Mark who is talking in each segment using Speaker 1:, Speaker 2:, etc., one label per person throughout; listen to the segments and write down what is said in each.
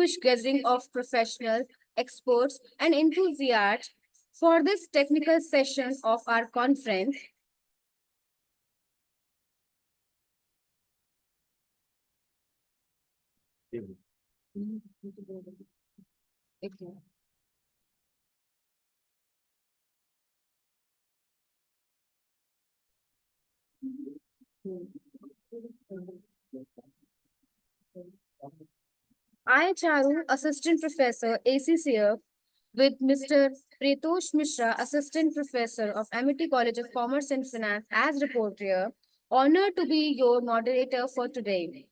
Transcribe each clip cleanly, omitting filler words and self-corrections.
Speaker 1: distinguished gathering of professionals, experts, and enthusiasts for this technical session of our conference. I, Charu, Assistant Professor, ACCF, with Mr. Pretosh Mishra, Assistant Professor of Amity College of Commerce and Finance, as reporter, honored to be your moderator for today.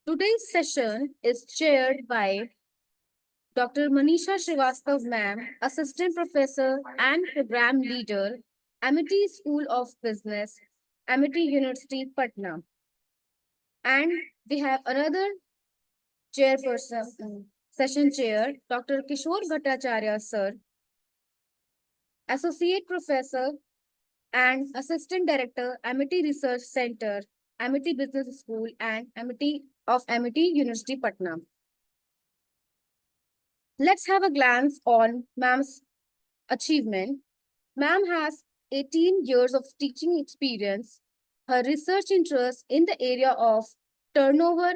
Speaker 1: Today's session is chaired by Dr. Manisha Srivastav, ma'am, Assistant Professor and Program Leader, Amity School of Business, Amity University, Patna. And we have another chairperson, session chair, Dr. Kishore Bhattacharya, sir, Associate Professor and Assistant Director, Amity Research Center, Amity Business School, and Amity University, Patna. Let's have a glance on ma'am's achievement. Ma'am has 18 years of teaching experience. Her research interests in the area of turnover,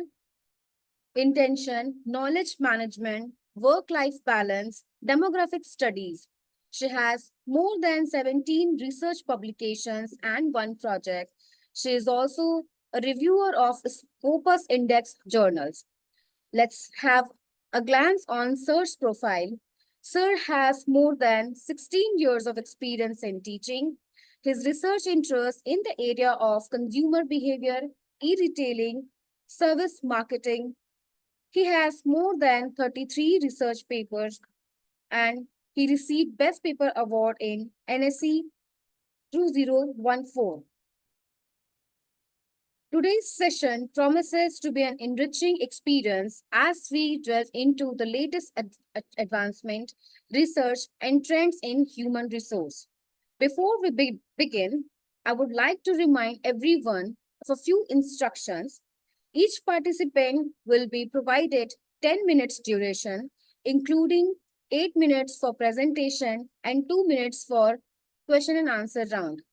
Speaker 1: intention, knowledge management, work life balance, demographic studies. She has more than 17 research publications and one project. She is also a reviewer of Scopus Index journals. Let's have a glance on Sir's profile. Sir has more than 16 years of experience in teaching. His research interests in the area of consumer behavior, e-retailing, service marketing. He has more than 33 research papers and he received Best Paper Award in NSE 2014. Today's session promises to be an enriching experience as we delve into the latest advancement, research, and trends in human resource. Before we begin, I would like to remind everyone of a few instructions. Each participant will be provided 10 minutes duration, including 8 minutes for presentation and 2 minutes for question and answer round.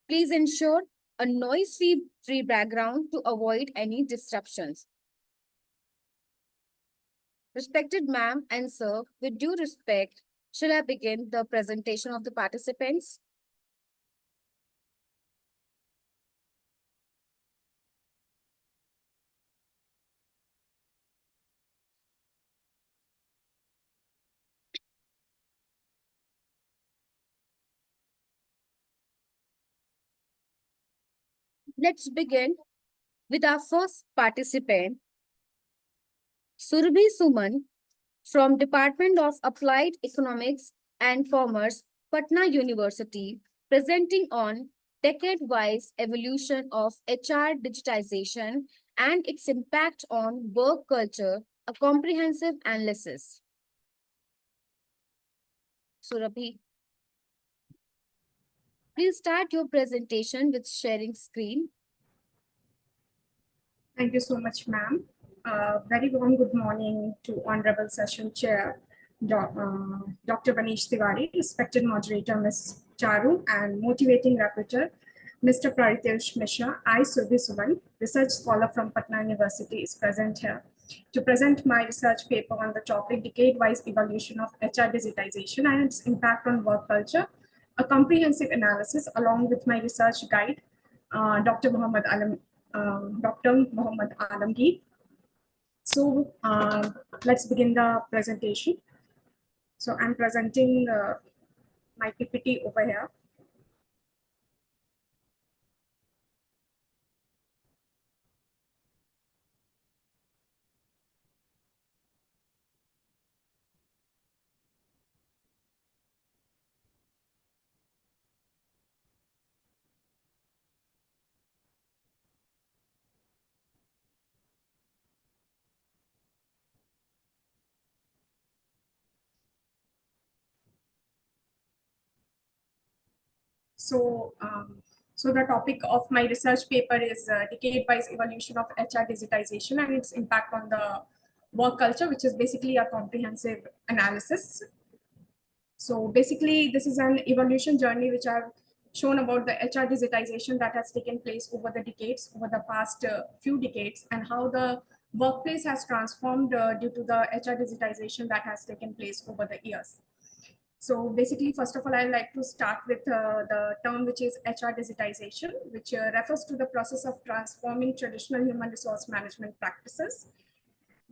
Speaker 1: Please ensure a noise-free background to avoid any disruptions. Respected ma'am and sir, with due respect, shall I begin the presentation of the participants? Let's begin with our first participant, Surabhi Suman from Department of Applied Economics and Commerce, Patna University, presenting on decade-wise evolution of HR digitization and its impact on work culture, a comprehensive analysis. Surabhi, please start your presentation with sharing screen.
Speaker 2: Thank you so much, ma'am. Very warm good morning to Honorable Session Chair, Dr. Manish Tiwari, respected moderator, Ms. Charu, and motivating rapporteur, Mr. Pritesh Mishra. I, Surabhi Suman, research scholar from Patna University, is present here to present my research paper on the topic Decade-Wise Evolution of HR Digitization and its Impact on Work Culture, a comprehensive analysis along with my research guide, Dr. Muhammad Alamgir. So let's begin the presentation. So I'm presenting my PPT over here. So So the topic of my research paper is decade-wise evolution of HR digitization and its impact on the work culture, which is basically a comprehensive analysis. So basically, this is an evolution journey which I've shown about the HR digitization that has taken place over the decades, over the past few decades, and how the workplace has transformed due to the HR digitization that has taken place over the years. So basically, first of all, I'd like to start with the term which is HR digitization, which refers to the process of transforming traditional human resource management practices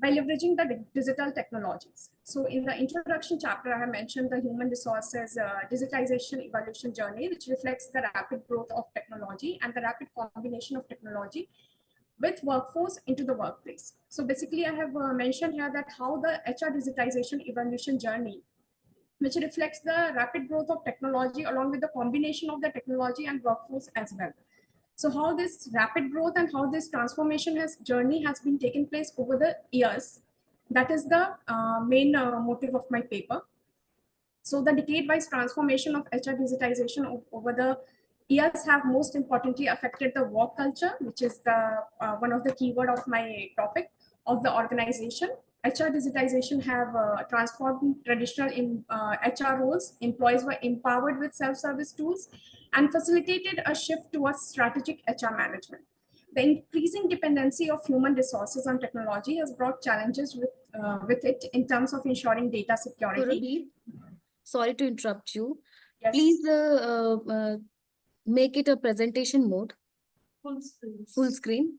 Speaker 2: by leveraging the digital technologies. So in the introduction chapter, I have mentioned the human resources digitization evolution journey, which reflects the rapid growth of technology and the rapid combination of technology with workforce into the workplace. So basically, I have mentioned here that how the HR digitization evolution journey, which reflects the rapid growth of technology along with the combination of the technology and workforce as well. So how this rapid growth and how this transformation journey has been taken place over the years, that is the main motive of my paper. So the decade-wise transformation of HR digitization over the years have most importantly affected the work culture, which is the one of the keyword of my topic of the organization. HR digitization have transformed traditional HR roles. Employees were empowered with self-service tools and facilitated a shift towards strategic HR management. The increasing dependency of human resources on technology has brought challenges with it in terms of ensuring data security.
Speaker 1: Surabhi, sorry to interrupt you.
Speaker 2: Yes.
Speaker 1: Please make it a presentation mode.
Speaker 3: Full screen.
Speaker 1: Full screen.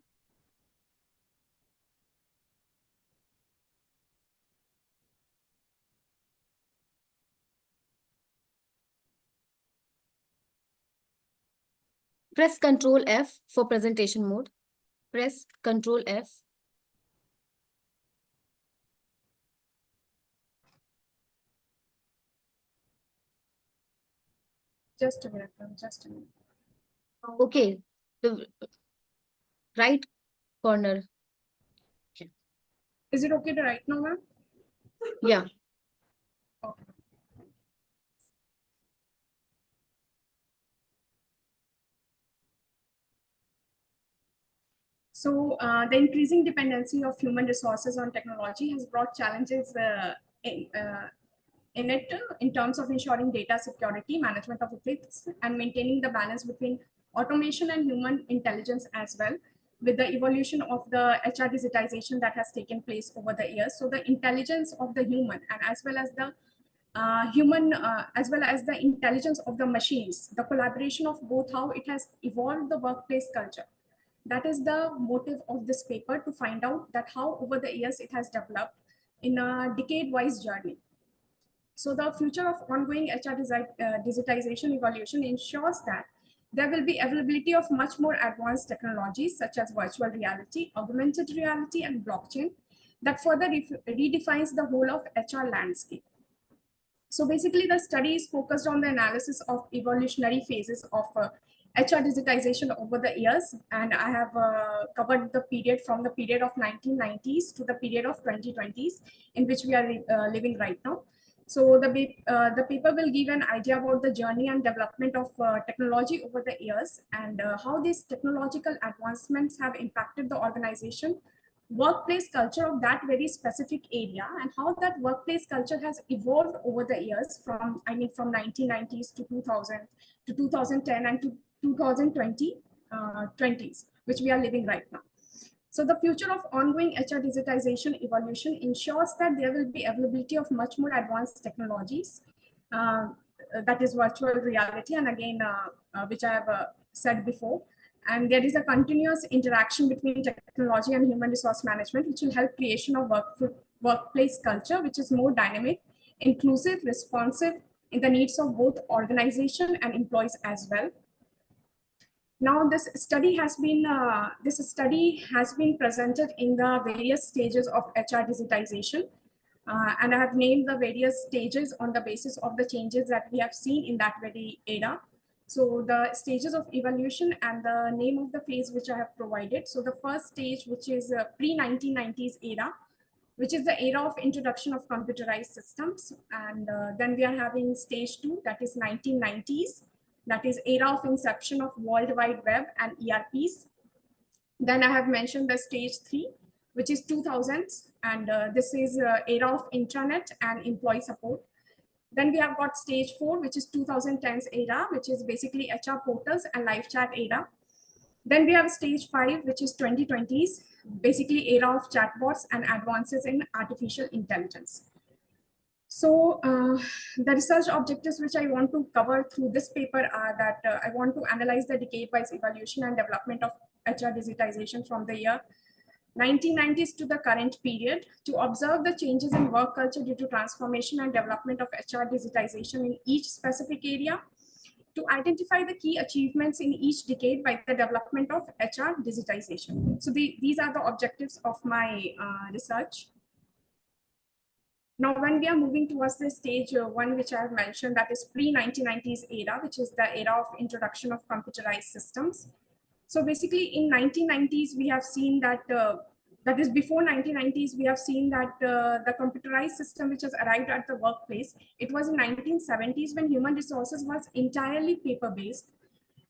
Speaker 1: Press Control F for presentation mode. Press Control F.
Speaker 2: Just a minute, ma'am, just a minute.
Speaker 1: Okay. The right corner.
Speaker 2: Is it okay to write now, ma'am?
Speaker 1: Yeah.
Speaker 2: Okay. So the increasing dependency of human resources on technology has brought challenges in it in terms of ensuring data security, management of ethics, and maintaining the balance between automation and human intelligence as well, with the evolution of the HR digitization that has taken place over the years. So the intelligence of the human and as well as the as well as the intelligence of the machines, the collaboration of both, how it has evolved the workplace culture. That is the motive of this paper, to find out that how over the years it has developed in a decade-wise journey. So the future of ongoing HR digitization evolution ensures that there will be availability of much more advanced technologies such as virtual reality, augmented reality, and blockchain that further redefines the whole of HR landscape. So basically, the study is focused on the analysis of evolutionary phases of HR digitization over the years, and I have covered the period from the period of 1990s to the period of 2020s, in which we are living right now. So the paper will give an idea about the journey and development of technology over the years, and how these technological advancements have impacted the organization workplace culture of that very specific area, and how that workplace culture has evolved over the years from, I mean, from 1990s to 2000 to 2010 and to 2020 20s, which we are living right now. So the future of ongoing HR digitization evolution ensures that there will be availability of much more advanced technologies, that is virtual reality, and again, which I have said before. And there is a continuous interaction between technology and human resource management, which will help creation of workplace culture, which is more dynamic, inclusive, responsive in the needs of both organization and employees as well. Now, this study has been presented in the various stages of HR digitization, and I have named the various stages on the basis of the changes that we have seen in that very era. So the stages of evolution and the name of the phase which I have provided. So the first stage, which is pre-1990s era, which is the era of introduction of computerized systems, and then we are having stage 2, that is 1990s. that is era of inception of World Wide Web and ERPs. Then I have mentioned the stage 3, which is 2000s, and this is era of intranet and employee support. Then we have got stage 4, which is 2010s era, which is basically HR portals and live chat era. Then we have stage 5, which is 2020s, basically era of chatbots and advances in artificial intelligence. So the research objectives which I want to cover through this paper are that I want to analyze the decade-wise evolution and development of HR digitization from the year 1990s to the current period, to observe the changes in work culture due to transformation and development of HR digitization in each specific area, to identify the key achievements in each decade by the development of HR digitization. So these are the objectives of my research. Now, when we are moving towards the stage 1, which I have mentioned, that is pre-1990s era, which is the era of introduction of computerized systems. So basically in 1990s, we have seen that, that is before 1990s, we have seen that the computerized system which has arrived at the workplace, it was in 1970s when human resources was entirely paper-based.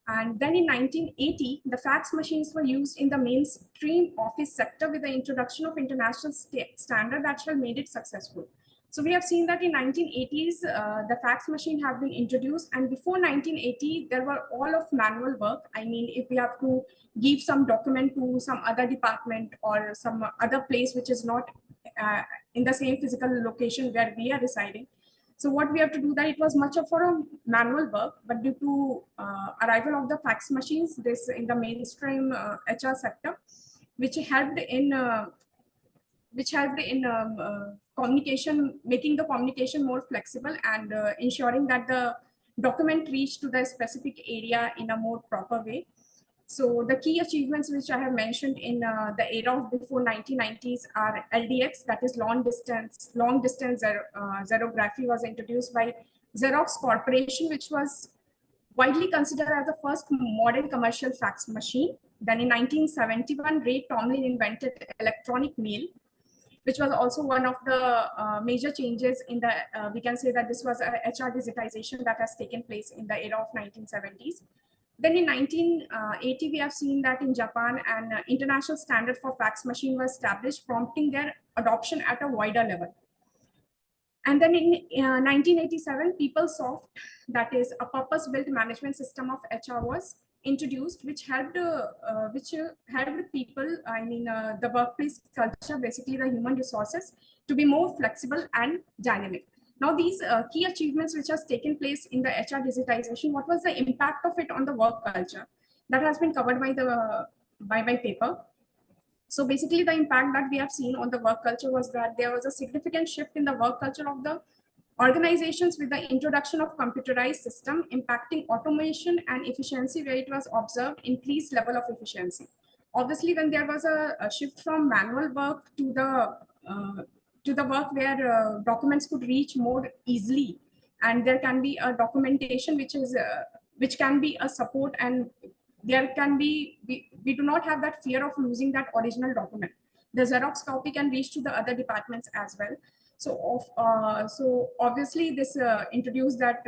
Speaker 2: And then in 1980, the fax machines were used in the mainstream office sector with the introduction of international standard that have made it successful. So we have seen that in 1980s, the fax machine have been introduced, and before 1980, there were all of manual work. I mean, if we have to give some document to some other department or some other place which is not in the same physical location where we are residing, so what we have to do that it was much of for a manual work, but due to arrival of the fax machines, this in the mainstream HR sector, which helped in communication, making the communication more flexible and ensuring that the document reached to the specific area in a more proper way. So the key achievements which I have mentioned in the era of before 1990s are LDX, that is long distance xerography was introduced by Xerox Corporation, which was widely considered as the first modern commercial fax machine. Then in 1971, Ray Tomlin invented electronic mail, which was also one of the major changes in the, we can say that this was a HR digitization that has taken place in the era of 1970s. Then in 1980, we have seen that in Japan, an international standard for fax machine was established, prompting their adoption at a wider level. And then in 1987, PeopleSoft, that is a purpose-built management system of HR, was introduced, which helped people, I mean, the workplace culture, basically the human resources, to be more flexible and dynamic. Now, these key achievements which has taken place in the HR digitization, what was the impact of it on the work culture? That has been covered by my paper. So basically, the impact that we have seen on the work culture was that there was a significant shift in the work culture of the organizations with the introduction of computerized system, impacting automation and efficiency, where it was observed increased level of efficiency. Obviously, when there was a shift from manual work to the work where documents could reach more easily, and there can be a documentation which can be a support, and there can be, we do not have that fear of losing that original document. The Xerox copy can reach to the other departments as well. So obviously this introduced that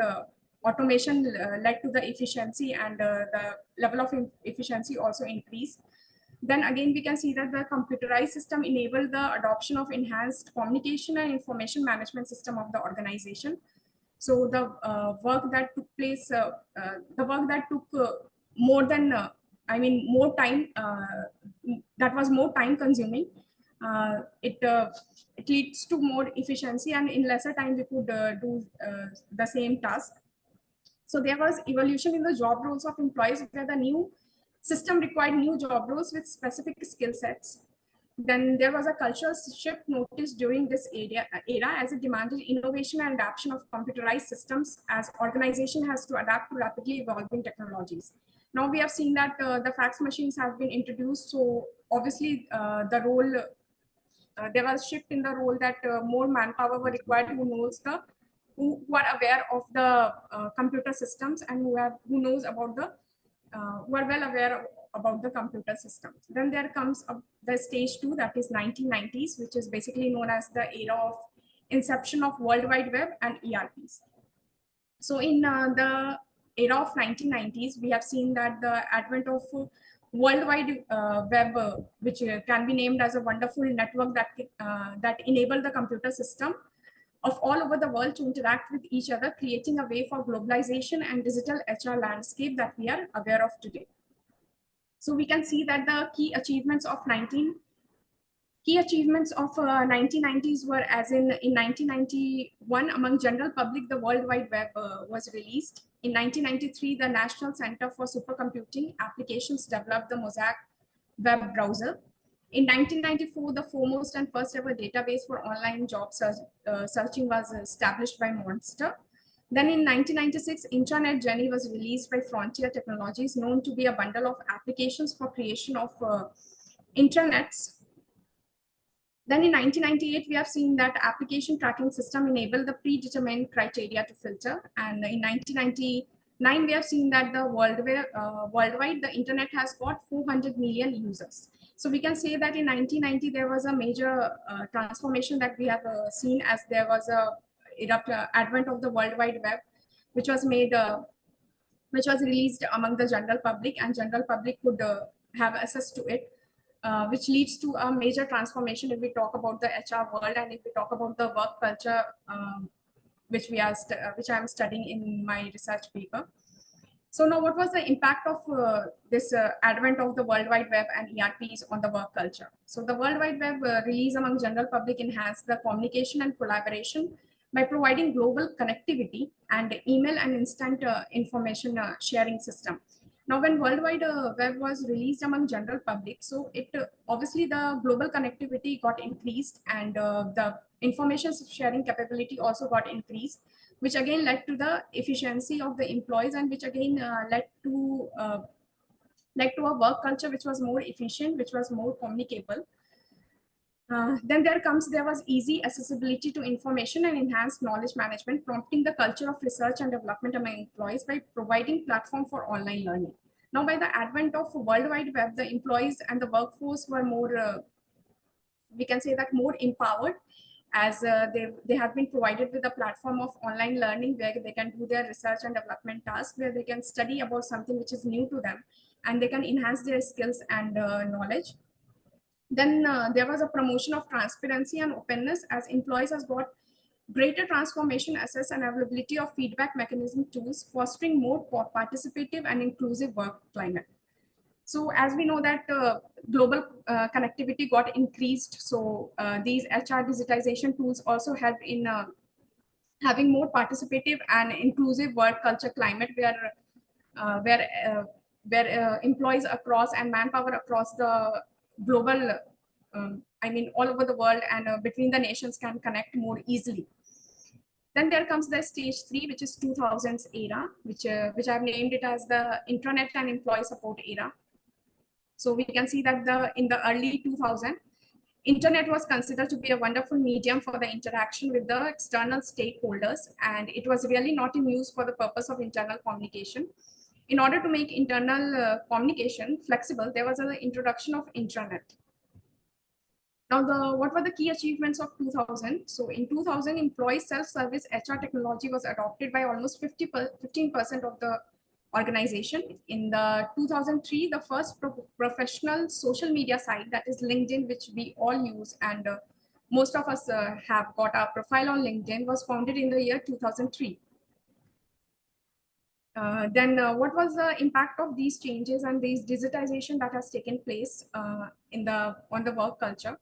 Speaker 2: automation led to the efficiency, and the level of efficiency also increased. Then again, we can see that the computerized system enabled the adoption of enhanced communication and information management system of the organization. So the work that took place, more than, more time, that was more time consuming. It leads to more efficiency, and in lesser time we could do the same task. So there was evolution in the job roles of employees, where the new system required new job roles with specific skill sets. Then there was a cultural shift noticed during this era as it demanded innovation and adoption of computerized systems, as organization has to adapt to rapidly evolving technologies. Now we have seen that the fax machines have been introduced. So obviously the role, there was a shift in the role, that more manpower were required who are aware of the computer systems, and who knows about the who are well aware about the computer systems. Then there comes the stage 2, that is 1990s, which is basically known as the era of inception of World Wide Web and ERPs. So in the era of 1990s, we have seen that the advent of World Wide Web, which can be named as a wonderful network that enabled the computer system of all over the world to interact with each other, creating a way for globalization and digital HR landscape that we are aware of today. So we can see that the key achievements of 1990s were, as in 1991, among general public, the World Wide Web was released. In 1993, the National Center for Supercomputing Applications developed the Mosaic web browser. In 1994, the foremost and first ever database for online job searching was established by Monster. Then in 1996, Intranet Journey was released by Frontier Technologies, known to be a bundle of applications for creation of intranets. Then in 1998, we have seen that application tracking system enabled the predetermined criteria to filter. And in 1999, we have seen that the worldwide, the internet has got 400 million users. So we can say that in 1990, there was a major transformation that we have seen, as there was a advent of the World Wide Web, which was released among the general public, and general public could have access to it. Which leads to a major transformation if we talk about the HR world, and if we talk about the work culture, which I'm studying in my research paper. So now, what was the impact of this advent of the World Wide Web and ERPs on the work culture? So the World Wide Web release among general public enhanced the communication and collaboration by providing global connectivity and email and instant information sharing system. Now, when World Wide Web was released among general public, so it obviously the global connectivity got increased, and the information sharing capability also got increased, which again led to the efficiency of the employees, and which again led to a work culture which was more efficient, which was more communicable. Then there was easy accessibility to information and enhanced knowledge management, prompting the culture of research and development among employees by providing platform for online learning. Now, by the advent of World Wide Web, the employees and the workforce were more, we can say that, more empowered, as they have been provided with a platform of online learning where they can do their research and development tasks, where they can study about something which is new to them, and they can enhance their skills and knowledge. Then there was a promotion of transparency and openness, as employees has got greater transformation access and availability of feedback mechanism tools, fostering more participative and inclusive work climate. So as we know that global connectivity got increased, so these HR digitization tools also help in having more participative and inclusive work culture climate, where employees across and manpower across the global, I mean all over the world and between the nations, can connect more easily. Then there comes the stage 3, which is 2000s era, which I've named it as the intranet and employee support era. So we can see that in the early 2000s, internet was considered to be a wonderful medium for the interaction with the external stakeholders, and it was really not in use for the purpose of internal communication. In order to make internal communication flexible, there was an introduction of intranet. Now, what were the key achievements of 2000? So in 2000, employee self-service HR technology was adopted by almost 15% of the organization. In the 2003, the first professional social media site, that is LinkedIn, which we all use, and most of us have got our profile on LinkedIn, was founded in the year 2003. Then what was the impact of these changes and these digitization that has taken place on the work culture?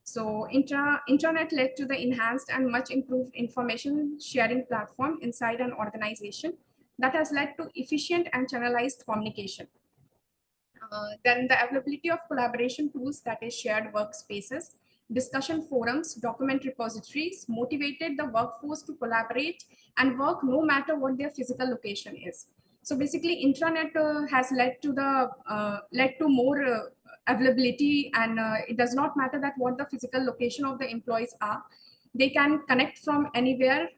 Speaker 2: So intranet led to the enhanced and much improved information sharing platform inside an organization that has led to efficient and channelized communication. Then the availability of collaboration tools, that is shared workspaces, discussion forums, document repositories, motivated the workforce to collaborate and work no matter what their physical location is. So basically, intranet has led to more availability, and it does not matter that what the physical location of the employees are. They can connect from anywhere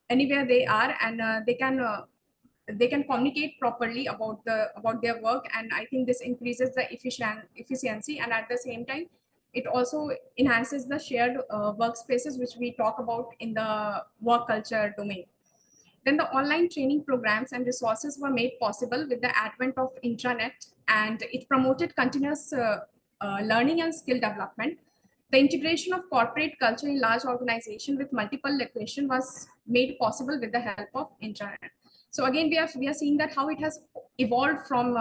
Speaker 2: they are, and they can communicate properly about their work, and I think this increases the efficiency, and at the same time it also enhances the shared workspaces, which we talk about in the work culture domain. Then the online training programs and resources were made possible with the advent of intranet, and it promoted continuous learning and skill development. The integration of corporate culture in large organization with multiple location was made possible with the help of intranet. So again, we are seeing that how it has evolved from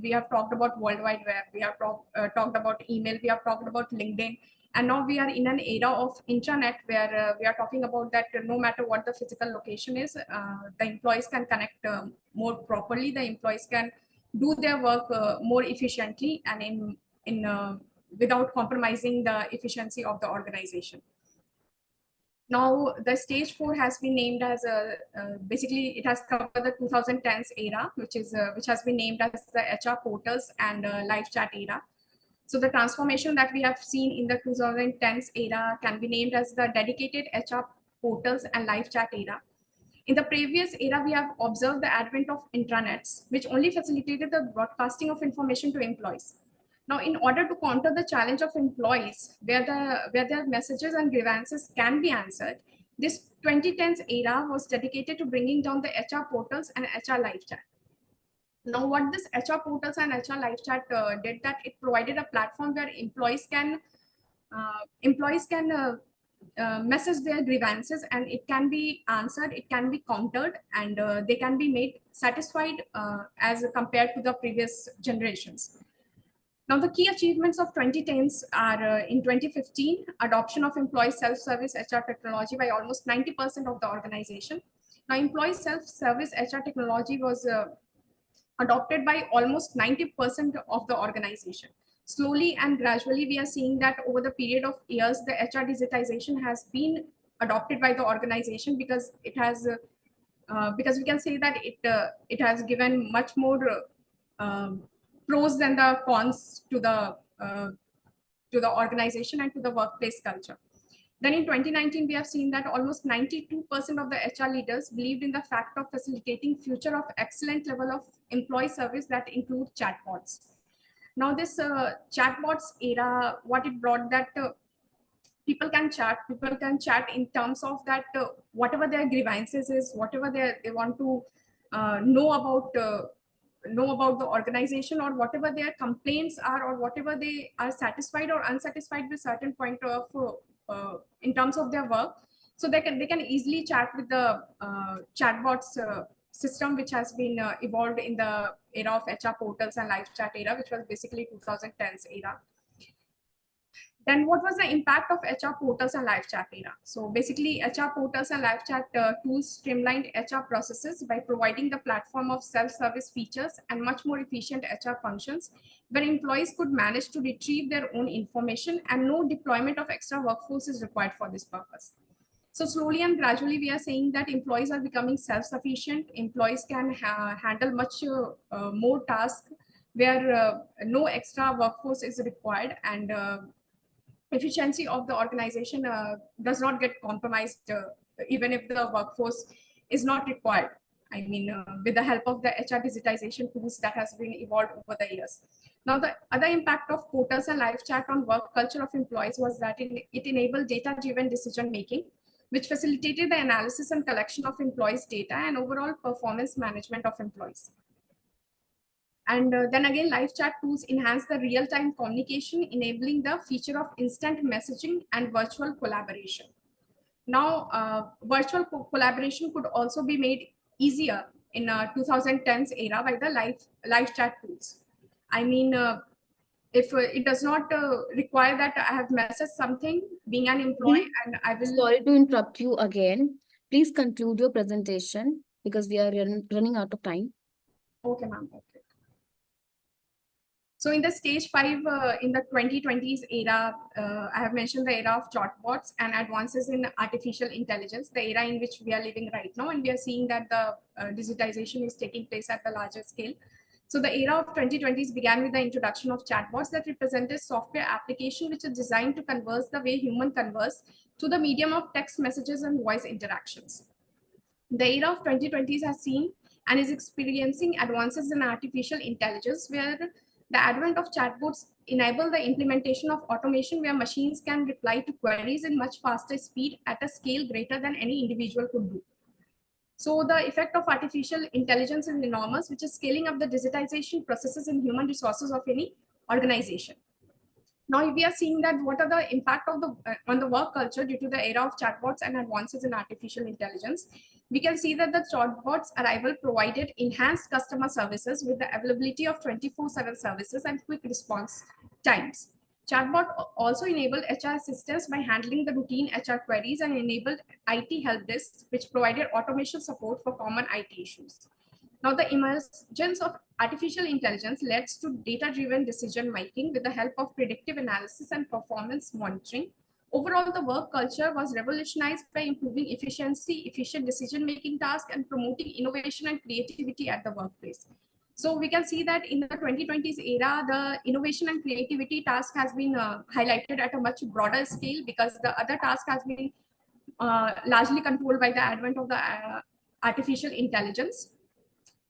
Speaker 2: we have talked about World Wide Web, we have talked about email, we have talked about LinkedIn, and now we are in an era of intranet where we are talking about that no matter what the physical location is, the employees can connect more properly. The employees can do their work more efficiently and in without compromising the efficiency of the organization. Now, the stage 4 has been named as a basically it has covered the 2010s era, which has been named as the HR portals and live chat era. So the transformation that we have seen in the 2010s era can be named as the dedicated HR portals and live chat era. In the previous era, we have observed the advent of intranets, which only facilitated the broadcasting of information to employees. Now, in order to counter the challenge of employees, where their messages and grievances can be answered, this 2010s era was dedicated to bringing down the HR portals and HR live chat. Now, what this HR portals and HR live chat did that it provided a platform where employees can message their grievances, and it can be answered, it can be countered, and they can be made satisfied as compared to the previous generations. Now, the key achievements of 2010s are in 2015, adoption of employee self-service HR technology by almost 90% of the organization. Now, employee self-service HR technology was adopted by almost 90% of the organization. Slowly and gradually, we are seeing that over the period of years, the HR digitization has been adopted by the organization because it has, because we can say that it has given much more pros than the cons to the organization and to the workplace culture. Then in 2019, we have seen that almost 92% of the HR leaders believed in the fact of facilitating future of excellent level of employee service that include chatbots. Now this chatbots era, what it brought that people can chat in terms of that whatever their grievances is, whatever they want to know about the organization, or whatever their complaints are, or whatever they are satisfied or unsatisfied with certain point of in terms of their work. So they can easily chat with the chatbots system, which has been evolved in the era of HR portals and live chat era, which was basically 2010s era. Then what was the impact of HR portals and live chat era? So basically HR portals and live chat tools streamlined HR processes by providing the platform of self-service features and much more efficient HR functions, where employees could manage to retrieve their own information and no deployment of extra workforce is required for this purpose. So slowly and gradually, we are saying that employees are becoming self-sufficient. Employees can handle much more tasks where no extra workforce is required, and efficiency of the organization does not get compromised even if the workforce is not required. I mean, with the help of the HR digitization tools that has been evolved over the years. Now, the other impact of portals and live chat on work culture of employees was that it enabled data-driven decision making, which facilitated the analysis and collection of employees' data and overall performance management of employees. And then again, live chat tools enhance the real-time communication, enabling the feature of instant messaging and virtual collaboration. Now, virtual collaboration could also be made easier in 2010s era by the live chat tools. I mean, if it does not require that I have messaged something, being an employee, and I will.
Speaker 1: Sorry to interrupt you again. Please conclude your presentation because we are running out of time.
Speaker 2: Okay, ma'am. Okay. So in the stage 5, in the 2020s era, I have mentioned the era of chatbots and advances in artificial intelligence, the era in which we are living right now, and we are seeing that the digitization is taking place at the larger scale. So the era of 2020s began with the introduction of chatbots that represented software application which is designed to converse the way human converse through the medium of text messages and voice interactions. The era of 2020s has seen and is experiencing advances in artificial intelligence, where the advent of chatbots enable the implementation of automation where machines can reply to queries in much faster speed at a scale greater than any individual could do. So the effect of artificial intelligence is enormous, which is scaling up the digitization processes in human resources of any organization. Now, if we are seeing that what are the impact of the on the work culture due to the era of chatbots and advances in artificial intelligence, we can see that the chatbots arrival provided enhanced customer services with the availability of 24/7 services and quick response times. Chatbot also enabled HR assistance by handling the routine HR queries and enabled IT help desks, which provided automation support for common IT issues. Now, the emergence of artificial intelligence leads to data-driven decision making with the help of predictive analysis and performance monitoring. Overall, the work culture was revolutionized by improving efficiency, efficient decision-making tasks, and promoting innovation and creativity at the workplace. So we can see that in the 2020s era, the innovation and creativity task has been highlighted at a much broader scale because the other task has been largely controlled by the advent of the artificial intelligence.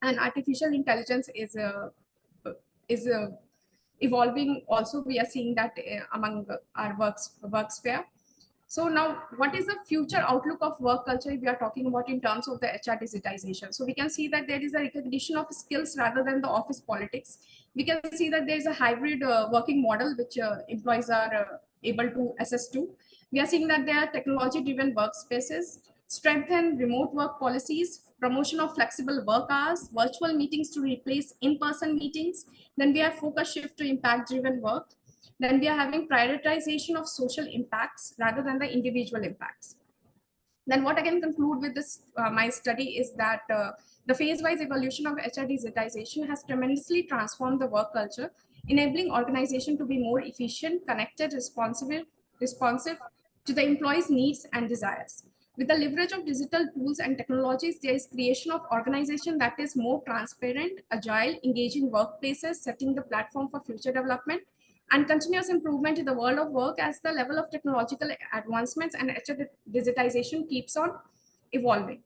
Speaker 2: And artificial intelligence is evolving. Also, we are seeing that among our worksphere. So now, what is the future outlook of work culture if we are talking about in terms of the HR digitization? So we can see that there is a recognition of skills rather than the office politics. We can see that there is a hybrid working model which employees are able to assess to. We are seeing that there are technology-driven workspaces, strengthen remote work policies, promotion of flexible work hours, virtual meetings to replace in-person meetings. Then we have focus shift to impact-driven work. Then we are having prioritization of social impacts rather than the individual impacts. Then what I can conclude with this, my study is that the phase-wise evolution of HR digitization has tremendously transformed the work culture, enabling organization to be more efficient, connected, responsive to the employees' needs and desires. With the leverage of digital tools and technologies, there is creation of organization that is more transparent, agile, engaging workplaces, setting the platform for future development and continuous improvement in the world of work as the level of technological advancements and HR digitization keeps on evolving.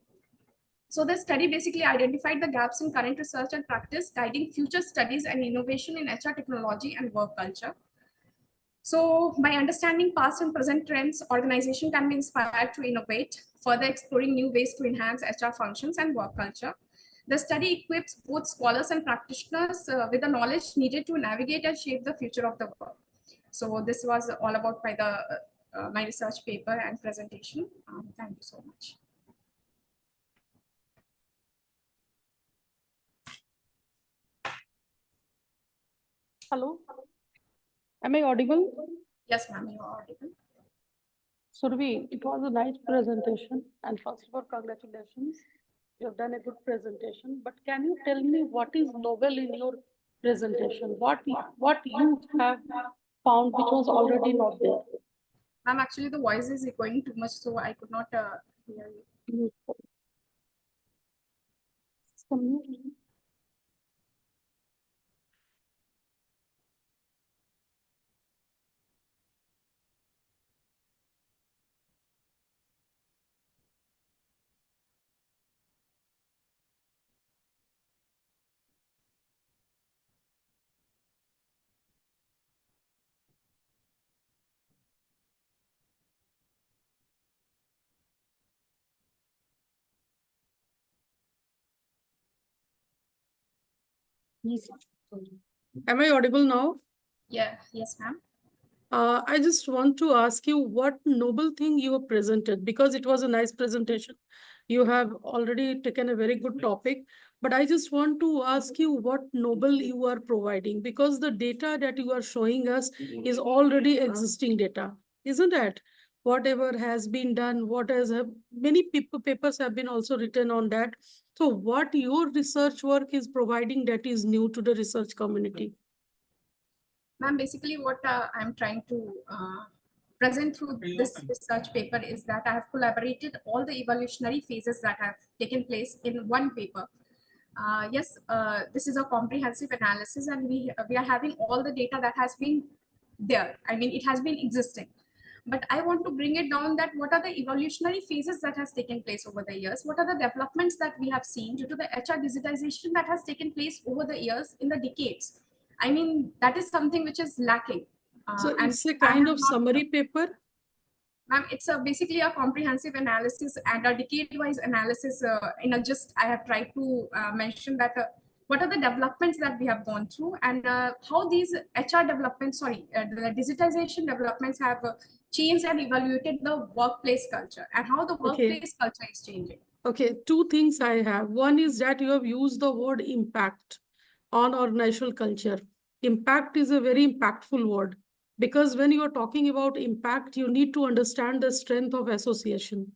Speaker 2: So the study basically identified the gaps in current research and practice, guiding future studies and innovation in HR technology and work culture. So by understanding past and present trends, organization can be inspired to innovate, further exploring new ways to enhance HR functions and work culture. The study equips both scholars and practitioners with the knowledge needed to navigate and shape the future of the work. So this was all about my research paper and presentation. Thank you so much.
Speaker 3: Hello, am I audible?
Speaker 2: Yes, ma'am, you are audible.
Speaker 3: Survi, it was a nice presentation, and first of all, congratulations. You have done a good presentation, but can you tell me what is novel in your presentation? What you have found which was already not there?
Speaker 2: Ma'am, actually the voice is echoing too much, so I could not hear you.
Speaker 3: Am I audible now?
Speaker 2: Yeah, yes, ma'am.
Speaker 3: I just want to ask you what noble thing you have presented, because it was a nice presentation. You have already taken a very good topic, but I just want to ask you what noble you are providing, because the data that you are showing us is already existing data, isn't it? Whatever has been done, many papers have been also written on that. So what your research work is providing that is new to the research community?
Speaker 2: Ma'am, basically what I'm trying to present through this research paper is that I have collaborated all the evolutionary phases that have taken place in one paper. Yes, this is a comprehensive analysis and we are having all the data that has been there. I mean, it has been existing. But I want to bring it down that what are the evolutionary phases that has taken place over the years? What are the developments that we have seen due to the HR digitization that has taken place over the years in the decades? I mean, that is something which is lacking.
Speaker 3: So it's a kind of summary paper?
Speaker 2: Ma'am, it's basically a comprehensive analysis and a decade-wise analysis. I have tried to mention that what are the developments that we have gone through and how these HR developments, the digitization developments have changed and evaluated the workplace culture and how the
Speaker 3: Okay.
Speaker 2: workplace culture is changing.
Speaker 3: Okay, two things I have. One is that you have used the word impact on organizational culture. Impact is a very impactful word because when you are talking about impact, you need to understand the strength of association.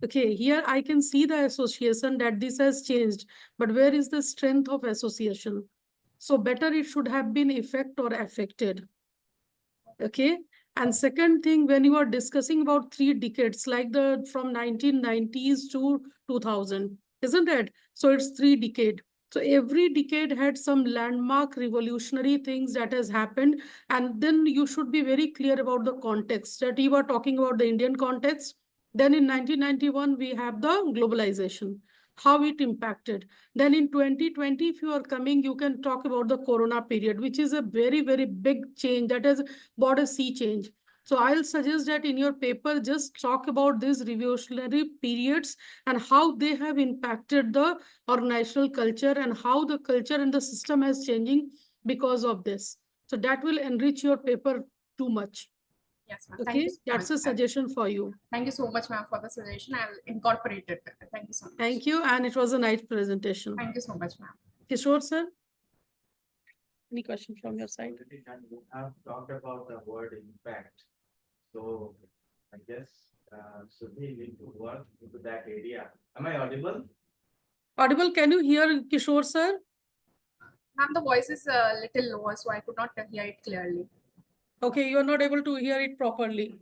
Speaker 3: Okay, here I can see the association that this has changed, but where is the strength of association? So better it should have been effect or affected. Okay. And second thing, when you are discussing about 3 decades, like the from 1990s to 2000, isn't it? So it's 3 decade. So every decade had some landmark revolutionary things that has happened. And then you should be very clear about the context that you are talking about the Indian context. Then in 1991, we have the globalization, how it impacted. Then in 2020, if you are coming, you can talk about the Corona period, which is a very, very big change that has brought a sea change. So I'll suggest that in your paper, just talk about these revolutionary periods and how they have impacted the organizational culture and how the culture and the system is changing because of this. So that will enrich your paper too much.
Speaker 2: Yes, ma'am. Thank you
Speaker 3: Okay,
Speaker 2: so
Speaker 3: that's
Speaker 2: much.
Speaker 3: a suggestion for you.
Speaker 2: Thank you so much, ma'am, for the suggestion. I will incorporate it. Thank you so much.
Speaker 3: Thank you, and it was a nice presentation.
Speaker 2: Thank you so much, ma'am.
Speaker 3: Kishore sir, any question from your side?
Speaker 4: You have talked about the word impact. So I guess should we need to work into that area? Am I audible?
Speaker 3: Audible, can you hear Kishore sir?
Speaker 2: Ma'am, the voice is a little lower, so I could not hear it clearly.
Speaker 3: Okay, you are not able to hear it properly.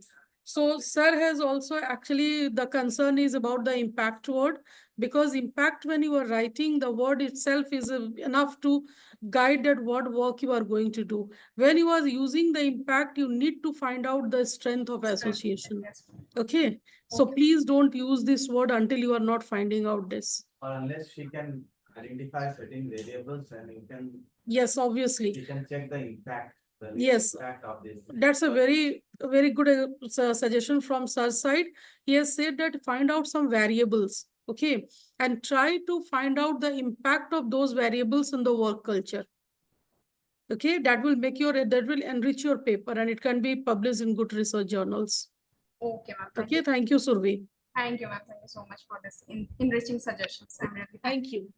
Speaker 3: So sir has also actually the concern is about the impact word because impact when you are writing the word itself is enough to guide that what work you are going to do. When you are using the impact, you need to find out the strength of association.
Speaker 2: Yes.
Speaker 3: Okay, so
Speaker 2: Okay.
Speaker 3: please don't use this word until you are not finding out this.
Speaker 4: Or unless she can identify certain variables and you can,
Speaker 3: Yes, obviously.
Speaker 4: you can check the impact. The
Speaker 3: Yes.
Speaker 4: impact of this.
Speaker 3: That's a very good suggestion from sir's side. He has said that find out some variables, okay, and try to find out the impact of those variables in the work culture. Okay, that will enrich your paper and it can be published in good research journals.
Speaker 2: Okay, ma'am.
Speaker 3: Okay, thank you, Survi.
Speaker 2: Thank you, ma'am. Thank you so much for this enriching suggestions. I'm really
Speaker 3: Thank you.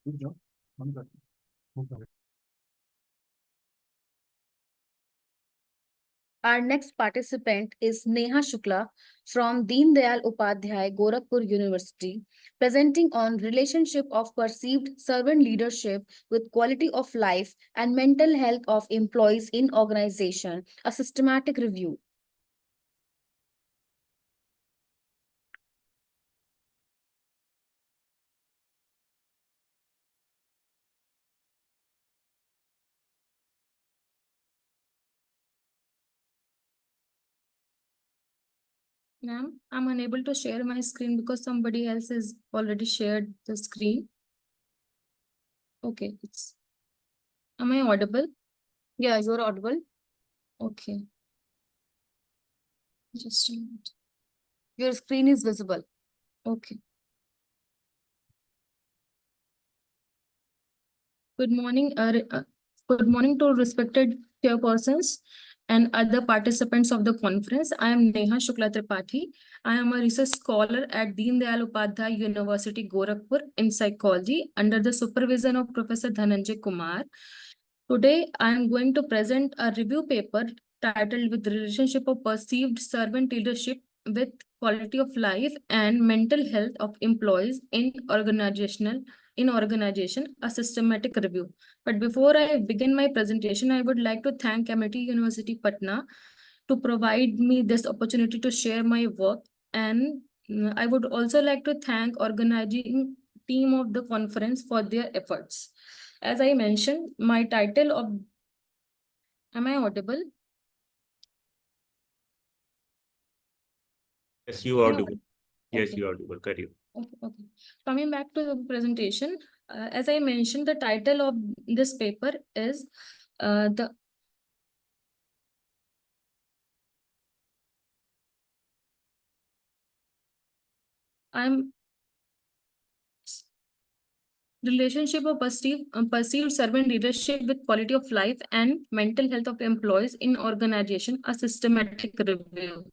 Speaker 4: Good job.
Speaker 1: Our next participant is Neha Shukla from Deen Dayal Upadhyay, Gorakhpur University, presenting on relationship of perceived servant leadership with quality of life and mental health of employees in organization, a systematic review. Ma'am, I'm unable to share my screen because somebody else has already shared the screen. Okay, am I audible? Yeah, you're audible. Okay, just a minute. Your screen is visible. Okay. Good morning, good morning to respected chairpersons and other participants of the conference. I am Neha Shukla Tripathi. I am a research scholar at Deen Dayal Upadhyay University, Gorakhpur in psychology under the supervision of Professor Dhananjay Kumar. Today, I am going to present a review paper titled with relationship of perceived servant leadership with quality of life and mental health of employees in organization, a systematic review. But before I begin my presentation, I would like to thank MIT University Patna to provide me this opportunity to share my work. And I would also like to thank organizing team of the conference for their efforts. As I mentioned, my title of, am I audible?
Speaker 5: Yes, you are
Speaker 1: Yeah.
Speaker 5: audible. Yes,
Speaker 1: Okay.
Speaker 5: you are audible. Carry on.
Speaker 1: Okay. Coming back to the presentation, as I mentioned, the title of this paper is the I'm relationship of perceived servant leadership with quality of life and mental health of employees in organization, a systematic review.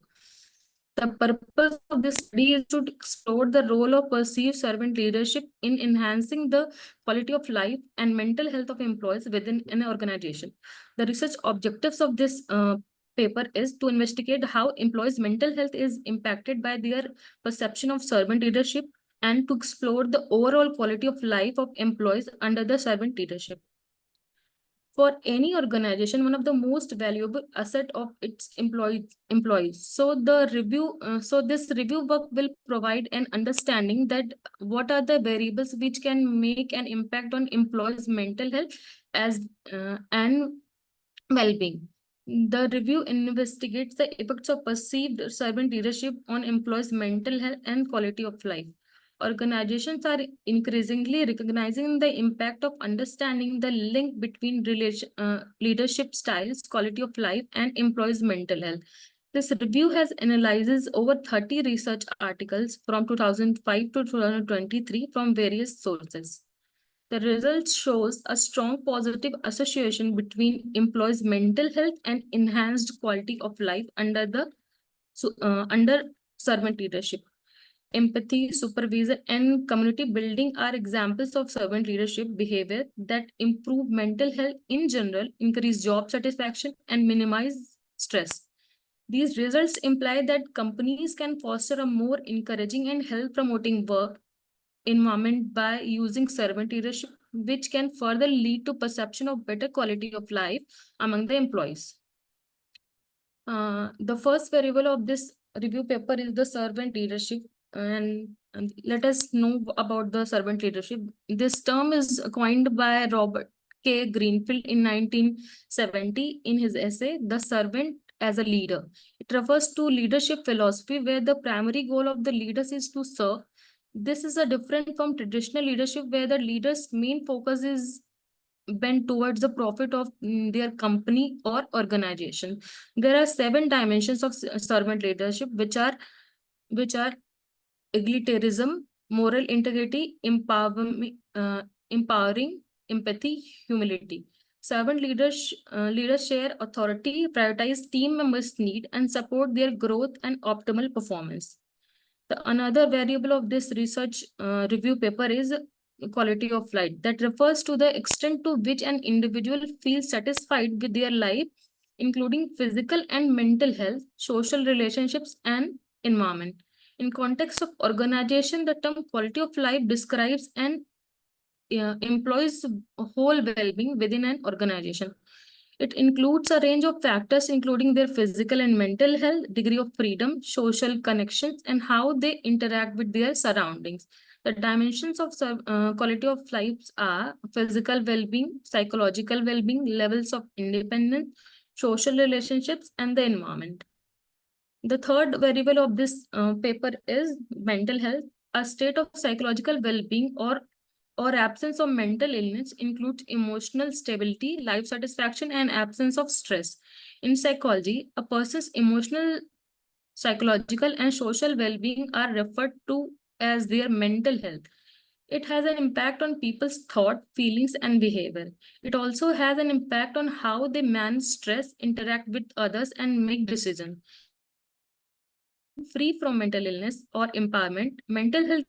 Speaker 1: The purpose of this study is to explore the role of perceived servant leadership in enhancing the quality of life and mental health of employees within an organization. The research objectives of this paper is to investigate how employees' mental health is impacted by their perception of servant leadership and to explore the overall quality of life of employees under the servant leadership. For any organization, one of the most valuable asset of its employees. So this review work will provide an understanding that what are the variables which can make an impact on employees' mental health as and well-being. The review investigates the effects of perceived servant leadership on employees' mental health and quality of life. Organizations are increasingly recognizing the impact of understanding the link between leadership styles, quality of life, and employees' mental health. This review has analyzes over 30 research articles from 2005 to 2023 from various sources. The results shows a strong positive association between employees' mental health and enhanced quality of life under servant leadership. Empathy, supervision, and community building are examples of servant leadership behavior that improve mental health in general, increase job satisfaction, and minimize stress. These results imply that companies can foster a more encouraging and health promoting work environment by using servant leadership, which can further lead to perception of better quality of life among the employees. The first variable of this review paper is the servant leadership, and let us know about the servant leadership. This term is coined by Robert K. Greenfield in 1970 in his essay, The Servant as a Leader. It refers to leadership philosophy where the primary goal of the leaders is to serve. This is a different from traditional leadership where the leader's main focus is bent towards the profit of their company or organization. There are 7 dimensions of servant leadership, which are egalitarianism, moral integrity, empowering, empathy, humility. Leaders share authority, prioritize team members' need, and support their growth and optimal performance. Another variable of this research review paper is quality of life that refers to the extent to which an individual feels satisfied with their life
Speaker 5: including physical and mental health, social relationships, and environment. In context of organization, the term quality of life describes an employees' whole well-being within an organization. It includes a range of factors, including their physical and mental health, degree of freedom, social connections, and how they interact with their surroundings. The dimensions of quality of life are physical well-being, psychological well-being, levels of independence, social relationships, and the environment. The third variable of this paper is mental health. A state of psychological well-being or absence of mental illness includes emotional stability, life satisfaction, and absence of stress. In psychology, a person's emotional, psychological, and social well-being are referred to as their mental health. It has an impact on people's thought, feelings, and behavior. It also has an impact on how they manage stress, interact with others, and make decisions. Free from mental illness or impairment, mental health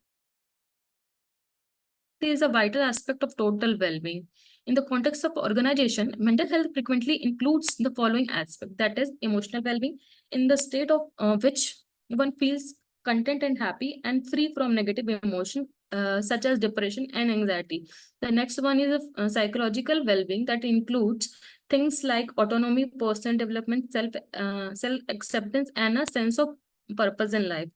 Speaker 5: is a vital aspect of total well-being. In the context of organization, mental health frequently includes the following aspect, that is emotional well-being, in the state of which one feels content and happy and free from negative emotion such as depression and anxiety. The next one is psychological well-being that includes things like autonomy, personal development, self-acceptance, and a sense of purpose in life.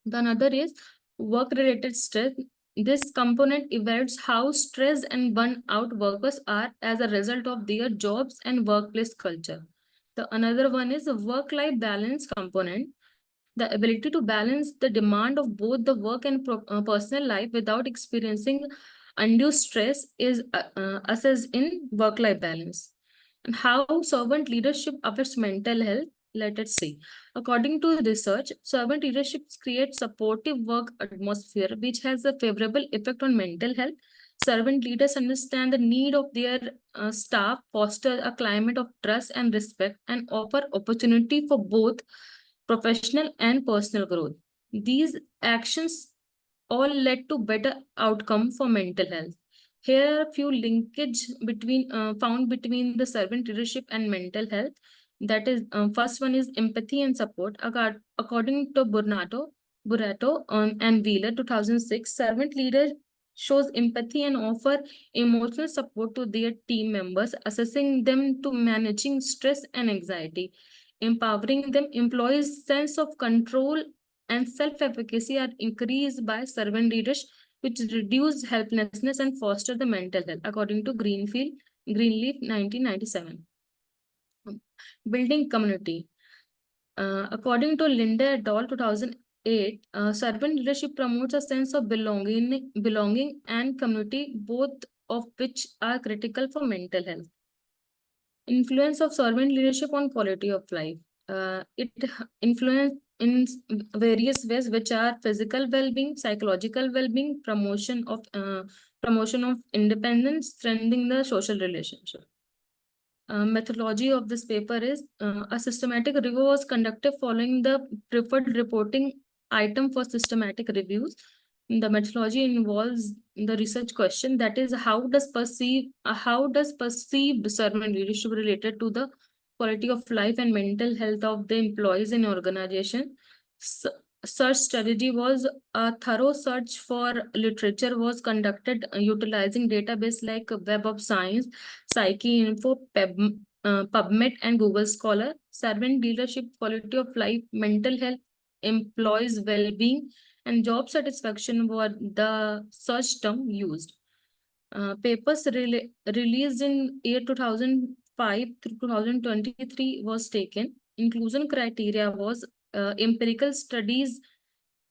Speaker 5: The another is work-related stress. This component evaluates how stressed and burnt-out workers are as a result of their jobs and workplace culture. The another one is a work-life balance component. The ability to balance the demand of both the work and personal life without experiencing undue stress is assessed in work-life balance. And how servant leadership affects mental health? Let us see. According to research, servant leadership creates supportive work atmosphere which has a favorable effect on mental health. Servant leaders understand the need of their staff, foster a climate of trust and respect, and offer opportunity for both professional and personal growth. These actions all led to better outcome for mental health. Here are a few linkage between found between the servant leadership and mental health. That is, first one is empathy and support. According to Burato and Wheeler, 2006, servant leader shows empathy and offer emotional support to their team members, assessing them to managing stress and anxiety, empowering them. Employees' sense of control and self-efficacy are increased by servant leaders, which reduce helplessness and foster the mental health, according to Greenleaf, 1997. Building community. According to Linde et al., 2008, servant leadership promotes a sense of belonging and community, both of which are critical for mental health. Influence of servant leadership on quality of life. It influence in various ways, which are physical well-being, psychological well-being, promotion of independence, strengthening the social relationship. Methodology of this paper is a systematic review was conducted following the preferred reporting item for systematic reviews. The methodology involves the research question, that is how does perceived servant leadership related to the quality of life and mental health of the employees in organization. Search strategy was a thorough search for literature was conducted utilizing database like Web of Science, PsycInfo, PubMed, and Google Scholar. Servant leadership, quality of life, mental health, employees' well-being, and job satisfaction were the search term used. Papers released in year 2005 through 2023 was taken. Inclusion criteria was empirical studies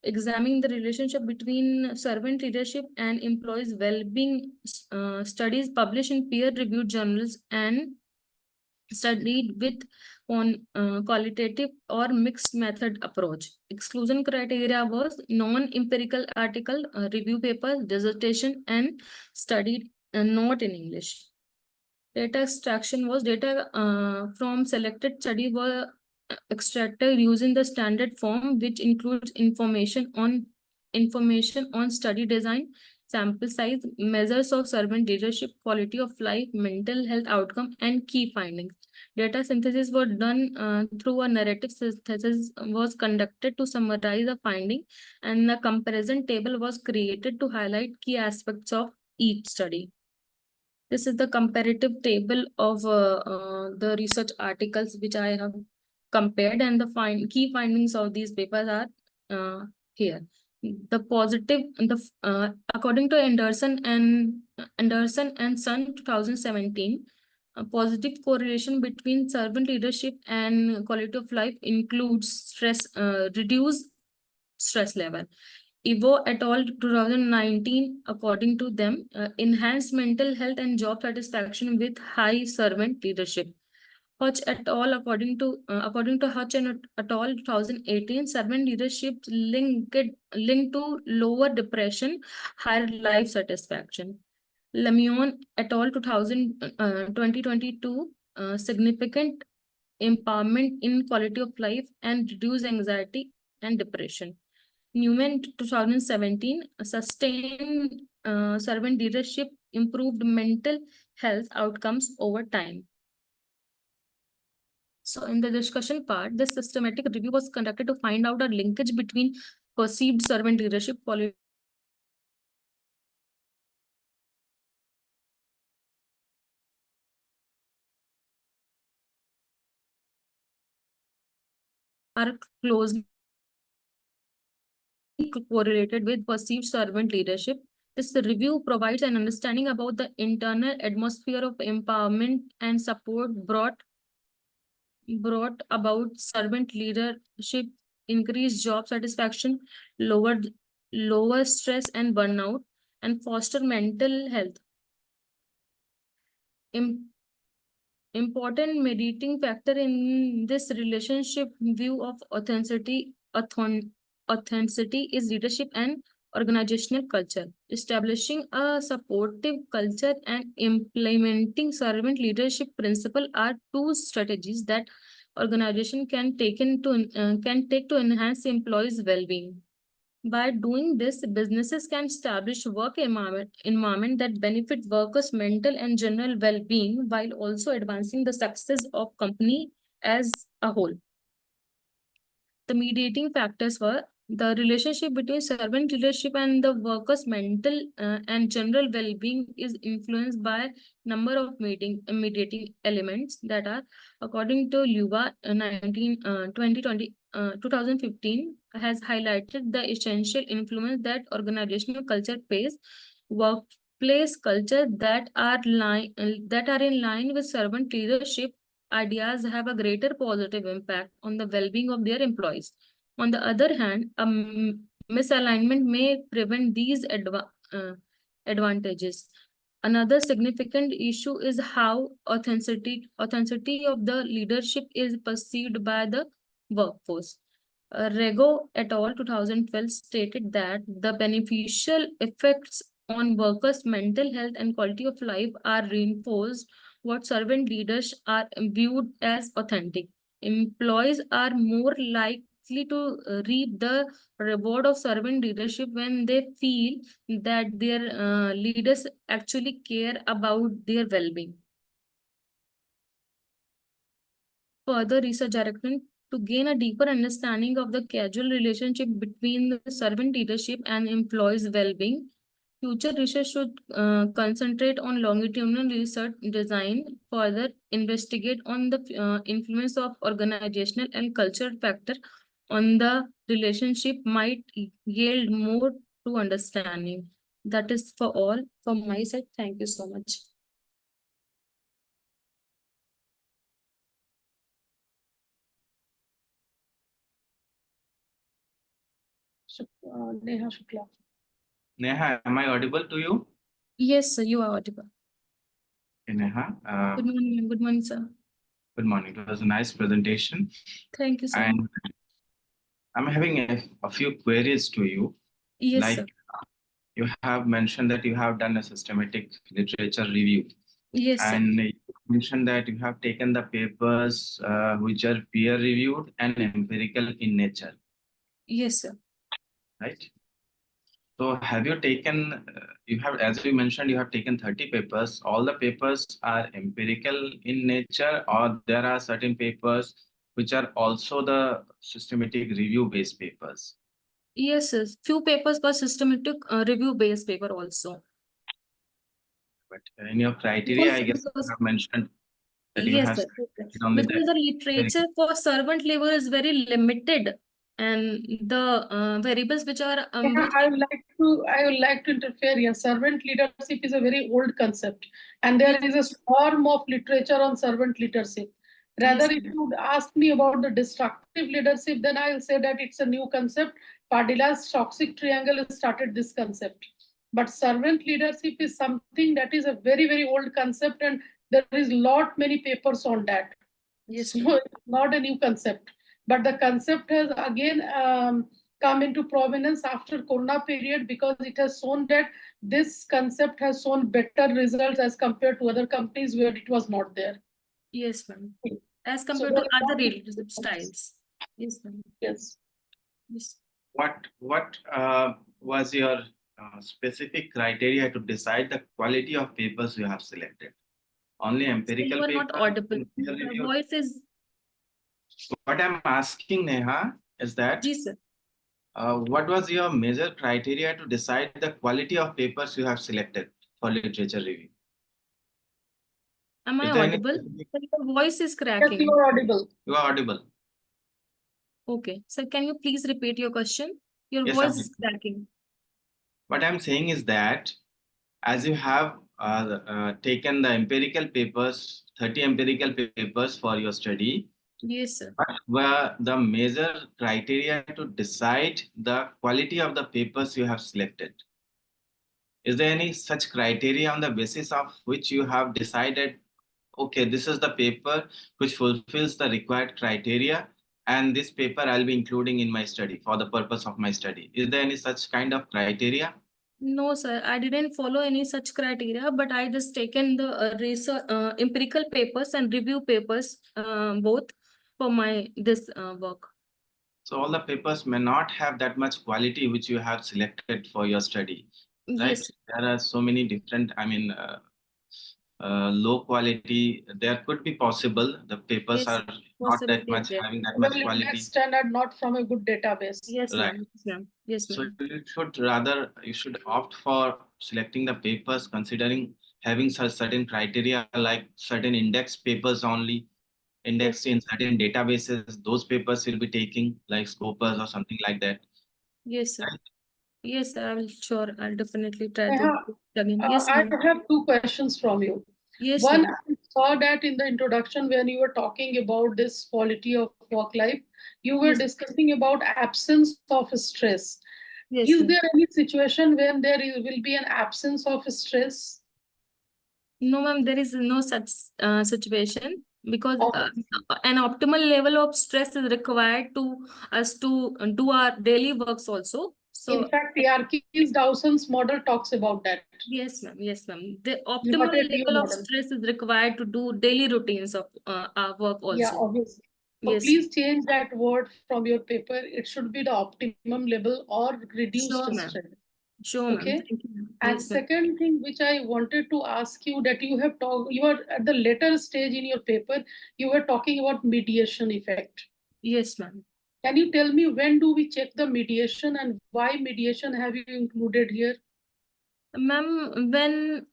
Speaker 5: examining the relationship between servant leadership and employees' well-being, studies published in peer-reviewed journals and studied with qualitative or mixed method approach. Exclusion criteria was non-empirical article, review paper, dissertation, and studied not in English. Data extraction was data from selected study were extracted using the standard form, which includes information on study design, sample size, measures of servant leadership, quality of life, mental health outcome, and key findings. Data synthesis were done through a narrative synthesis was conducted to summarize the finding, and a comparison table was created to highlight key aspects of each study. This is the comparative table of the research articles which I have compared, and the key findings of these papers are here. The positive, according to Anderson and Son 2017, a positive correlation between servant leadership and quality of life includes reduced stress level. Evo et al. 2019, according to them, enhanced mental health and job satisfaction with high servant leadership. Hodge et al. According to Hodge and et al. 2018, servant leadership linked to lower depression, higher life satisfaction. Lemion et al. 2022, significant empowerment in quality of life and reduce anxiety and depression. Newman 2017, sustained servant leadership improved mental health outcomes over time. So in the discussion part, this systematic review was conducted to find out a linkage between perceived servant leadership quality are closely correlated with perceived servant leadership. This review provides an understanding about the internal atmosphere of empowerment and support brought about servant leadership, increased job satisfaction, lower stress and burnout, and foster mental health. Important mediating factor in this relationship view of authenticity is leadership and organizational culture. Establishing a supportive culture and implementing servant leadership principle are two strategies that organization can take to enhance employees' well-being. By doing this, businesses can establish work environment that benefit workers' mental and general well-being while also advancing the success of company as a whole. The mediating factors were the relationship between servant leadership and the workers' mental and general well-being is influenced by number of mediating elements that are, according to Luba 2015, has highlighted the essential influence that organizational culture plays. Workplace culture that are in line with servant leadership ideas have a greater positive impact on the well-being of their employees. On the other hand, a misalignment may prevent these advantages. Another significant issue is how authenticity of the leadership is perceived by the workforce. Rego et al. 2012 stated that the beneficial effects on workers' mental health and quality of life are reinforced what servant leaders are viewed as authentic. Employees are more likely to reap the reward of servant leadership when they feel that their leaders actually care about their well-being. Further research direction to gain a deeper understanding of the causal relationship between the servant leadership and employees' well-being. Future research should concentrate on longitudinal research design, further investigate on the influence of organizational and cultural factor on the relationship might yield more to understanding. That is for all from my side. Thank you so much. Neha Shukla.
Speaker 4: Neha, am I audible to you?
Speaker 5: Yes, sir, you are audible.
Speaker 4: Okay, Neha.
Speaker 5: Good morning, sir.
Speaker 4: Good morning. It was a nice presentation.
Speaker 5: Thank you, sir.
Speaker 4: And I'm having a few queries to you.
Speaker 5: Yes,
Speaker 4: like
Speaker 5: sir.
Speaker 4: you have mentioned that you have done a systematic literature review.
Speaker 5: Yes, sir.
Speaker 4: And you mentioned that you have taken the papers which are peer reviewed and empirical in nature,
Speaker 5: Yes, sir.
Speaker 4: right? So have you taken, you have, as you mentioned, you have taken 30 papers. All the papers are empirical in nature, or there are certain papers which are also the systematic review based papers?
Speaker 5: Yes, yes. Few papers were systematic review based paper also.
Speaker 4: But in your criteria,
Speaker 5: Because
Speaker 4: I guess you
Speaker 5: because
Speaker 4: have mentioned that you
Speaker 5: yes,
Speaker 4: have
Speaker 5: sir.
Speaker 4: selected only
Speaker 5: Because the
Speaker 4: the
Speaker 5: literature for servant labor is very limited, and the variables which are
Speaker 3: Yeah,
Speaker 5: which
Speaker 3: I would like to interfere here. Servant leadership is a very old concept, and there
Speaker 5: yes,
Speaker 3: is a swarm of literature on servant leadership. Rather,
Speaker 5: yes,
Speaker 3: if you would ask me about the destructive leadership, then I'll say that it's a new concept. Padilla's toxic triangle started this concept. But servant leadership is something that is a very, very old concept, and there is lot many papers on that.
Speaker 5: yes,
Speaker 3: So it's not a new concept. But the concept has again come into prominence after Corona period, because it has shown that this concept has shown better results as compared to other companies where it was not there.
Speaker 5: yes, ma'am. As
Speaker 3: So
Speaker 5: compared
Speaker 3: there
Speaker 5: to
Speaker 3: is
Speaker 5: other
Speaker 3: lot of
Speaker 5: leadership styles. Yes, ma'am.
Speaker 3: yes.
Speaker 5: Yes.
Speaker 4: what was your specific criteria to decide the quality of papers you have selected? Only
Speaker 5: So you
Speaker 4: empirical
Speaker 5: are not
Speaker 4: paper
Speaker 5: audible.
Speaker 4: and peer
Speaker 5: Your
Speaker 4: reviewed?
Speaker 5: voice is
Speaker 4: What I'm asking, Neha, is that
Speaker 5: yes, sir.
Speaker 4: what was your major criteria to decide the quality of papers you have selected for literature review?
Speaker 5: Am I
Speaker 4: Is there any
Speaker 5: audible?
Speaker 4: specific?
Speaker 5: Sir, your voice is
Speaker 3: Yes, you
Speaker 5: cracking.
Speaker 3: are audible.
Speaker 4: You are audible.
Speaker 5: Okay. Sir, can you please repeat your question? Your
Speaker 4: Yes,
Speaker 5: voice is cracking.
Speaker 4: what I'm saying is that as you have taken the empirical papers, 30 empirical papers for your study,
Speaker 5: Yes, sir.
Speaker 4: what were the major criteria to decide the quality of the papers you have selected? Is there any such criteria on the basis of which you have decided, okay, this is the paper which fulfills the required criteria, and this paper I'll be including in my study for the purpose of my study? Is there any such kind of criteria?
Speaker 5: No, sir. I didn't follow any such criteria, but I just taken the research, empirical papers and review papers, both for my this work.
Speaker 4: So all the papers may not have that much quality which you have selected for your study, right?
Speaker 5: Yes,
Speaker 4: There are so many different, low quality. There could be possible. The papers
Speaker 5: yes,
Speaker 4: are not that
Speaker 5: possibility is
Speaker 4: much
Speaker 5: there.
Speaker 4: having that much
Speaker 3: Well, in that
Speaker 4: quality,
Speaker 3: standard, not from a good database.
Speaker 5: Yes,
Speaker 4: right?
Speaker 5: ma'am. Yes, ma'am. Yes,
Speaker 4: So
Speaker 5: ma'am.
Speaker 4: you should opt for selecting the papers considering having such certain criteria, like certain index papers only, indexed in certain databases. Those papers will be taking like Scopus or something like that.
Speaker 5: Yes, sir.
Speaker 4: Right?
Speaker 5: Yes, sir. I will sure. I'll definitely try to
Speaker 3: Neha,
Speaker 5: again. Yes,
Speaker 3: I
Speaker 5: ma'am.
Speaker 3: have two questions from you.
Speaker 5: Yes,
Speaker 3: One,
Speaker 5: ma'am.
Speaker 3: I saw that in the introduction when you were talking about this quality of work life, you were
Speaker 5: Yes,
Speaker 3: discussing about absence of stress.
Speaker 5: yes,
Speaker 3: Is
Speaker 5: ma'am.
Speaker 3: there any situation when will be an absence of stress?
Speaker 5: No, ma'am, there is no such situation because
Speaker 3: Or
Speaker 5: an optimal level of stress is required to us to do our daily works also.
Speaker 3: in
Speaker 5: So,
Speaker 3: fact, Hierarchy's Dawson's model talks about that.
Speaker 5: yes, ma'am. Yes, ma'am. The
Speaker 3: Not
Speaker 5: optimal
Speaker 3: a new
Speaker 5: level of
Speaker 3: model.
Speaker 5: stress is required to do daily routines of our work
Speaker 3: Yeah,
Speaker 5: also.
Speaker 3: obviously. So
Speaker 5: Yes,
Speaker 3: please change that word from your paper. It should be the optimum level or reduced
Speaker 5: sure, ma'am.
Speaker 3: stress.
Speaker 5: Sure, ma'am.
Speaker 3: Okay.
Speaker 5: Thank you, ma'am.
Speaker 3: And
Speaker 5: Yes, ma'am.
Speaker 3: second thing which I wanted to ask you, that you have talked, you are at the later stage in your paper, you were talking about mediation effect.
Speaker 5: Yes, ma'am.
Speaker 3: Can you tell me when do we check the mediation and why mediation have you included here?
Speaker 5: Ma'am, when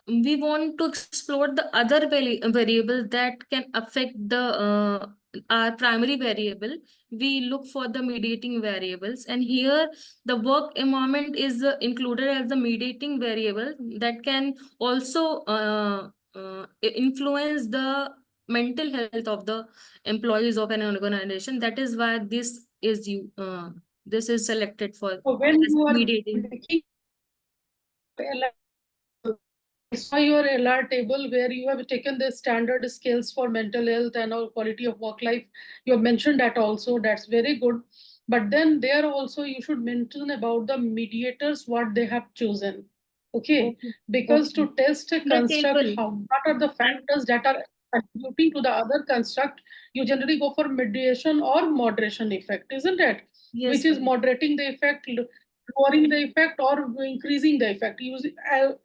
Speaker 5: we want to explore the other variables that can affect the our primary variable, we look for the mediating variables, and here the work environment is included as the mediating variable that can also influence the mental health of the employees of an organization. That is why this is selected for
Speaker 3: So when
Speaker 5: as
Speaker 3: you are
Speaker 5: mediating.
Speaker 3: making I saw your LR table where you have taken the standard scales for mental health and our quality of work life. You have mentioned that also. That's very good. But then there also you should mention about the mediators, what they have chosen. Okay.
Speaker 5: Okay.
Speaker 3: Because
Speaker 5: Okay.
Speaker 3: to test a
Speaker 5: The
Speaker 3: construct,
Speaker 5: table.
Speaker 3: what are the factors that are contributing to the other construct, you generally go for mediation or moderation effect, isn't it?
Speaker 5: Yes,
Speaker 3: Which is
Speaker 5: ma'am.
Speaker 3: moderating the effect, lowering the effect or increasing the effect,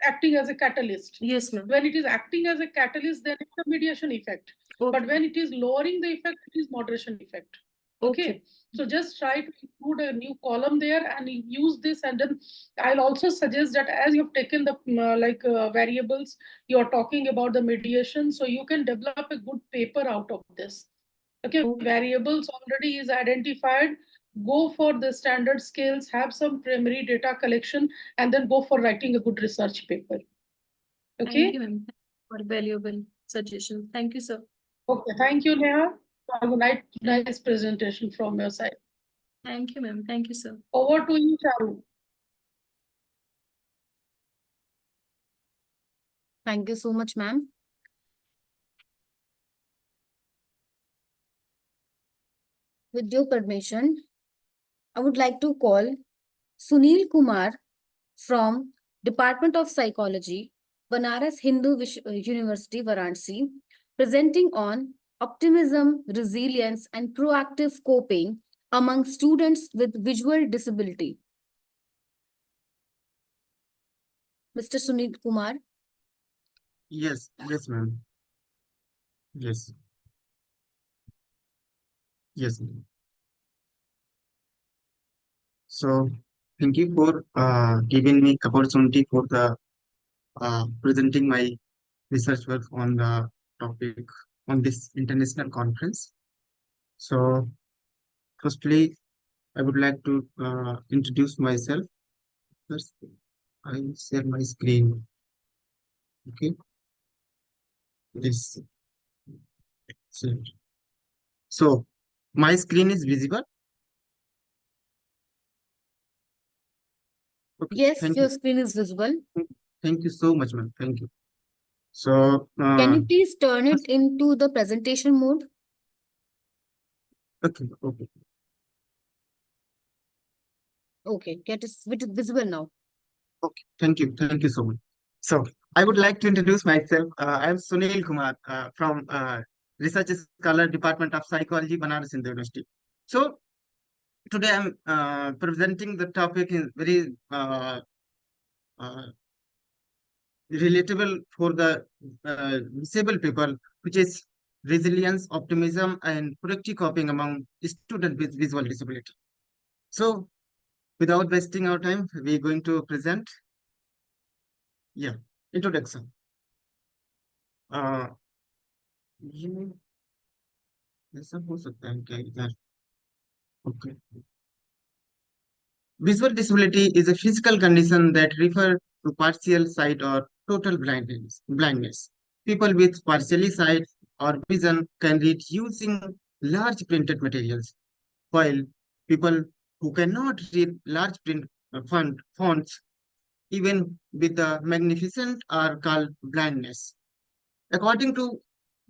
Speaker 3: acting as a catalyst.
Speaker 5: Yes, ma'am.
Speaker 3: When it is acting as a catalyst, then it's a mediation effect.
Speaker 5: Okay.
Speaker 3: But when it is lowering the effect, it is moderation effect. Okay. So just try to include a new column there and use this. And then I'll also suggest that as you've taken the variables, you're talking about the mediation. So you can develop a good paper out of this. Okay. Variables already is identified. Go for the standard scales, have some primary data collection, and then go for writing a good research paper. Okay.
Speaker 5: Thank you, ma'am, for valuable suggestion. Thank you, sir.
Speaker 3: Okay, thank you, Neha. Have a nice presentation from your side.
Speaker 5: Thank you, ma'am. Thank you, sir.
Speaker 3: Over to you, Charu.
Speaker 1: Thank you so much, ma'am. With your permission, I would like to call Sunil Kumar from Department of Psychology, Banaras Hindu University, Varanasi, presenting on optimism, resilience, and proactive coping among students with visual disability. Mr. Sunil Kumar.
Speaker 6: Yes, ma'am. Yes. Yes. Ma'am. So thank you for giving me opportunity for the presenting my research work on the topic on this international conference. So firstly, I would like to introduce myself. First, I will share my screen. Okay. This. So my screen is visible. Okay.
Speaker 1: Yes,
Speaker 6: Thank
Speaker 1: your
Speaker 6: you.
Speaker 1: screen is visible.
Speaker 6: Thank you so much, ma'am. Thank you. So
Speaker 1: Can you please turn it into the presentation mode?
Speaker 6: okay.
Speaker 1: Okay, get it visible now.
Speaker 6: Okay, thank you. Thank you so much. So I would like to introduce myself. I am Sunil Kumar from Research Scholar Department of Psychology, Banaras Hindu University. So today I'm presenting the topic is very uh, relatable for the disabled people, which is resilience, optimism, and productive coping among students with visual disability. So without wasting our time, we're going to present. Yeah, introduction. ये ऐसा हो सकता है क्या इधर okay visual disability is a physical condition that refers to partial sight or total blindness. People with partially sight or vision can read using large printed materials, while people who cannot read large print fonts, even with the magnificent, are called blindness. According to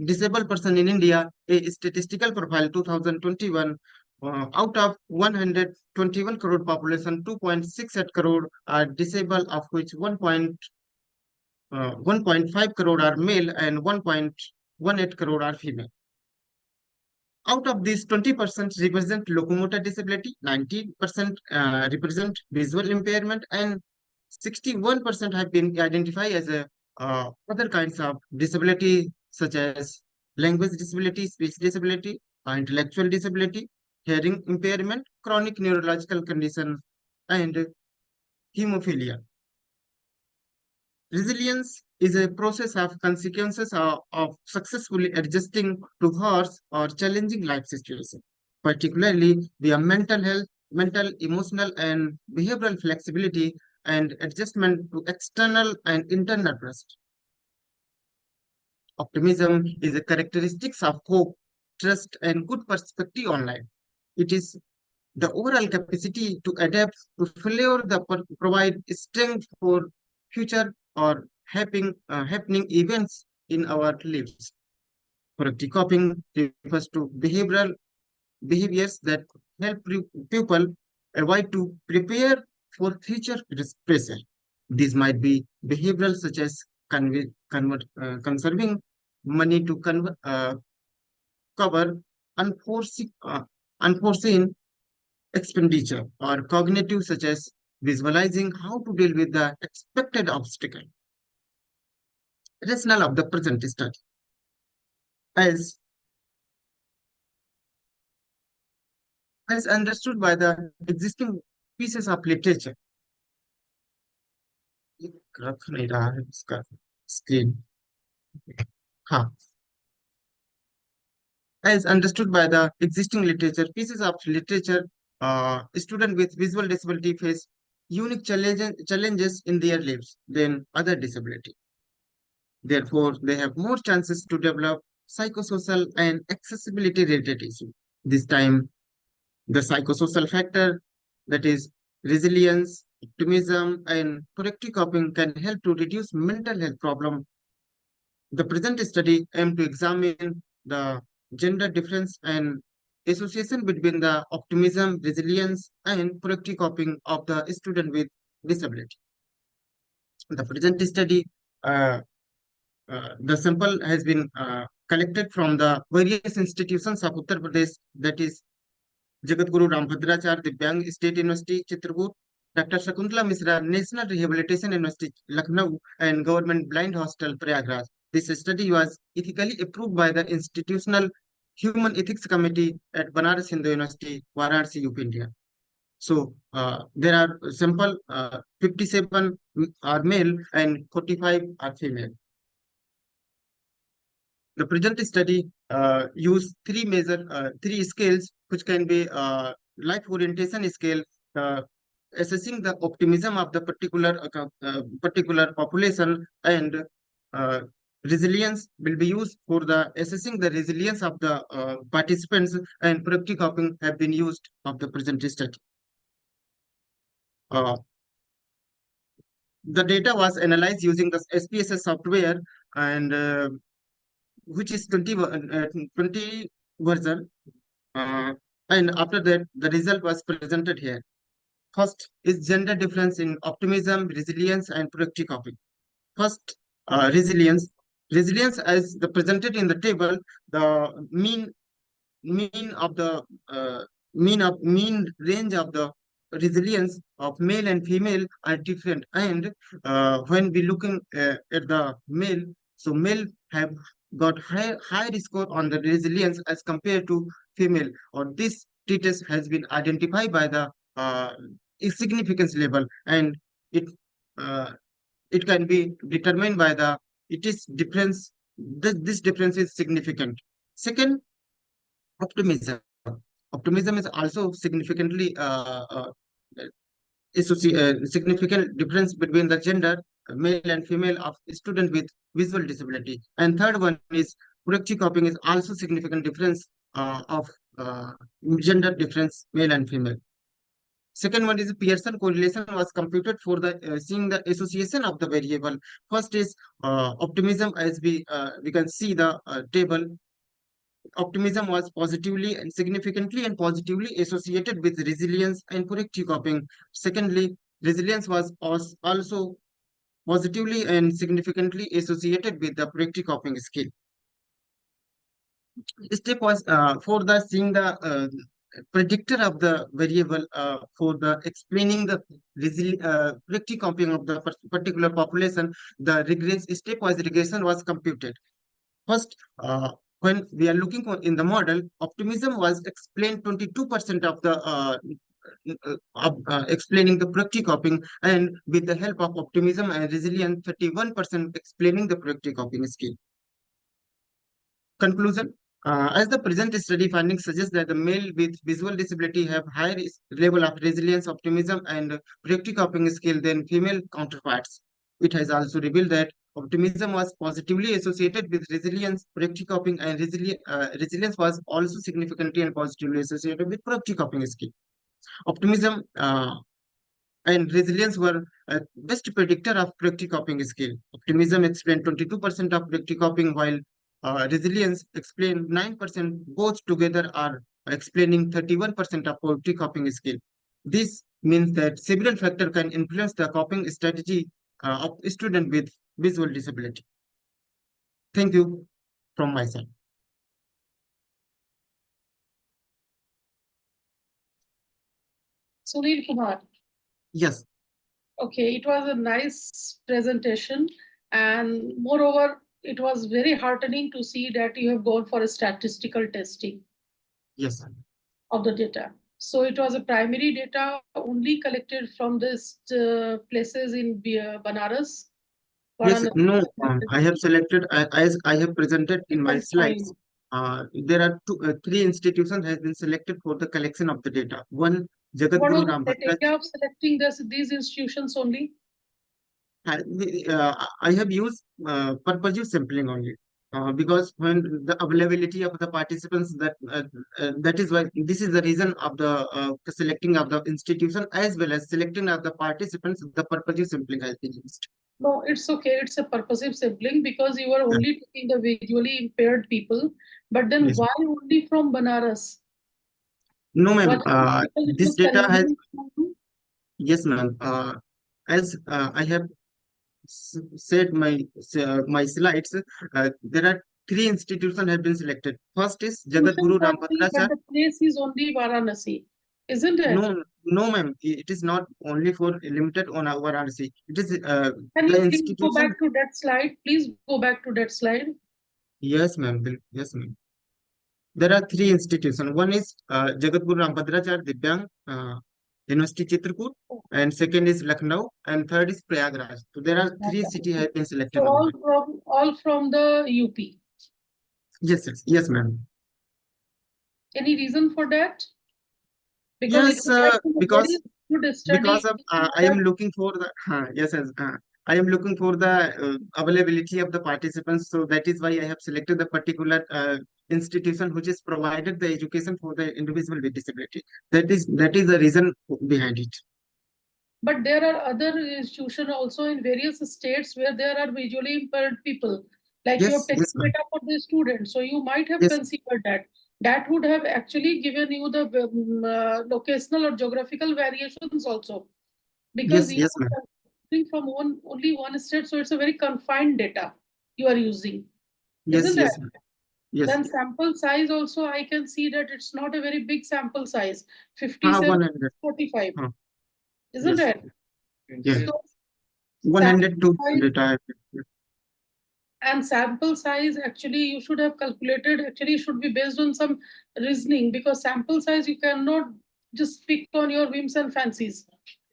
Speaker 6: Disabled Person in India, a statistical profile 2021, out of 121 crore population, 2.68 crore are disabled, of which 1.5 crore are male and 1.18 crore are female. Out of these, 20% represent locomotor disability, 19% represent visual impairment, and 61% have been identified as other kinds of disability, such as language disability, speech disability, intellectual disability, hearing impairment, chronic neurological condition, and hemophilia. Resilience is a process of consequences of successfully adjusting to harsh or challenging life situations, particularly via mental health, mental, emotional, and behavioral flexibility and adjustment to external and internal pressure. Optimism is a characteristic of hope, trust, and good perspective on life. It is the overall capacity to adapt to failure that provide strength for future or happening events in our lives. Corrective coping refers to behaviors that help people avoid to prepare for future pressure. These might be behavioral such as conserving money to cover unforeseen expenditure, or cognitive such as visualizing how to deal with the expected obstacle. Rationale of the present study. As understood by the existing pieces of literature. ये रख नहीं रहा है इसका screen. हाँ. As understood by the existing literature, pieces of literature, students with visual disability face unique challenges in their lives than other disability. Therefore, they have more chances to develop psychosocial and accessibility related issues. This time, the psychosocial factor, that is resilience, optimism, and proactive coping, can help to reduce mental health problem. The present study aimed to examine the gender difference and association between the optimism, resilience, and proactive coping of the student with disability. The present study, the sample has been collected from the various institutions of Uttar Pradesh, that is Jagatguru Rambhadrachar Divyang State University, Chitrakoot, Dr. Shakuntala Misra, National Rehabilitation University, Lucknow, and Government Blind Hostel, Prayagraj. This study was ethically approved by the Institutional Human Ethics Committee at Banaras Hindu University, Varanasi, UP, India. So there are sample 57 are male and 45 are female. The present study use three scales, which can be life orientation scale, assessing the optimism of the particular population, and resilience will be used for the assessing the resilience of the participants, and proactive coping have been used of the present study. The data was analyzed using the SPSS software, and which is 20 version, and after that the result was presented here. First is gender difference in optimism, resilience, and proactive coping. First, resilience. Resilience, as the presented in the table, the mean of the mean range of the resilience of male and female are different, and when we looking at the male, so male have got higher score on the resilience as compared to female, or this status has been identified by the significance level, and it uh, it can be determined by the it is difference. This difference is significant. Second, optimism. Optimism is also significantly significant difference between the gender, male and female, of student with visual disability. And third one is proactive copying is also significant difference of uh, gender difference, male and female. Second one is Pearson correlation was computed for the seeing the association of the variable. First is optimism, as we can see the table. Optimism was positively and significantly and positively associated with resilience and proactive coping. Secondly, resilience was also positively and significantly associated with the proactive coping skill. Step was for the seeing the predictor of the variable for the explaining the proactive coping of the particular population. The stepwise regression was computed. First, when we are looking in the model, optimism was explained 22% of the explaining the proactive coping, and with the help of optimism and resilience, 31% explaining the proactive coping skill. Conclusion. As the present study findings suggest that the male with visual disability have higher level of resilience, optimism, and proactive coping skill than female counterparts. It has also revealed that optimism was positively associated with resilience, proactive coping, and resilience was also significantly and positively associated with proactive coping skill. Optimism and resilience were a best predictor of proactive coping skill. Optimism explained 22% of proactive coping, while resilience explained 9%. Both together are explaining 31% of proactive coping skill. This means that several factors can influence the coping strategy of a student with visual disability. Thank you from my side.
Speaker 5: Sunil Kumar.
Speaker 6: Yes.
Speaker 3: Okay, it was a nice presentation, and moreover, it was very heartening to see that you have gone for a statistical testing
Speaker 6: Yes, sir.
Speaker 3: of the data. So it was a primary data only collected from these places in Banaras.
Speaker 6: Yes,
Speaker 3: Varanasi.
Speaker 6: no, I have selected as I have presented in my slides.
Speaker 3: Fine.
Speaker 6: There are three institutions has been selected for the collection of the data. One,
Speaker 3: What was
Speaker 6: Jagadguru
Speaker 3: the
Speaker 6: Rambhadracharya.
Speaker 3: criteria of selecting these institutions only?
Speaker 6: I have used purpose sampling only. Because when the availability of the participants, that is why this is the reason of the selecting of the institution as well as selecting of the participants. The purpose sampling has been used.
Speaker 3: No, it's okay. It's a purposive sampling because you are
Speaker 6: Yeah.
Speaker 3: only taking the visually impaired people. But then
Speaker 6: Yes.
Speaker 3: why only from Banaras?
Speaker 6: No, ma'am.
Speaker 3: Was it because it
Speaker 6: This
Speaker 3: was
Speaker 6: data has
Speaker 3: convenient for you?
Speaker 6: yes, ma'am. As I have said my slides, there are three institutions have been selected. First is
Speaker 3: Institutions
Speaker 6: Jagadguru
Speaker 3: are three, but
Speaker 6: Rambhadracharya.
Speaker 3: the place is only Varanasi, isn't it?
Speaker 6: No, no, ma'am. It is not only for limited on our RC. It is
Speaker 3: Can
Speaker 6: the
Speaker 3: you please go
Speaker 6: institution.
Speaker 3: back to that slide? Please go back to that slide.
Speaker 6: Yes, ma'am. Yes, ma'am. There are three institutions. One is Jagatguru Rambhadracharya Divyang University Chitrakoot, and second is Lucknow, and third is Prayagraj. So there are three cities have been
Speaker 3: So
Speaker 6: selected over there.
Speaker 3: all from the UP.
Speaker 6: Yes, ma'am.
Speaker 3: Any reason for that? Because it
Speaker 6: Yes,
Speaker 3: would have been a
Speaker 6: because
Speaker 3: very good
Speaker 6: because
Speaker 3: study.
Speaker 6: of I am looking for the yes, I am looking for the availability of the participants. So that is why I have selected the particular institution which is provided the education for the individual with disability. That is the reason behind it.
Speaker 3: But there are other institutions also in various states where there are visually impaired people. Like you have
Speaker 6: Yes,
Speaker 3: taken
Speaker 6: yes, ma'am.
Speaker 3: data for the students, so you might have
Speaker 6: Yes,
Speaker 3: considered that. That would have actually given you the locational or geographical variations also, because
Speaker 6: yes,
Speaker 3: you
Speaker 6: yes, ma'am.
Speaker 3: are coming from only one state, so it's a very confined data you are using,
Speaker 6: Yes,
Speaker 3: isn't it?
Speaker 6: yes, ma'am. Yes.
Speaker 3: Then sample size also, I can see that it's not a very big sample size, 57,
Speaker 6: 100.
Speaker 3: 45, isn't
Speaker 6: Yes.
Speaker 3: it?
Speaker 6: Yeah.
Speaker 3: So
Speaker 6: 100
Speaker 3: sample
Speaker 6: to
Speaker 3: size
Speaker 6: data.
Speaker 3: and sample size actually you should have calculated, actually should be based on some reasoning, because sample size you cannot just pick on your whims and fancies.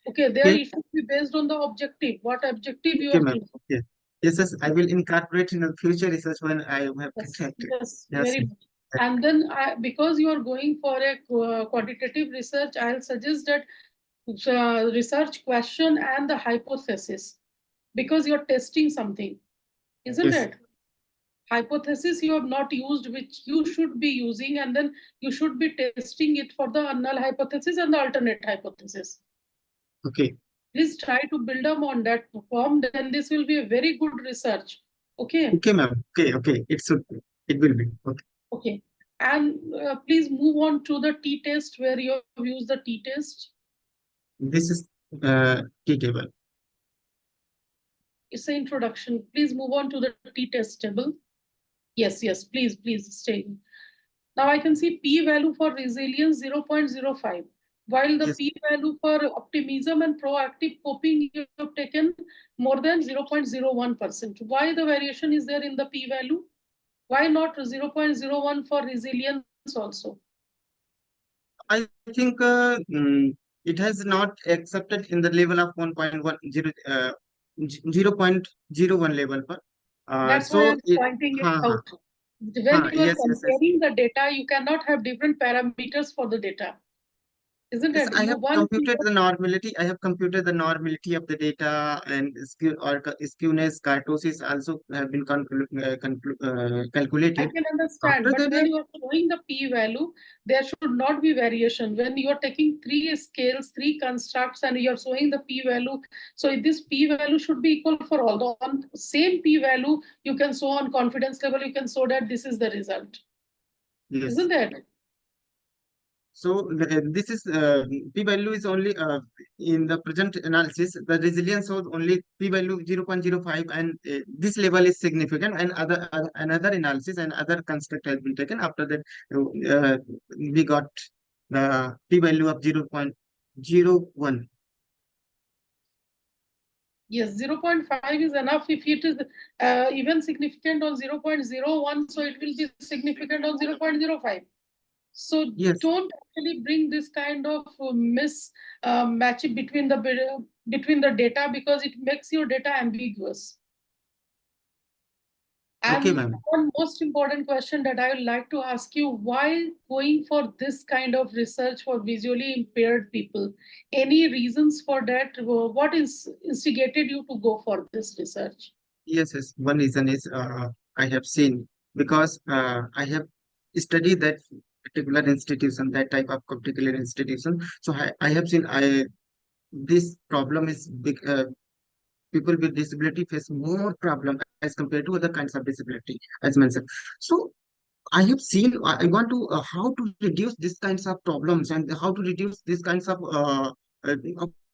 Speaker 3: Okay, there
Speaker 6: Okay.
Speaker 3: you should be based on the objective, what objective you
Speaker 6: Okay,
Speaker 3: are
Speaker 6: ma'am.
Speaker 3: choosing.
Speaker 6: Okay. Yes, yes. I will incorporate in the future research when I have
Speaker 3: Yes,
Speaker 6: contacted.
Speaker 3: yes,
Speaker 6: Yes.
Speaker 3: very much. And then because you are going for a quantitative research, I'll suggest that research question and the hypothesis, because you're testing something, isn't
Speaker 6: Yes.
Speaker 3: it? Hypothesis you have not used, which you should be using, and then you should be testing it for the null hypothesis and the alternate hypothesis.
Speaker 6: Okay.
Speaker 3: Please try to build up on that form, then this will be a very good research. Okay.
Speaker 6: Okay, ma'am. Okay, okay. It will be. Okay.
Speaker 3: Okay. And please move on to the t-test where you have used the t-test.
Speaker 6: This is T table.
Speaker 3: It's an introduction. Please move on to the t-test table. Yes, yes, please stay. Now I can see p-value for resilience 0.05, while the
Speaker 6: Yes.
Speaker 3: p-value for optimism and proactive coping you have taken more than 0.01%. Why the variation is there in the p-value? Why not 0.01 for resilience also?
Speaker 6: I think it has not accepted in the level of 1.10 0.01 level.
Speaker 3: That's why
Speaker 6: So
Speaker 3: I'm
Speaker 6: it,
Speaker 3: pointing it
Speaker 6: ha, ha,
Speaker 3: out. When you are
Speaker 6: yes, yes, yes.
Speaker 3: comparing the data, you cannot have different parameters for the data, isn't
Speaker 6: Yes,
Speaker 3: it?
Speaker 6: I
Speaker 3: You
Speaker 6: have
Speaker 3: one
Speaker 6: computed the normality. I have computed the normality of the data and skewness, kurtosis also have been
Speaker 3: I
Speaker 6: calculated.
Speaker 3: can understand,
Speaker 6: After
Speaker 3: but
Speaker 6: that,
Speaker 3: when you are showing the p-value, there should not be variation. When you are taking three scales, three constructs, and you are showing the p-value, so this p-value should be equal for all. The on same p-value, you can show on confidence level, you can show that this is the result,
Speaker 6: yes.
Speaker 3: isn't it?
Speaker 6: So this is p-value is only in the present analysis. The resilience was only p-value 0.05, and this level is significant. And another analysis and other construct has been taken. After that, we got the p-value of 0.01.
Speaker 3: Yes, 0.5 is enough. If it is even significant on 0.01, so it will be significant on 0.05. So
Speaker 6: Yes.
Speaker 3: don't actually bring this kind of mismatch between the data, because it makes your data ambiguous.
Speaker 6: Okay,
Speaker 3: And
Speaker 6: ma'am.
Speaker 3: one most important question that I would like to ask you, why going for this kind of research for visually impaired people? Any reasons for that? What is instigated you to go for this research?
Speaker 6: Yes, yes. One reason is I have seen because I have studied that particular institution, that type of particular institution. So I have seen this problem is big. People with disability face more problem as compared to other kinds of disability, as mentioned. So I have seen, I want to, how to reduce these kinds of problems and how to reduce these kinds of uh,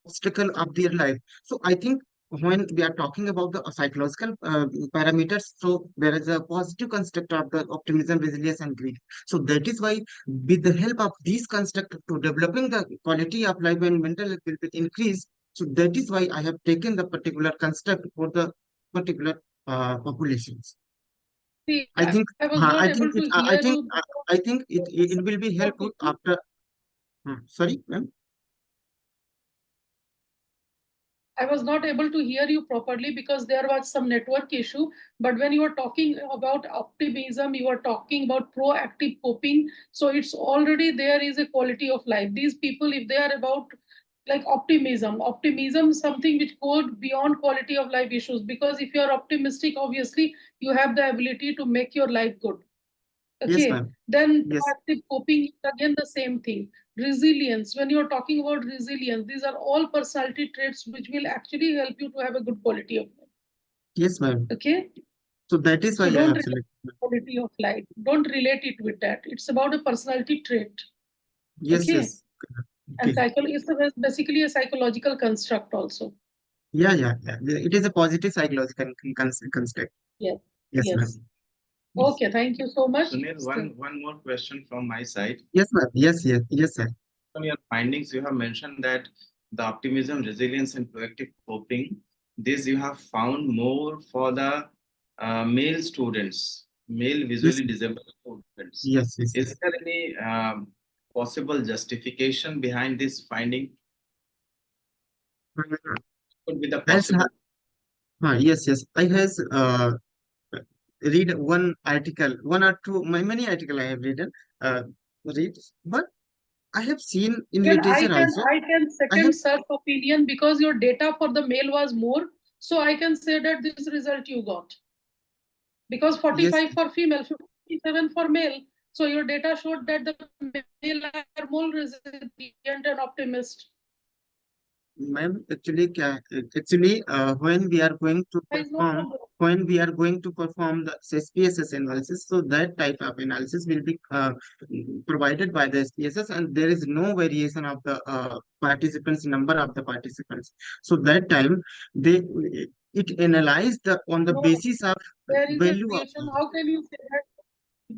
Speaker 6: obstacle of their life. So I think when we are talking about the psychological parameters, so there is a positive construct of the optimism, resilience, and grief. So that is why, with the help of these constructs to developing the quality of life and mental health will be increased. So that is why I have taken the particular construct for the particular populations.
Speaker 3: See,
Speaker 6: I think
Speaker 3: I was not
Speaker 6: I
Speaker 3: able
Speaker 6: think
Speaker 3: to
Speaker 6: it
Speaker 3: hear you.
Speaker 6: I think it will be helpful after. Sorry, ma'am.
Speaker 3: I was not able to hear you properly because there was some network issue. But when you are talking about optimism, you are talking about proactive coping. So it's already there is a quality of life. These people, if they are about like optimism is something which goes beyond quality of life issues. Because if you are optimistic, obviously you have the ability to make your life good.
Speaker 6: Yes,
Speaker 3: Okay,
Speaker 6: ma'am.
Speaker 3: then
Speaker 6: Yes,
Speaker 3: proactive coping is again the same thing. Resilience, when you're talking about resilience, these are all personality traits which will actually help you to have a good quality of life.
Speaker 6: yes, ma'am.
Speaker 3: Okay,
Speaker 6: So that is why
Speaker 3: so
Speaker 6: I
Speaker 3: don't
Speaker 6: have
Speaker 3: relate
Speaker 6: selected.
Speaker 3: quality of life. Don't relate it with that. It's about a personality trait.
Speaker 6: Yes,
Speaker 3: Okay,
Speaker 6: yes.
Speaker 3: and
Speaker 6: Okay.
Speaker 3: basically a psychological construct also.
Speaker 6: Yeah, yeah, yeah. It is a positive psychological construct.
Speaker 3: Yes,
Speaker 6: Yes,
Speaker 3: yes.
Speaker 6: ma'am. Yes.
Speaker 3: Okay, thank you so much.
Speaker 4: Sunil, one more question from my side.
Speaker 6: Yes, ma'am. Yes, yes, yes, sir.
Speaker 4: On your findings, you have mentioned that the optimism, resilience, and proactive coping, this you have found more for the male students, male
Speaker 6: Yes,
Speaker 4: visually disabled students.
Speaker 6: yes, yes,
Speaker 4: Is
Speaker 6: yes.
Speaker 4: there any possible justification behind this finding? Could be the
Speaker 6: As
Speaker 4: possible.
Speaker 6: yes, yes. I has read one article, one or two, many article I have uh, read, but I have seen in
Speaker 3: Then
Speaker 6: literature also.
Speaker 3: I can
Speaker 6: I have
Speaker 3: second self opinion because your data for the male was more. So I can say that this result you got. Because
Speaker 6: yes,
Speaker 3: 45 for female, 57 for male. So your data showed that the male are more resilient and optimist.
Speaker 6: ma'am. Actually, when we are going to
Speaker 3: There is no
Speaker 6: perform,
Speaker 3: problem.
Speaker 6: when we are going to perform the SPSS analysis, so that type of analysis will be provided by the SPSS, and there is no variation of the participants, number of the participants. So that time they it analyzed on the
Speaker 3: No,
Speaker 6: basis of
Speaker 3: there is a
Speaker 6: value of.
Speaker 3: variation. How can you say that?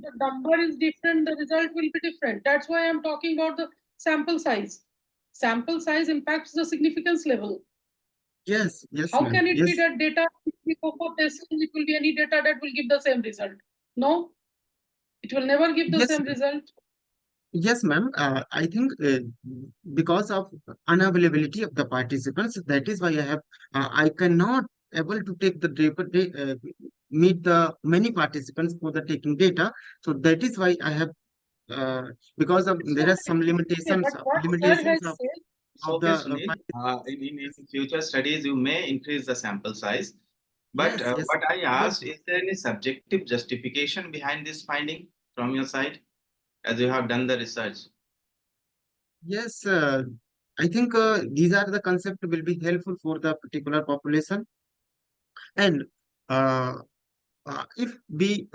Speaker 3: The number is different, the result will be different. That's why I'm talking about the sample size. Sample size impacts the significance level.
Speaker 6: Yes, yes,
Speaker 3: How
Speaker 6: ma'am.
Speaker 3: can it be
Speaker 6: Yes,
Speaker 3: that data, if we go for testing, it will be any data that will give the same result? No, it will never give the
Speaker 6: yes,
Speaker 3: same result.
Speaker 6: yes, ma'am. I think because of unavailability of the participants, that is why I cannot able to take the meet the many participants for the taking data. So that is why I have uh, because of
Speaker 3: So,
Speaker 6: there are some
Speaker 3: okay,
Speaker 6: limitations
Speaker 3: but what sir has said,
Speaker 4: It's
Speaker 6: of
Speaker 4: okay,
Speaker 6: the
Speaker 4: Sunil. In future studies, you may increase the sample size. But
Speaker 6: yes, yes,
Speaker 4: what I
Speaker 6: yes,
Speaker 4: asked, is there any subjective justification behind this finding from your side, as you have done the research?
Speaker 6: yes. I think these are the concept will be helpful for the particular population and. Uh, if we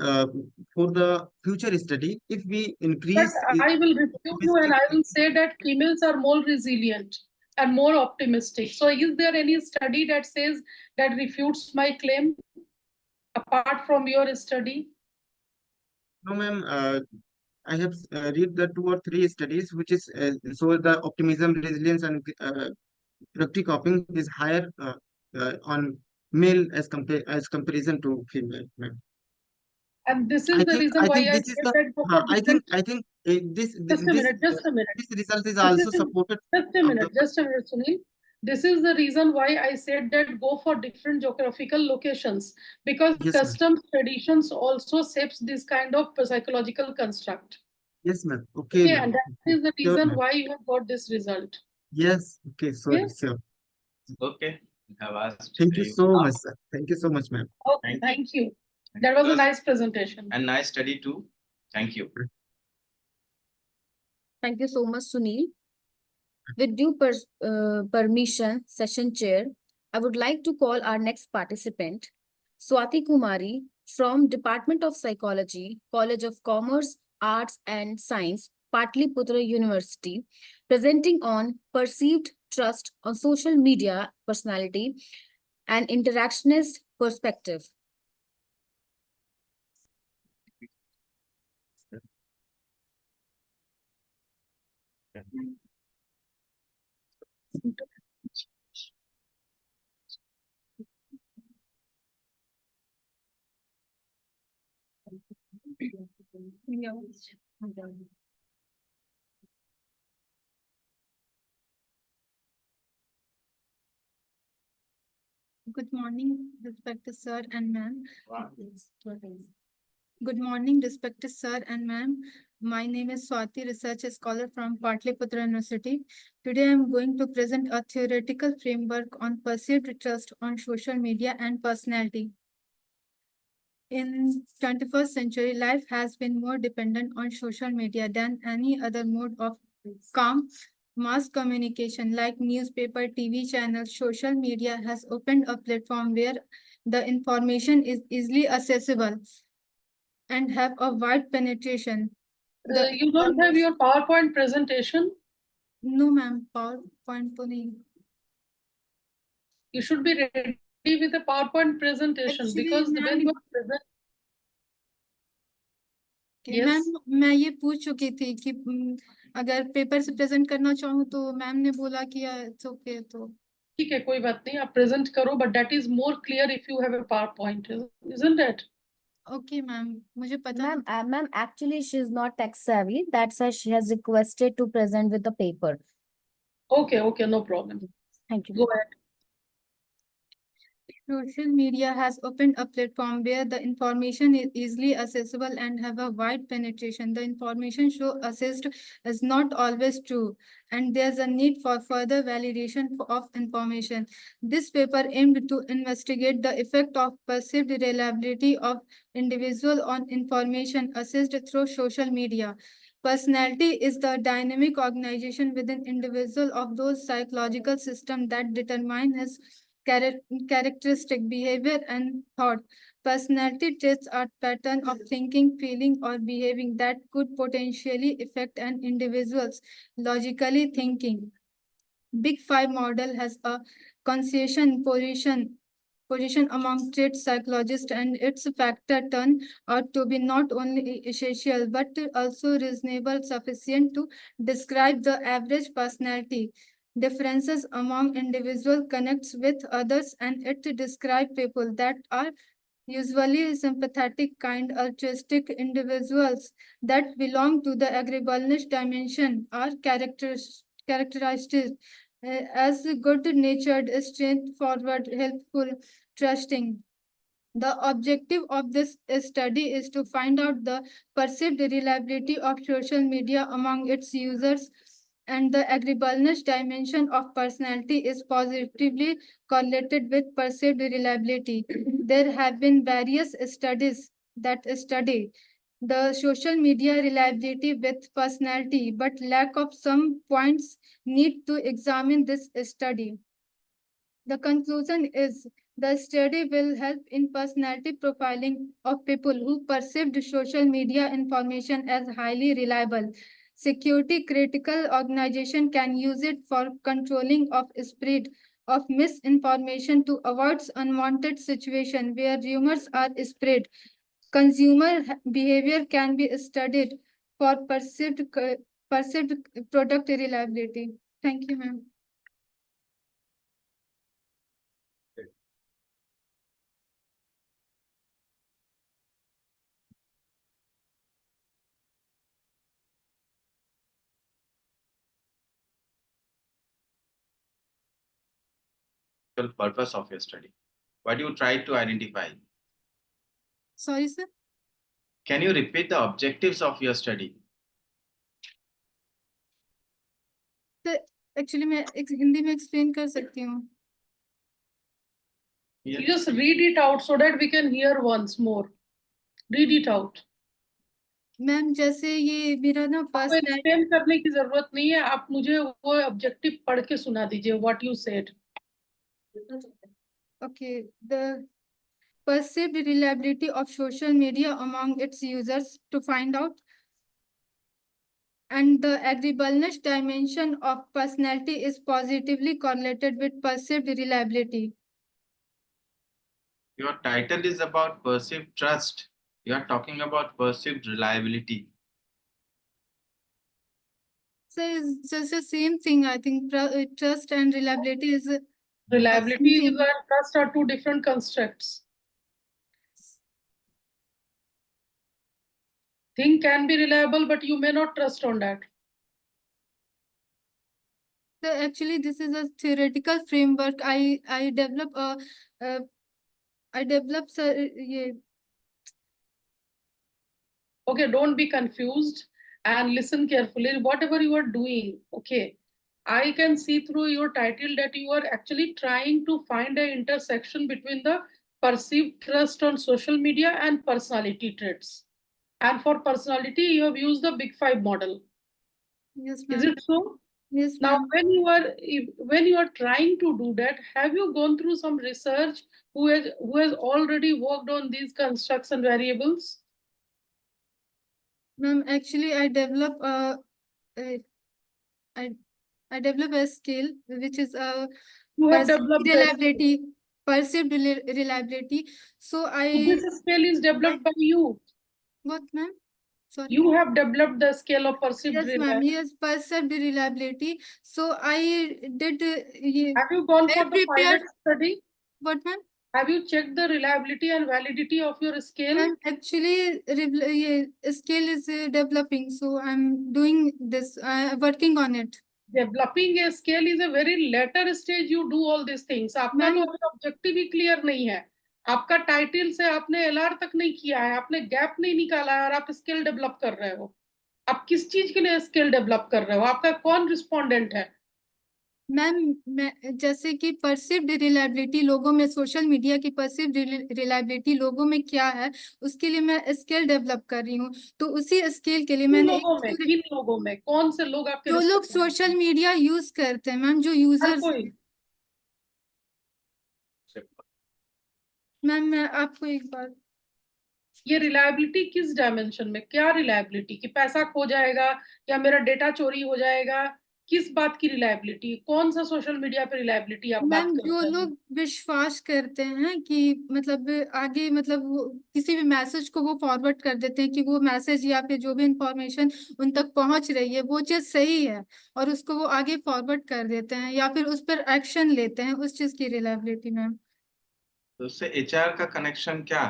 Speaker 6: for the future study, if we
Speaker 3: but
Speaker 6: increase
Speaker 3: I will review you and
Speaker 6: optimistic,
Speaker 3: I will say that females are more resilient and more optimistic. So, is there any study that says that refutes my claim apart from your study?
Speaker 6: no ma'am, I have read the two or three studies which is so the optimism, resilience, and productive coping is higher. on male as comparison to female, ma'am.
Speaker 3: And this is the reason
Speaker 6: I
Speaker 3: why
Speaker 6: think
Speaker 3: I
Speaker 6: this is
Speaker 3: said
Speaker 6: the
Speaker 3: that go for different.
Speaker 6: I think
Speaker 3: Just a minute, just a minute.
Speaker 6: this result is
Speaker 3: This
Speaker 6: also
Speaker 3: is
Speaker 6: supported
Speaker 3: just a
Speaker 6: of
Speaker 3: minute,
Speaker 6: the
Speaker 3: just a minute, Sunil. This is the reason why I said that go for different geographical locations, because
Speaker 6: yes, ma'am.
Speaker 3: customs traditions also shapes this kind of psychological construct.
Speaker 6: Yes, ma'am. Okay,
Speaker 3: Okay,
Speaker 6: ma'am.
Speaker 3: and that is the
Speaker 6: Sure,
Speaker 3: reason
Speaker 6: ma'am.
Speaker 3: why you have got this result.
Speaker 6: Yes. Okay. Sorry.
Speaker 3: Okay.
Speaker 6: Sure.
Speaker 4: Okay, you have asked.
Speaker 6: Thank you
Speaker 4: you
Speaker 6: so
Speaker 4: now.
Speaker 6: much, sir. Thank you so much, ma'am.
Speaker 3: Okay, thank you. That was a nice presentation.
Speaker 4: And nice study too. Thank you.
Speaker 1: Thank you so much, Sunil. With due permission, session chair, I would like to call our next participant, Swati Kumari from Department of Psychology, College of Commerce, Arts and Science, Patliputra University, presenting on perceived trust on social media personality and interactionist perspective.
Speaker 7: Good morning, respected sir and ma'am. Good morning, respected sir and ma'am. My name is Swati, research scholar from Patliputra University. Today I am going to present a theoretical framework on perceived trust on social media and personality. In 21st century, life has been more dependent on social media than any other mode of calm mass communication like newspaper, TV channels. Social media has opened a platform where the information is easily accessible and have a wide penetration.
Speaker 3: You don't have your PowerPoint presentation?
Speaker 7: No, ma'am. PowerPoint to nahi.
Speaker 3: You should be ready with a PowerPoint presentation.
Speaker 7: Actually,
Speaker 3: Because when
Speaker 7: ma'am,
Speaker 3: you are present.
Speaker 7: Ma'am
Speaker 3: Yes.
Speaker 7: मैं ये पूछ चुकी थी कि अगर paper से present करना चाहूँ तो मैम ने बोला कि इट्स ओके तो
Speaker 3: ठीक है, कोई बात नहीं, आप प्रेजेंट करो, but that is more clear if you have a PowerPoint, isn't it?
Speaker 7: Okay ma'am मुझे पता
Speaker 1: Ma'am, actually she is not tech savvy. That's why she has requested to present with the paper.
Speaker 3: Okay, okay, no problem.
Speaker 1: Thank you.
Speaker 3: Go ahead.
Speaker 7: Social media has opened a platform where the information is easily accessible and have a wide penetration. The information show assist is not always true, and there's a need for further validation of information. This paper aimed to investigate the effect of perceived reliability of individual on information assessed through social media. Personality is the dynamic organization within individual of those psychological systems that determine his characteristic behavior and thought. Personality traits are pattern of thinking, feeling, or behaving that could potentially affect an individual's logically thinking. Big Five model has a concession position among trait psychologists, and its factor turn out to be not only essential but also reasonable sufficient to describe the average personality differences among individual connects with others, and it describe people that are usually sympathetic, kind, altruistic individuals that belong to the agreeableness dimension are characterized as good-natured, straightforward, helpful, trusting. The objective of this study is to find out the perceived reliability of social media among its users, and the agreeableness dimension of personality is positively correlated with perceived reliability. There have been various studies that study the social media reliability with personality, but lack of some points need to examine this study. The conclusion is the study will help in personality profiling of people who perceived social media information as highly reliable. Security critical organization can use it for controlling of spread of misinformation to avoid unwanted situation where rumors are spread. Consumer behavior can be studied for perceived product reliability. Thank you, ma'am.
Speaker 4: purpose of your study? What you try to identify?
Speaker 7: Sorry, sir.
Speaker 4: Can you repeat the objectives of your study?
Speaker 7: Actually मैं हिंदी में explain कर सकती हूँ.
Speaker 3: You just read it out so that we can hear once more. Read it out.
Speaker 7: Ma'am जैसे ये मेरा ना
Speaker 3: आपको
Speaker 7: फर्स्ट
Speaker 3: एक्सप्लेन करने की जरूरत नहीं है, आप मुझे वो ऑब्जेक्टिव पढ़ के सुना दीजिए. What you said.
Speaker 7: Okay, the perceived reliability of social media among its users to find out, and the agreeableness dimension of personality is positively correlated with perceived reliability.
Speaker 4: Your title is about perceived trust. You are talking about perceived reliability.
Speaker 7: So it's just the same thing. I think trust and reliability is
Speaker 3: Reliability
Speaker 7: Something.
Speaker 3: and trust are two different constructs. Thing can be reliable, but you may not trust on that.
Speaker 7: so actually this is a theoretical framework. I develop yeah,
Speaker 3: Okay, don't be confused and listen carefully. Whatever you are doing, okay, I can see through your title that you are actually trying to find an intersection between the perceived trust on social media and personality traits. And for personality, you have used the Big Five model.
Speaker 7: yes,
Speaker 3: Is
Speaker 7: ma'am.
Speaker 3: it so?
Speaker 7: Yes,
Speaker 3: Now,
Speaker 7: ma'am.
Speaker 3: when you are trying to do that, have you gone through some research who has already worked on these constructs and variables?
Speaker 7: Ma'am, actually I develop I develop a skill which is a
Speaker 3: You have
Speaker 7: perceived
Speaker 3: developed that.
Speaker 7: reliability, perceived reliability. So
Speaker 3: So
Speaker 7: I
Speaker 3: this scale is developed by you.
Speaker 7: what, ma'am? Sorry.
Speaker 3: You have developed the scale of perceived
Speaker 7: Yes, ma'am.
Speaker 3: reliability.
Speaker 7: Yes, perceived reliability. So I did.
Speaker 3: Have you gone
Speaker 7: I
Speaker 3: for the
Speaker 7: prepared.
Speaker 3: pilot study?
Speaker 7: What, ma'am?
Speaker 3: Have you checked the reliability and validity of your scale?
Speaker 7: Ma'am, actually, scale is developing. So I'm doing this. Working on it.
Speaker 3: Developing a scale is a very later stage. You do all these things. आपका तो अभी objective ही clear नहीं है. आपका title से आपने LR तक नहीं किया है, आपने गैप नहीं निकाला है और आप स्किल डेवलप कर रहे हो. आप किस चीज के लिए स्किल डेवलप कर रहे हो? आपका कौन रिस्पोंडेंट है?
Speaker 7: मैम जैसे कि परसिव्ड रिलायबिलिटी लोगों में, सोशल मीडिया की परसिव्ड रिलायबिलिटी लोगों में क्या है, उसके लिए मैं स्किल डेवलप कर रही हूँ. तो उसी स्किल के लिए मैंने
Speaker 3: किन लोगों में कौन से लोग आपके
Speaker 7: जो लोग सोशल मीडिया यूज करते हैं मैम, जो यूजर्स. मैम मैं आपको एक बात,
Speaker 3: ये रिलायबिलिटी किस डायमेंशन में? क्या रिलायबिलिटी? कि पैसा खो जाएगा या मेरा डेटा चोरी हो जाएगा? किस बात की रिलायबिलिटी? कौन सा सोशल मीडिया पे रिलायबिलिटी आप बात
Speaker 7: मैम
Speaker 3: कर
Speaker 7: जो
Speaker 3: रहे हैं?
Speaker 7: लोग विश्वास करते हैं कि मतलब आगे मतलब वो किसी भी मैसेज को वो फॉरवर्ड कर देते हैं कि वो मैसेज या फिर जो भी इंफॉर्मेशन उन तक पहुंच रही है वो चीज सही है और उसको वो आगे फॉरवर्ड कर देते हैं या फिर उस पर एक्शन लेते हैं, उस चीज की रिलायबिलिटी. मैम
Speaker 4: तो उससे एचआर का कनेक्शन क्या?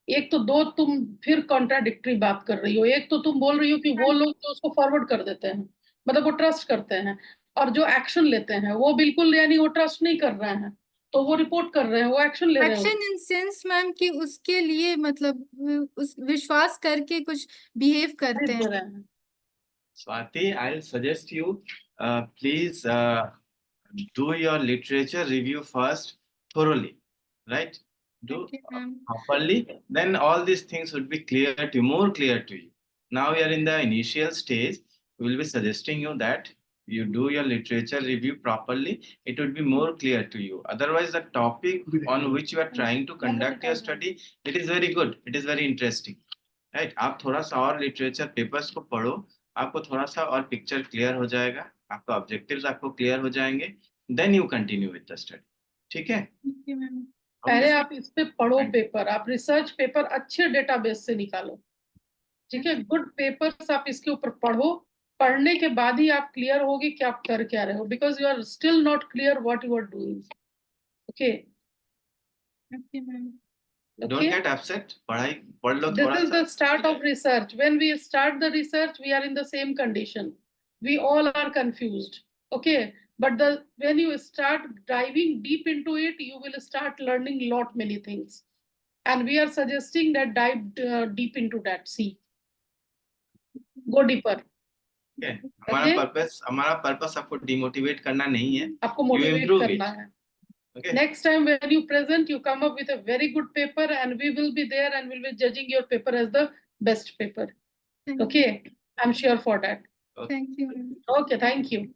Speaker 3: एक तो दो तुम फिर कॉन्ट्राडिक्टरी बात कर रही हो. एक तो तुम बोल रही हो कि वो लोग जो उसको फॉरवर्ड कर देते हैं मतलब वो ट्रस्ट करते हैं, और जो एक्शन लेते हैं वो बिल्कुल यानी वो ट्रस्ट नहीं कर रहे हैं, तो वो रिपोर्ट कर रहे हैं, वो एक्शन ले रहे हैं.
Speaker 7: एक्शन इन सेंस मैम कि उसके लिए मतलब उस विश्वास करके कुछ बिहेव करते हैं.
Speaker 4: Swati, I'll suggest you please do your literature review first thoroughly, right? Do properly, then all these things would be clear to you, more clear to you. Now we are in the initial stage. We will be suggesting you that you do your literature review properly. It would be more clear to you. Otherwise, the topic on which you are trying to conduct your study, it is very good. It is very interesting, right? आप थोड़ा सा और literature papers को पढ़ो, आपको थोड़ा सा और पिक्चर क्लियर हो जाएगा, आपका ऑब्जेक्टिव्स आपको क्लियर हो जाएंगे, then you continue with the study. ठीक है?
Speaker 3: पहले आप इस पे पढ़ो पेपर, आप रिसर्च पेपर अच्छे डेटाबेस से निकालो. ठीक है, गुड पेपर्स आप इसके ऊपर पढ़ो. पढ़ने के बाद ही आप क्लियर होगी कि आप कर क्या रहे हो, because you are still not clear what you are doing. Okay,
Speaker 4: Don't get upset. पढ़ाई पढ़ लो थोड़ा सा.
Speaker 3: This is the start of research. When we start the research, we are in the same condition. We all are confused. Okay, But when you start diving deep into it, you will start learning lot many things. And we are suggesting that dive deep into that. See, go deeper.
Speaker 4: Okay. हमारा purpose आपको demotivate करना नहीं है.
Speaker 3: आपको motivate
Speaker 4: improve
Speaker 3: करना
Speaker 4: it.
Speaker 3: है.
Speaker 4: Okay.
Speaker 3: Next time when you present, you come up with a very good paper, and we will be there and we'll be judging your paper as the best paper. Okay, I'm sure for that.
Speaker 7: Thank you.
Speaker 3: Okay, thank you.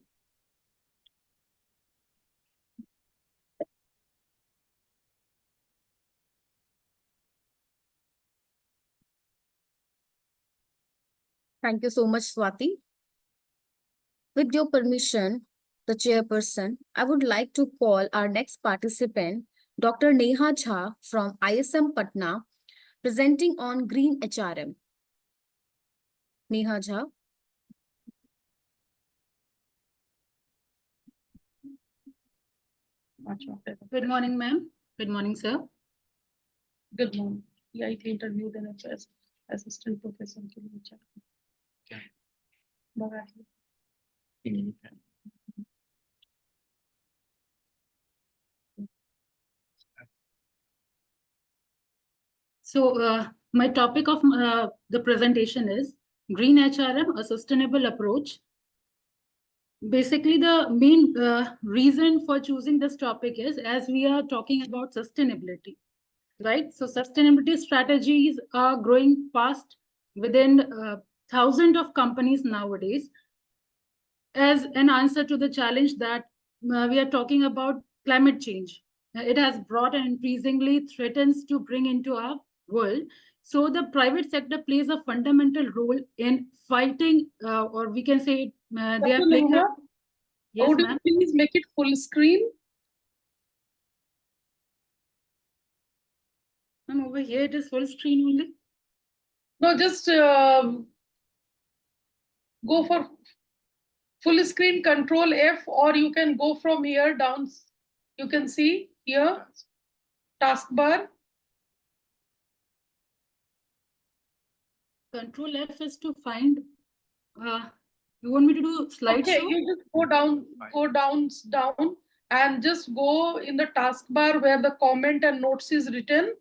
Speaker 1: Thank you so much, Swati. With your permission, the chairperson, I would like to call our next participant, Dr. Neha Jha from ISM Patna, presenting on Green HRM. Neha Jha.
Speaker 8: Good morning, ma'am. Good morning, sir.
Speaker 3: Good morning. Yeah, I interviewed an HS assistant professor.
Speaker 8: So my topic of the presentation is Green HRM, a sustainable approach. Basically, the main reason for choosing this topic is as we are talking about sustainability, right? So sustainability strategies are growing fast within thousands of companies nowadays as an answer to the challenge that we are talking about climate change. It has brought and increasingly threatens to bring into our world. So the private sector plays a fundamental role in fighting, or we can say they are playing a... Yes,
Speaker 3: would you
Speaker 8: ma'am.
Speaker 3: please make it full screen?
Speaker 8: Ma'am, over here it is full screen only.
Speaker 3: No, just go for full screen, Control F, or you can go from here down. You can see here, taskbar.
Speaker 8: Control F is to find. You want me to do slideshow?
Speaker 3: Okay, you just go down, and just go in the taskbar where the comment and notes is written.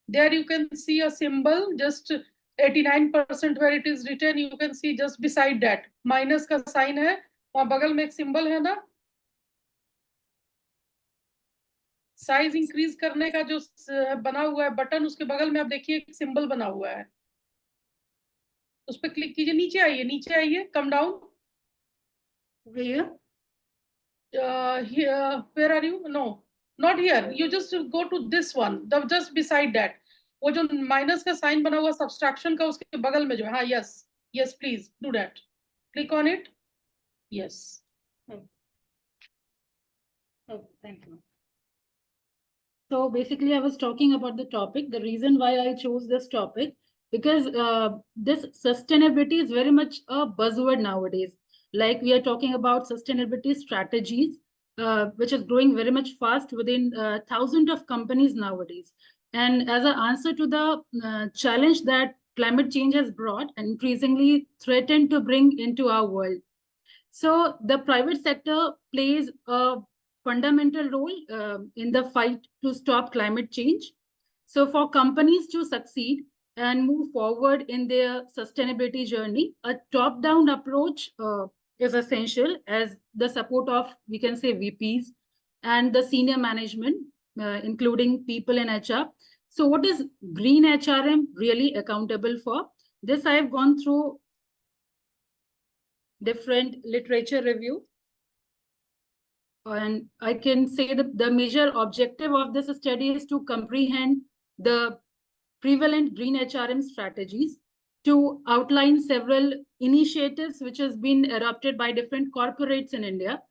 Speaker 3: There you can see a symbol, just 89% where it is written. You can see just beside that minus का sign है, वहाँ बगल में एक symbol है ना, size increase करने का जो बना हुआ है बटन, उसके बगल में आप देखिए एक सिंबल बना हुआ है, उस पर क्लिक कीजिए. नीचे आइए, come down. Here, where are you? No, not here. You just go to this one, just beside that. वो जो माइनस का साइन बना हुआ सब्सट्रैक्शन का, उसके बगल में जो है. हाँ, yes, please do that. Click on it. Yes.
Speaker 8: Oh, thank you. So basically, I was talking about the topic. The reason why I chose this topic, because this sustainability is very much a buzzword nowadays. Like we are talking about sustainability strategies, which is growing very much fast within thousands of companies nowadays. And as an answer to the challenge that climate change has brought and increasingly threatened to bring into our world. So the private sector plays a fundamental role in the fight to stop climate change. So for companies to succeed and move forward in their sustainability journey, a top-down approach is essential as the support of, we can say, VPs and the senior management, including people in HR. So what is Green HRM really accountable for? This I have gone through different literature review. And I can say that the major objective of this study is to comprehend the prevalent green HRM strategies, to outline several initiatives which has been adopted by different corporates in India.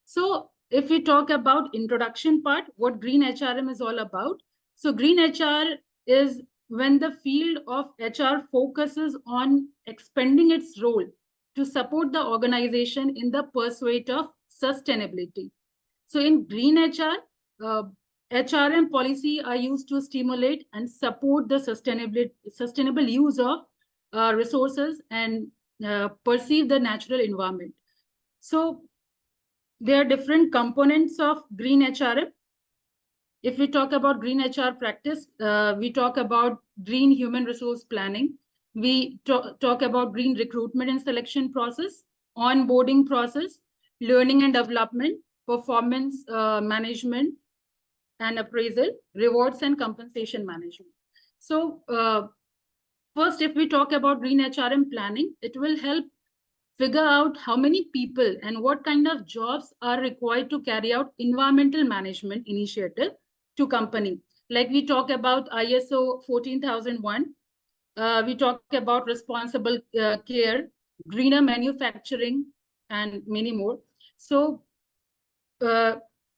Speaker 8: So if we talk about introduction part, what green HRM is all about. So green HR is when the field of HR focuses on expanding its role to support the organization in the pursuit of sustainability. So in green HR, HRM policy are used to stimulate and support the sustainable use of resources and perceive the natural environment. So there are different components of green HRM. If we talk about green HR practice, we talk about green human resource planning. We talk about green recruitment and selection process, onboarding process, learning and development, performance management and appraisal, rewards and compensation management. So first, if we talk about green HRM planning, it will help figure out how many people and what kind of jobs are required to carry out environmental management initiative to company. Like we talk about ISO 14001, we talk about responsible care, greener manufacturing, and many more. So uh,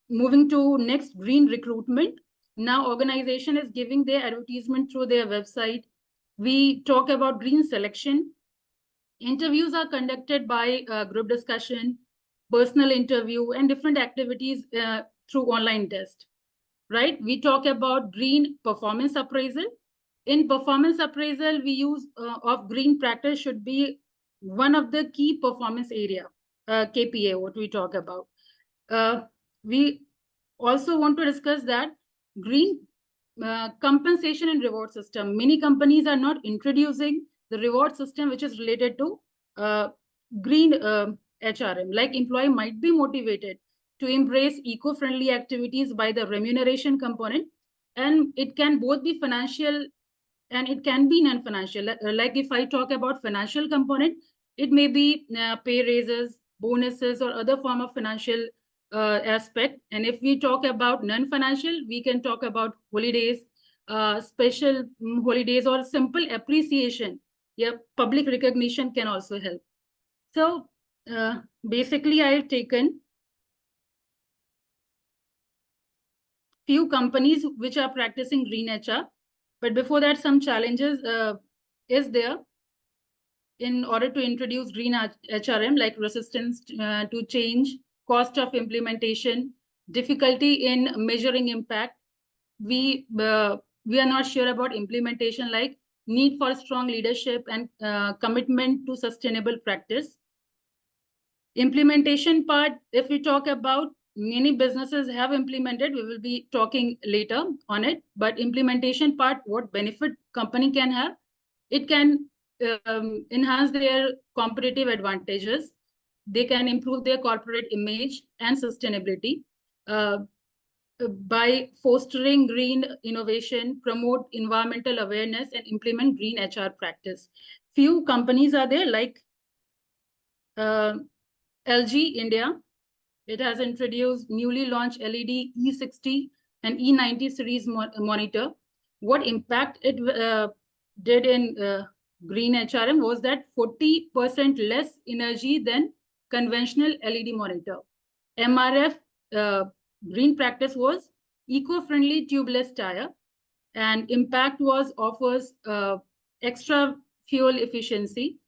Speaker 8: moving to next, green recruitment. Now organization is giving their advertisement through their website. We talk about green selection. Interviews are conducted by group discussion, personal interview, and different activities through online test, right? We talk about green performance appraisal. In performance appraisal, we use of green practice should be one of the key performance area, KPA, what we talk about. We also want to discuss that green compensation and reward system. Many companies are not introducing the reward system which is related to green HRM. Like employee might be motivated to embrace eco-friendly activities by the remuneration component, and it can both be financial and it can be non-financial. Like if I talk about financial component, it may be pay raises, bonuses, or other form of financial aspect. And if we talk about non-financial, we can talk about holidays, special holidays, or simple appreciation. Yeah, public recognition can also help. So basically, I've taken few companies which are practicing green HR. But before that, some challenges is there in order to introduce green HRM, like resistance to change, cost of implementation, difficulty in measuring impact. We are not sure about implementation, like need for strong leadership and commitment to sustainable practice. Implementation part, if we talk about, many businesses have implemented, we will be talking later on it, but implementation part, what benefit company can have, it can enhance their competitive advantages. They can improve their corporate image and sustainability by fostering green innovation, promote environmental awareness, and implement green HR practice. Few companies are there, like LG India. It has introduced newly launched LED E60 and E90 series monitor. What impact it did in green HRM was that 40% less energy than conventional LED monitor. MRF green practice was eco-friendly tubeless tire, and impact was offers extra fuel efficiency.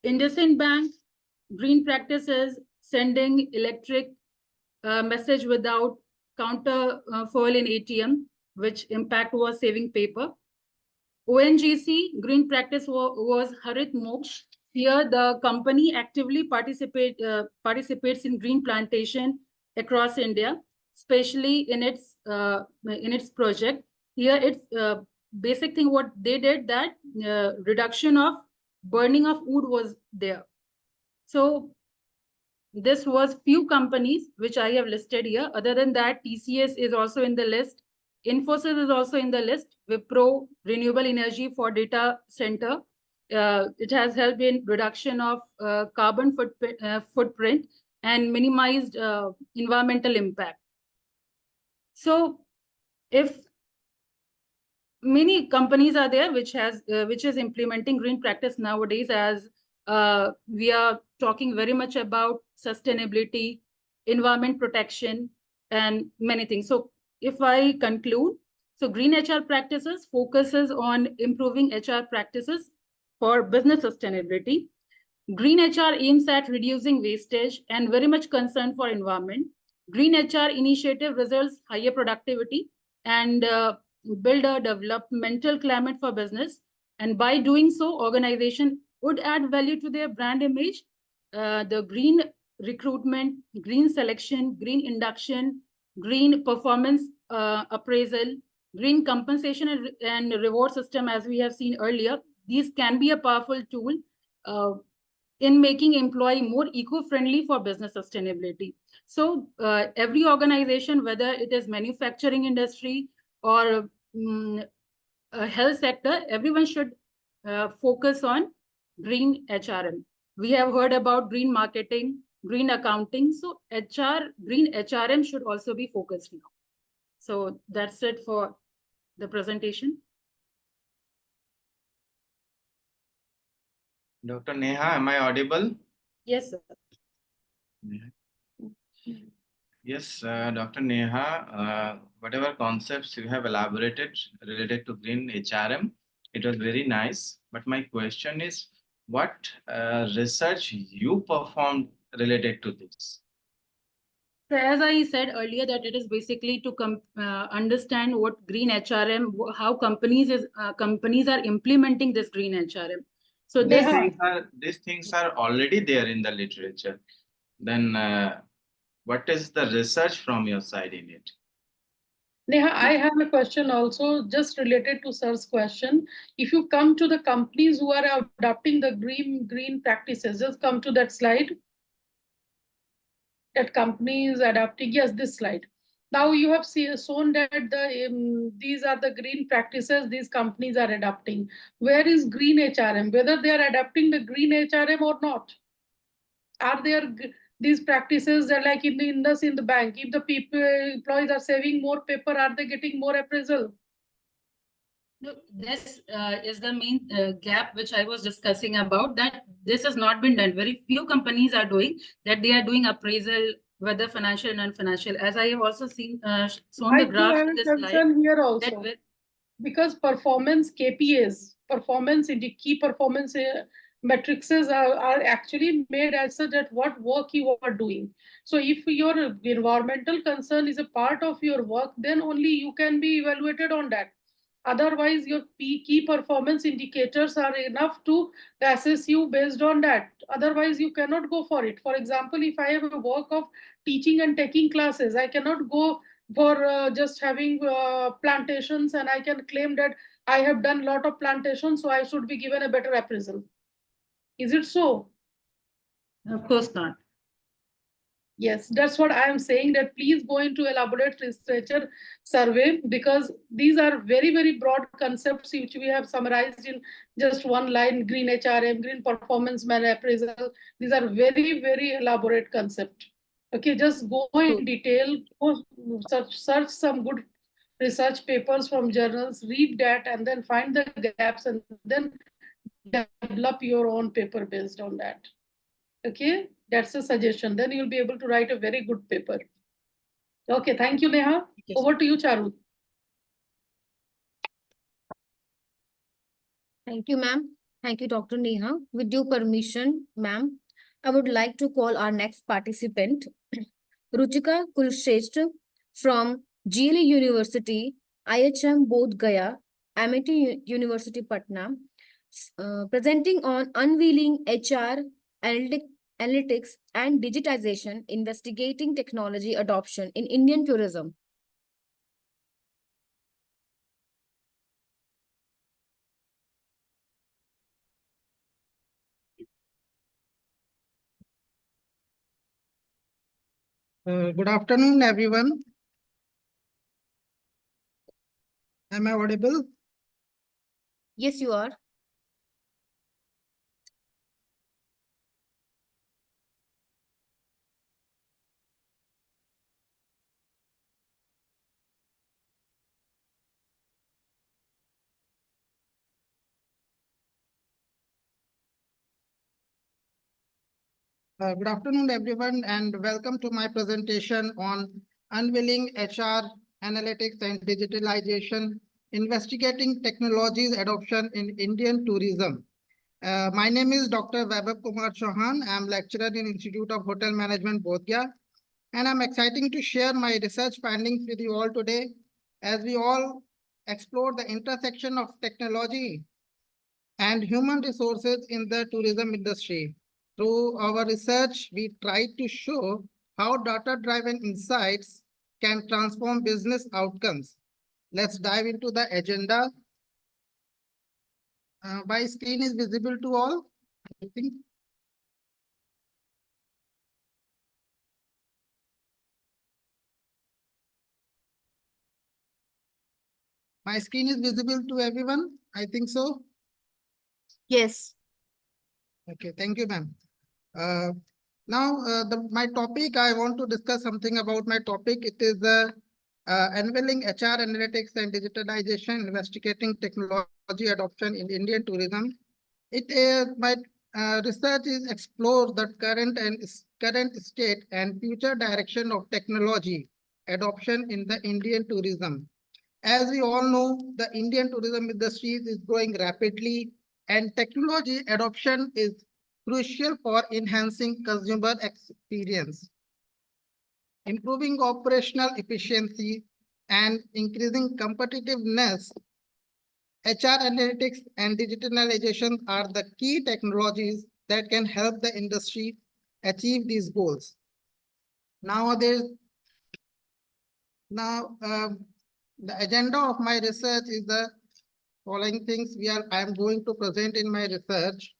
Speaker 8: IndusInd Bank green practices sending electric message without counter foil in ATM, which impact was saving paper. ONGC green practice was Harit Moksh. Here, the company actively participates in green plantation across India, especially in its project. Here, it's basic thing what they did, that reduction of burning of wood was there. So this was few companies which I have listed here. Other than that, TCS is also in the list. Infosys is also in the list. Wipro, renewable energy for data center. It has helped in reduction of carbon footprint and minimized environmental impact. So if many companies are there which is implementing green practice nowadays, as we are talking very much about sustainability, environment protection, and many things. So if I conclude, so green HR practices focuses on improving HR practices for business sustainability. Green HR aims at reducing wastage and very much concerned for environment. Green HR initiative results higher productivity and build a developmental climate for business. And by doing so, organization would add value to their brand image. The green recruitment, green selection, green induction, green performance appraisal, green compensation and reward system, as we have seen earlier. These can be a powerful tool in making employee more eco-friendly for business sustainability. So every organization, whether it is manufacturing industry or health sector, everyone should focus on green HRM. We have heard about green marketing, green accounting. So green HRM should also be focused now. So that's it for the presentation.
Speaker 4: Dr. Neha, am I audible?
Speaker 8: Yes, sir.
Speaker 4: Yes, Dr. Neha, whatever concepts you have elaborated related to green HRM, it was very nice. But my question is, what research you performed related to this?
Speaker 8: So as I said earlier, that it is basically to understand what green HRM, how companies are implementing this green HRM. So
Speaker 4: These things are already there in the literature. Then what is the research from your side in it?
Speaker 3: Neha, I have a question also just related to sir's question. If you come to the companies who are adopting the green practices, just come to that slide. That company is adopting, yes, this slide. Now you have shown that these are the green practices these companies are adopting. Where is green HRM? Whether they are adopting the green HRM or not? Are there these practices are like in the bank? If the employees are saving more paper, are they getting more appraisal?
Speaker 8: No, this is the main gap which I was discussing about, that this has not been done. Very few companies are doing that. They are doing appraisal, whether financial and non-financial. As I have also seen shown the graph in this slide.
Speaker 3: Here also, because performance KPIs, key performance metrics are actually made as such that what work you are doing. So if your environmental concern is a part of your work, then only you can be evaluated on that. Otherwise, your key performance indicators are enough to assess you based on that. Otherwise, you cannot go for it. For example, if I have a work of teaching and taking classes, I cannot go for just having plantations and I can claim that I have done a lot of plantations, so I should be given a better appraisal. Is it so?
Speaker 8: Of course not.
Speaker 3: Yes, that's what I am saying, that please go into elaborate researcher survey, because these are very, very broad concepts which we have summarized in just one line: green HRM, green performance man appraisal. These are very, very elaborate concept. Okay, just go in detail, search some good research papers from journals, read that, and then find the gaps and then develop your own paper based on that. Okay, that's a suggestion. Then you'll be able to write a very good paper. Okay, thank you, Neha.
Speaker 8: Yes.
Speaker 3: Over to you, Charu.
Speaker 1: Thank you, ma'am. Thank you, Dr. Neha. With due permission, ma'am, I would like to call our next participant, Ruchika Kulshrestha from GLE University, IHM Bodh Gaya, Amity University Patna, presenting on unveiling HR, analytics and digitization, investigating technology adoption in Indian tourism.
Speaker 9: Good afternoon, everyone. Am I audible?
Speaker 1: Yes, you are.
Speaker 9: Good afternoon, everyone, and welcome to my presentation on unveiling HR, analytics, and digitalization, investigating technologies adoption in Indian tourism. My name is Dr. Vaibhav Kumar Chauhan. I'm lecturer in Institute of Hotel Management, Bodh Gaya, and I'm excited to share my research findings with you all today as we all explore the intersection of technology and human resources in the tourism industry. Through our research, we try to show how data-driven insights can transform business outcomes. Let's dive into the agenda. My screen is visible to all, I think. My screen is visible to everyone? I think so.
Speaker 1: Yes.
Speaker 9: Okay, thank you, ma'am. Now, my topic, I want to discuss something about my topic. It is unveiling HR analytics and digitalization, investigating technology adoption in Indian tourism. My research is explore the current state and future direction of technology adoption in the Indian tourism. As we all know, the Indian tourism industry is growing rapidly, and technology adoption is crucial for enhancing consumer experience, improving operational efficiency, and increasing competitiveness. HR analytics and digitalization are the key technologies that can help the industry achieve these goals. Nowadays, the agenda of my research is the following things I am going to present in my research.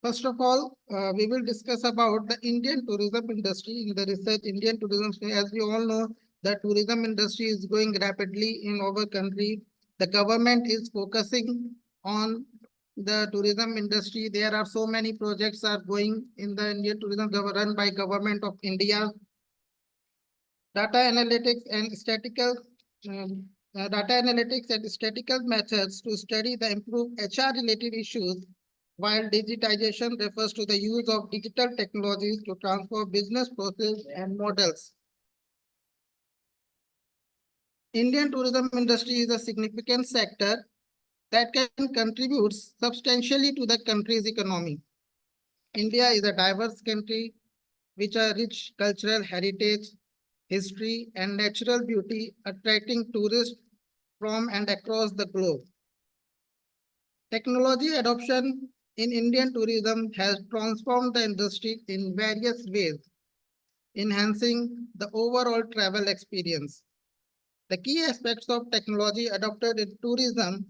Speaker 9: First of all, we will discuss about the Indian tourism industry in the research. Indian tourism, as we all know, the tourism industry is growing rapidly in our country. The government is focusing on the tourism industry. There are so many projects are going in the Indian tourism run by government of India. Data analytics and statistical methods to study the improved HR related issues, while digitization refers to the use of digital technologies to transform business process and models. Indian tourism industry is a significant sector that can contribute substantially to the country's economy. India is a diverse country which are rich cultural heritage, history, and natural beauty, attracting tourists from and across the globe. Technology adoption in Indian tourism has transformed the industry in various ways, enhancing the overall travel experience. The key aspects of technology adopted in tourism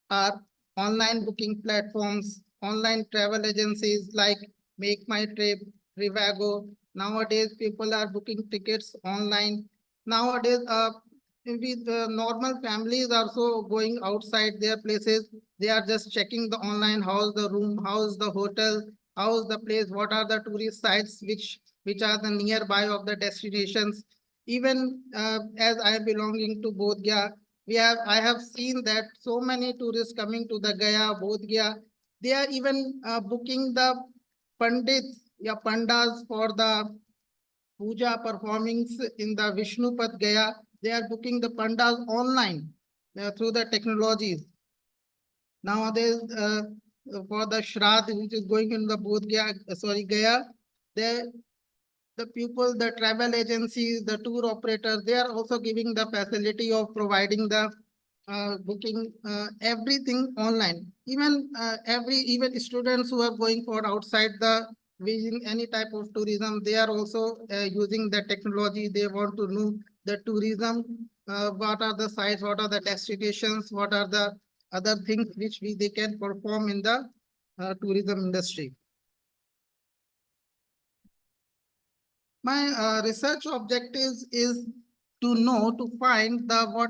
Speaker 9: are online booking platforms, online travel agencies like Make My Trip, Trivago. Nowadays, people are booking tickets online. Nowadays, with normal families also going outside their places, they are just checking the online, how's the room, how's the hotel, how's the place, what are the tourist sites which are the nearby of the destinations. Even as I am belonging to Bodh Gaya, I have seen that so many tourists coming to the Gaya, Bodh Gaya, they are even booking the pandits, pandas for the puja performings in the Vishnupat Gaya. They are booking the pandas online through the technologies. Nowadays, for the Shraddh, which is going in the Bodh Gaya, Gaya, the people, the travel agencies, the tour operators, they are also giving the facility of providing the booking everything online. Even students who are going for outside the visiting any type of tourism, they are also using the technology. They want to know the tourism, what are the sites, what are the destinations, what are the other things which they can perform in the tourism industry. My research objectives is to find how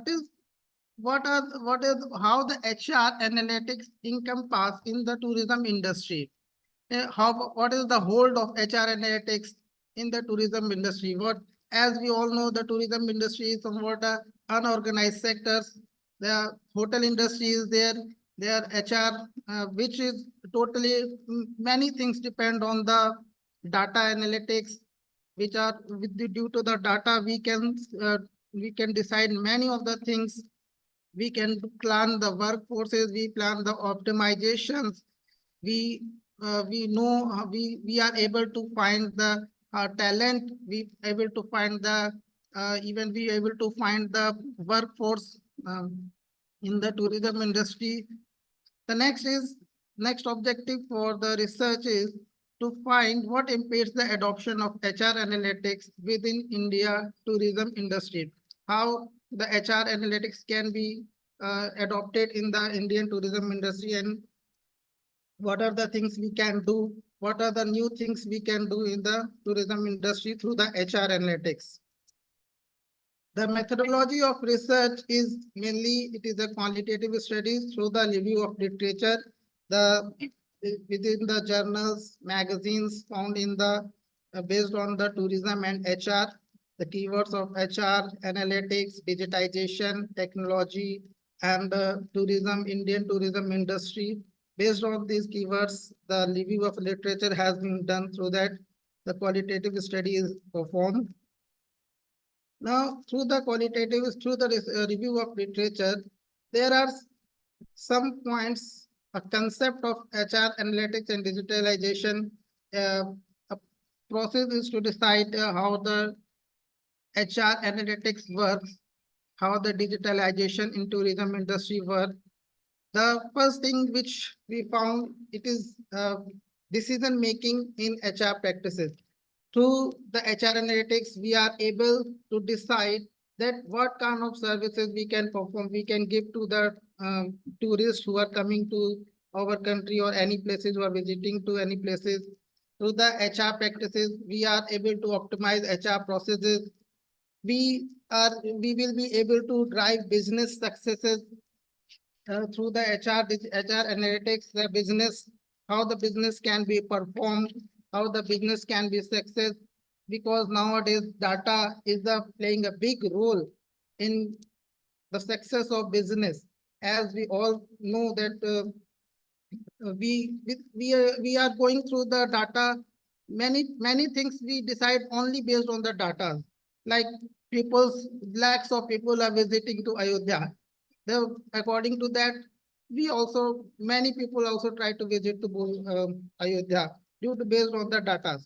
Speaker 9: the HR analytics encompass in the tourism industry. What is the hold of HR analytics in the tourism industry? As we all know, the tourism industry is somewhat unorganized sectors. The hotel industry is there. Their HR, which is totally many things depend on the data analytics, which are due to the data we can decide many of the things. We can plan the workforces, we plan the optimizations, we know we are able to find the talent, we able to find the even we able to find the workforce in the tourism industry. The next is next objective for the research is to find what impedes the adoption of HR analytics within India tourism industry. How the HR analytics can be adopted in the Indian tourism industry, and what are the things we can do, what are the new things we can do in the tourism industry through the HR analytics. The methodology of research is mainly, it is a qualitative study through the review of literature, the within the journals, magazines found in the based on the tourism and HR, the keywords of HR, analytics, digitization, technology, and tourism, Indian tourism industry. Based on these keywords, the review of literature has been done through that the qualitative study is performed. Now, through the qualitative, through the review of literature, there are some points, a concept of HR analytics and digitalization. A process is to decide how the HR analytics works, how the digitalization in tourism industry works. The first thing which we found, it is decision making in HR practices. Through the HR analytics, we are able to decide that what kind of services we can perform, we can give to the tourists who are coming to our country or any places who are visiting to any places. Through the HR practices, we are able to optimize HR processes. We will be able to drive business successes through the HR analytics, the business, how the business can be performed, how the business can be success, because nowadays data is playing a big role in the success of business. As we all know that we are going through the data, many things we decide only based on the data. Like lakhs of people are visiting to Ayodhya. According to that, many people also try to visit to Ayodhya based on the data.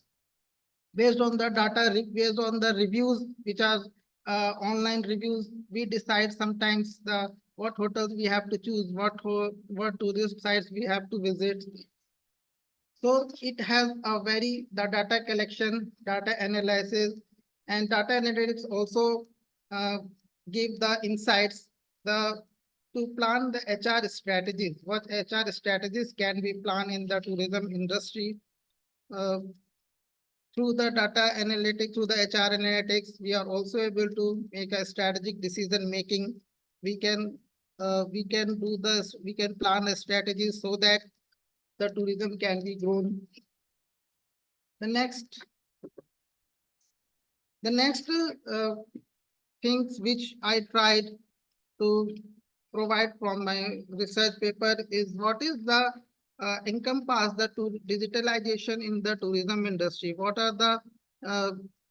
Speaker 9: Based on the data, based on the reviews, which are online reviews, we decide sometimes what hotels we have to choose, what tourist sites we have to visit. So it has the data collection, data analysis, and data analytics also give the insights to plan the HR strategies. What HR strategies can be planned in the tourism industry? Through the data analytics, through the HR analytics, we are also able to make a strategic decision making. We can do this. We can plan a strategy so that the tourism can be grown. The next things which I tried to provide from my research paper is what is the encompass the digitalization in the tourism industry. What are the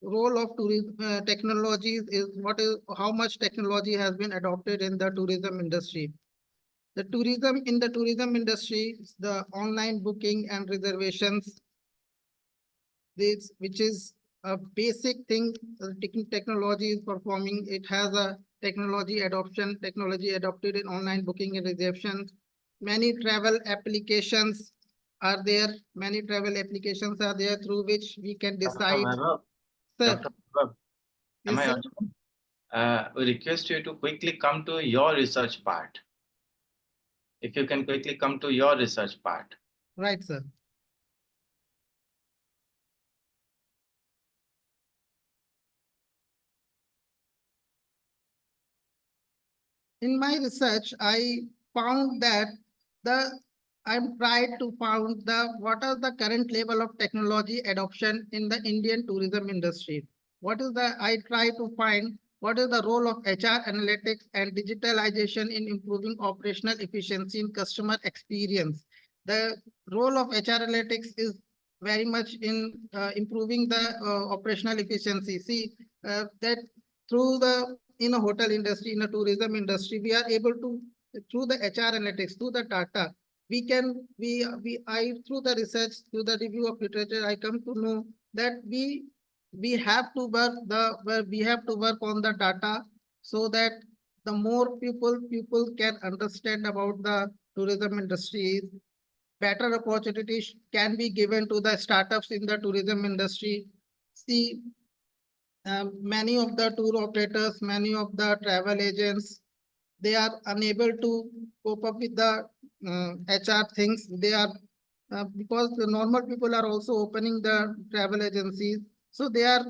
Speaker 9: role of tourism technologies? How much technology has been adopted in the tourism industry? The tourism industry, the online booking and reservations, which is a basic thing technology is performing. It has a technology adopted in online booking and reservations. Many travel applications are there. Through which we can decide.
Speaker 4: Vaibhav,
Speaker 9: Sir,
Speaker 4: Dr. Vaibhav, am
Speaker 9: yes,
Speaker 4: I
Speaker 9: sir.
Speaker 4: audible? We request you to quickly come to your research part. If you can quickly come to your research part.
Speaker 9: Right, sir. In my research, I found that I'm tried to find what are the current level of technology adoption in the Indian tourism industry. I try to find what is the role of HR analytics and digitalization in improving operational efficiency and customer experience. The role of HR analytics is very much in improving the operational efficiency. See that in a hotel industry, in a tourism industry, we are able to, through the HR analytics, through the data, through the research, through the review of literature, I come to know that we have to work on the data so that the more people can understand about the tourism industry. better opportunities can be given to the startups in the tourism industry. See, many of the tour operators, many of the travel agents, they are unable to cope up with the HR things. They are because the normal people are also opening the travel agencies, so they are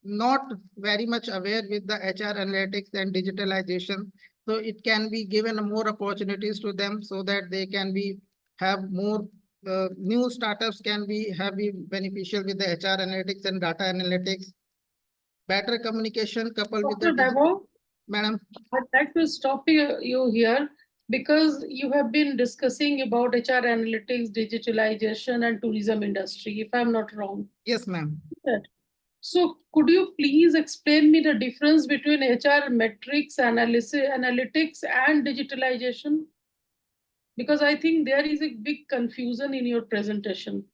Speaker 9: not very much aware with the HR analytics and digitalization. So it can be given more opportunities to them so that they can be have more new startups can be beneficial with the HR analytics and data analytics. Better communication coupled with the
Speaker 3: Dr. Davo,
Speaker 9: madam.
Speaker 3: I'd like to stop you here because you have been discussing about HR analytics, digitalization, and tourism industry, if I'm not wrong.
Speaker 9: Yes, ma'am.
Speaker 3: Good. So could you please explain me the difference between HR metrics, analytics, and digitalization? Because I think there is a big confusion in your presentation.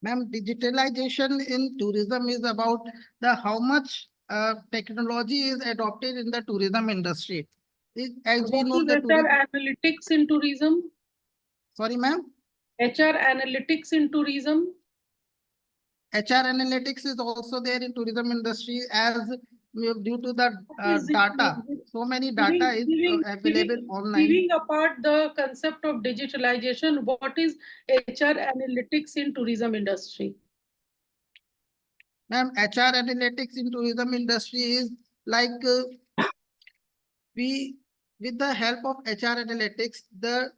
Speaker 9: Ma'am, digitalization in tourism is about the how much technology is adopted in the tourism industry. As we
Speaker 3: What
Speaker 9: know,
Speaker 3: is
Speaker 9: the
Speaker 3: HR
Speaker 9: tourism.
Speaker 3: analytics in tourism?
Speaker 9: Sorry, ma'am.
Speaker 3: HR analytics in tourism?
Speaker 9: HR analytics is also there in tourism industry as due to the
Speaker 3: Is it
Speaker 9: data. So many data is available online.
Speaker 3: Leaving apart the concept of digitalization, what is HR analytics in tourism industry?
Speaker 9: Ma'am, HR analytics in tourism industry is like we with the help of HR analytics, the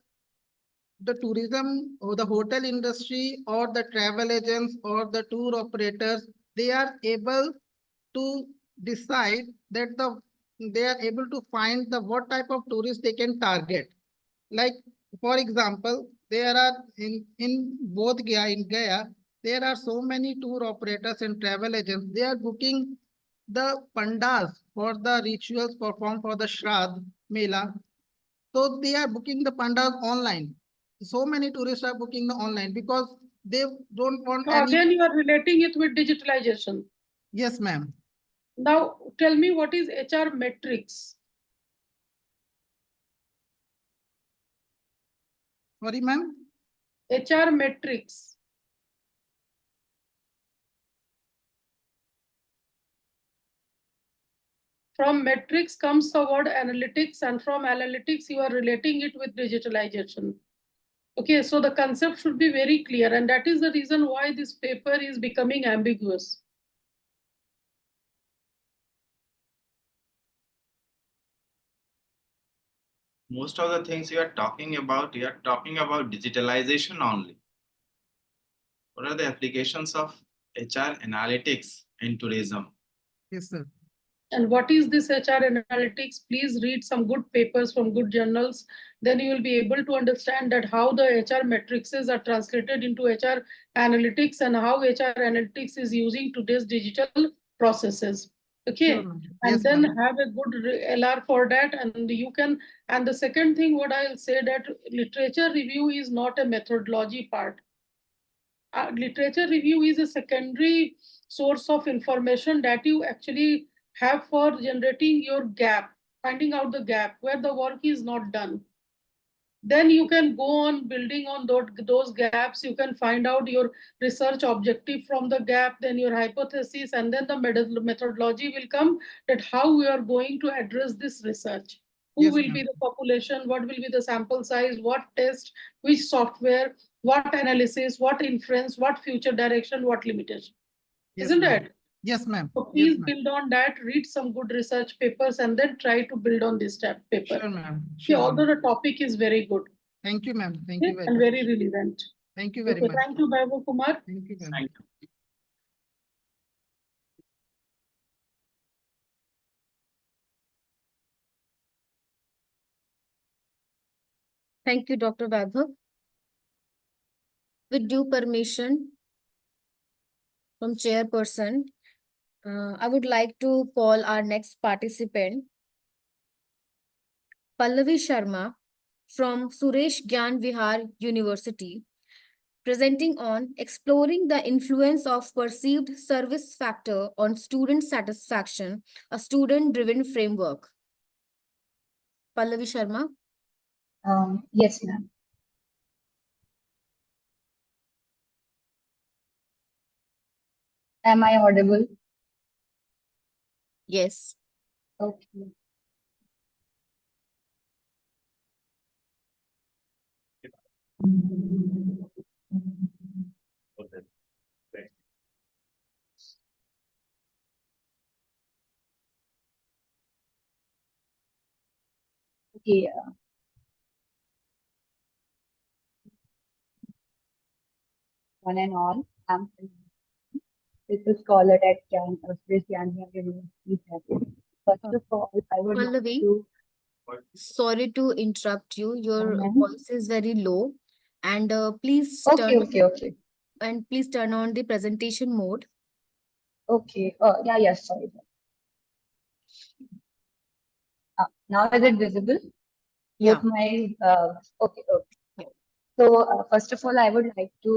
Speaker 9: tourism or the hotel industry or the travel agents or the tour operators, they are able to decide that they are able to find the what type of tourists they can target. Like for example, there are in both Gaya, there are so many tour operators and travel agents. They are booking the pandas for the rituals performed for the Shraddh Mela. So they are booking the pandas online. So many tourists are booking the online because they don't want
Speaker 3: So
Speaker 9: any.
Speaker 3: again, you are relating it with digitalization.
Speaker 9: Yes, ma'am.
Speaker 3: Now tell me what is HR metrics?
Speaker 9: Sorry, ma'am.
Speaker 3: HR metrics. From metrics comes the word analytics, and from analytics, you are relating it with digitalization. Okay, so the concept should be very clear, and that is the reason why this paper is becoming ambiguous.
Speaker 4: Most of the things you are talking about digitalization only. What are the applications of HR analytics in tourism?
Speaker 9: Yes, sir.
Speaker 3: And what is this HR analytics? Please read some good papers from good journals. Then you will be able to understand that how the HR matrices are translated into HR analytics and how HR analytics is using today's digital processes. Okay.
Speaker 9: Sure,
Speaker 3: and
Speaker 9: yes,
Speaker 3: then
Speaker 9: ma'am.
Speaker 3: have a good LR for that. And you can, and the second thing, what I'll say that literature review is not a methodology part. Literature review is a secondary source of information that you actually have for generating your gap, finding out the gap where the work is not done. Then you can go on building on those gaps. You can find out your research objective from the gap, then your hypothesis, and then the methodology will come that how we are going to address this research. Who
Speaker 9: Yes,
Speaker 3: will be the population? What will be the sample size? What test? Which software? What analysis? What inference? What future direction? What limitation?
Speaker 9: Yes,
Speaker 3: Isn't
Speaker 9: ma'am.
Speaker 3: it?
Speaker 9: Yes, ma'am.
Speaker 3: So
Speaker 9: Yes,
Speaker 3: please
Speaker 9: ma'am.
Speaker 3: build on that, read some good research papers, and then try to build on this paper.
Speaker 9: Sure, ma'am.
Speaker 3: Yeah,
Speaker 9: Sure.
Speaker 3: although the topic is very good.
Speaker 9: Thank you, ma'am. Thank you very
Speaker 3: And
Speaker 9: much.
Speaker 3: very relevant.
Speaker 9: Thank you very
Speaker 3: Okay,
Speaker 9: much.
Speaker 3: thank you, Vaibhav Kumar.
Speaker 9: Thank you, ma'am.
Speaker 4: Thank you.
Speaker 1: Thank you, Dr. Vaibhav. With due permission from chairperson, I would like to call our next participant, Pallavi Sharma from Suresh Gyan Vihar University, presenting on exploring the influence of perceived service factor on student satisfaction, a student-driven framework. Pallavi Sharma.
Speaker 10: Yes, ma'am. Am I audible?
Speaker 1: Yes.
Speaker 10: Okay. Okay. One and all, I'm a scholar at Swiss University. First
Speaker 1: Uh,
Speaker 10: of all, I would like
Speaker 1: Pallavi,
Speaker 10: to
Speaker 1: sorry to interrupt you. Your
Speaker 10: comment.
Speaker 1: voice is very low, and
Speaker 10: Okay, okay, okay.
Speaker 1: please turn on the presentation mode.
Speaker 10: Okay. Yeah, yes, sorry. Now is it visible?
Speaker 1: Yeah.
Speaker 10: Both my okay, okay.
Speaker 1: Yeah.
Speaker 10: So first of all, I would like to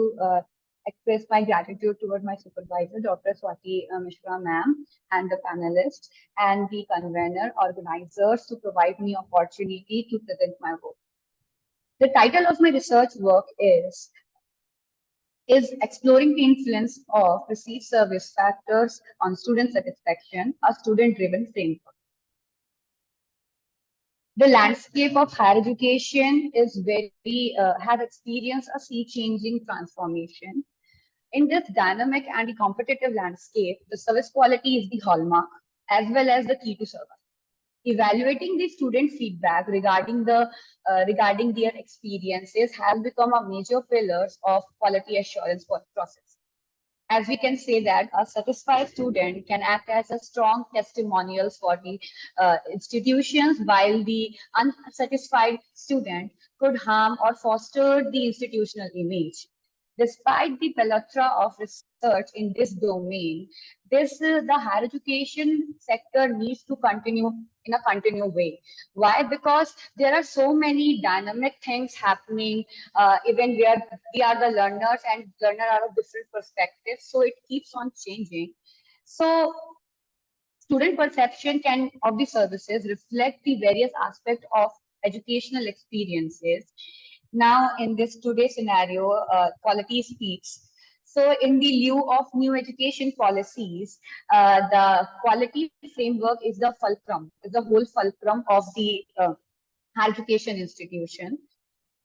Speaker 10: express my gratitude toward my supervisor, Dr. Swati Mishra ma'am, and the panelists and the convener organizers to provide me opportunity to present my work. The title of my research work is exploring the influence of perceived service factors on student satisfaction, a student-driven framework. The landscape of higher education is has experienced a sea-changing transformation. In this dynamic and competitive landscape, the service quality is the hallmark as well as the key to survive. Evaluating the student feedback regarding their experiences has become a major pillar of quality assurance process. As we can say that a satisfied student can act as a strong testimonials for the institutions, while the unsatisfied student could harm or foster the institutional image. Despite the plethora of research in this domain, the higher education sector needs to continue in a continued way. Why? Because there are so many dynamic things happening, even where we are the learners and learner are of different perspectives, so it keeps on changing. So student perception can of the services reflect the various aspects of educational experiences. Now, in this today's scenario, quality speaks. So, in the lieu of new education policies, the quality framework is the whole fulcrum of the higher education institution.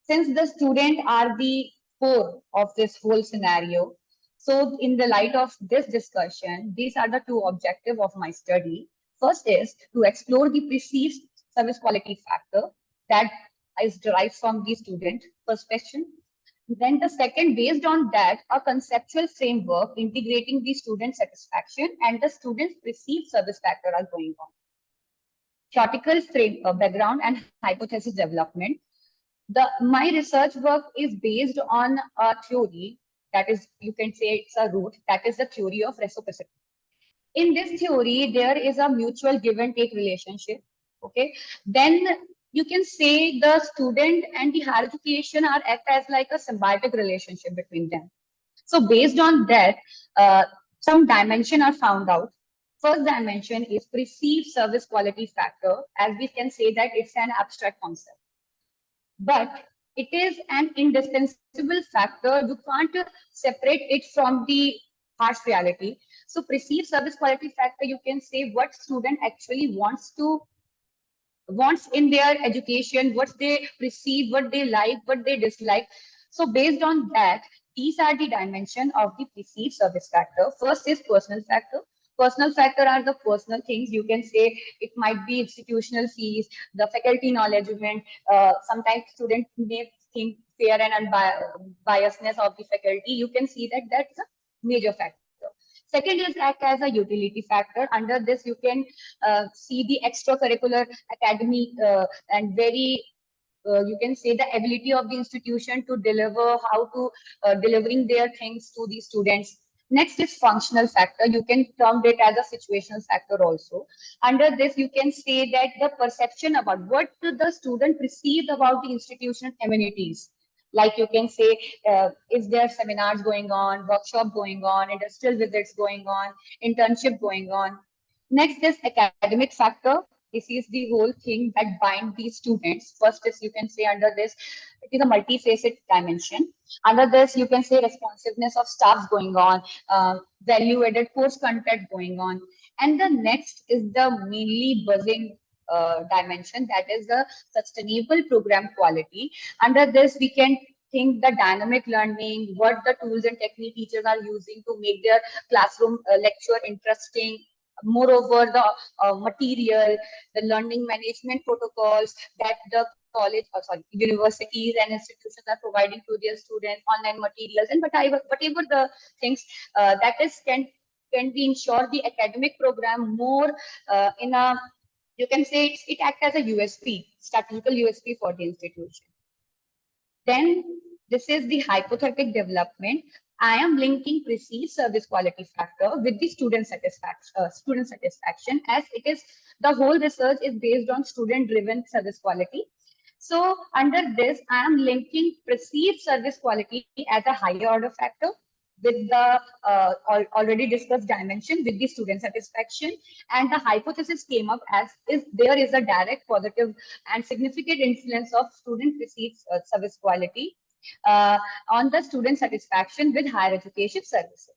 Speaker 10: Since the student are the core of this whole scenario, so in the light of this discussion, these are the two objectives of my study. First is to explore the perceived service quality factor that is derived from the student perspective. Then the second, based on that, a conceptual framework integrating the student satisfaction and the student's perceived service factor are going on. Theoretical frame, background and hypothesis development. My research work is based on a theory that is, you can say it's a root, that is the theory of reciprocity. In this theory, there is a mutual give and take relationship. Okay, then you can say the student and the higher education are act as like a symbiotic relationship between them. So based on that, some dimension are found out. First dimension is perceived service quality factor, as we can say that it's an abstract concept, but it is an indispensable factor. You can't separate it from the harsh reality. So perceived service quality factor, you can say what student actually wants in their education, what they perceive, what they like, what they dislike. So based on that, these are the dimension of the perceived service factor. First is personal factor. Personal factor are the personal things. You can say it might be institutional fees, the faculty knowledgement. Sometimes students may think fair and unbiasedness of the faculty. You can see that that's a major factor. Second is act as a utility factor. Under this, you can see the extracurricular academy and very you can say the ability of the institution to deliver, how to delivering their things to the students. Next is functional factor. You can term it as a situational factor also. Under this, you can say that the perception about what the student perceived about the institutional amenities. Like you can say, is there seminars going on, workshop going on, industrial visits going on, internship going on. Next is academic factor. this is the whole thing that bind these students. First is, you can say, under this, it is a multifaceted dimension. Under this, you can say responsiveness of staffs going on, value-added course content going on. And the next is the mainly buzzing dimension, that is the sustainable program quality. Under this, we can think the dynamic learning, what the tools and technique teachers are using to make their classroom lecture interesting. Moreover, the material, the learning management protocols that the universities and institutions are providing to their students, online materials, and whatever the things that is can be ensure the academic program more in a, you can say it act as a USP, strategical USP for the institution. Then this is the hypothetical development. I am linking perceived service quality factor with the student satisfaction, as it is the whole research is based on student driven service quality. So under this, I am linking perceived service quality as a higher order factor with the already discussed dimension with the student satisfaction. And the hypothesis came up as is there is a direct positive and significant influence of student perceived service quality on the student satisfaction with higher education services.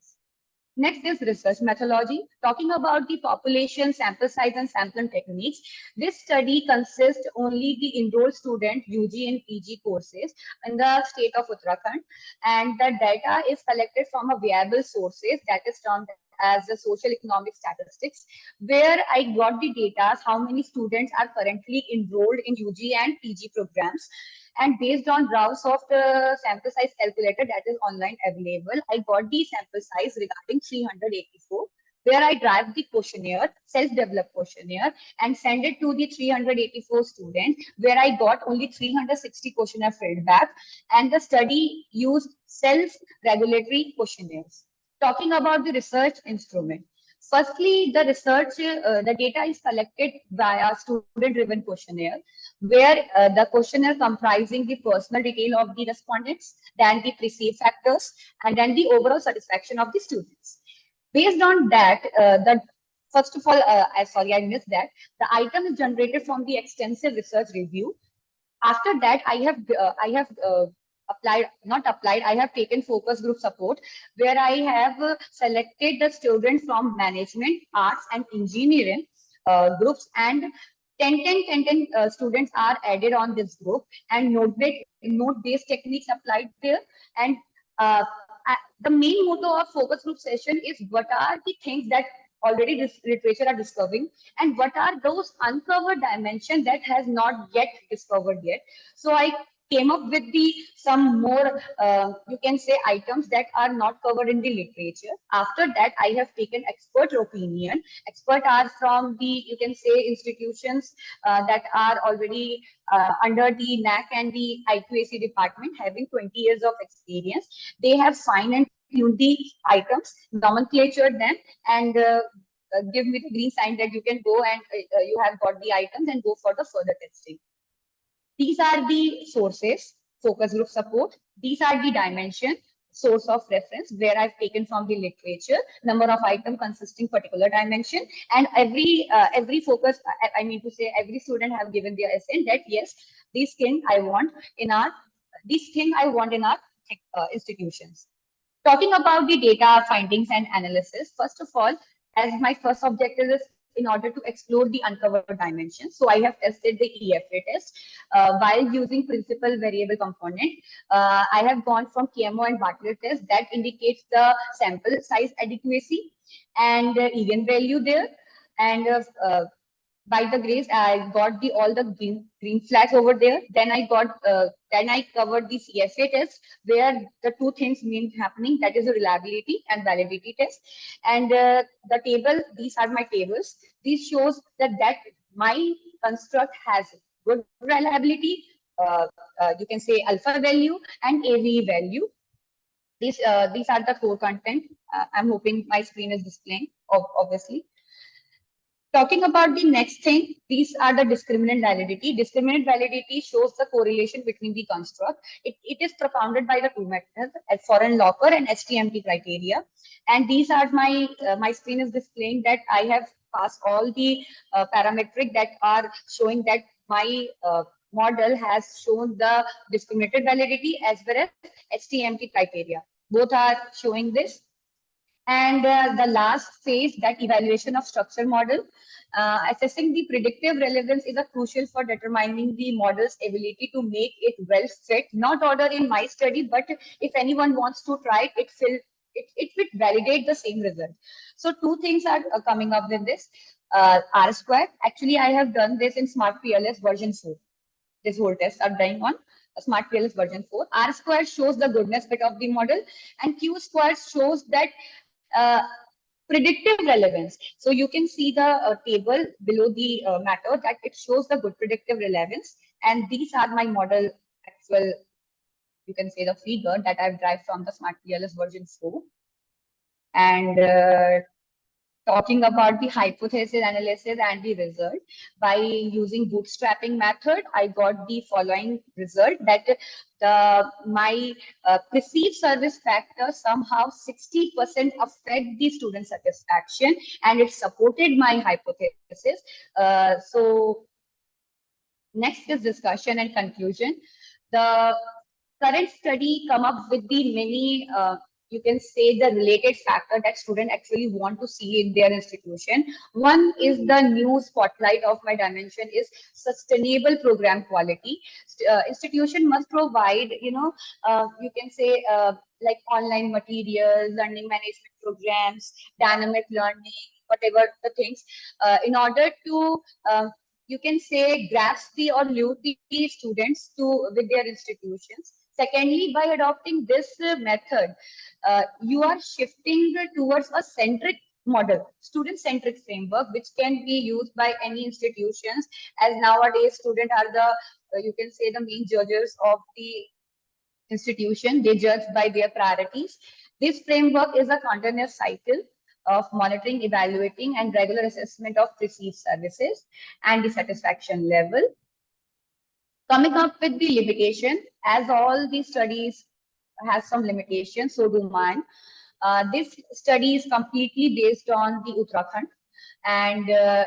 Speaker 10: Next is research methodology. Talking about the population, sample size, and sampling techniques, this study consists only the enrolled student UG and PG courses in the state of Uttarakhand, and the data is collected from a viable sources that is termed as the social economic statistics, where I got the data how many students are currently enrolled in UG and PG programs. And based on browse of the sample size calculator that is online available, I got the sample size regarding 384, where I drive the questionnaire, self-developed questionnaire, and send it to the 384 students, where I got only 360 questionnaire feedback, and the study used self-regulatory questionnaires. Talking about the research instrument. Firstly, the research, the data is collected via student-driven questionnaire, where the questionnaire comprising the personal detail of the respondents, then the perceived factors, and then the overall satisfaction of the students. Based on that, first of all, I missed that. The item is generated from the extensive research review. After that, I have I have taken focus group support, where I have selected the students from management, arts, and engineering groups, and 10 students are added on this group, and note-based techniques applied there. And uh, the main motto of focus group session is what are the things that already this literature are discovering, and what are those uncovered dimensions that has not yet discovered yet. So I came up with the some more you can say items that are not covered in the literature. After that, I have taken expert opinion. Expert are from the, you can say, institutions that are already under the NAC and the IQAC department, having 20 years of experience. They have fine and tuned the items, nomenclature them, and give me the green sign that you can go and you have got the items and go for the further testing. These are the sources, focus group support. These are the dimension, source of reference, where I've taken from the literature, number of item consisting particular dimension, and every focus, I mean to say, every student have given their assent that yes, this thing I want in our institutions. Talking about the data findings and analysis, first of all, as my first objective is in order to explore the uncovered dimensions. So I have tested the EFA test while using principal variable component. I have gone from KMO and Bartlett test that indicates the sample size adequacy and eigenvalue there. And by the grace, I got all the green flags over there. Then I covered the CFA test, where the two things mean happening, that is the reliability and validity test. And the table, these are my tables. This shows that my construct has good reliability, you can say alpha value and AVE value. These are the core content. I'm hoping my screen is displaying, obviously. Talking about the next thing, these are the discriminant validity. Discriminant validity shows the correlation between the construct. It is propounded by the two methods, as foreign locker and STMT criteria. And these are my screen is displaying that I have passed all the parametric that are showing that my model has shown the discriminated validity as well as STMT criteria. Both are showing this. And the last phase, that evaluation of structure model, assessing the predictive relevance is a crucial for determining the model's ability to make it well fit, not order in my study, but if anyone wants to try it, it will validate the same result. So two things are coming up with this. R square, actually I have done this in Smart PLS version 4. This whole test are done on Smart PLS version 4. R square shows the goodness fit of the model, and Q square shows that predictive relevance. So you can see the table below the matter that it shows the good predictive relevance. And these are my model actual, you can say the figure that I've derived from the Smart PLS version 4. And talking about the hypothesis analysis and the result, by using bootstrapping method, I got the following result that my perceived service factor somehow 60% affect the student satisfaction, and it supported my hypothesis. So next is discussion and conclusion. The current study come up with the many you can say the related factor that students actually want to see in their institution. One is the new spotlight of my dimension is sustainable program quality. Institution must provide, you can say like online materials, learning management programs, dynamic learning, whatever the things, in order to you can say grasp the or lure the students to with their institutions. Secondly, by adopting this method, you are shifting towards a centric model, student-centric framework, which can be used by any institutions, as nowadays students are the, you can say, the main judges of the institution. They judge by their priorities. This framework is a continuous cycle of monitoring, evaluating, and regular assessment of perceived services and the satisfaction level. Coming up with the limitation, as all the studies has some limitations, so do mine. This study is completely based on the Uttarakhand, and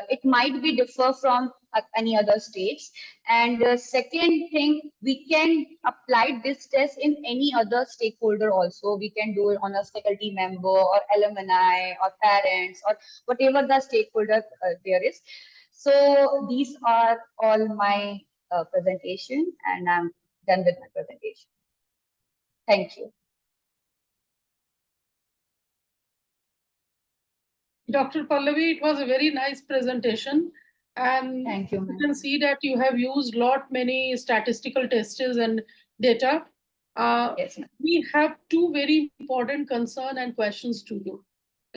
Speaker 10: it might be differ from any other states. And second thing, we can apply this test in any other stakeholder also. We can do it on a faculty member or alumni or parents or whatever the stakeholder there is. So these are all my presentation, and I'm done with my presentation. Thank you.
Speaker 3: Dr. Pallavi, it was a very nice presentation. And
Speaker 10: Thank you,
Speaker 3: you can see that you have used many statistical tests and data.
Speaker 10: Yes,
Speaker 3: we have two very important concern and questions to you.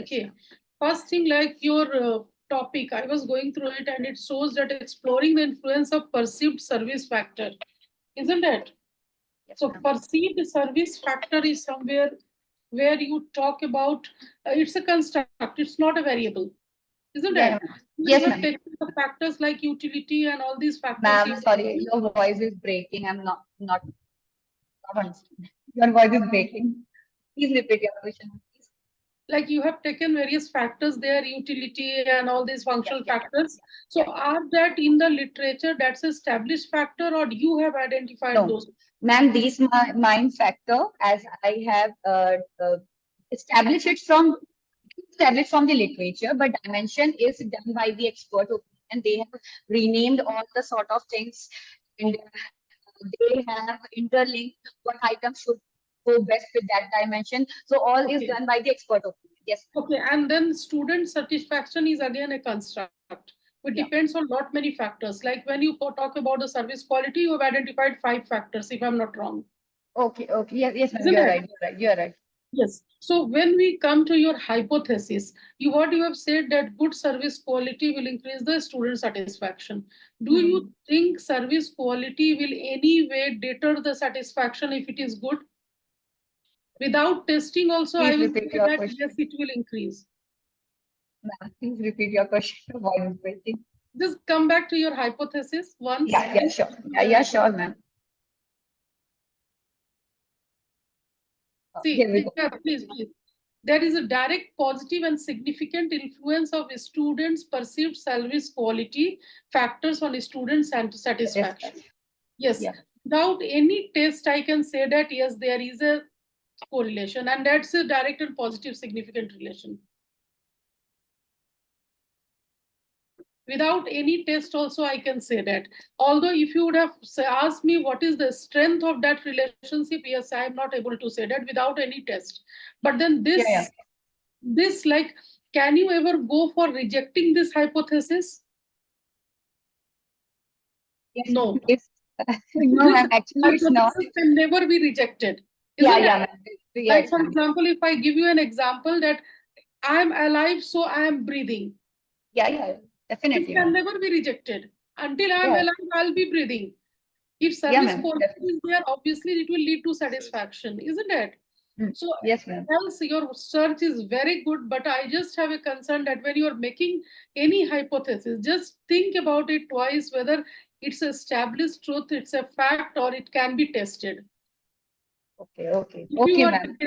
Speaker 3: Okay. First thing, like your topic, I was going through it and it shows that exploring the influence of perceived service factor, isn't it?
Speaker 10: yes,
Speaker 3: So perceived service factor is somewhere where you talk about, it's a construct, it's not a variable, isn't
Speaker 10: yeah,
Speaker 3: it?
Speaker 10: yes,
Speaker 3: You have
Speaker 10: ma'am.
Speaker 3: taken the factors like utility and all these factors.
Speaker 10: Ma'am, sorry, your voice is breaking. I'm not understanding. Your voice is breaking. Please repeat your question, please.
Speaker 3: Like you have taken various factors there, utility and all these functional factors. So are that in the literature, that's established factor, or you have identified
Speaker 10: No,
Speaker 3: those?
Speaker 10: ma'am, these mind factor, as I have established it from the literature, but dimension is done by the expert opinion. They have renamed all the sort of things, and they have interlinked what items should go best with that dimension. So all is done by the expert opinion. Yes.
Speaker 3: Okay, and then student satisfaction is again a construct. It depends on many factors. Like when you talk about the service quality, you have identified 5 factors, if I'm not wrong.
Speaker 10: Okay, okay. Yes, ma'am, you're right. You're right.
Speaker 3: Yes. So when we come to your hypothesis, what you have said that good service quality will increase the student satisfaction. Do you think service quality will any way deter the satisfaction if it is good? Without testing also,
Speaker 10: Please
Speaker 3: I will
Speaker 10: repeat
Speaker 3: say
Speaker 10: your
Speaker 3: that
Speaker 10: question.
Speaker 3: yes, it will increase.
Speaker 10: Ma'am, please repeat your question. Your voice is breaking.
Speaker 3: Just come back to your hypothesis once.
Speaker 10: Yeah, sure. Yeah, sure, ma'am.
Speaker 3: See,
Speaker 10: Here we go.
Speaker 3: yeah, please. There is a direct positive and significant influence of a student's perceived service quality factors on a student satisfaction. Yes,
Speaker 10: Yeah.
Speaker 3: without any test, I can say that yes, there is a correlation, and that's a direct and positive significant relation. Without any test also, I can say that. Although if you would have asked me what is the strength of that relationship, yes, I am not able to say that without any test. But then this, this like, can you ever go for rejecting this hypothesis?
Speaker 10: Yes,
Speaker 3: No.
Speaker 10: no, ma'am, actually it's not.
Speaker 3: Hypothesis can never be rejected.
Speaker 10: Yeah,
Speaker 3: Isn't it?
Speaker 10: ma'am.
Speaker 3: Like, for example, if I give you an example that I am alive, so I am breathing.
Speaker 10: Yeah, definitely.
Speaker 3: It can never be rejected. Until I am alive, I'll be breathing. If service quality is there, obviously it will lead to satisfaction, isn't it? So
Speaker 10: yes, ma'am.
Speaker 3: else your search is very good, but I just have a concern that when you are making any hypothesis, just think about it twice whether it's established truth, it's a fact, or it can be tested.
Speaker 10: Okay,
Speaker 3: Ma'am.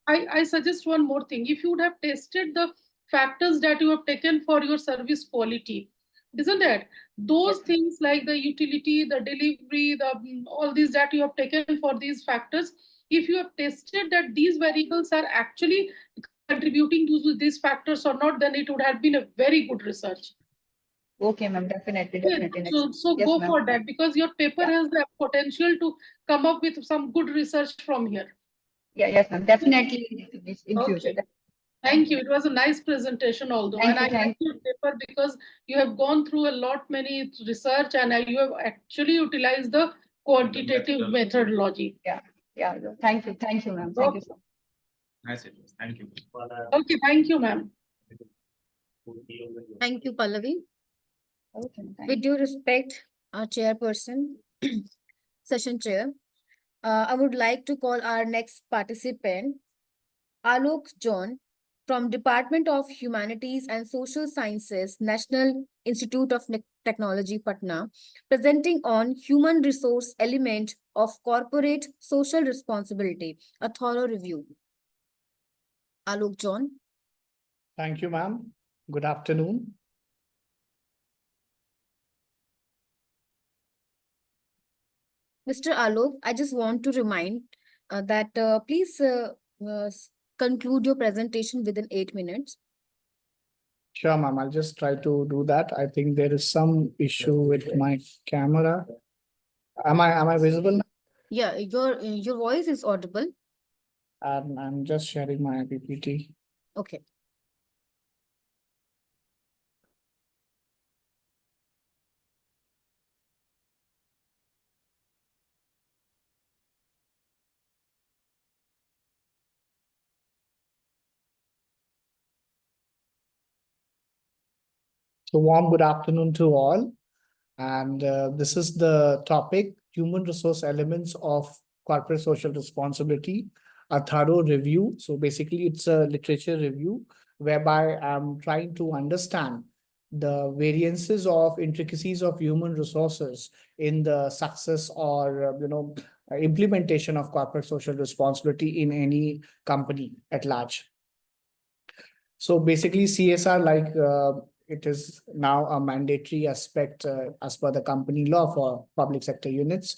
Speaker 3: I suggest one more thing. If you would have tested the factors that you have taken for your service quality, isn't it? Those things like the utility, the delivery, all these that you have taken for these factors, if you have tested that these variables are actually contributing to these factors or not, then it would have been a very good research.
Speaker 10: Okay, ma'am, definitely.
Speaker 3: So yes, go for that, because your paper has the potential to come up with some good research from here.
Speaker 10: Yeah, yes, ma'am, definitely in future.
Speaker 3: Thank you. It was a nice presentation, although, and I like your paper because you have gone through a lot many research and you have actually utilized the quantitative methodology.
Speaker 10: Yeah. Thank you, ma'am. Thank you so much.
Speaker 4: Nice. Thank you.
Speaker 3: Okay, thank you, ma'am.
Speaker 1: Thank you, Pallavi.
Speaker 10: Okay,
Speaker 1: with due respect, our chairperson, session chair, I would like to call our next participant, Alok John, from Department of Humanities and Social Sciences, National Institute of Technology, Patna, presenting on human resource element of corporate social responsibility, a thorough review. Alok John.
Speaker 11: Thank you, ma'am. Good afternoon.
Speaker 1: Mr. Alok, I just want to remind that please conclude your presentation within 8 minutes.
Speaker 11: Sure, ma'am. I'll just try to do that. I think there is some issue with my camera. Am I visible?
Speaker 1: Yeah, your voice is audible.
Speaker 11: I'm just sharing my PPT.
Speaker 1: Okay.
Speaker 11: So warm good afternoon to all. And this is the topic, human resource elements of corporate social responsibility, a thorough review. So basically it's a literature review whereby I'm trying to understand the variances of intricacies of human resources in the success or, implementation of corporate social responsibility in any company at large. So basically CSR, it is now a mandatory aspect as per the company law for public sector units.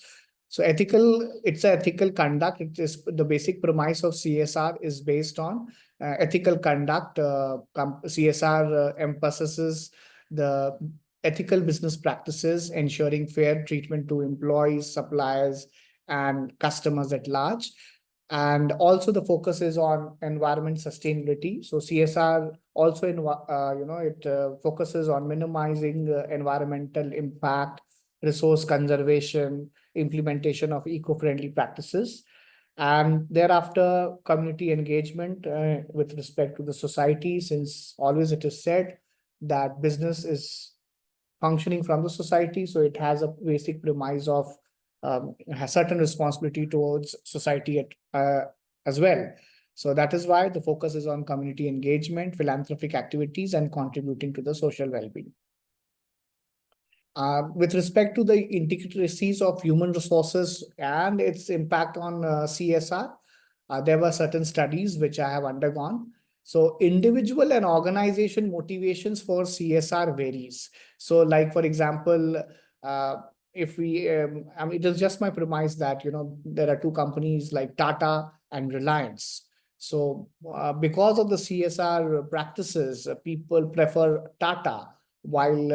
Speaker 11: So it's an ethical conduct. It is the basic premise of CSR is based on ethical conduct. CSR emphasizes the ethical business practices, ensuring fair treatment to employees, suppliers, and customers at large. And also the focus is on environment sustainability. So CSR also focuses on minimizing environmental impact, resource conservation, implementation of eco-friendly practices, and thereafter community engagement with respect to the society, since always it is said that business is functioning from the society. So it has a basic premise of has certain responsibility towards society as well. So that is why the focus is on community engagement, philanthropic activities, and contributing to the social well-being. With respect to the intricacies of human resources and its impact on CSR, there were certain studies which I have undergone. So individual and organization motivations for CSR varies. So like, for example, if we, I mean, it is just my premise that, there are two companies like Tata and Reliance. So because of the CSR practices, people prefer Tata, while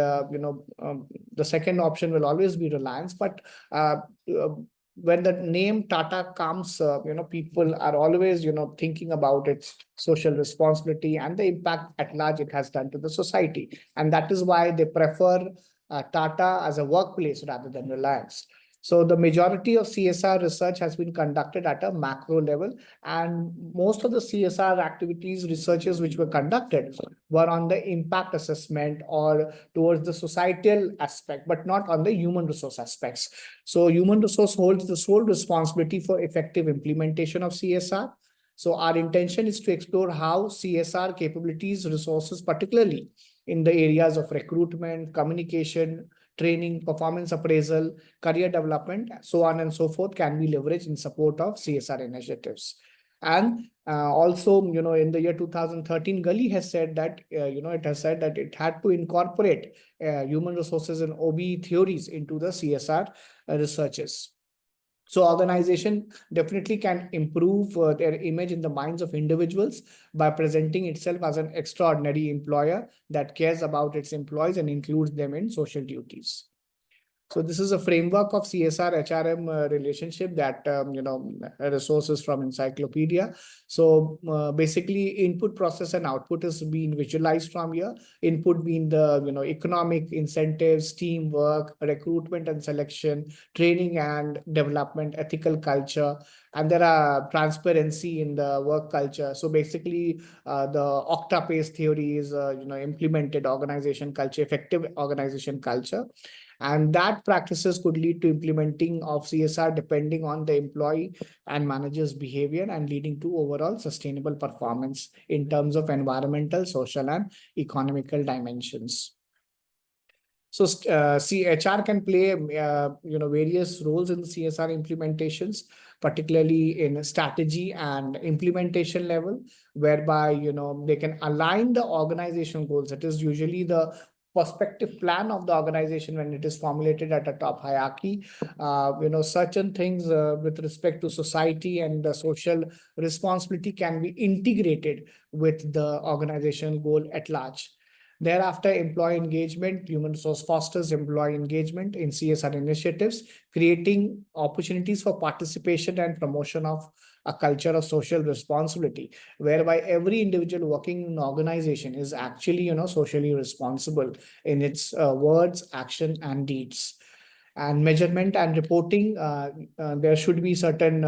Speaker 11: the second option will always be Reliance. But uh, when the name Tata comes, people are always thinking about its social responsibility and the impact at large it has done to the society, and that is why they prefer Tata as a workplace rather than Reliance. So the majority of CSR research has been conducted at a macro level, and most of the CSR activities, researches which were conducted were on the impact assessment or towards the societal aspect, but not on the human resource aspects. So human resource holds the sole responsibility for effective implementation of CSR. So our intention is to explore how CSR capabilities, resources, particularly in the areas of recruitment, communication, training, performance appraisal, career development, so on and so forth, can be leveraged in support of CSR initiatives. And also, in the year 2013, Gully has said that, it has said that it had to incorporate human resources and OBE theories into the CSR researches. So organization definitely can improve their image in the minds of individuals by presenting itself as an extraordinary employer that cares about its employees and includes them in social duties. So this is a framework of CSR HRM relationship that resources from encyclopedia. So basically, input, process, and output is being visualized from here. Input being the economic incentives, teamwork, recruitment and selection, training and development, ethical culture, and there are transparency in the work culture. So basically, the octa-pace theory is implemented organization culture, effective organization culture. And that practices could lead to implementing of CSR depending on the employee and manager's behavior and leading to overall sustainable performance in terms of environmental, social, and economical dimensions. So HR can play various roles in the CSR implementations, particularly in strategy and implementation level, whereby they can align the organization goals. It is usually the perspective plan of the organization when it is formulated at a top hierarchy. Certain things with respect to society and the social responsibility can be integrated with the organizational goal at large. Thereafter, employee engagement, human resource fosters employee engagement in CSR initiatives, creating opportunities for participation and promotion of a culture of social responsibility, whereby every individual working in an organization is actually, socially responsible in its words, action, and deeds. And measurement and reporting, there should be certain,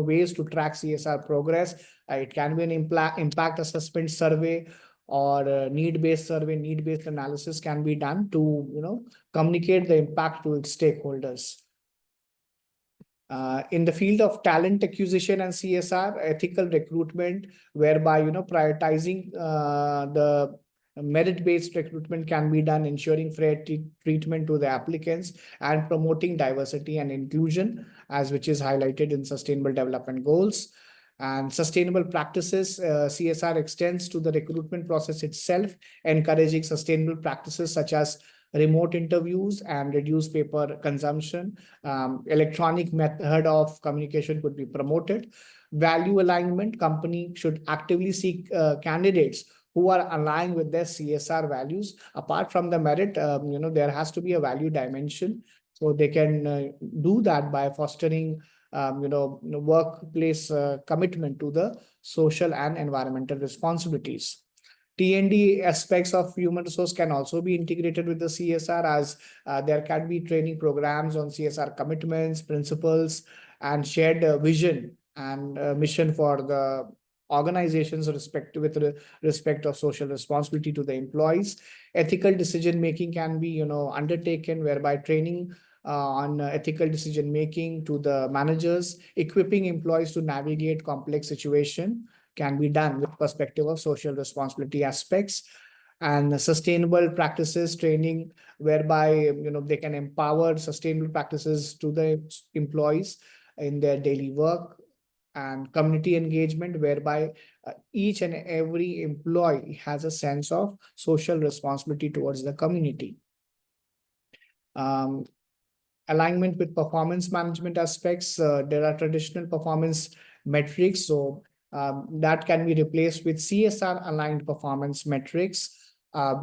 Speaker 11: ways to track CSR progress. It can be an impact assessment survey, or need-based survey, need-based analysis can be done to, communicate the impact to its stakeholders. In the field of talent acquisition and CSR, ethical recruitment, whereby, prioritizing the merit-based recruitment can be done, ensuring fair treatment to the applicants and promoting diversity and inclusion, as which is highlighted in Sustainable Development Goals. And sustainable practices, CSR extends to the recruitment process itself, encouraging sustainable practices such as remote interviews and reduced paper consumption. Electronic method of communication could be promoted. Value alignment, company should actively seek candidates who are aligned with their CSR values. Apart from the merit, there has to be a value dimension. So they can do that by fostering workplace commitment to the social and environmental responsibilities. T&D aspects of human resource can also be integrated with the CSR, as there can be training programs on CSR commitments, principles, and shared vision and mission for the organizations with respect of social responsibility to the employees. Ethical decision making can be undertaken, whereby training on ethical decision making to the managers, equipping employees to navigate complex situation, can be done with perspective of social responsibility aspects and sustainable practices training, whereby they can empower sustainable practices to the employees in their daily work, and community engagement, whereby each and every employee has a sense of social responsibility towards the community. Um, Alignment with performance management aspects, there are traditional performance metrics, so that can be replaced with CSR aligned performance metrics.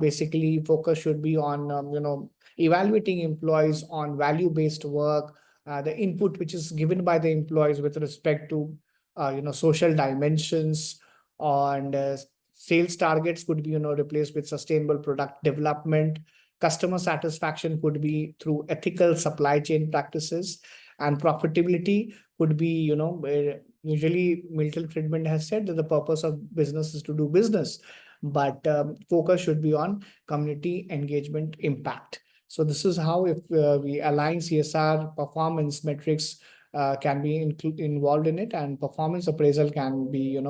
Speaker 11: Basically, focus should be on evaluating employees on value-based work, the input which is given by the employees with respect to social dimensions, and sales targets could be replaced with sustainable product development. Customer satisfaction could be through ethical supply chain practices, and profitability could be, usually Milton Friedman has said that the purpose of business is to do business, but focus should be on community engagement impact. So this is how, if we align CSR performance metrics, can be involved in it, and performance appraisal can be,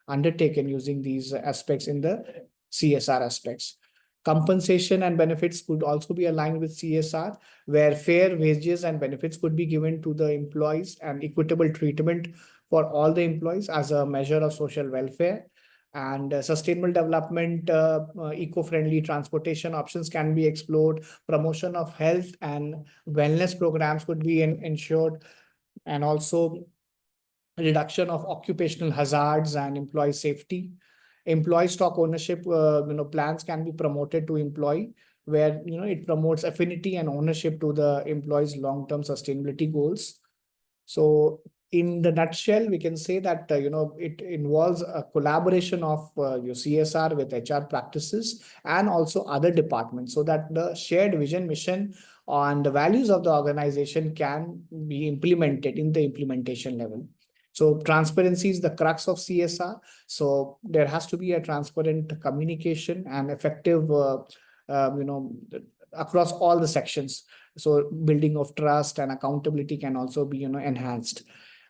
Speaker 11: undertaken using these aspects in the CSR aspects. Compensation and benefits could also be aligned with CSR, where fair wages and benefits could be given to the employees and equitable treatment for all the employees as a measure of social welfare. And sustainable development, eco-friendly transportation options can be explored. Promotion of health and wellness programs could be ensured, and also reduction of occupational hazards and employee safety. Employee stock ownership plans can be promoted to employee, where it promotes affinity and ownership to the employee's long-term sustainability goals. So in the nutshell, we can say that it involves a collaboration of your CSR with HR practices and also other departments, so that the shared vision, mission, and the values of the organization can be implemented in the implementation level. So transparency is the crux of CSR. So there has to be a transparent communication and effective, across all the sections. So building of trust and accountability can also be, enhanced.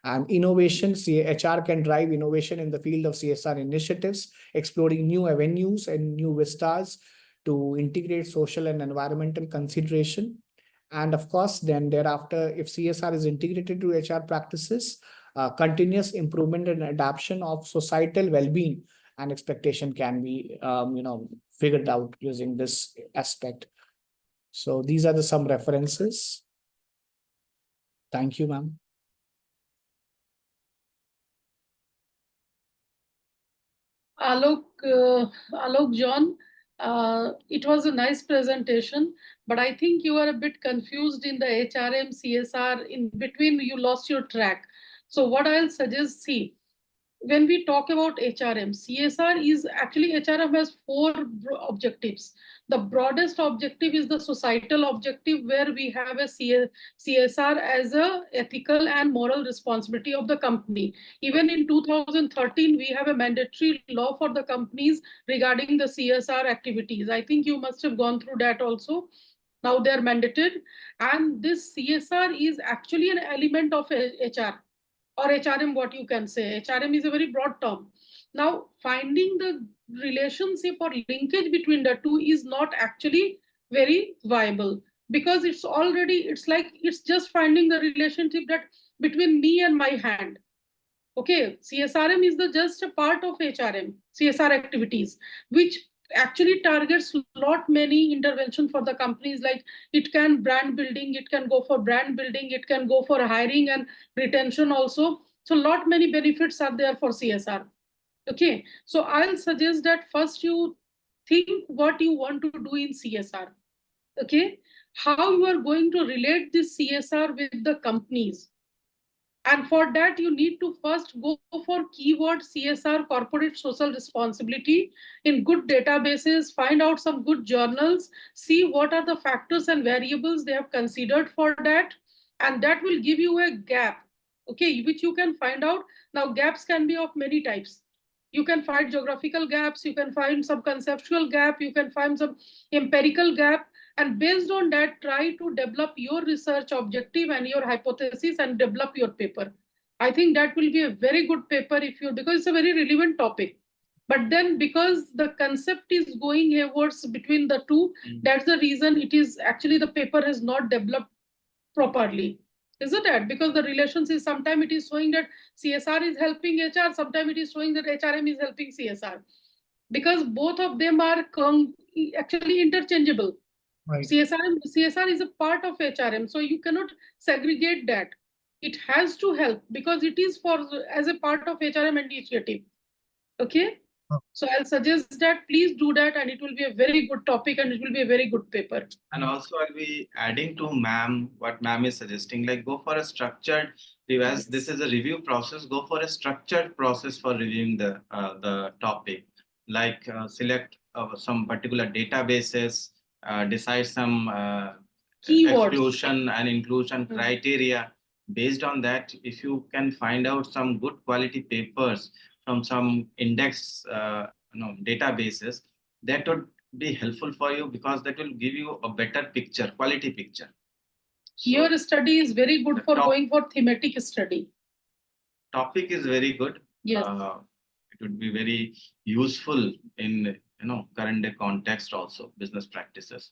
Speaker 11: And innovation, HR can drive innovation in the field of CSR initiatives, exploring new avenues and new vistas to integrate social and environmental consideration. And of course, then thereafter, if CSR is integrated to HR practices, continuous improvement and adaptation of societal well-being and expectation can be, figured out using this aspect. So these are some references. Thank you, ma'am.
Speaker 3: Alok John, it was a nice presentation, but I think you are a bit confused in the HRM, CSR. In between, you lost your track. So what I'll suggest, see, when we talk about HRM, CSR is actually, HRM has four objectives. The broadest objective is the societal objective, where we have a CSR as a ethical and moral responsibility of the company. Even in 2013, we have a mandatory law for the companies regarding the CSR activities. I think you must have gone through that also. Now they're mandated. And this CSR is actually an element of HR. Or HRM, what you can say. HRM is a very broad term. Now, finding the relationship or linkage between the two is not actually very viable, because it's just finding the relationship that between me and my hand. Okay, CSRM is just a part of HRM, CSR activities, which actually targets lot many intervention for the companies. Like, it can brand building, it can go for brand building, it can go for hiring and retention also. So lot many benefits are there for CSR. Okay, so I'll suggest that first you think what you want to do in CSR. Okay, how you are going to relate this CSR with the companies. And for that, you need to first go for keyword CSR, corporate social responsibility, in good databases, find out some good journals, see what are the factors and variables they have considered for that. And that will give you a gap, okay, which you can find out. Now, gaps can be of many types. You can find geographical gaps, you can find some conceptual gap, you can find some empirical gap. And based on that, try to develop your research objective and your hypothesis and develop your paper. I think that will be a very good paper if you, because it's a very relevant topic. But then because the concept is going hayward between the two, that's the reason it is actually the paper has not developed properly. Isn't it? Because the relations is sometimes it is showing that CSR is helping HR, sometimes it is showing that HRM is helping CSR. Because both of them are actually interchangeable.
Speaker 11: Right.
Speaker 3: CSR is a part of HRM, so you cannot segregate that. It has to help because it is for as a part of HRM initiative. Okay.
Speaker 11: Oh.
Speaker 3: So I'll suggest that please do that, and it will be a very good topic and it will be a very good paper.
Speaker 4: And also I'll be adding to ma'am what ma'am is suggesting, like go for a structured, as this is a review process, go for a structured process for reviewing the topic. Like select some particular databases, decide some
Speaker 3: Keywords.
Speaker 4: exclusion and inclusion criteria. Based on that, if you can find out some good quality papers from some index databases, that would be helpful for you because that will give you a better picture, quality picture. So
Speaker 3: Your study is very good for going for thematic study.
Speaker 4: topic is very good.
Speaker 3: Yes.
Speaker 4: It would be very useful in current day context, also business practices.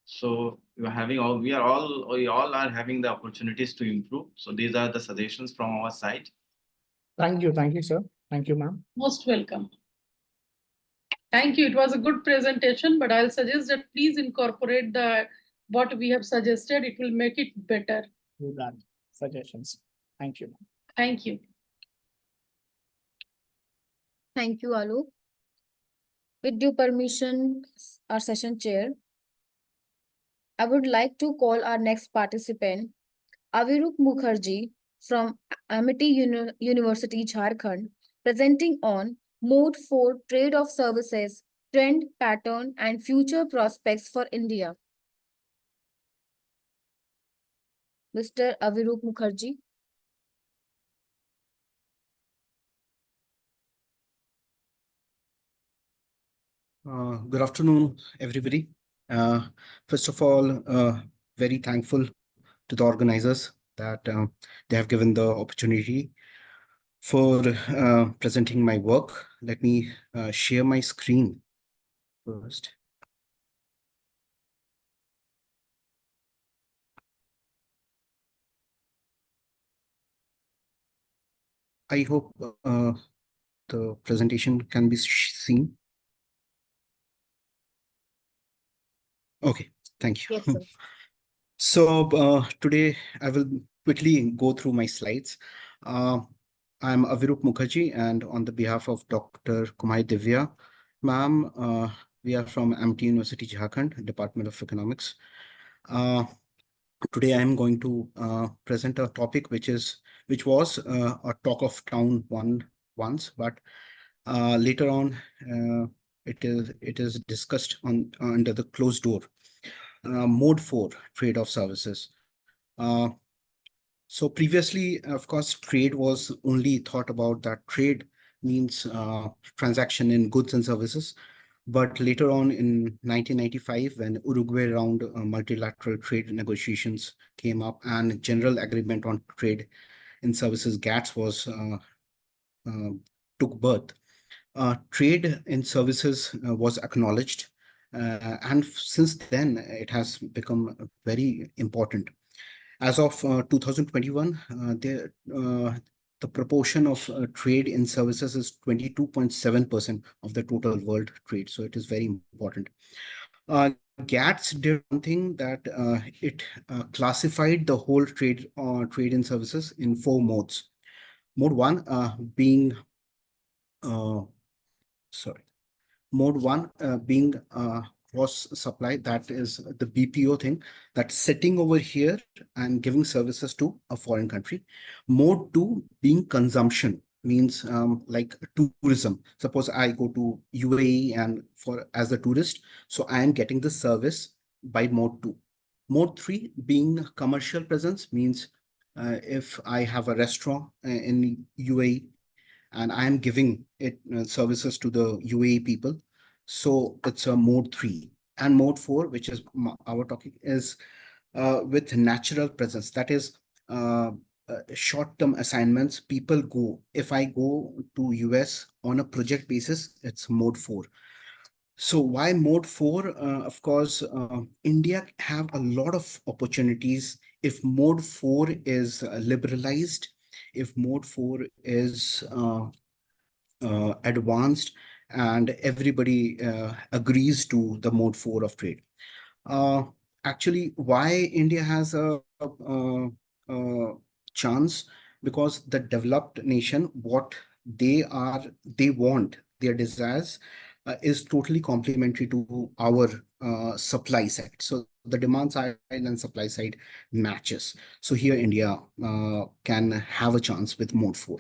Speaker 4: So we all are having the opportunities to improve. So these are the suggestions from our side.
Speaker 11: Thank you, sir. Thank you, ma'am.
Speaker 3: Most welcome. Thank you. It was a good presentation, but I'll suggest that please incorporate what we have suggested. It will make it better.
Speaker 11: Do that. Suggestions. Thank you.
Speaker 3: Thank you.
Speaker 1: Thank you, Alok. With due permission, our session chair, I would like to call our next participant, Avirup Mukherjee from Amity University, Jharkhand, presenting on Mode 4 Trade of Services, Trend, Pattern, and Future Prospects for India. Mr. Avirup Mukherjee.
Speaker 12: Good afternoon, everybody. First of all, very thankful to the organizers that they have given the opportunity for presenting my work. Let me share my screen first. I hope the presentation can be seen. Okay, thank you.
Speaker 1: Yes, sir.
Speaker 12: So today I will quickly go through my slides. I'm Avirup Mukherjee, and on the behalf of Dr. Kumai Divya, ma'am, we are from Amity University, Jharkhand, Department of Economics. Today I'm going to present a topic which was a talk of town once, but later on it is discussed under the closed door. Mode 4 trade of services. So previously, of course, trade was only thought about that trade means transaction in goods and services. But later on in 1995, when Uruguay round multilateral trade negotiations came up and general agreement on trade in services GATS was took birth, trade in services was acknowledged. And since then, it has become very important. As of 2021, the proportion of trade in services is 22.7% of the total world trade. So it is very important. GATS did one thing that it classified the whole trade in services in 4 modes. Mode 1 being Mode 1 being cross supply, that is the BPO thing, that's sitting over here and giving services to a foreign country. Mode 2 being consumption, means like tourism. Suppose I go to UAE and as a tourist, so I am getting the service by mode 2. Mode 3 being commercial presence, means if I have a restaurant in UAE and I am giving it services to the UAE people, so it's a mode 3. And mode 4, which is our topic, is with natural presence. That is short-term assignments, people go. If I go to US on a project basis, it's mode 4. So why mode 4? Of course, India have a lot of opportunities if mode 4 is liberalized, if mode 4 is advanced, and everybody agrees to the mode 4 of trade. Uh, Actually, why India has a chance? Because the developed nation, what they want, their desires, is totally complementary to our supply side. So the demand side and supply side matches. So here India can have a chance with mode 4.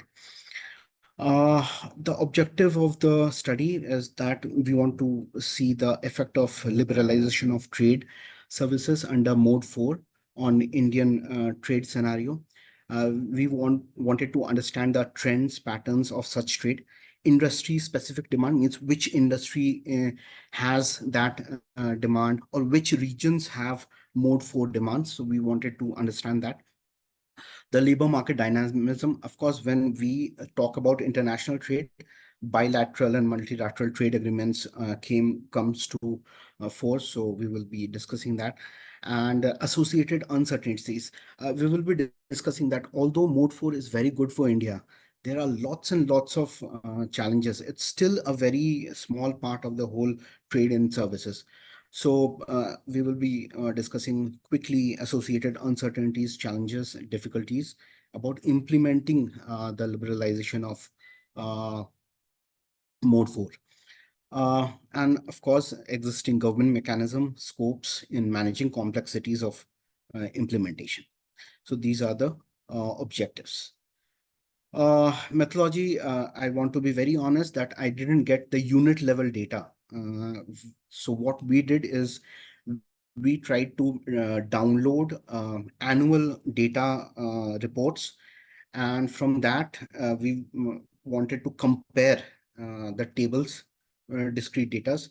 Speaker 12: The objective of the study is that we want to see the effect of liberalization of trade services under mode 4 on Indian trade scenario. We wanted to understand the trends, patterns of such trade. Industry specific demand means which industry has that demand, or which regions have mode 4 demands. So we wanted to understand that. The labor market dynamism. Of course, when we talk about international trade, bilateral and multilateral trade agreements comes to force. So we will be discussing that, and associated uncertainties. We will be discussing that although mode 4 is very good for India, there are lots and lots of challenges. It's still a very small part of the whole trade in services. So we will be discussing quickly associated uncertainties, challenges, difficulties about implementing the liberalization of uh, mode 4. And of course, existing government mechanism scopes in managing complexities of implementation. So these are the objectives. Methodology, I want to be very honest that I didn't get the unit level data. So what we did is we tried to download annual data reports, and from that we wanted to compare the tables, discrete datas,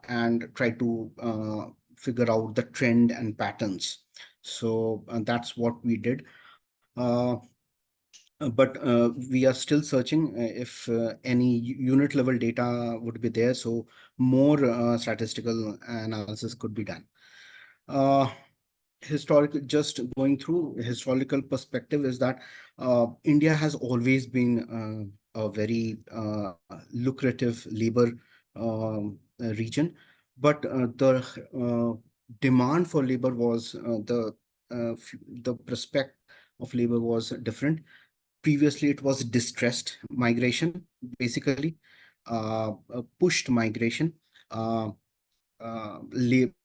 Speaker 12: and try to figure out the trend and patterns. So that's what we did. But we are still searching if any unit level data would be there. So more statistical analysis could be done. Uh, Historical, just going through historical perspective, is that India has always been a very lucrative labor region, but the demand for labor was the prospect of labor was different. Previously, it was distressed migration, basically, pushed migration, uh,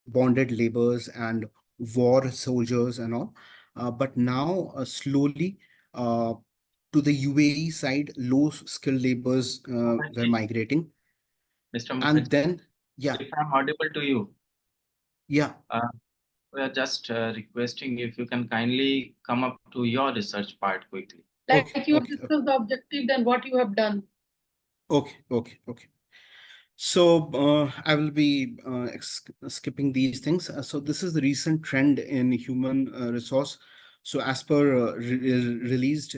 Speaker 12: bonded laborers and war soldiers and all. But now, slowly, uh, to the UAE side, low skilled laborers were
Speaker 4: Mukherjee,
Speaker 12: migrating.
Speaker 4: Mr.
Speaker 12: And
Speaker 4: Mukherjee,
Speaker 12: then, yeah,
Speaker 4: if I'm audible to you,
Speaker 12: yeah,
Speaker 4: we are just requesting if you can kindly come up to your research part quickly.
Speaker 8: Like
Speaker 12: okay,
Speaker 8: you have
Speaker 12: okay, okay,
Speaker 8: discussed the objective, then what you have done.
Speaker 12: okay. So I will be skipping these things. So this is the recent trend in human resource. So as per released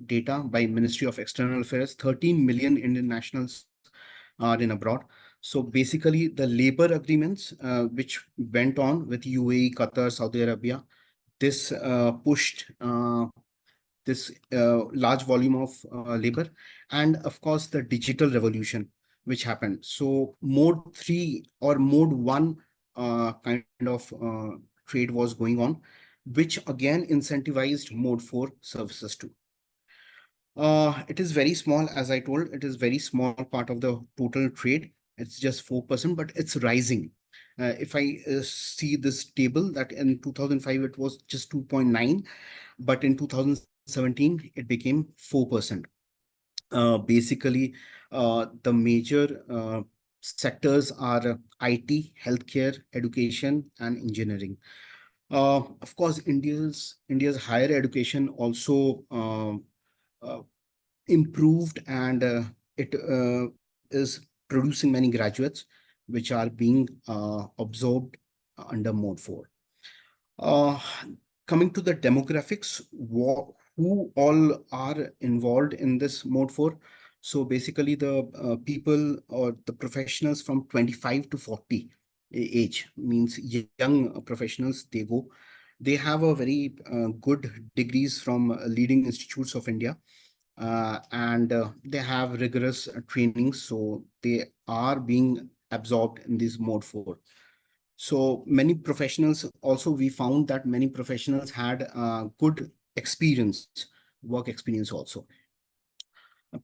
Speaker 12: data by Ministry of External Affairs, 13 million Indian nationals are in abroad. So basically, the labor agreements which went on with UAE, Qatar, Saudi Arabia, this pushed this large volume of labor, and of course the digital revolution which happened. So mode 3 or mode 1 kind of trade was going on, which again incentivized mode 4 services too. It is very small, as I told, it is very small part of the total trade. It's just 4%, but it's rising. If I see this table, that in 2005 it was just 2.9, but in 2017 it became 4%. Basically, the major sectors are IT, healthcare, education, and engineering. Of course, India's higher education also uh, improved, and it is producing many graduates which are being absorbed under mode 4. Uh, Coming to the demographics, who all are involved in this mode 4? So basically the people or the professionals from 25 to 40 age, means young professionals, they go. They have a very good degrees from leading institutes of India, and they have rigorous training, so they are being absorbed in this mode 4. So many professionals also, we found that many professionals had good experience, work experience also.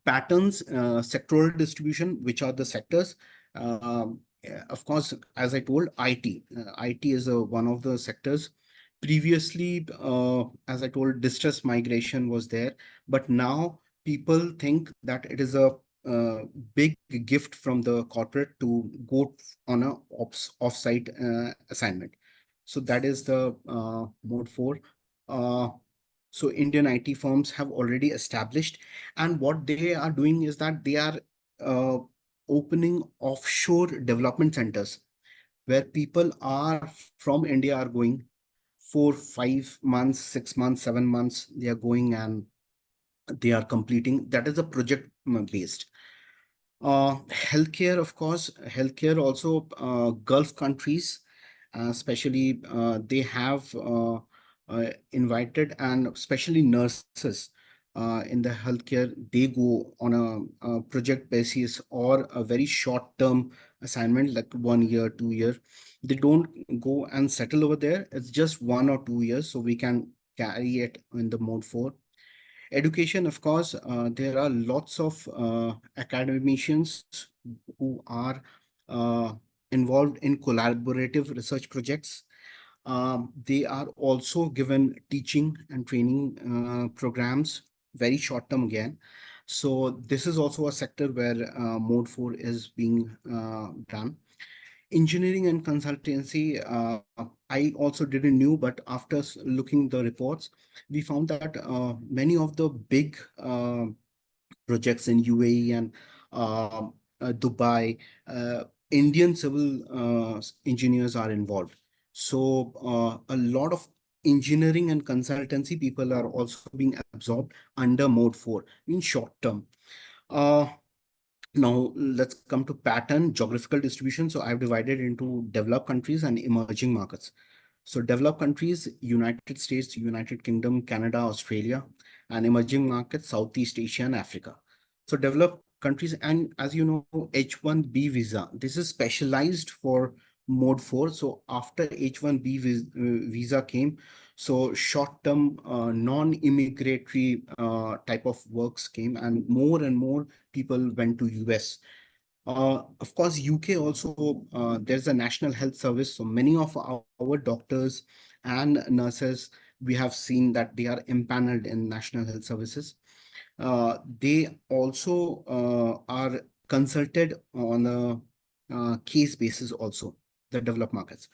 Speaker 12: Patterns, sectoral distribution, which are the sectors. Of course, as I told, IT. IT is one of the sectors. Previously, as I told, distress migration was there, but now people think that it is a big gift from the corporate to go on a off-site assignment. So that is the mode 4. Uh, so Indian IT firms have already established, and what they are doing is that they are uh, opening offshore development centers where people are from India are going for 5 months, 6 months, 7 months. They are going and they are completing. That is a project based. Healthcare, of course, healthcare also, Gulf countries, especially they have invited, and especially nurses in the healthcare, they go on a project basis or a very short term assignment like 1 year, 2 year. They don't go and settle over there. It's just 1 or 2 years, so we can carry it in the mode 4. Education, of course, there are lots of academicians who are uh, involved in collaborative research projects. They are also given teaching and training programs, very short term again. So this is also a sector where Mode 4 is being done. Engineering and consultancy, I also didn't knew, but after looking the reports, we found that many of the big projects in UAE and Dubai, Indian civil engineers are involved. So a lot of engineering and consultancy people are also being absorbed under Mode 4 in short term. Uh, Now let's come to pattern geographical distribution. So I've divided into developed countries and emerging markets. So developed countries, United States, United Kingdom, Canada, Australia, and emerging markets, Southeast Asia and Africa. So developed countries, and as you know, H1B visa, this is specialized for mode 4. So after H1B visa came, so short-term non-immigratory type of works came, and more people went to US. Of course, UK also, there's a National Health Service. So many of our doctors and nurses, we have seen that they are empaneled in National Health Services. They also are consulted on a case basis also, the developed markets.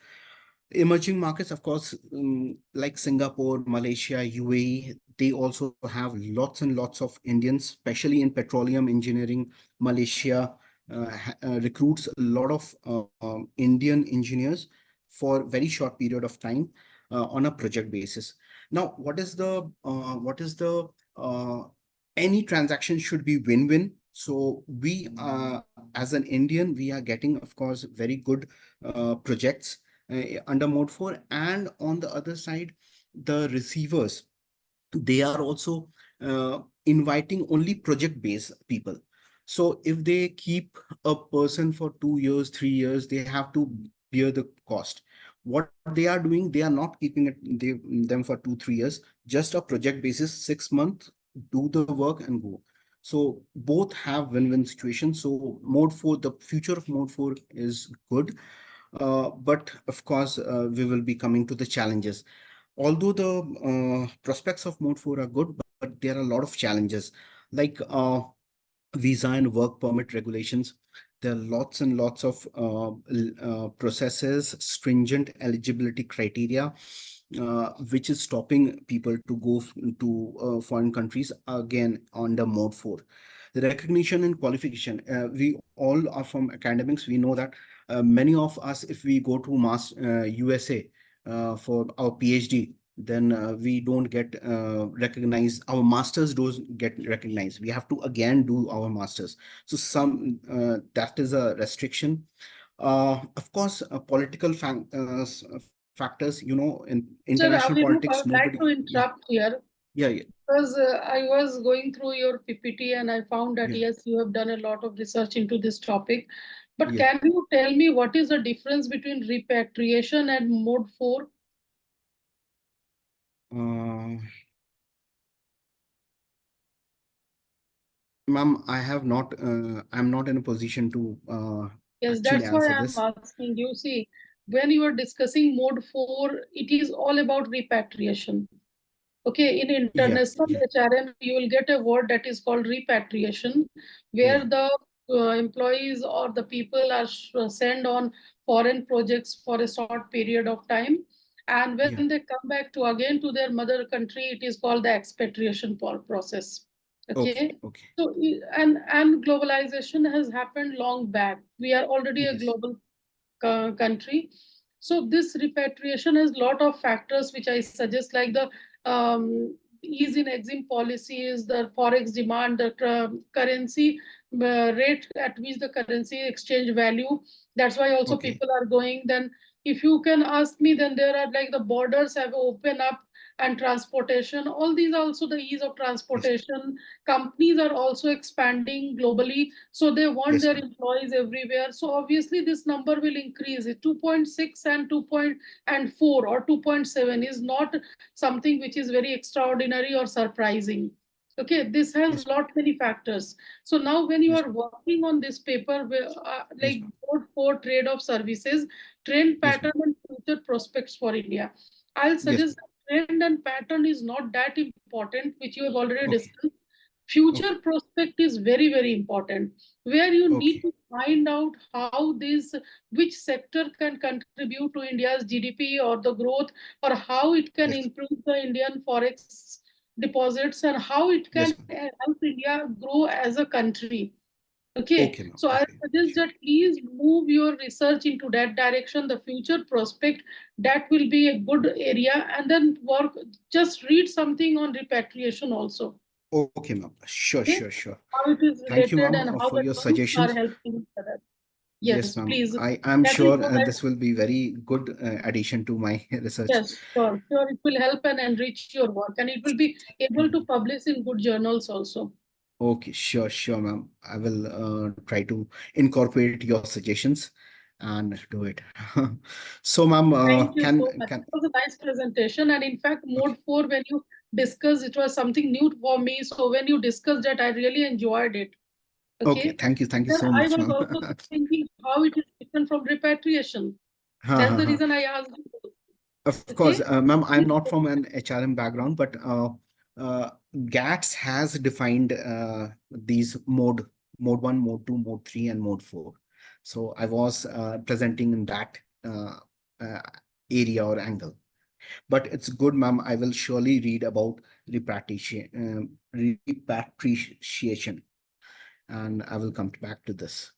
Speaker 12: Emerging markets, of course, like Singapore, Malaysia, UAE, they also have lots and lots of Indians, especially in petroleum engineering. Malaysia recruits a lot of Indian engineers for very short period of time on a project basis. Now, what is the any transaction should be win-win. So we, as an Indian, we are getting, of course, very good projects under mode 4, and on the other side, the receivers, they are also inviting only project based people. So if they keep a person for 2 years, 3 years, they have to bear the cost. What they are doing, they are not keeping them for 2 3 years, just a project basis, 6 months, do the work and go. So both have win-win situations. So mode 4, the future of mode 4 is good, but of course, we will be coming to the challenges. Although the prospects of mode 4 are good, but there are a lot of challenges, like visa and work permit regulations. There are lots and lots of processes, stringent eligibility criteria, which is stopping people to go to foreign countries again under mode 4. The recognition and qualification. We all are from academics. We know that many of us, if we go to USA for our PhD, then we don't get recognized. Our masters don't get recognized. We have to again do our masters. So that is a restriction. Of course, political factors, in international
Speaker 3: Mr.
Speaker 12: politics,
Speaker 3: Avinur, I would like
Speaker 12: nobody.
Speaker 3: to
Speaker 12: Yeah,
Speaker 3: interrupt here
Speaker 12: yeah.
Speaker 3: because I was going through your PPT and I found that
Speaker 12: Yeah.
Speaker 3: yes, you have done a lot of research into this topic. But
Speaker 12: Yeah.
Speaker 3: can you tell me what is the difference between repatriation and mode 4?
Speaker 12: Uh, Ma'am, I'm not in a position to
Speaker 3: Yes,
Speaker 12: actually
Speaker 3: that's why
Speaker 12: answer
Speaker 3: I'm
Speaker 12: this.
Speaker 3: asking you. See, when you are discussing mode 4, it is all about repatriation. Okay, in
Speaker 12: Yeah,
Speaker 3: international
Speaker 12: yeah,
Speaker 3: HRM, you will get a word that is called repatriation,
Speaker 12: yeah,
Speaker 3: where the employees or the people are sent on foreign projects for a short period of time. And
Speaker 12: yeah.
Speaker 3: when they come back to again to their mother country, it is called the expatriation process.
Speaker 12: Okay,
Speaker 3: Okay.
Speaker 12: okay.
Speaker 3: So, and globalization has happened long back. We are already a
Speaker 12: Yes,
Speaker 3: global country. So this repatriation has a lot of factors which I suggest, like the ease in exim policies, the forex demand, the currency rate at which the currency exchange value. That's why also
Speaker 12: okay.
Speaker 3: people are going. Then, if you can ask me, then there are like the borders have opened up and transportation. All these are also the ease of
Speaker 12: Yes,
Speaker 3: transportation. Companies are also expanding globally, so they want
Speaker 12: yes,
Speaker 3: their
Speaker 12: ma'am.
Speaker 3: employees everywhere. So obviously this number will increase. It 2.6 and 2.4 or 2.7 is not something which is very extraordinary or surprising. Okay, this has
Speaker 12: Yes,
Speaker 3: lot many factors. So now when you
Speaker 12: yes,
Speaker 3: are working on this paper,
Speaker 12: yes,
Speaker 3: like
Speaker 12: ma'am.
Speaker 3: board for trade of services, trend
Speaker 12: Yes,
Speaker 3: pattern
Speaker 12: ma'am.
Speaker 3: and future prospects for India, I'll
Speaker 12: Yes,
Speaker 3: suggest
Speaker 12: ma'am.
Speaker 3: that trend and pattern is not that important, which you have already
Speaker 12: Okay,
Speaker 3: discussed. Future
Speaker 12: okay,
Speaker 3: prospect is very, very important, where you need
Speaker 12: okay.
Speaker 3: to find out how this, which sector can contribute to India's GDP or the growth, or how it can
Speaker 12: Yes,
Speaker 3: improve the Indian forex deposits, and how it can
Speaker 12: yes, ma'am.
Speaker 3: help India grow as a country. Okay,
Speaker 12: Okay, ma'am.
Speaker 3: so I
Speaker 12: Okay,
Speaker 3: suggest
Speaker 12: sure.
Speaker 3: that please move your research into that direction, the future prospect, that will be a good area, and then work, just read something on repatriation also.
Speaker 12: Okay, ma'am. Sure,
Speaker 3: Okay,
Speaker 12: sure, sure.
Speaker 3: how it is
Speaker 12: Thank you,
Speaker 3: related
Speaker 12: ma'am,
Speaker 3: and how
Speaker 12: for
Speaker 3: the
Speaker 12: your
Speaker 3: terms are
Speaker 12: suggestions.
Speaker 3: helping each other.
Speaker 12: Yes,
Speaker 3: Yes,
Speaker 12: ma'am.
Speaker 3: please.
Speaker 12: I'm
Speaker 3: That is
Speaker 12: sure
Speaker 3: what I,
Speaker 12: this will be very good addition to my research.
Speaker 3: yes, sure, sure. It will help and enrich your work, and it will be able to
Speaker 12: Mhm.
Speaker 3: publish in good journals also.
Speaker 12: Okay, sure, sure, ma'am. I will try to incorporate your suggestions and do it. So, ma'am,
Speaker 3: Thank you so much.
Speaker 12: can
Speaker 3: It was a nice presentation. And in fact,
Speaker 12: okay,
Speaker 3: mode 4, when you discussed, it was something new for me. So when you discussed that, I really enjoyed it.
Speaker 12: okay.
Speaker 3: Okay.
Speaker 12: Thank you
Speaker 3: Then
Speaker 12: so
Speaker 3: I
Speaker 12: much,
Speaker 3: was
Speaker 12: ma'am.
Speaker 3: also thinking how it is different from repatriation.
Speaker 12: Ha,
Speaker 3: That's
Speaker 12: ha,
Speaker 3: the
Speaker 12: ha.
Speaker 3: reason I asked you.
Speaker 12: Of course,
Speaker 3: Okay.
Speaker 12: ma'am, I'm not from an HRM background, but GATS has defined these mode one, mode two, mode three, and mode four. So I was presenting in that uh, area or angle. But it's good, ma'am. I will surely read about repatriation, and I will come back to this.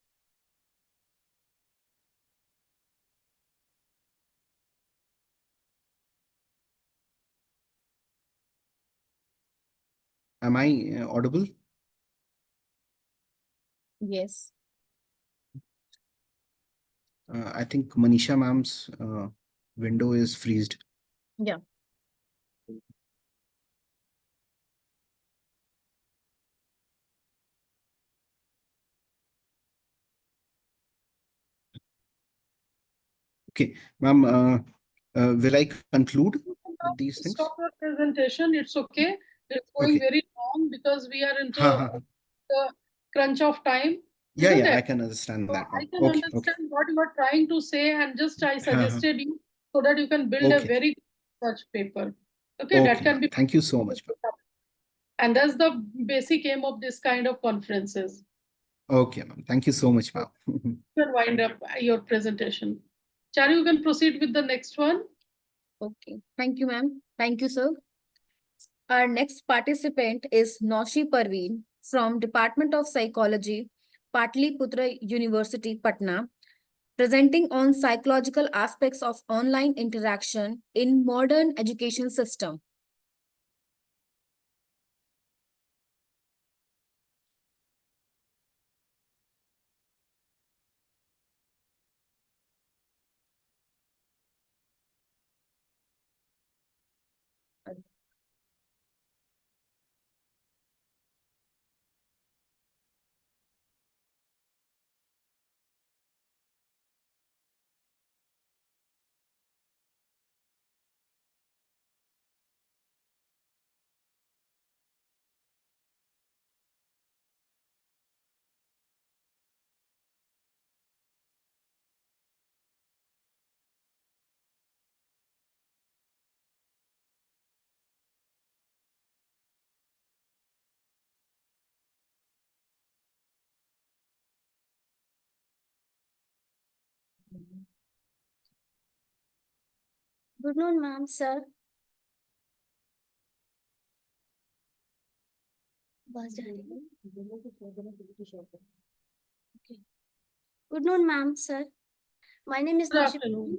Speaker 12: Am I audible?
Speaker 1: Yes.
Speaker 12: I think Manisha ma'am's window is freezed.
Speaker 1: Yeah.
Speaker 12: Okay, ma'am, will I conclude
Speaker 3: You can
Speaker 12: with
Speaker 3: now
Speaker 12: these things?
Speaker 3: stop your presentation. It's okay. It's going
Speaker 12: Okay.
Speaker 3: very long because we are
Speaker 12: Ha,
Speaker 3: into
Speaker 12: ha, ha.
Speaker 3: the crunch of time,
Speaker 12: Yeah,
Speaker 3: isn't
Speaker 12: yeah, I
Speaker 3: it?
Speaker 12: can understand
Speaker 3: So
Speaker 12: that,
Speaker 3: I
Speaker 12: ma'am.
Speaker 3: can
Speaker 12: Okay, okay.
Speaker 3: understand what you are trying to say, and just I
Speaker 12: Ha, ha.
Speaker 3: suggested you so that you can build a
Speaker 12: Okay,
Speaker 3: very good research paper. Okay, that
Speaker 12: okay,
Speaker 3: can
Speaker 12: ma'am.
Speaker 3: be,
Speaker 12: Thank you so much, ma'am.
Speaker 3: and that's the basic aim of this kind of conferences.
Speaker 12: Okay, ma'am. Thank you so much, ma'am.
Speaker 3: You can wind up your presentation. Charu, you can proceed with the next one.
Speaker 1: Okay. Thank you, ma'am. Thank you, sir. Our next participant is Noshi Parveen from Department of Psychology, Patliputra University, Patna. presenting on psychological aspects of online interaction in modern education system.
Speaker 13: Good noon, ma'am, sir. Okay. Good noon, ma'am, sir. My name is
Speaker 3: Good
Speaker 13: Naushad.
Speaker 3: afternoon.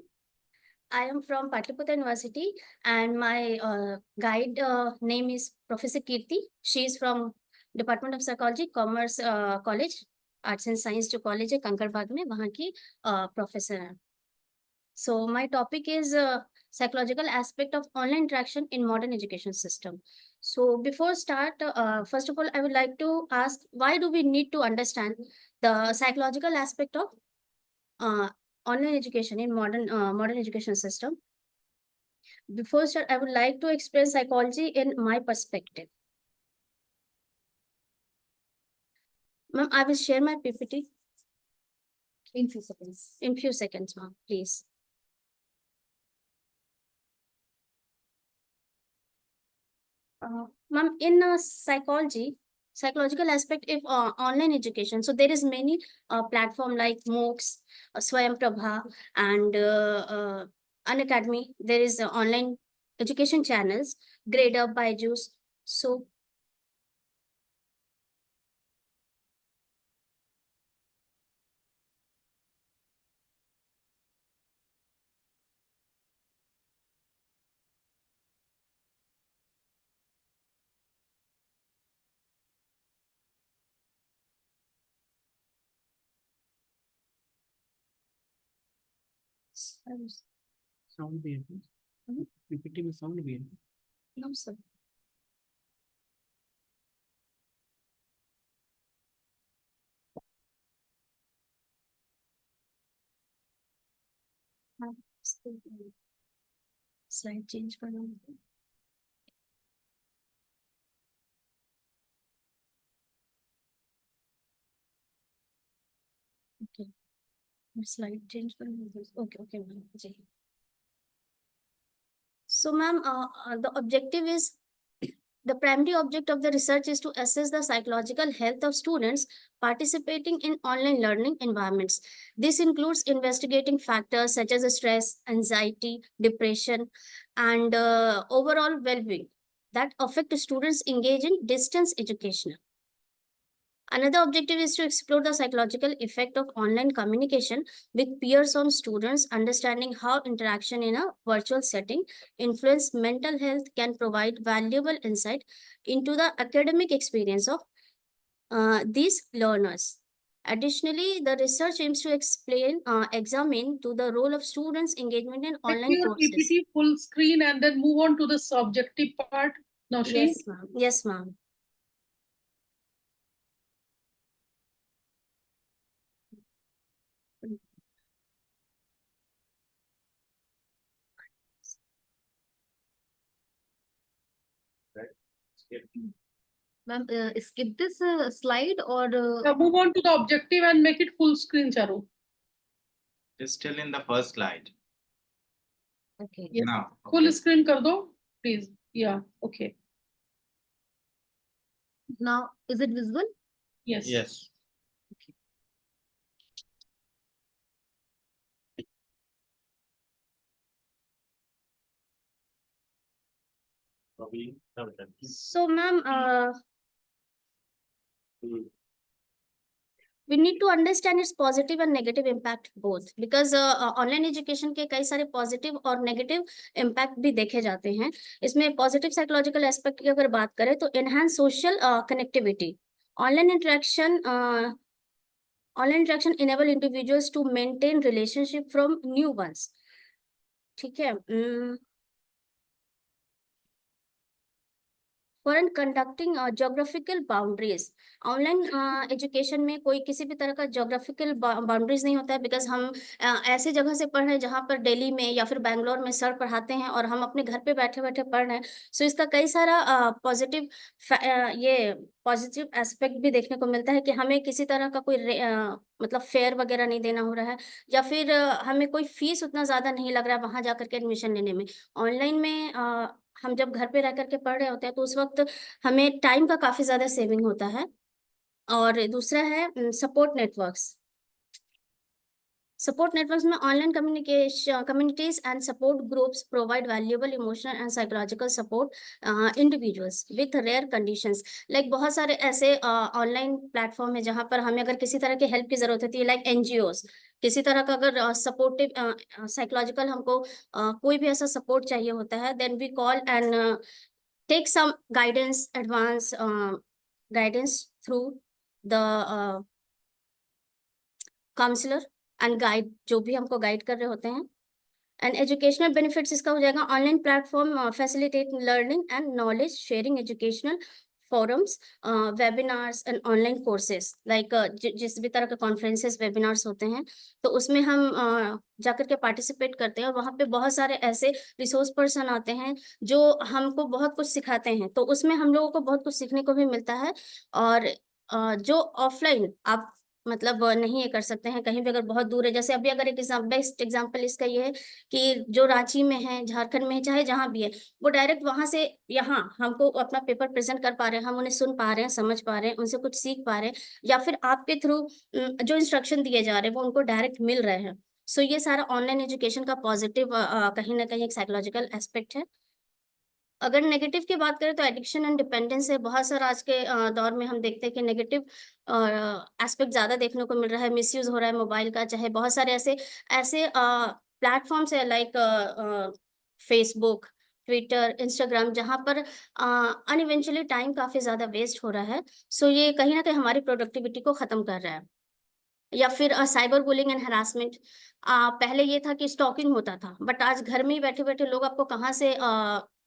Speaker 13: I am from Patliputra University, and my guide name is Professor Kirti. She is from Department of Psychology, Commerce College, Arts and Science जो college है कंकड़बाग में वहाँ की professor है. So my topic is psychological aspect of online interaction in modern education system. So before start, first of all, I would like to ask, why do we need to understand the psychological aspect of online education in modern education system? Before start, I would like to explain psychology in my perspective. Ma'am, I will share my PPT.
Speaker 1: In few seconds.
Speaker 13: In few seconds, ma'am, please. Ma'am, in psychological aspect of online education, so there is many platform like MOOCs, Swayam Prabha, and Unacademy. There is online education channels, Grade Up, Byju's. So
Speaker 6: Sound भी है PPT में sound भी है
Speaker 13: no, sir. Slide change करना होगा. Okay. Slide change करना होगा. Okay, ma'am. जी. So, ma'am, the objective is the primary object of the research is to assess the psychological health of students participating in online learning environments. This includes investigating factors such as stress, anxiety, depression, and overall well-being that affect students engage in distance education. Another objective is to explore the psychological effect of online communication with peers on students, understanding how interaction in a virtual setting influence mental health can provide valuable insight into the academic experience of these learners. Additionally, the research aims to examine to the role of students' engagement in
Speaker 3: Make
Speaker 13: online
Speaker 3: your
Speaker 13: courses.
Speaker 3: PPT full screen and then move on to the subjective part. Naushad?
Speaker 13: Yes, ma'am. Yes, ma'am.
Speaker 1: Ma'am, skip this slide or
Speaker 3: Now move on to the objective and make it full screen, Charu.
Speaker 4: It's still in the first slide.
Speaker 1: okay.
Speaker 3: Yes.
Speaker 4: Now,
Speaker 3: Full
Speaker 4: okay.
Speaker 3: screen kar do, please. Yeah, okay.
Speaker 1: Now, is it visible?
Speaker 3: Yes.
Speaker 4: Yes.
Speaker 13: So, ma'am, we need to understand its positive and negative impact both, because online education के कई सारे positive और negative impact भी देखे जाते हैं। इसमें positive psychological aspect की अगर बात करें तो enhance social connectivity. Online interaction enable individuals to maintain relationship from new ones। ठीक है। For conducting geographical boundaries, online education में कोई किसी भी तरह का जोग्राफिकल बाउंड्रीज नहीं होता है, बिकॉज हम ऐसी जगह से पढ़ रहे हैं जहाँ पर दिल्ली में या फिर बैंगलोर में सर पढ़ाते हैं और हम अपने घर पे बैठे बैठे पढ़ रहे हैं। सो इसका कई सारा पॉजिटिव ये पॉजिटिव एस्पेक्ट भी देखने को मिलता है कि हमें किसी तरह का कोई मतलब फेयर वगैरह नहीं देना हो रहा है, या फिर हमें कोई फीस उतना ज़्यादा नहीं लग रहा है वहाँ जा करके एडमिशन लेने में। ऑनलाइन में हम जब घर पे रह करके पढ़ रहे होते हैं तो उस वक्त हमें टाइम का काफ़ी ज़्यादा सेविंग होता है। और दूसरा है सपोर्ट नेटवर्क्स। Support networks में online communication, communities and support groups provide valuable emotional and psychological support individuals with rare conditions। Like बहुत सारे ऐसे online platform है जहाँ पर हमें अगर किसी तरह की help की जरूरत होती है, like NGOs, किसी तरह का अगर supportive psychological हमको कोई भी ऐसा support चाहिए होता है, then we call and take some guidance, advance guidance through the counsellor and guide, जो भी हमको गाइड कर रहे होते हैं। एंड एजुकेशनल बेनिफिट्स इसका हो जाएगा, online platform facilitate learning and knowledge sharing, educational forums, webinars and online courses, like जिस भी तरह के कॉन्फ्रेंसेस वेबिनार्स होते हैं तो उसमें हम जाकर के पार्टिसिपेट करते हैं और वहाँ पे बहुत सारे ऐसे रिसोर्स पर्सन आते हैं जो हमको बहुत कुछ सिखाते हैं, तो उसमें हम लोगों को बहुत कुछ सीखने को भी मिलता है। और जो ऑफलाइन आप मतलब नहीं ये कर सकते हैं, कहीं भी अगर बहुत दूर है, जैसे अभी अगर एक बेस्ट एग्जांपल इसका ये है कि जो रांची में है, झारखंड में है, चाहे जहाँ भी है, वो डायरेक्ट वहां से यहाँ हमको अपना पेपर प्रेजेंट कर पा रहे हैं, हम उन्हें सुन पा रहे हैं, समझ पा रहे हैं, उनसे कुछ सीख पा रहे हैं, या फिर आपके थ्रू जो इंस्ट्रक्शन दिए जा रहे हैं वो उनको डायरेक्ट मिल रहे हैं। सो ये सारा ऑनलाइन एजुकेशन का पॉजिटिव कहीं ना कहीं एक साइकोलॉजिकल एस्पेक्ट है। अगर नेगेटिव की बात करें तो एडिक्शन एंड डिपेंडेंस है। बहुत सारा आज के दौर में हम देखते हैं कि नेगेटिव एस्पेक्ट ज़्यादा देखने को मिल रहा है, मिसयूज हो रहा है मोबाइल का। चाहे बहुत सारे ऐसे ऐसे प्लेटफॉर्म्स है लाइक फेसबुक, ट्विटर, इंस्टाग्राम, जहाँ पर अनइवेंचुअली टाइम काफ़ी ज़्यादा वेस्ट हो रहा है। सो ये कहीं ना कहीं हमारी प्रोडक्टिविटी को ख़त्म कर रहा है। या फिर साइबर बुलिंग एंड हरासमेंट, पहले ये था कि स्टॉकिंग होता था, बट आज घर में ही बैठे बैठे लोग आपको कहाँ से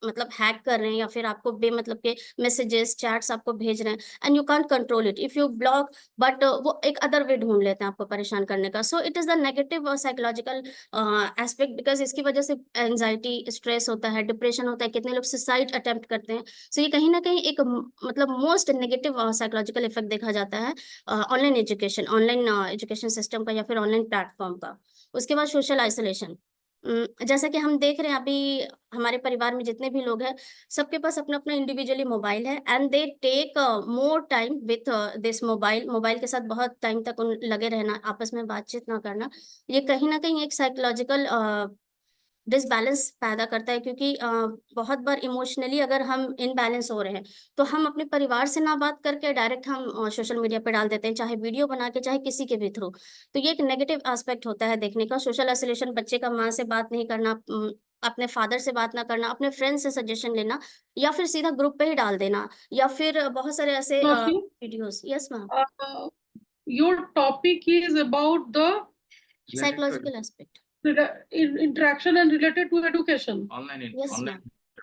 Speaker 13: मतलब हैक कर रहे हैं, या फिर आपको बेमतलब के मैसेजेस, चैट्स आपको भेज रहे हैं, and you can't control it if you block, but वो एक अदर वे ढूंढ लेते हैं आपको परेशान करने का। So it is the negative psychological aspect, because इसकी वजह से एंजाइटी, स्ट्रेस होता है, डिप्रेशन होता है, कितने लोग सुसाइड अटेम्प्ट करते हैं। सो ये कहीं ना कहीं एक मतलब मोस्ट नेगेटिव साइकोलॉजिकल इफेक्ट देखा जाता है ऑनलाइन एजुकेशन सिस्टम का या फिर ऑनलाइन प्लेटफॉर्म का। उसके बाद सोशल आइसोलेशन, जैसा कि हम देख रहे हैं अभी हमारे परिवार में जितने भी लोग हैं, सबके पास अपना अपना इंडिविजुअली मोबाइल है, and they take more time with this mobile के साथ बहुत टाइम तक उन लगे रहना, आपस में बातचीत ना करना, ये कहीं ना कहीं एक साइकोलॉजिकल डिसबैलेंस पैदा करता है। क्योंकि बहुत बार इमोशनली अगर हम इनबैलेंस हो रहे हैं तो हम अपने परिवार से ना बात करके डायरेक्ट हम सोशल मीडिया पे डाल देते हैं, चाहे वीडियो बना के, चाहे किसी के भी थ्रू। तो ये एक नेगेटिव एस्पेक्ट होता है देखने का। सोशल आइसोलेशन, बच्चे का माँ से बात नहीं करना, अपने फादर से बात ना करना, अपने फ्रेंड से सजेशन लेना, या फिर सीधा ग्रुप पे ही डाल देना, या फिर बहुत सारे ऐसे videos. Yes ma'am,
Speaker 3: your topic is about the
Speaker 13: psychological aspect,
Speaker 3: interaction and related to education.
Speaker 13: Yes ma'am,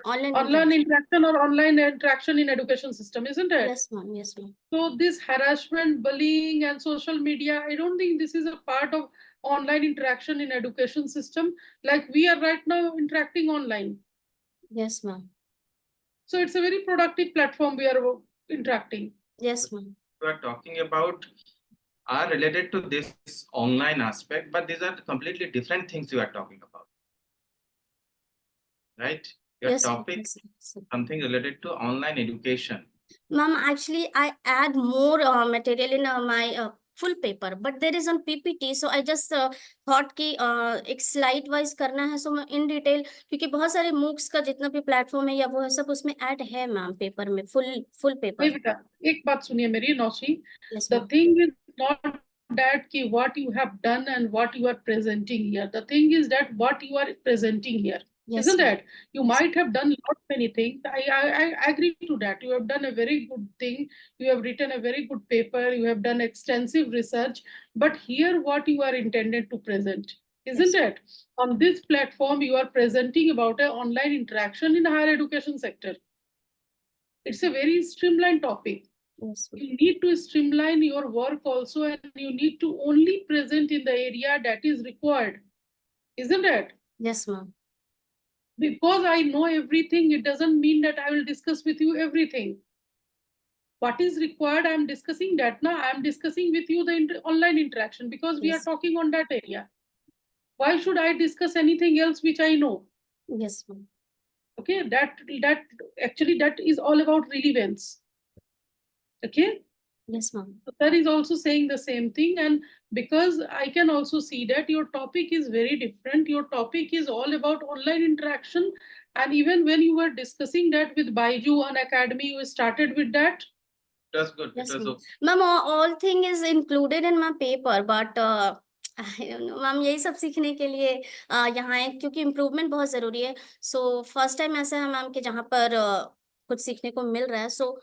Speaker 13: online
Speaker 3: Online interaction or online interaction in education system, isn't it?
Speaker 13: Yes ma'am, yes ma'am.
Speaker 3: So this harassment, bullying and social media, I don't think this is a part of online interaction in education system. Like we are right now interacting online.
Speaker 13: Yes ma'am.
Speaker 3: So it's a very productive platform we are interacting.
Speaker 13: Yes ma'am.
Speaker 4: We are talking about are related to this online aspect, but these are completely different things you are talking about. Right? Your
Speaker 13: Yes,
Speaker 4: topic
Speaker 13: yes, yes.
Speaker 4: something related to online education.
Speaker 13: Ma'am, actually I add more material in my full paper, but there is on PPT, so I just thought कि एक slide wise करना है, so मैं in detail, क्योंकि बहुत सारे MOOCs का जितना भी platform है या वो है सब उसमें add है मैम पेपर में, full paper.
Speaker 3: नहीं बेटा, एक बात सुनिए मेरी नौशी,
Speaker 13: Yes
Speaker 3: the
Speaker 13: ma'am.
Speaker 3: thing is not that ki what you have done and what you are presenting here. The thing is that what you are presenting here,
Speaker 13: Yes,
Speaker 3: isn't
Speaker 13: ma'am.
Speaker 3: it? You might have done lot many things. I agree to that. You have done a very good thing. You have written a very good paper. You have done extensive research. But here, what you are intended to present, isn't
Speaker 13: Yes.
Speaker 3: it? On this platform, you are presenting about an online interaction in higher education sector. It's a very streamlined topic.
Speaker 13: Yes, ma'am.
Speaker 3: You need to streamline your work also, and you need to only present in the area that is required, isn't it?
Speaker 13: Yes, ma'am.
Speaker 3: Because I know everything, it doesn't mean that I will discuss with you everything. What is required, I am discussing that now. I am discussing with you the online interaction because we are
Speaker 13: Yes.
Speaker 3: talking on that area. Why should I discuss anything else which I know?
Speaker 13: Yes, ma'am.
Speaker 3: Okay, that actually that is all about relevance. Okay.
Speaker 13: Yes, ma'am.
Speaker 3: So that is also saying the same thing. And because I can also see that your topic is very different, your topic is all about online interaction. And even when you were discussing that with Baiju on Academy, you started with that.
Speaker 4: It was good.
Speaker 13: Yes,
Speaker 4: It was
Speaker 13: ma'am.
Speaker 4: okay.
Speaker 13: Ma'am, all thing is included in my paper, but I don't know, ma'am यही सब सीखने के लिए यहाँ है, क्योंकि improvement बहुत जरूरी है. सो फर्स्ट टाइम ऐसा है मैम कि जहाँ पर कुछ सीखने को मिल रहा है. सो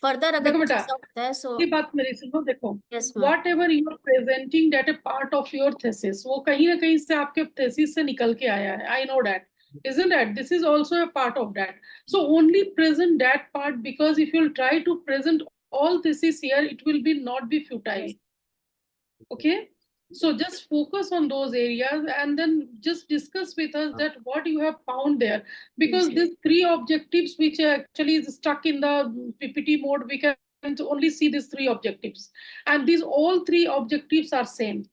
Speaker 13: फर्दर अगर
Speaker 3: देखो
Speaker 13: कुछ
Speaker 3: बेटा,
Speaker 13: ऐसा होता है सो
Speaker 3: ये बात मेरी सुनो. देखो,
Speaker 13: yes ma'am.
Speaker 3: Whatever you are presenting that a part of your thesis, वो कहीं ना कहीं से आपके थेसिस से निकल के आया है. I know that. Isn't that? This is also a part of that. So only present that part, because if you'll try to present all thesis here, it will be not be futile. Okay. So just focus on those areas and then just discuss with us that what you have found there. Because
Speaker 13: Yes.
Speaker 3: these three objectives which actually is stuck in the PPT mode, we can only see these three objectives. And these all three objectives are same.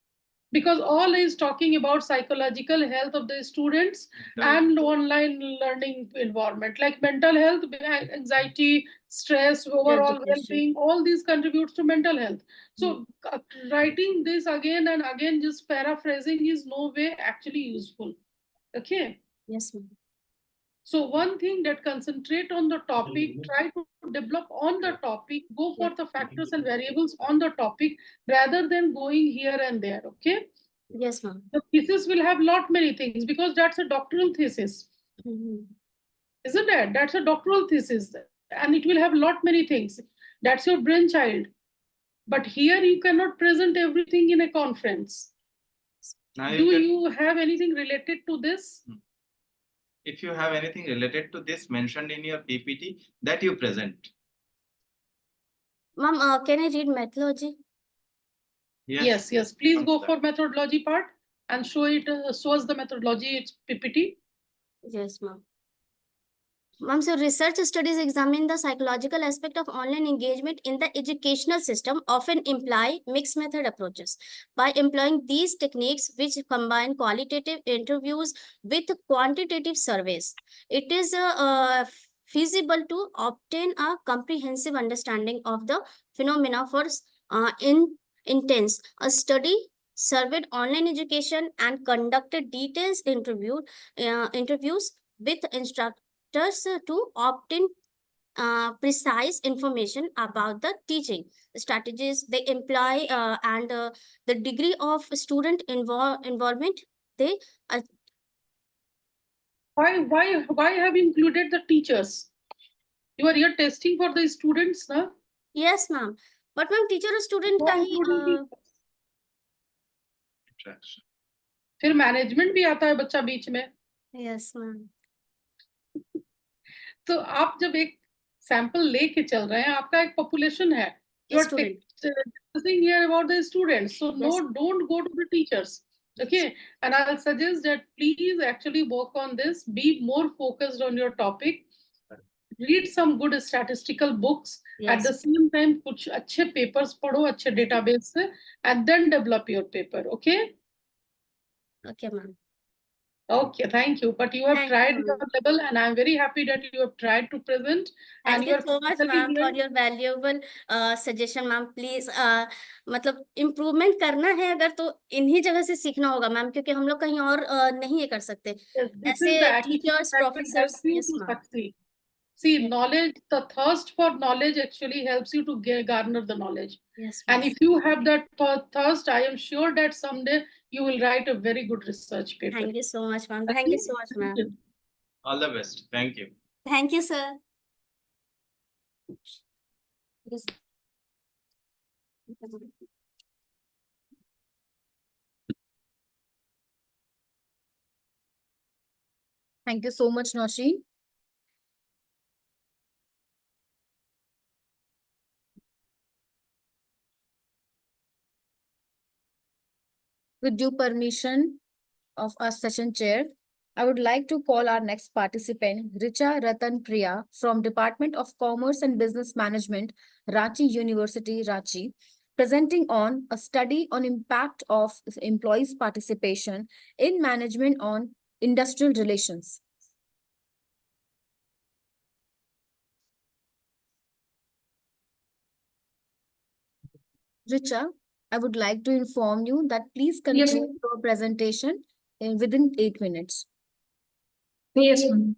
Speaker 3: Because all is talking about psychological health of the students and online learning environment, like mental health, anxiety, stress, overall
Speaker 13: Education.
Speaker 3: well-being, all these contributes to mental health. So writing this again and again, just paraphrasing, is no way actually useful. Okay.
Speaker 13: Yes, ma'am.
Speaker 3: So one thing, that concentrate on the topic, try to develop on the topic, go for the factors and variables on the topic rather than going here and there. Okay.
Speaker 13: Yes, ma'am.
Speaker 3: The thesis will have lot many things because that's a doctoral thesis. Isn't it? That's a doctoral thesis and it will have lot many things. That's your brainchild. But here you cannot present everything in a conference.
Speaker 4: Now
Speaker 3: Do you have anything related to this?
Speaker 4: If you have anything related to this mentioned in your PPT, that you present.
Speaker 13: Ma'am, can I read methodology?
Speaker 3: Yes. Please go for methodology part and show us the methodology, it's PPT.
Speaker 13: Yes, ma'am. Ma'am, so research studies examine the psychological aspect of online engagement in the educational system, often imply mixed method approaches. By employing these techniques, which combine qualitative interviews with quantitative surveys, it is feasible to obtain a comprehensive understanding of the phenomena for intense. A study surveyed online education and conducted detailed interviews with instructors to obtain precise information about the teaching strategies they employ and the degree of student involvement they
Speaker 3: Why have you included the teachers? You are here testing for the students, na?
Speaker 13: Yes, ma'am. But ma'am, teacher और student का ही
Speaker 3: फिर management भी आता है बच्चा बीच में.
Speaker 13: Yes, ma'am.
Speaker 3: तो आप जब एक सैंपल लेके चल रहे हैं, आपका एक पॉपुलेशन है. You are discussing here about the students, so don't go to the teachers. Okay, and I'll suggest that please actually work on this. Be more focused on your topic. Read some good statistical books. At the same time, कुछ अच्छे papers पढ़ो अच्छे database से, and then develop your paper. Okay.
Speaker 13: Okay, ma'am.
Speaker 3: Okay, thank you. But you have tried your level, and I'm very happy that you have tried to present.
Speaker 13: Thank you so much, ma'am, for your valuable suggestion, ma'am. Please, मतलब improvement करना है अगर तो इन्हीं जगह से सीखना होगा, मैम, क्योंकि हम लोग कहीं और नहीं ये कर सकते. ऐसे teachers, professors, yes, ma'am.
Speaker 3: See, knowledge, the thirst for knowledge actually helps you to garner the knowledge.
Speaker 13: Yes,
Speaker 3: And
Speaker 13: miss.
Speaker 3: if you have that thirst, I am sure that someday you will write a very good research paper.
Speaker 13: Thank you so much, ma'am. Thank you so much, ma'am.
Speaker 4: All the best. Thank you.
Speaker 13: Thank you, sir. Yes.
Speaker 1: Thank you so much, Noshi. With due permission of our session chair, I would like to call our next participant, Richa Ratan Priya from Department of Commerce and Business Management, Ranchi University, Ranchi, presenting on a study on impact of employees' participation in management on industrial relations. Richa, I would like to inform you that please
Speaker 5: Yes.
Speaker 1: conclude your presentation within 8 minutes.
Speaker 5: Yes, ma'am.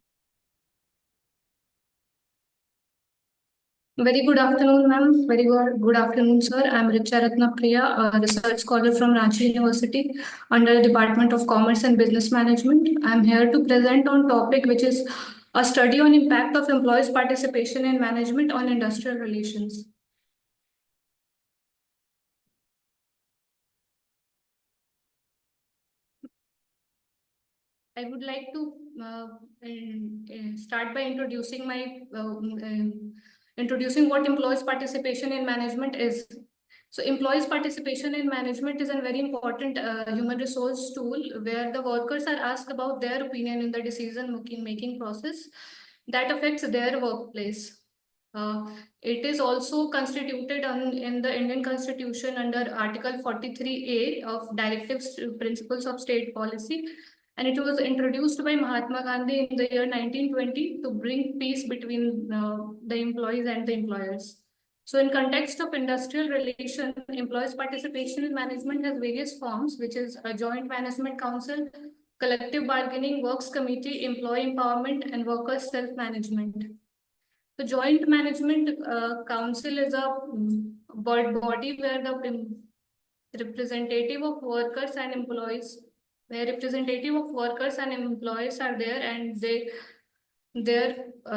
Speaker 5: Very good afternoon, ma'am. Very good afternoon, sir. I'm Richa Ratna Priya, a research scholar from Ranchi University under the Department of Commerce and Business Management. I'm here to present on topic which is a study on impact of employees' participation in management on industrial relations. I would like to start by introducing introducing what employees' participation in management is. So, employees' participation in management is a very important human resource tool where the workers are asked about their opinion in the decision-making process that affects their workplace. It is also constituted in the Indian Constitution under Article 43A of Directives Principles of State Policy, and it was introduced by Mahatma Gandhi in the year 1920 to bring peace between the employees and the employers. So in context of industrial relation, employees' participation in management has various forms, which is a joint management council, collective bargaining, works committee, employee empowerment, and workers' self-management. The joint management council is a body where the representative of workers and employees, where representative of workers and employees are there, and their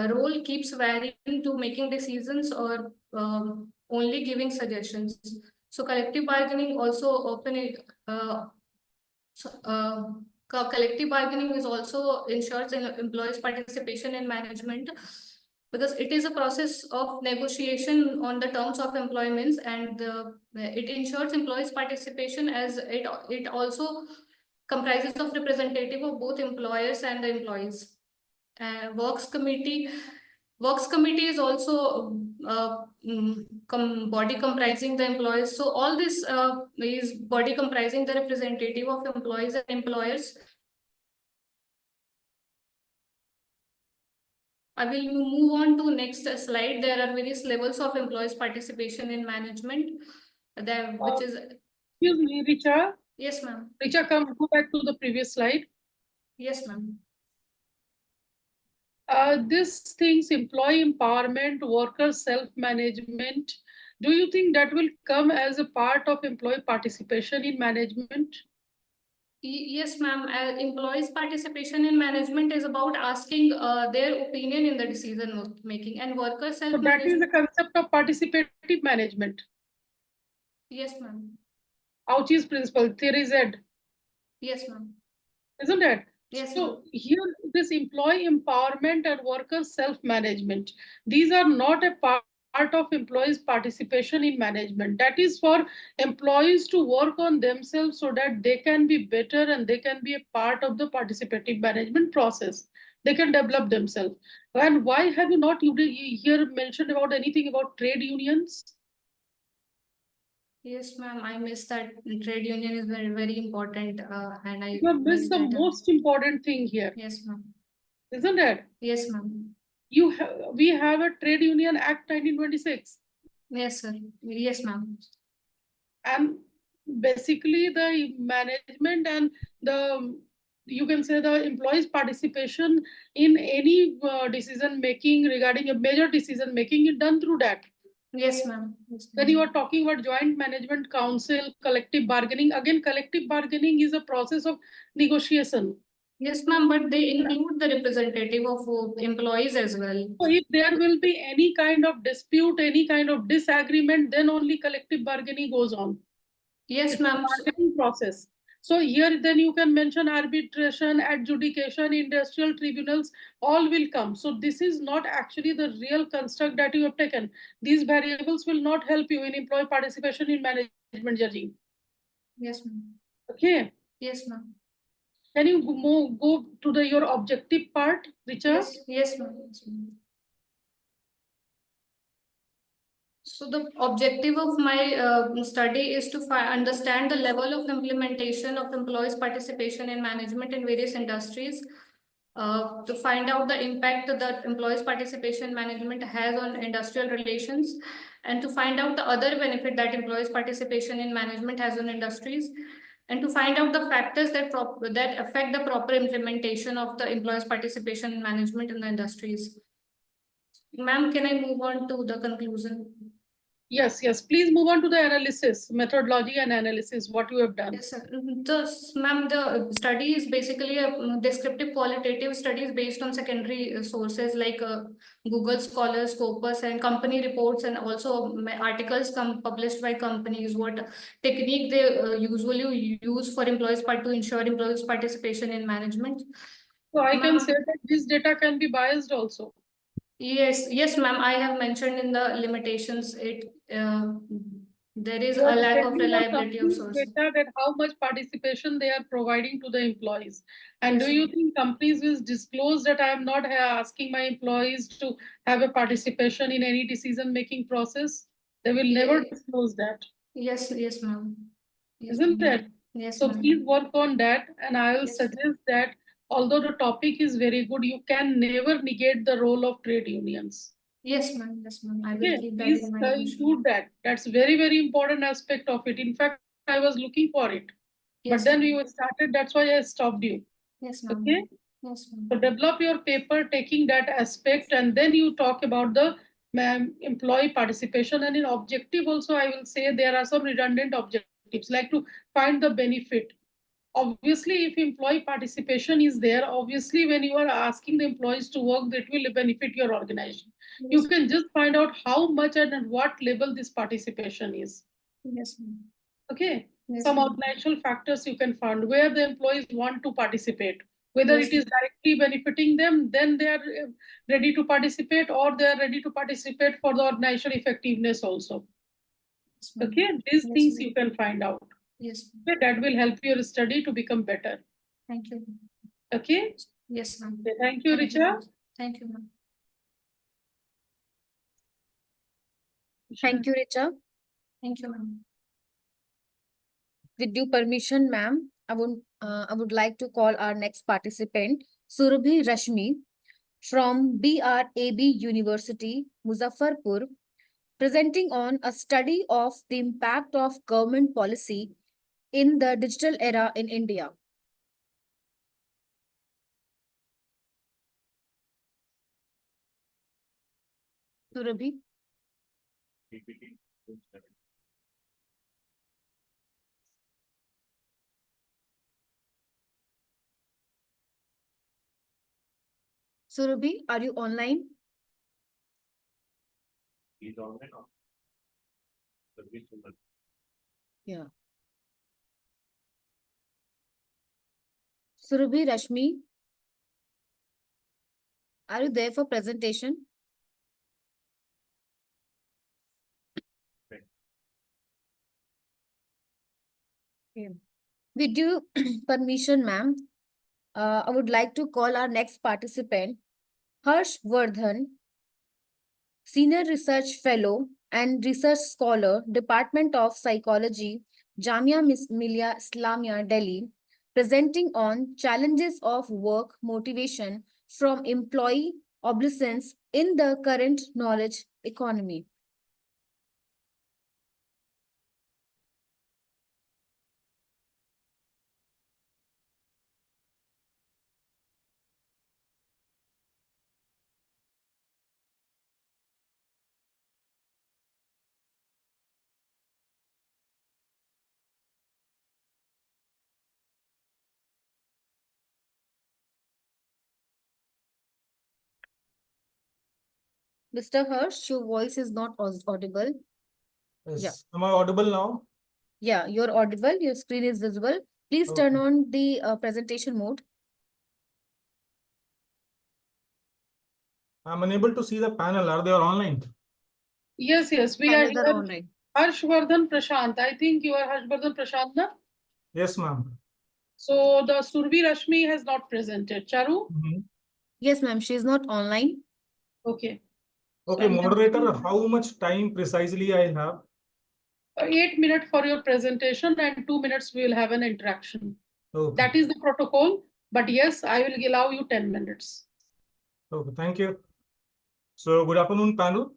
Speaker 5: role keeps varying to making decisions or only giving suggestions. So collective bargaining also often collective bargaining is also ensures employees' participation in management because it is a process of negotiation on the terms of employment, and it ensures employees' participation as it also comprises of representative of both employers and the employees. Works committee is also body comprising the employees. So all this is body comprising the representative of employees and employers. I will move on to next slide. There are various levels of employees' participation in management. Which is.
Speaker 3: Excuse me, Richa.
Speaker 5: Yes, ma'am.
Speaker 3: Richa, go back to the previous slide.
Speaker 5: Yes, ma'am.
Speaker 3: This things, employee empowerment, worker self-management, do you think that will come as a part of employee participation in management?
Speaker 5: Yes, ma'am. Employees' participation in management is about asking their opinion in the decision making, and worker self-management.
Speaker 3: So that is the concept of participative management.
Speaker 5: Yes, ma'am.
Speaker 3: Auchi's principle, theory Z.
Speaker 5: Yes, ma'am.
Speaker 3: Isn't it?
Speaker 5: Yes.
Speaker 3: So here, this employee empowerment and worker self-management, these are not a part of employees' participation in management. That is for employees to work on themselves so that they can be better and they can be a part of the participative management process. They can develop themselves. And why have you not here mentioned about anything about trade unions?
Speaker 5: Yes, ma'am. I missed that trade union is very, very important. And I
Speaker 3: missed the most important thing here.
Speaker 5: Yes, ma'am.
Speaker 3: Isn't it?
Speaker 5: Yes, ma'am.
Speaker 3: We have a Trade Union Act 1926.
Speaker 5: Yes, sir. Yes, ma'am.
Speaker 3: And basically the management and the you can say the employees' participation in any decision making regarding a major decision making is done through that.
Speaker 5: Yes, ma'am. Yes,
Speaker 3: When you are talking about joint management council, collective bargaining, again, collective bargaining is a process of negotiation.
Speaker 5: Yes, ma'am, but they include the representative of employees as well.
Speaker 3: So if there will be any kind of dispute, any kind of disagreement, then only collective bargaining goes on.
Speaker 5: Yes, ma'am.
Speaker 3: Bargaining process. So here then you can mention arbitration, adjudication, industrial tribunals, all will come. So this is not actually the real construct that you have taken. These variables will not help you in employee participation in management judging.
Speaker 5: Yes, ma'am.
Speaker 3: Okay.
Speaker 5: Yes, ma'am.
Speaker 3: Can you go to the your objective part, Richa?
Speaker 5: Yes, ma'am. Yes, ma'am. So the objective of my study is to understand the level of implementation of employees' participation in management in various industries, to find out the impact that employees' participation management has on industrial relations, and to find out the other benefit that employees' participation in management has on industries, and to find out the factors that affect the proper implementation of the employees' participation in management in the industries. Ma'am, can I move on to the conclusion?
Speaker 3: Yes, yes. Please move on to the analysis, methodology and analysis, what you have done.
Speaker 5: Yes, sir. Ma'am, the study is basically a descriptive qualitative studies based on secondary sources like Google Scholar, Scopus, and company reports, and also articles published by companies, what technique they usually use for employees to ensure employees' participation in management.
Speaker 3: So I can say that this data can be biased also.
Speaker 5: Yes, ma'am. I have mentioned in the limitations there is a lack of reliability of sources.
Speaker 3: Data that how much participation they are providing to the employees. And
Speaker 5: Yes,
Speaker 3: do you think companies will disclose that I am not asking my employees to have a participation in any decision-making process? They will never disclose that.
Speaker 5: Yes, ma'am. Yes,
Speaker 3: Isn't it?
Speaker 5: Yes,
Speaker 3: so
Speaker 5: ma'am.
Speaker 3: please work on that. And I will
Speaker 5: Yes,
Speaker 3: suggest that although the topic is very good, you can never negate the role of trade unions.
Speaker 5: Yes, ma'am. Yes, ma'am. I will
Speaker 3: Okay,
Speaker 5: keep that
Speaker 3: please
Speaker 5: in mind.
Speaker 3: include that. That's very, very important aspect of it. In fact, I was looking for it.
Speaker 5: Yes,
Speaker 3: but then
Speaker 5: ma'am.
Speaker 3: you started, that's why I stopped you.
Speaker 5: Yes, ma'am.
Speaker 3: Okay.
Speaker 5: Yes, ma'am.
Speaker 3: So develop your paper taking that aspect, and then you talk about the employee participation. And in objective also, I will say there are some redundant objectives, like to find the benefit. Obviously, if employee participation is there, obviously when you are asking the employees to work, that will benefit your organization.
Speaker 5: Yes.
Speaker 3: You can just find out how much and at what level this participation is.
Speaker 5: Yes, ma'am.
Speaker 3: Okay.
Speaker 5: Yes,
Speaker 3: Some
Speaker 5: ma'am.
Speaker 3: organizational factors you can find where the employees want to participate. Whether
Speaker 5: Yes,
Speaker 3: it is directly benefiting them, then they are ready to participate, or they are ready to participate for the organizational effectiveness also.
Speaker 5: Yes, ma'am.
Speaker 3: Okay, these
Speaker 5: Yes,
Speaker 3: things
Speaker 5: ma'am.
Speaker 3: you can find out.
Speaker 5: Yes, ma'am.
Speaker 3: Okay, that will help your study to become better.
Speaker 5: Thank you.
Speaker 3: Okay.
Speaker 5: Yes, ma'am.
Speaker 3: Okay, thank you, Richa.
Speaker 5: Thank you, ma'am.
Speaker 1: Thank you, Richa.
Speaker 5: Thank you, ma'am.
Speaker 1: With due permission, ma'am, I would like to call our next participant, Surabhi Rashmi from BRAB University, Muzaffarpur, presenting on a study of the impact of government policy in the digital era in India. Surabhi. Surabhi, are you online?
Speaker 14: He's online now.
Speaker 1: Yeah. Surabhi Rashmi, are you there for presentation? Okay. With due permission, ma'am, I would like to call our next participant, Harsh Vardhan, Senior Research Fellow and Research Scholar, Department of Psychology, Jamia Millia Islamia, Delhi, presenting on challenges of work motivation from employee obsolescence in the current knowledge economy. Mr. Harsh, your voice is not audible.
Speaker 14: Yes. Am I audible now?
Speaker 1: Yeah, you're audible. Your screen is visible. Please turn
Speaker 14: Okay.
Speaker 1: on the presentation mode.
Speaker 14: I'm unable to see the panel. Are they all online?
Speaker 3: Yes, we are
Speaker 1: Panel are
Speaker 3: here.
Speaker 1: online.
Speaker 3: Harshvardhan Prashant. I think you are Harshvardhan Prashant, na?
Speaker 14: Yes, ma'am.
Speaker 3: So the Survi Rashmi has not presented. Charu?
Speaker 1: Yes, ma'am. She is not online.
Speaker 3: Okay.
Speaker 14: Okay,
Speaker 3: I'm
Speaker 14: moderator, how much time precisely I have?
Speaker 3: 8 minutes for your presentation and 2 minutes we will have an interaction.
Speaker 14: Okay.
Speaker 3: That is the protocol. But yes, I will allow you 10 minutes.
Speaker 14: Okay, thank you. So, good afternoon, panel.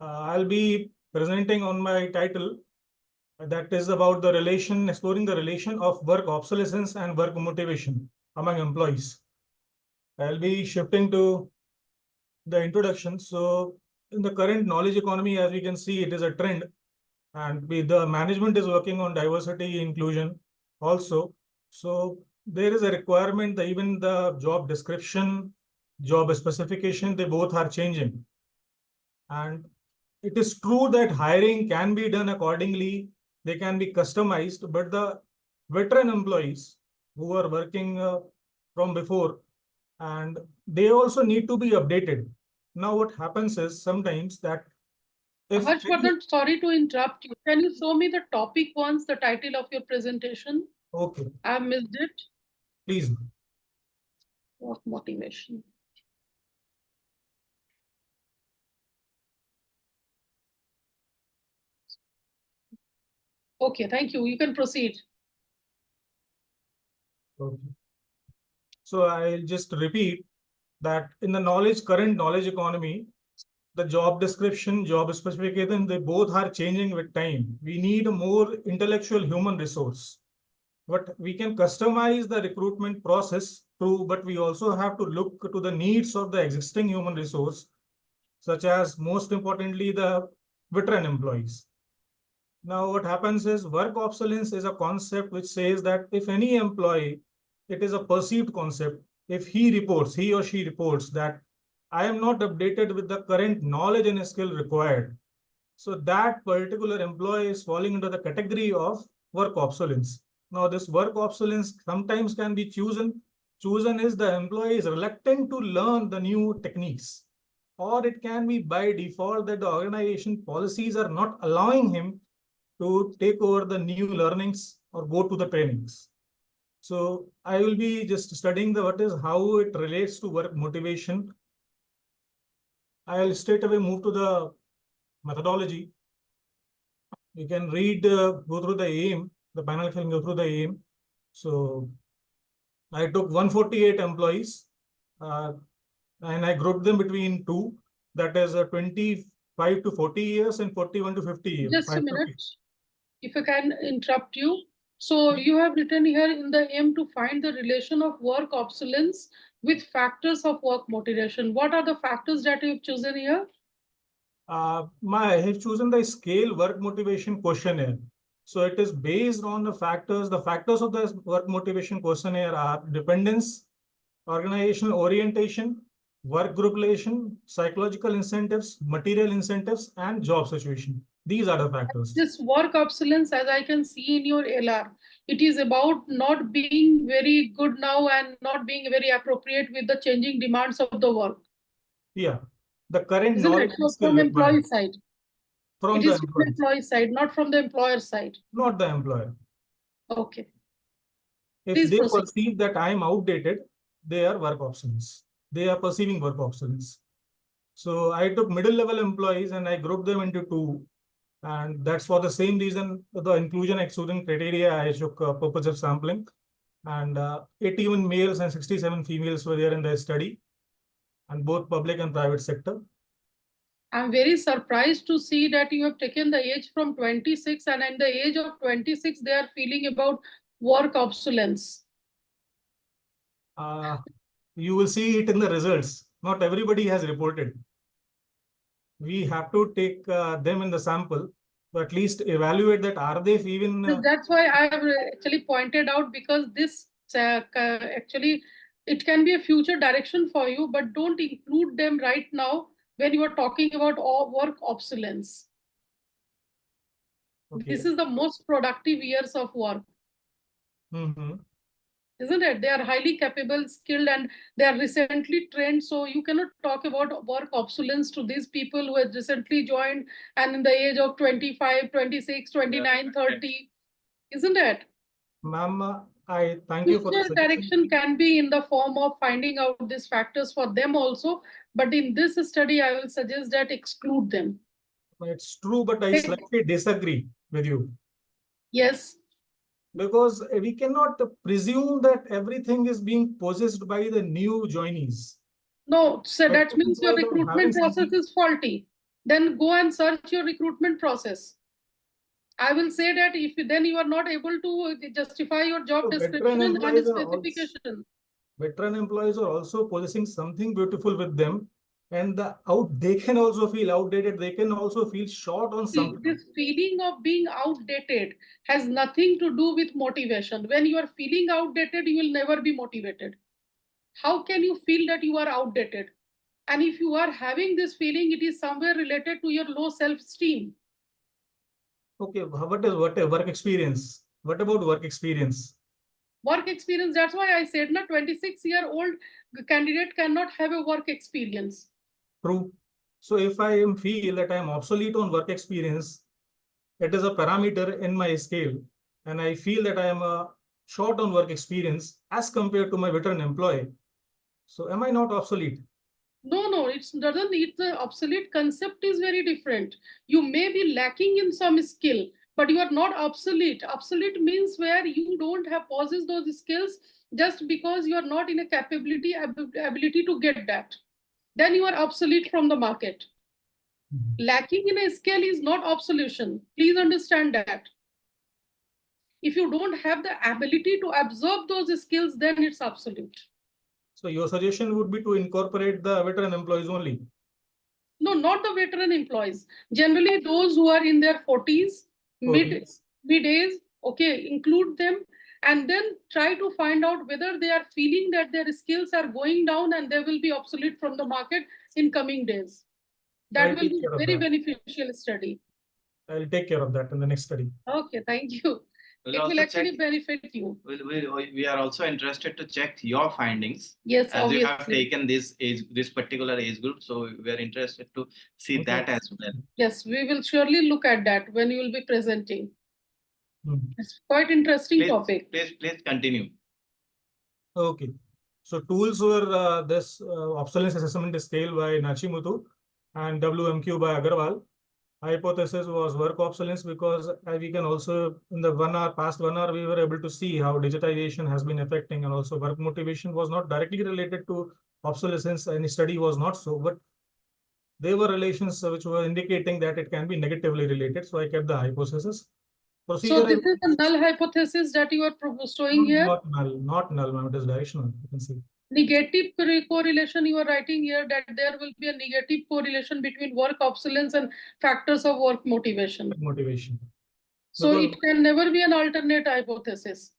Speaker 14: I'll be presenting on my title that is about the relation, exploring the relation of work obsolescence and work motivation among employees. I'll be shifting to the introduction. So, in the current knowledge economy, as we can see, it is a trend, and the management is working on diversity inclusion also. So there is a requirement that even the job description, job specification, they both are changing. And it is true that hiring can be done accordingly, they can be customized, but the veteran employees who are working from before, and they also need to be updated. Now what happens is sometimes that if
Speaker 3: Harshvardhan, sorry to interrupt you. Can you show me the topic once, the title of your presentation?
Speaker 14: Okay.
Speaker 3: I missed it.
Speaker 14: Please.
Speaker 3: What motivation? Okay, thank you. You can proceed.
Speaker 14: Okay. So I'll just repeat that in the current knowledge economy, the job description, job specification, they both are changing with time. We need a more intellectual human resource. But we can customize the recruitment process too, but we also have to look to the needs of the existing human resource, such as most importantly, the veteran employees. Now, what happens is work obsolescence is a concept which says that if any employee, it is a perceived concept, if he or she reports that I am not updated with the current knowledge and skill required, so that particular employee is falling into the category of work obsolescence. Now, this work obsolescence sometimes can be chosen. Chosen is the employee is reluctant to learn the new techniques, or it can be by default that the organization policies are not allowing him to take over the new learnings or go to the trainings. So I will be just studying what is how it relates to work motivation. I'll straight away move to the methodology. You can go through the aim. The panel can go through the aim. So I took 148 employees and I grouped them between two, that is 25 to 40 years and 41 to 50 years.
Speaker 3: Just a minute, if I can interrupt you. So you have written here in the aim to find the relation of work obsolescence with factors of work motivation. What are the factors that you've chosen here?
Speaker 14: I have chosen the scale work motivation questionnaire. So it is based on the factors. The factors of the work motivation questionnaire are dependence, organizational orientation, work group relation, psychological incentives, material incentives, and job situation. These are the factors.
Speaker 3: This work obsolescence, as I can see in your LR, it is about not being very good now and not being very appropriate with the changing demands of the work.
Speaker 14: Yeah, the current
Speaker 3: Isn't
Speaker 14: knowledge
Speaker 3: it? So
Speaker 14: is still
Speaker 3: from employee
Speaker 14: required.
Speaker 3: side.
Speaker 14: From
Speaker 3: It
Speaker 14: the
Speaker 3: is from the employee side, not from the employer side.
Speaker 14: Not the employer.
Speaker 3: Okay.
Speaker 14: If
Speaker 3: Please
Speaker 14: they
Speaker 3: proceed.
Speaker 14: perceive that I am outdated, they are work obsolescence. They are perceiving work obsolescence. So I took middle level employees and I grouped them into two. And that's for the same reason, the inclusion exclusion criteria, I took purpose of sampling. And 81 males and 67 females were there in the study, and both public and private sector.
Speaker 3: I'm very surprised to see that you have taken the age from 26, and at the age of 26, they are feeling about work obsolescence.
Speaker 14: You will see it in the results. Not everybody has reported. We have to take them in the sample to at least evaluate that are they even.
Speaker 3: That's why I have actually pointed out, because this actually it can be a future direction for you, but don't include them right now when you are talking about work obsolescence.
Speaker 14: Okay.
Speaker 3: This is the most productive years of work. Isn't it? They are highly capable, skilled, and they are recently trained. So you cannot talk about work obsolescence to these people who have recently joined and in the age of 25, 26, 29, 30. Isn't it?
Speaker 14: Ma'am, I thank you for the
Speaker 3: Future
Speaker 14: suggestion.
Speaker 3: direction can be in the form of finding out these factors for them also. But in this study, I will suggest that exclude them.
Speaker 14: It's true, but I slightly disagree with you.
Speaker 3: Yes.
Speaker 14: Because we cannot presume that everything is being possessed by the new joinees.
Speaker 3: No, so that
Speaker 14: Veteran
Speaker 3: means your
Speaker 14: employees are having
Speaker 3: recruitment process
Speaker 14: something.
Speaker 3: is faulty. Then go and search your recruitment process. I will say that if then you are not able to justify your job
Speaker 14: So
Speaker 3: description and specification.
Speaker 14: Veteran employees are also possessing something beautiful with them, and they can also feel outdated. They can also feel short on something.
Speaker 3: This feeling of being outdated has nothing to do with motivation. When you are feeling outdated, you will never be motivated. How can you feel that you are outdated? And if you are having this feeling, it is somewhere related to your low self-esteem.
Speaker 14: Okay, what is work experience? What about work experience?
Speaker 3: Work experience, that's why I said, na 26-year-old candidate cannot have a work experience.
Speaker 14: True. So if I feel that I am obsolete on work experience, it is a parameter in my scale, and I feel that I am short on work experience as compared to my veteran employee. So am I not obsolete?
Speaker 3: No, it doesn't need the obsolete concept is very different. You may be lacking in some skill, but you are not obsolete. Obsolete means where you don't have possess those skills just because you are not in a ability to get that. Then you are obsolete from the market. Lacking in a skill is not obsolescence. Please understand that. If you don't have the ability to absorb those skills, then it's obsolete.
Speaker 14: So your suggestion would be to incorporate the veteran employees only?
Speaker 3: No, not the veteran employees. Generally, those who are in their 40s, mid-age, okay, include them and then try to find out whether they are feeling that their skills are going down and they will be obsolete from the market in coming days. That will be a very beneficial study.
Speaker 14: I'll take care of that in the next study.
Speaker 3: Okay, thank you. It will actually benefit you.
Speaker 4: We are also interested to check your findings.
Speaker 3: Yes,
Speaker 4: as
Speaker 3: obviously.
Speaker 4: you have taken this particular age group, so we are interested to see that as well.
Speaker 3: Yes, we will surely look at that when you will be presenting. It's quite interesting topic.
Speaker 4: Please continue.
Speaker 14: Okay. So tools were this obsolescence assessment scale by Nachimuthu and WMQ by Agarwal. Hypothesis was work obsolescence because we can also in the past 1 hour we were able to see how digitization has been affecting, and also work motivation was not directly related to obsolescence. Any study was not so, but there were relations which were indicating that it can be negatively related. So I kept the hypothesis. Procedure
Speaker 3: So this is the null hypothesis that you are showing here?
Speaker 14: Not null, ma'am. It is directional. You can see.
Speaker 3: Negative correlation you are writing here, that there will be a negative correlation between work obsolescence and factors of work motivation. So
Speaker 14: Because
Speaker 3: it can never be an alternate hypothesis.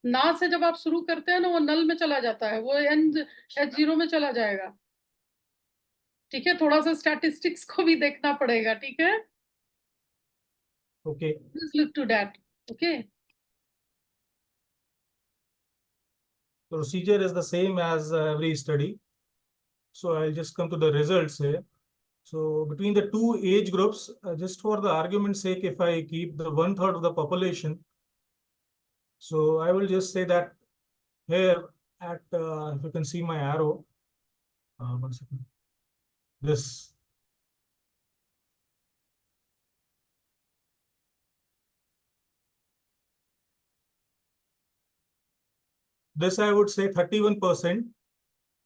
Speaker 3: ना से जब आप शुरू करते हैं ना वो नल में चला जाता है, वो H0 में चला जाएगा. ठीक है, थोड़ा सा स्टैटिस्टिक्स को भी देखना पड़ेगा. ठीक है.
Speaker 14: Okay.
Speaker 3: Please look to that. Okay.
Speaker 14: Procedure is the same as every study. So I'll just come to the results here. So between the two age groups, just for the argument's sake, if I keep the 1/3 of the population, so I will just say that here at, if you can see my arrow, 1 second, this. This I would say 31%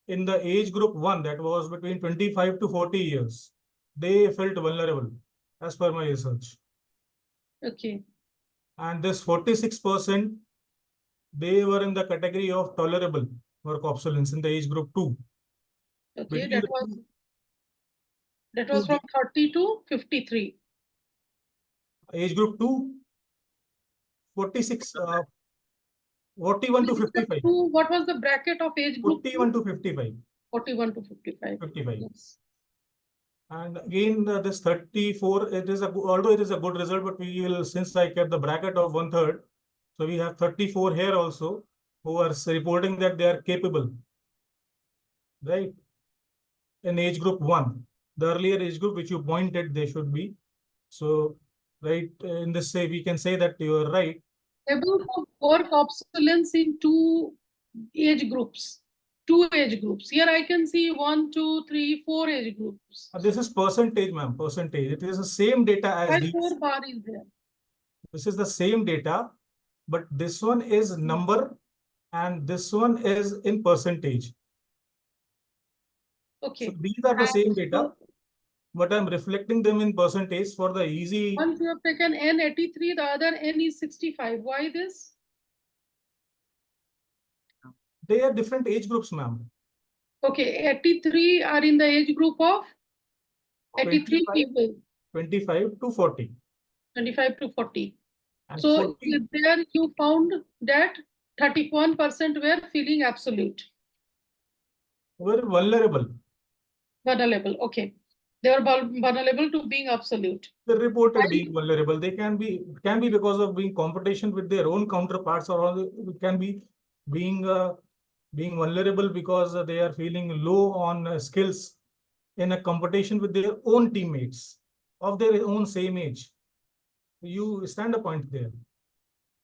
Speaker 14: in the age group 1, that was between 25 to 40 years. They felt vulnerable as per my research.
Speaker 3: Okay.
Speaker 14: And this 46%, they were in the category of tolerable work obsolescence in the age group 2.
Speaker 3: Okay, that was from 30 to 53.
Speaker 14: Age group 2, 46, 41 to 55.
Speaker 3: What was the bracket of age group?
Speaker 14: 41 to 55.
Speaker 3: 41 to 55.
Speaker 14: 55.
Speaker 3: Yes.
Speaker 14: And again, this 34, although it is a good result, but we will, since I kept the bracket of 1/3, so we have 34 here also who are reporting that they are capable, right? In age group 1, the earlier age group which you pointed, they should be. So, right, in this say, we can say that you are right.
Speaker 3: Able to work obsolescence in two age groups. Here I can see 1, 2, 3, 4 age groups.
Speaker 14: This is percentage, ma'am, percentage. It is the same data as
Speaker 3: Why
Speaker 14: these.
Speaker 3: 4 bar is there?
Speaker 14: This is the same data, but this one is number and this one is in percentage.
Speaker 3: Okay.
Speaker 14: So these are the same data, but I'm reflecting them in percentage for the easy.
Speaker 3: Once you have taken N83, the other N is 65. Why this?
Speaker 14: They are different age groups, ma'am.
Speaker 3: Okay, 83 are in the age group of 83 people.
Speaker 14: 25 to 40.
Speaker 3: 25 to 40.
Speaker 14: And
Speaker 3: So
Speaker 14: 40,
Speaker 3: there you found that 31% were feeling absolute.
Speaker 14: were vulnerable.
Speaker 3: Vulnerable, okay. They were vulnerable to being absolute.
Speaker 14: They reported being vulnerable. They can be because of being competition with their own counterparts, or it can be being vulnerable because they are feeling low on skills in a competition with their own teammates of their own same age. You stand a point there.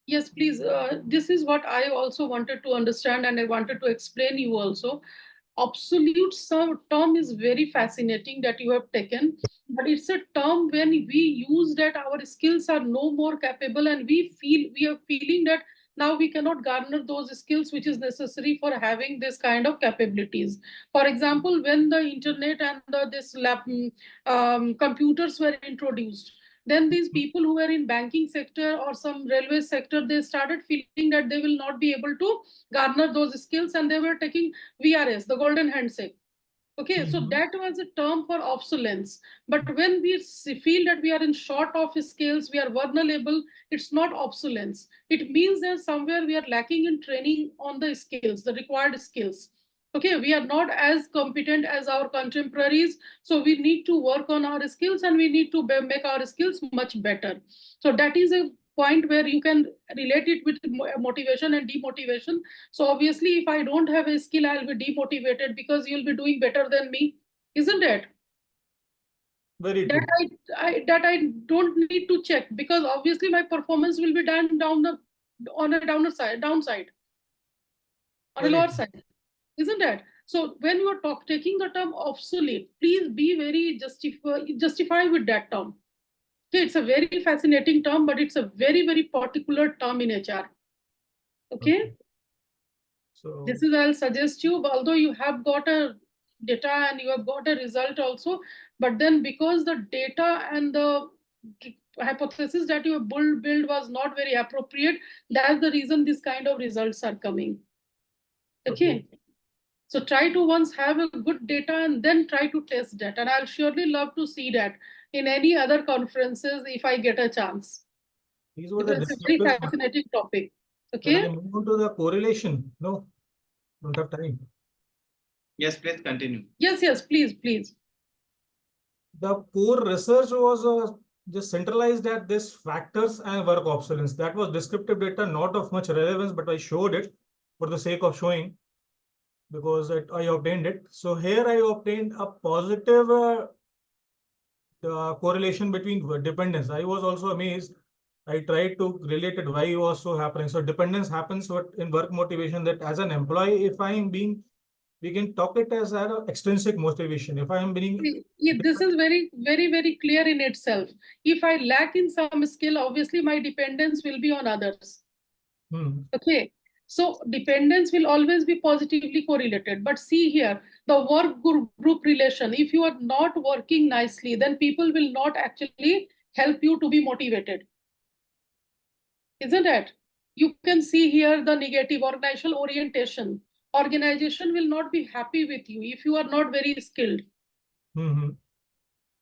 Speaker 3: Yes, please. This is what I also wanted to understand, and I wanted to explain you also. Absolute term is very fascinating that you have taken, but it's a term when we use that our skills are no more capable, and we are feeling that now we cannot garner those skills which is necessary for having this kind of capabilities. For example, when the internet and this computers were introduced, then these people who were in banking sector or some railway sector, they started feeling that they will not be able to garner those skills, and they were taking VRS, the golden handshake. Okay, so that was a term for obsolescence. But when we feel that we are in short of skills, we are vulnerable, it's not obsolescence. It means that somewhere we are lacking in training on the skills, the required skills. Okay, we are not as competent as our contemporaries. So we need to work on our skills, and we need to make our skills much better. So that is a point where you can relate it with motivation and demotivation. So obviously, if I don't have a skill, I'll be demotivated because you'll be doing better than me, isn't it?
Speaker 14: Very true.
Speaker 3: That I don't need to check, because obviously my performance will be downside, on a lower side, isn't it? So when you are taking the term obsolete, please be very justify with that term. Okay, it's a very fascinating term, but it's a very, very particular term in HR. Okay. So this is, I'll suggest you, although you have got a data and you have got a result also, but then because the data and the hypothesis that you build was not very appropriate, that's the reason this kind of results are coming. Okay. So try to once have a good data and then try to test that. And I'll surely love to see that in any other conferences if I get a chance.
Speaker 14: These were the
Speaker 3: It's a very fascinating topic. Okay.
Speaker 14: Can I move on to the correlation? No, don't have time.
Speaker 4: Yes, please continue.
Speaker 3: Yes, please.
Speaker 14: The core research was just centralized at this factors and work obsolescence. That was descriptive data, not of much relevance, but I showed it for the sake of showing, because I obtained it. So here I obtained a positive correlation between dependence. I was also amazed. I tried to relate it why it was so happening. So dependence happens in work motivation, that as an employee, if I am being, we can talk it as an extrinsic motivation. If I am being,
Speaker 3: this is very, very, very clear in itself. If I lack in some skill, obviously my dependence will be on others. Okay. So dependence will always be positively correlated. But see here, the work group relation, if you are not working nicely, then people will not actually help you to be motivated. Isn't it? You can see here the negative organizational orientation. Organization will not be happy with you if you are not very skilled.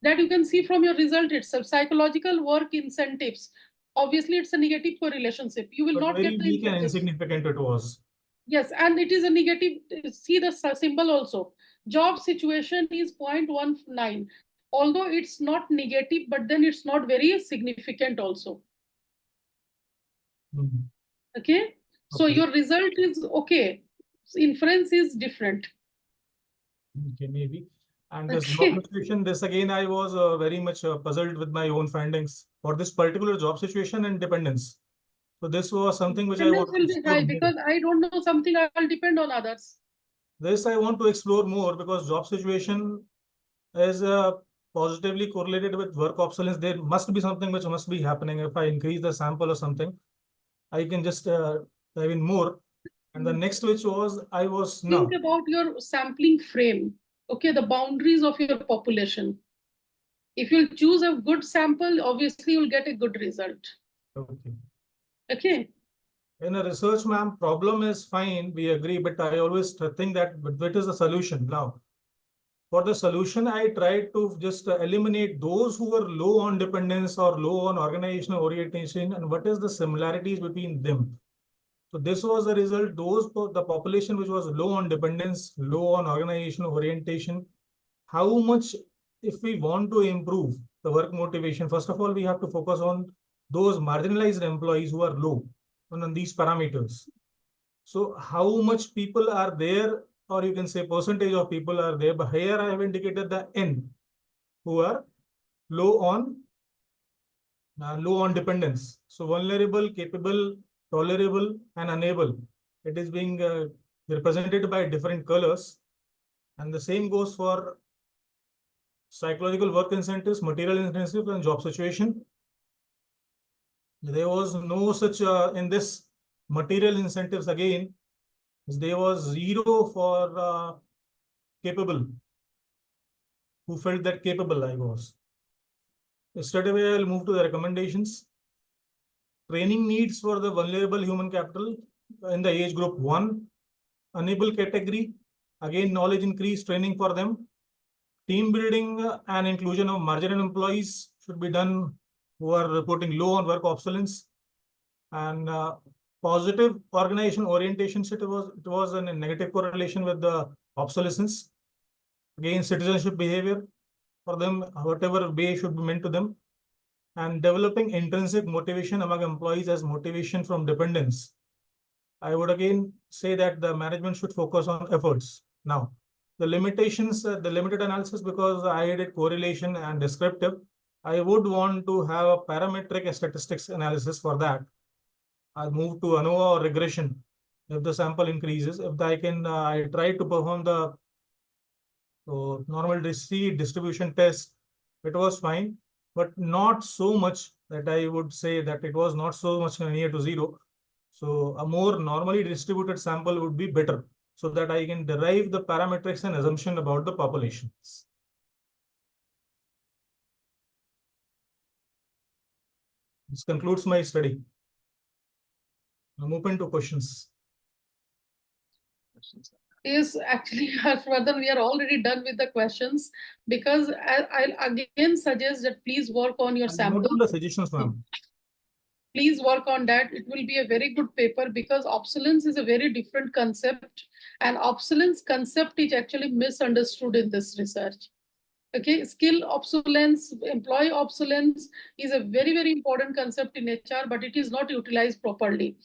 Speaker 3: That you can see from your result itself. Psychological work incentives. Obviously, it's a negative correlationship. You will not
Speaker 14: very
Speaker 3: get the
Speaker 14: weak and
Speaker 3: incentives.
Speaker 14: insignificant it was.
Speaker 3: Yes, and it is a negative. See the symbol also. Job situation is 0.19. Although it's not negative, but then it's not very significant also. Okay. So your result is okay. Inference is different.
Speaker 14: Okay, maybe. And this job situation, this again, I was very much puzzled with my own findings for this particular job situation and dependence. So this was something which I want
Speaker 3: Dependence
Speaker 14: to
Speaker 3: will be
Speaker 14: explore
Speaker 3: high
Speaker 14: more.
Speaker 3: because I don't know something, I will depend on others.
Speaker 14: This I want to explore more because job situation is positively correlated with work obsolescence. There must be something which must be happening. If I increase the sample or something, I can just dive in more. And the next which was, I was
Speaker 3: Think
Speaker 14: now.
Speaker 3: about your sampling frame. Okay, the boundaries of your population. If you choose a good sample, obviously you'll get a good result.
Speaker 14: Okay.
Speaker 3: Okay.
Speaker 14: In a research, ma'am, problem is fine, we agree, but I always think that what is the solution now? For the solution, I tried to just eliminate those who were low on dependence or low on organizational orientation and what is the similarities between them. So this was the result. The population which was low on dependence, low on organizational orientation, how much if we want to improve the work motivation, first of all, we have to focus on those marginalized employees who are low on these parameters. So how much people are there, or you can say percentage of people are there, but here I have indicated the N who are low on dependence. So vulnerable, capable, tolerable, and unable. It is being represented by different colors. And the same goes for psychological work incentives, material incentives, and job situation. There was no such in this material incentives again. There was zero for capable. Who felt that capable I was. Straight away, I'll move to the recommendations. Training needs for the vulnerable human capital in the age group 1. Unable category. Again, knowledge increase training for them. Team building and inclusion of marginal employees should be done who are reporting low on work obsolescence. And positive organization orientation, it was a negative correlation with the obsolescence. Again, citizenship behavior for them, whatever way should be meant to them. And developing intrinsic motivation among employees as motivation from dependence. I would again say that the management should focus on efforts. Now, the limitations, the limited analysis, because I did correlation and descriptive, I would want to have a parametric statistics analysis for that. I'll move to ANOVA or regression if the sample increases. If I try to perform the normal distribution test, it was fine, but not so much that I would say that it was not so much near to zero. So a more normally distributed sample would be better so that I can derive the parametrics and assumption about the populations. This concludes my study. I'm open to questions.
Speaker 3: Is actually, Harshvardhan, we are already done with the questions because I'll again suggest that please work on your sample.
Speaker 14: Note down the suggestions, ma'am.
Speaker 3: Please work on that. It will be a very good paper because obsolescence is a very different concept, and obsolescence concept is actually misunderstood in this research. Okay, skill obsolescence, employee obsolescence is a very, very important concept in HR, but it is not utilized properly.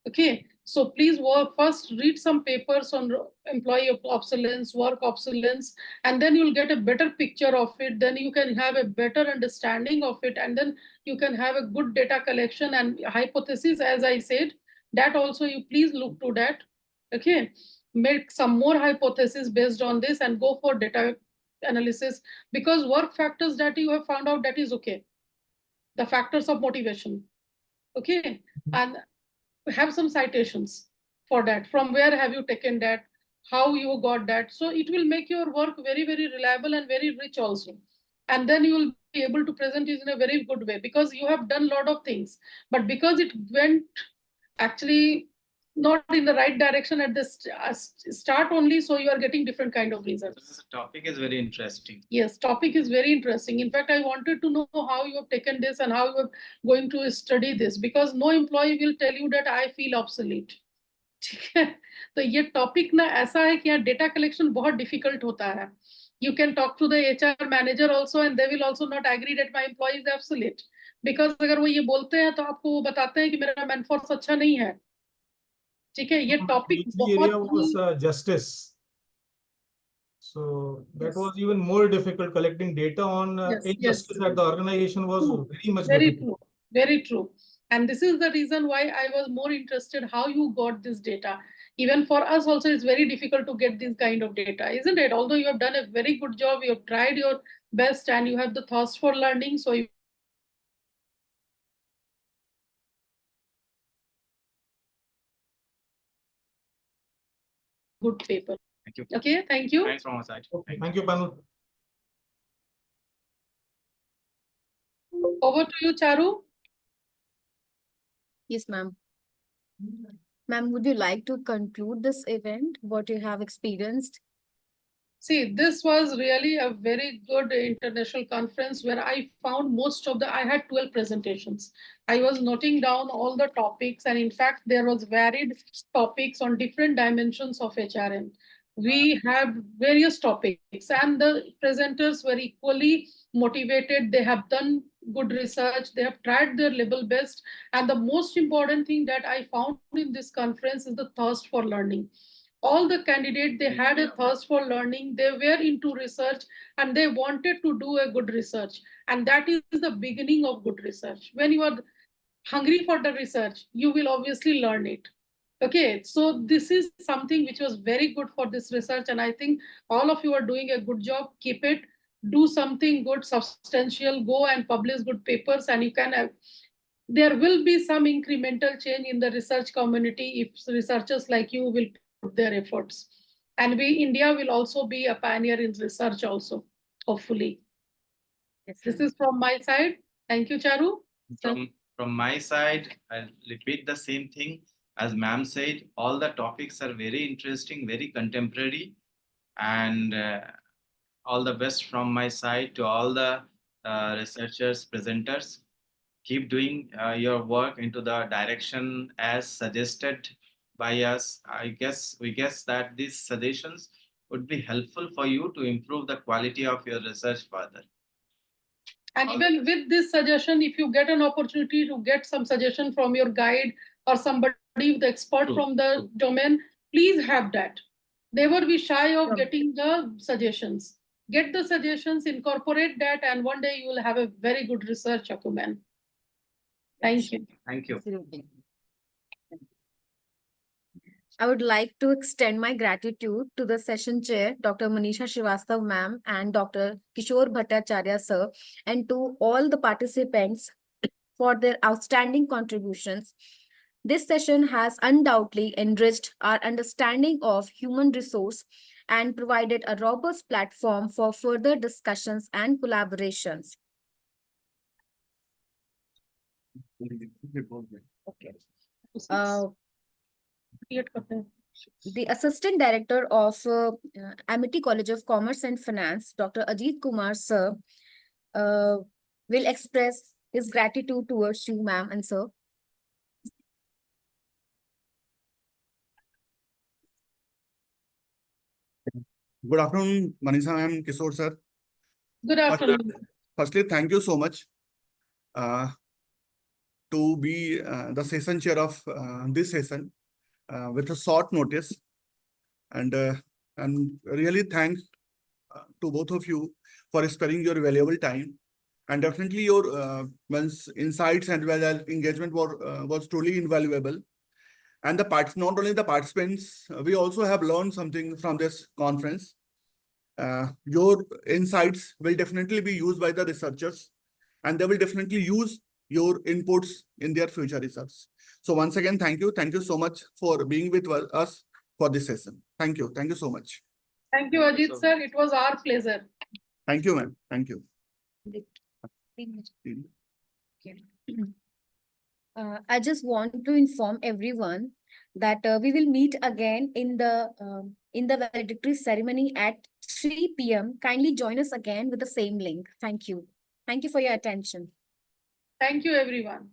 Speaker 3: Okay, so please first read some papers on employee obsolescence, work obsolescence, and then you'll get a better picture of it. Then you can have a better understanding of it, and then you can have a good data collection and hypothesis, as I said. That also you please look to that. Okay, make some more hypothesis based on this and go for data analysis, because work factors that you have found out, that is okay. The factors of motivation. Okay, and have some citations for that. From where have you taken that? How you got that? So it will make your work very, very reliable and very rich also. And then you will be able to present it in a very good way because you have done a lot of things. But because it went actually not in the right direction at the start only, so you are getting different kind of results.
Speaker 4: This topic is very interesting.
Speaker 3: Yes, topic is very interesting. In fact, I wanted to know how you have taken this and how you are going to study this, because no employee will tell you that I feel obsolete. ठीक है, तो ये topic ना ऐसा है कि यहाँ data collection बहुत डिफिकल्ट होता है. You can talk to the HR manager also and they will also not agree that my employee is obsolete. Because अगर वो ये बोलते हैं तो आपको वो बताते हैं कि मेरा मैनफोर्स अच्छा नहीं है. ठीक है, ये टॉपिक
Speaker 14: The area
Speaker 3: बहुत
Speaker 14: was
Speaker 3: he
Speaker 14: justice. So that
Speaker 3: Yes.
Speaker 14: was even more difficult. Collecting data on
Speaker 3: Yes,
Speaker 14: injustice
Speaker 3: yes.
Speaker 14: at the organization was
Speaker 3: True.
Speaker 14: very much
Speaker 3: Very
Speaker 14: difficult.
Speaker 3: true. Very true. And this is the reason why I was more interested how you got this data. Even for us also, it's very difficult to get this kind of data, isn't it? Although you have done a very good job, you have tried your best and you have the thirst for learning. So you good paper.
Speaker 4: Thank you.
Speaker 3: Okay, thank you.
Speaker 4: Thanks from our side.
Speaker 14: Okay. Thank you, Panu.
Speaker 3: Over to you, Charu.
Speaker 1: Yes, ma'am. Ma'am, would you like to conclude this event, what you have experienced?
Speaker 3: See, this was really a very good international conference where I found most of I had 12 presentations. I was noting down all the topics, and in fact, there was varied topics on different dimensions of HRM. We had various topics, and the presenters were equally motivated. They have done good research, they have tried their level best, and the most important thing that I found in this conference is the thirst for learning. All the candidates, they had a thirst for learning, they were into research, and they wanted to do a good research, and that is the beginning of good research. When you are hungry for the research, you will obviously learn it. Okay, so this is something which was very good for this research, and I think all of you are doing a good job. Keep it, do something good, substantial, go and publish good papers, and you can have, there will be some incremental change in the research community if researchers like you will put their efforts. And we, India will also be a pioneer in research also, hopefully.
Speaker 1: Yes,
Speaker 3: This
Speaker 1: ma'am.
Speaker 3: is from my side. Thank you, Charu.
Speaker 4: From my side, I'll repeat the same thing. As ma'am said, all the topics are very interesting, very contemporary, and all the best from my side to all the researchers, presenters. Keep doing your work into the direction as suggested by us. We guess that these suggestions would be helpful for you to improve the quality of your research further.
Speaker 3: And even with this suggestion, if you get an opportunity to get some suggestion from your guide or somebody, the expert from the domain, please have that. Never be shy of getting the suggestions. Get the suggestions, incorporate that, and one day you will have a very good research acumen. Thank you.
Speaker 4: Thank you.
Speaker 1: Absolutely. I would like to extend my gratitude to the session chair, Dr. Manisha Srivastav ma'am and Dr. Kishore Bhattacharya sir, and to all the participants for their outstanding contributions. This session has undoubtedly enriched our understanding of human resource and provided a robust platform for further discussions and collaborations. Okay. The Assistant Director of Amity College of Commerce and Finance, Dr. Ajit Kumar sir, will express his gratitude towards you, ma'am and sir.
Speaker 15: Good afternoon, Manisha ma'am, Kishore sir.
Speaker 3: Good afternoon.
Speaker 15: Firstly, thank you so much to be the session chair of this session with a short notice. And really thanks to both of you for sparing your valuable time. And definitely your insights and engagement was truly invaluable. And not only the participants, we also have learned something from this conference. Your insights will definitely be used by the researchers, and they will definitely use your inputs in their future research. So once again, thank you. Thank you so much for being with us for this session. Thank you. Thank you so much.
Speaker 3: Thank you, Ajit sir. It was our pleasure.
Speaker 15: Thank you, ma'am. Thank you.
Speaker 1: I just want to inform everyone that we will meet again in the valedictory ceremony at 3 p.m. Kindly join us again with the same link. Thank you. Thank you for your attention.
Speaker 3: Thank you, everyone.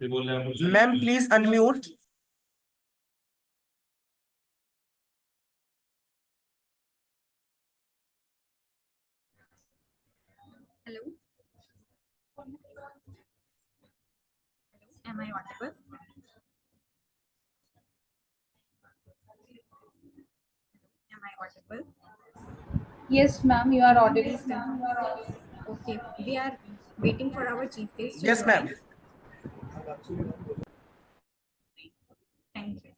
Speaker 16: Ma'am, please unmute.
Speaker 17: Hello. Am I audible? Am I audible?
Speaker 10: Yes, ma'am, you are audible.
Speaker 17: Please okay, we are waiting for our chief guest to
Speaker 16: Yes,
Speaker 17: join.
Speaker 16: ma'am.
Speaker 17: Thank you.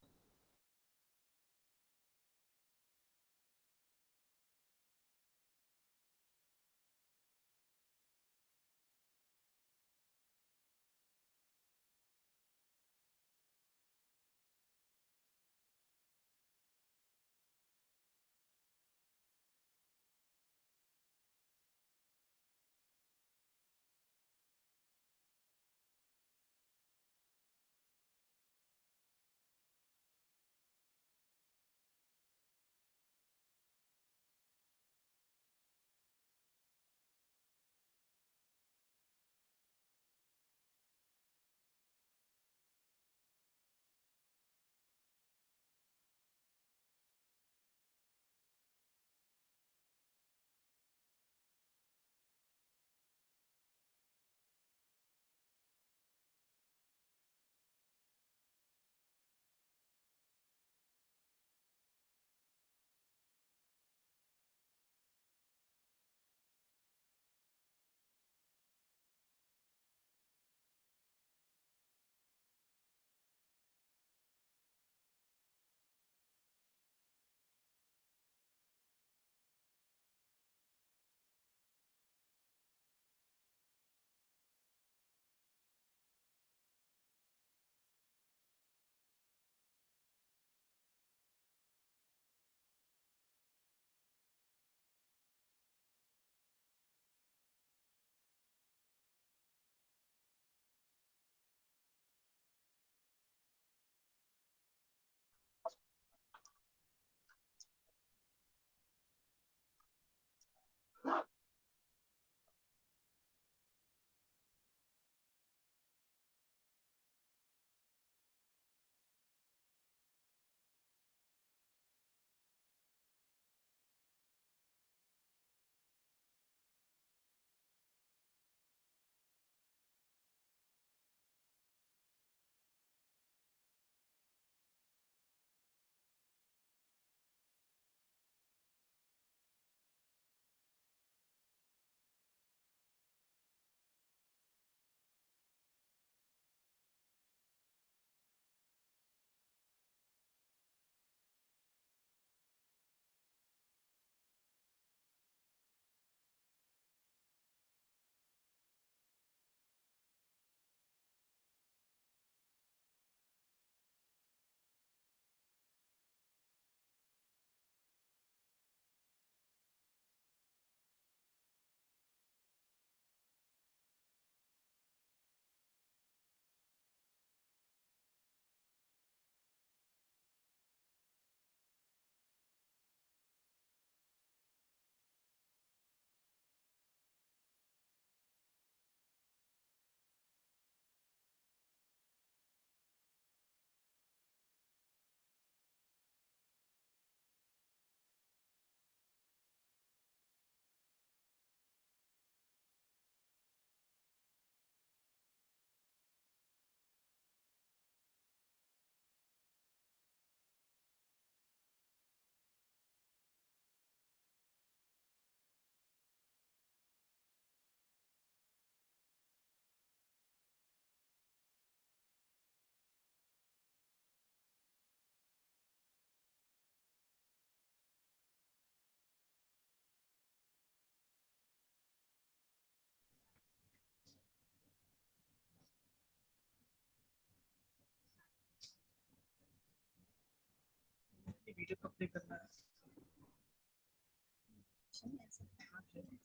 Speaker 16: Video कब play करना है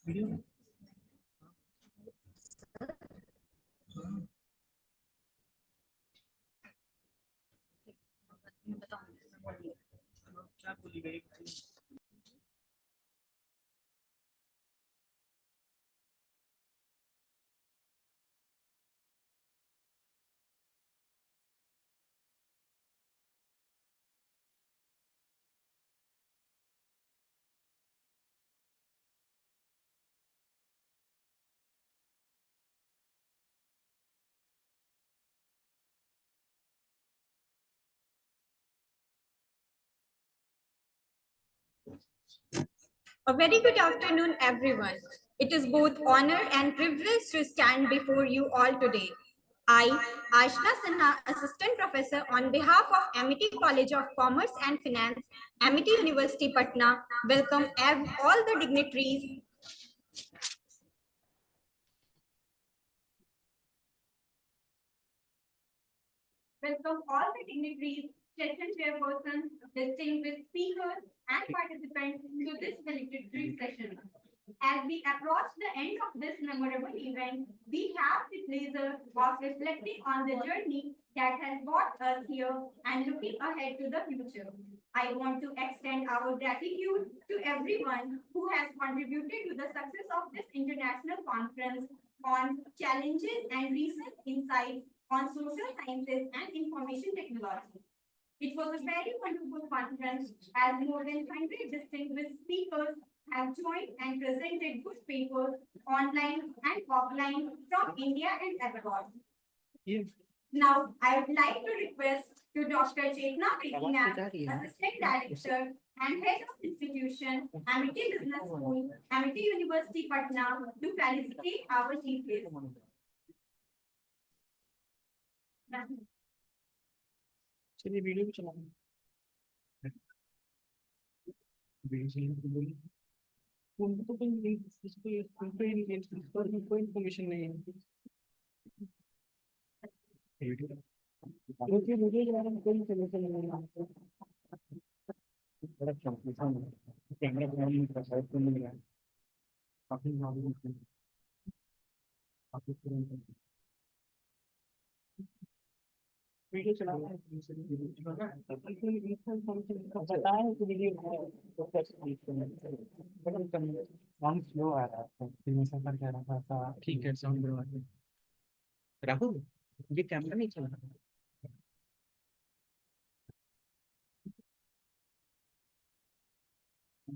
Speaker 16: video क्या बोली गई
Speaker 17: A very good afternoon, everyone. It is both honor and privilege to stand before you all today. I, Ashna Sinha, Assistant Professor on behalf of Amity College of Commerce and Finance, Amity University, Patna, welcome all the dignitaries. Welcome all the dignitaries, session chairpersons, distinguished speakers, and participants to this valedictory session. As we approach the end of this memorable event, we have the pleasure of reflecting on the journey that has brought us here and looking ahead to the future. I want to extend our gratitude to everyone who has contributed to the success of this international conference on challenges and recent insights on social sciences and information technology. It was a very wonderful conference as more than 100 distinguished speakers have joined and presented good papers online and offline from India and abroad. Yes. Now, I would like to request to Dr. Chetna Pekina, Assistant Director and Head of Institution, Amity Business School, Amity University, Patna, to felicitate our chief guest.
Speaker 11: चलिए video भी चलाएं उनको तो कोई कोई information नहीं है video के बारे में कोई इन्फॉर्मेशन नहीं है बड़ा कंफ्यूजन है कैमरा बनाने में साइड पे नहीं है काफी मालूम है काफी वीडियो चला रहा है बताएं कि वीडियो तो कैसे साउंड स्लो आ रहा है फिर मैं सफर कह रहा था ठीक है साउंड बढ़वा के राहुल ये कैमरा नहीं चल रहा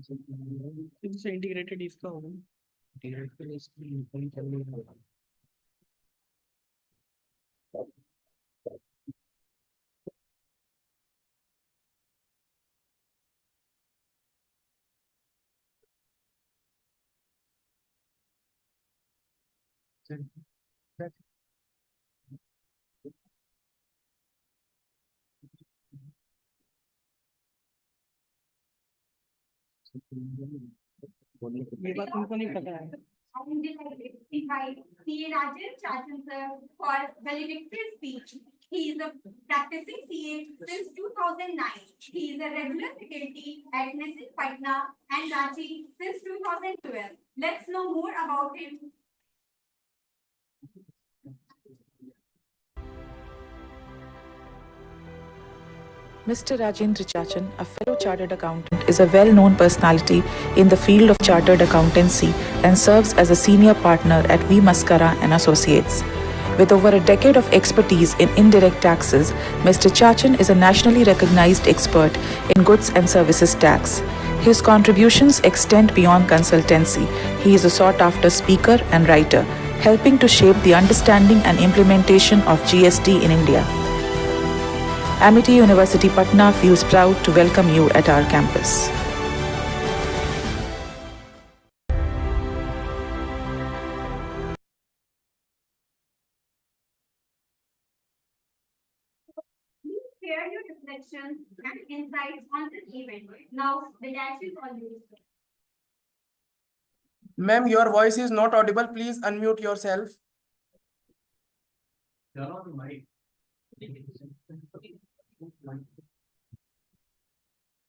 Speaker 11: से इंटीग्रेटेड इसका होगा इंटीग्रेटेड इसकी चल रही है ये बात तुमको नहीं पता है
Speaker 17: I would like to invite CA Rajan Chachan sir for valedictory speech. He is a practicing CA since 2009. He is a regular faculty at NSS Patna and Ranchi since 2012. Let's know more about him.
Speaker 18: Mr. Rajendra Chachan, a fellow chartered accountant, is a well-known personality in the field of chartered accountancy and serves as a senior partner at V. Mascara and Associates. With over a decade of expertise in indirect taxes, Mr. Chachan is a nationally recognized expert in goods and services tax. His contributions extend beyond consultancy. He is a sought-after speaker and writer, helping to shape the understanding and implementation of GST in India. Amity University Patna feels proud to welcome you at our campus.
Speaker 17: Please share your reflections and insights on this event. Now, the dash is on you.
Speaker 19: Ma'am, your voice is not audible. Please unmute yourself.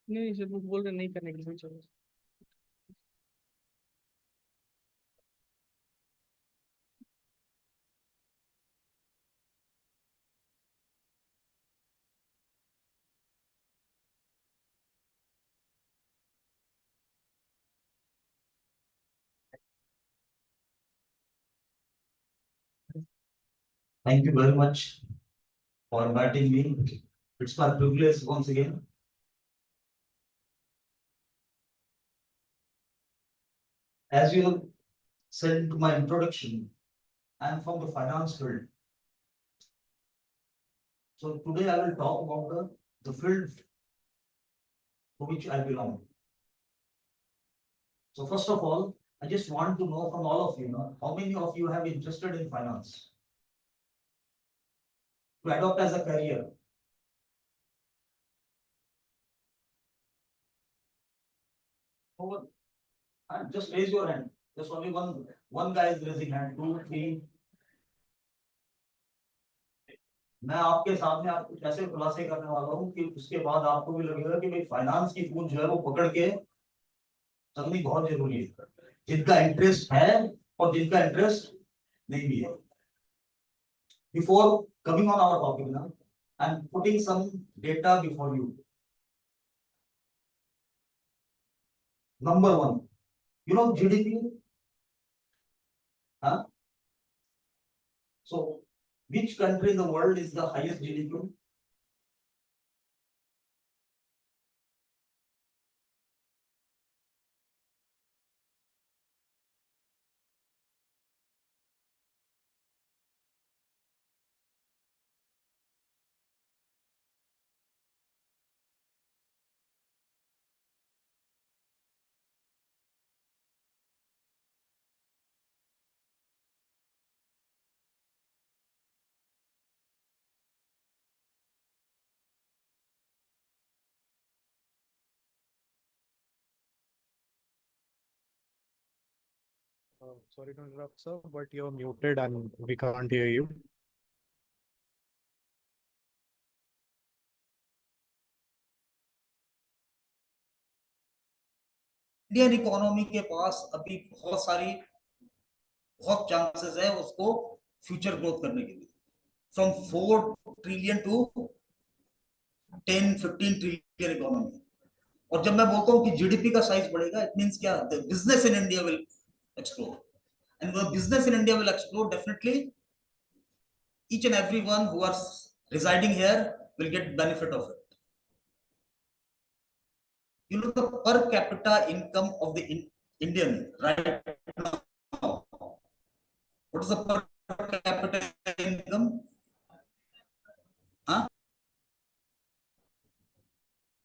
Speaker 11: नहीं जब बोल रहे नहीं करने के लिए चलो
Speaker 20: Thank you very much for inviting me. It's my privilege once again. As you said in my introduction, I am from the finance field. So today I will talk about the field to which I belong. So first of all, I just want to know from all of you, how many of you have interested in finance to adopt as a career? Over. And just raise your hand. Just only one guy is raising hand. 2, 3. मैं आपके सामने आपको कैसे खुलासे करने वाला हूँ कि उसके बाद आपको भी लगेगा कि भाई फाइनेंस की पूंछ जो है वो पकड़ के चलनी बहुत जरूरी है, जिनका इंटरेस्ट है और जिनका इंटरेस्ट नहीं भी है. Before coming on our topic now and putting some data before you. Number one, GDP? Huh? So, which country in the world is the highest GDP?
Speaker 11: Sorry to interrupt, sir, but you're muted and we can't hear you.
Speaker 17: Indian economy के पास अभी बहुत chances है उसको future growth करने के लिए, from 4 trillion to 10-15 trillion economy. और जब मैं बोलता हूँ कि जीडीपी का साइज बढ़ेगा, इट मींस क्या, the business in India will explore, and the business in India will explore, definitely each and everyone who are residing here will get benefit of it. The per capita income of the Indian right now, what is the per capita income?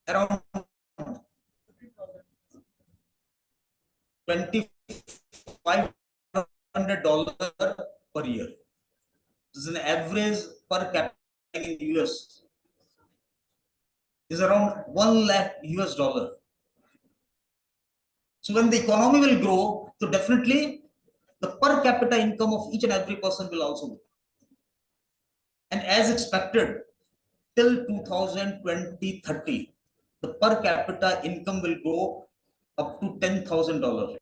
Speaker 17: Around $2,500 per year. This is an average per capita in the US. Is around $1 lakh. So when the economy will grow, so definitely the per capita income of each and every person will also grow. And as expected, till 2020-30, the per capita income will go up to $10,000.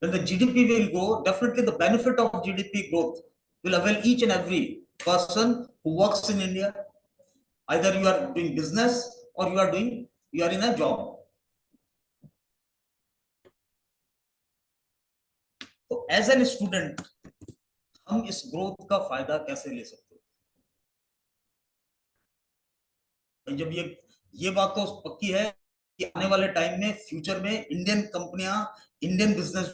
Speaker 17: When the GDP will grow, definitely the benefit of GDP growth will avail each and every person who works in India. Either you are doing business or you are in a job. तो as an student हम इस growth का फायदा कैसे ले सकते हैं? जब ये बात तो पक्की है कि आने वाले टाइम में फ्यूचर में इंडियन कंपनियां, इंडियन बिजनेस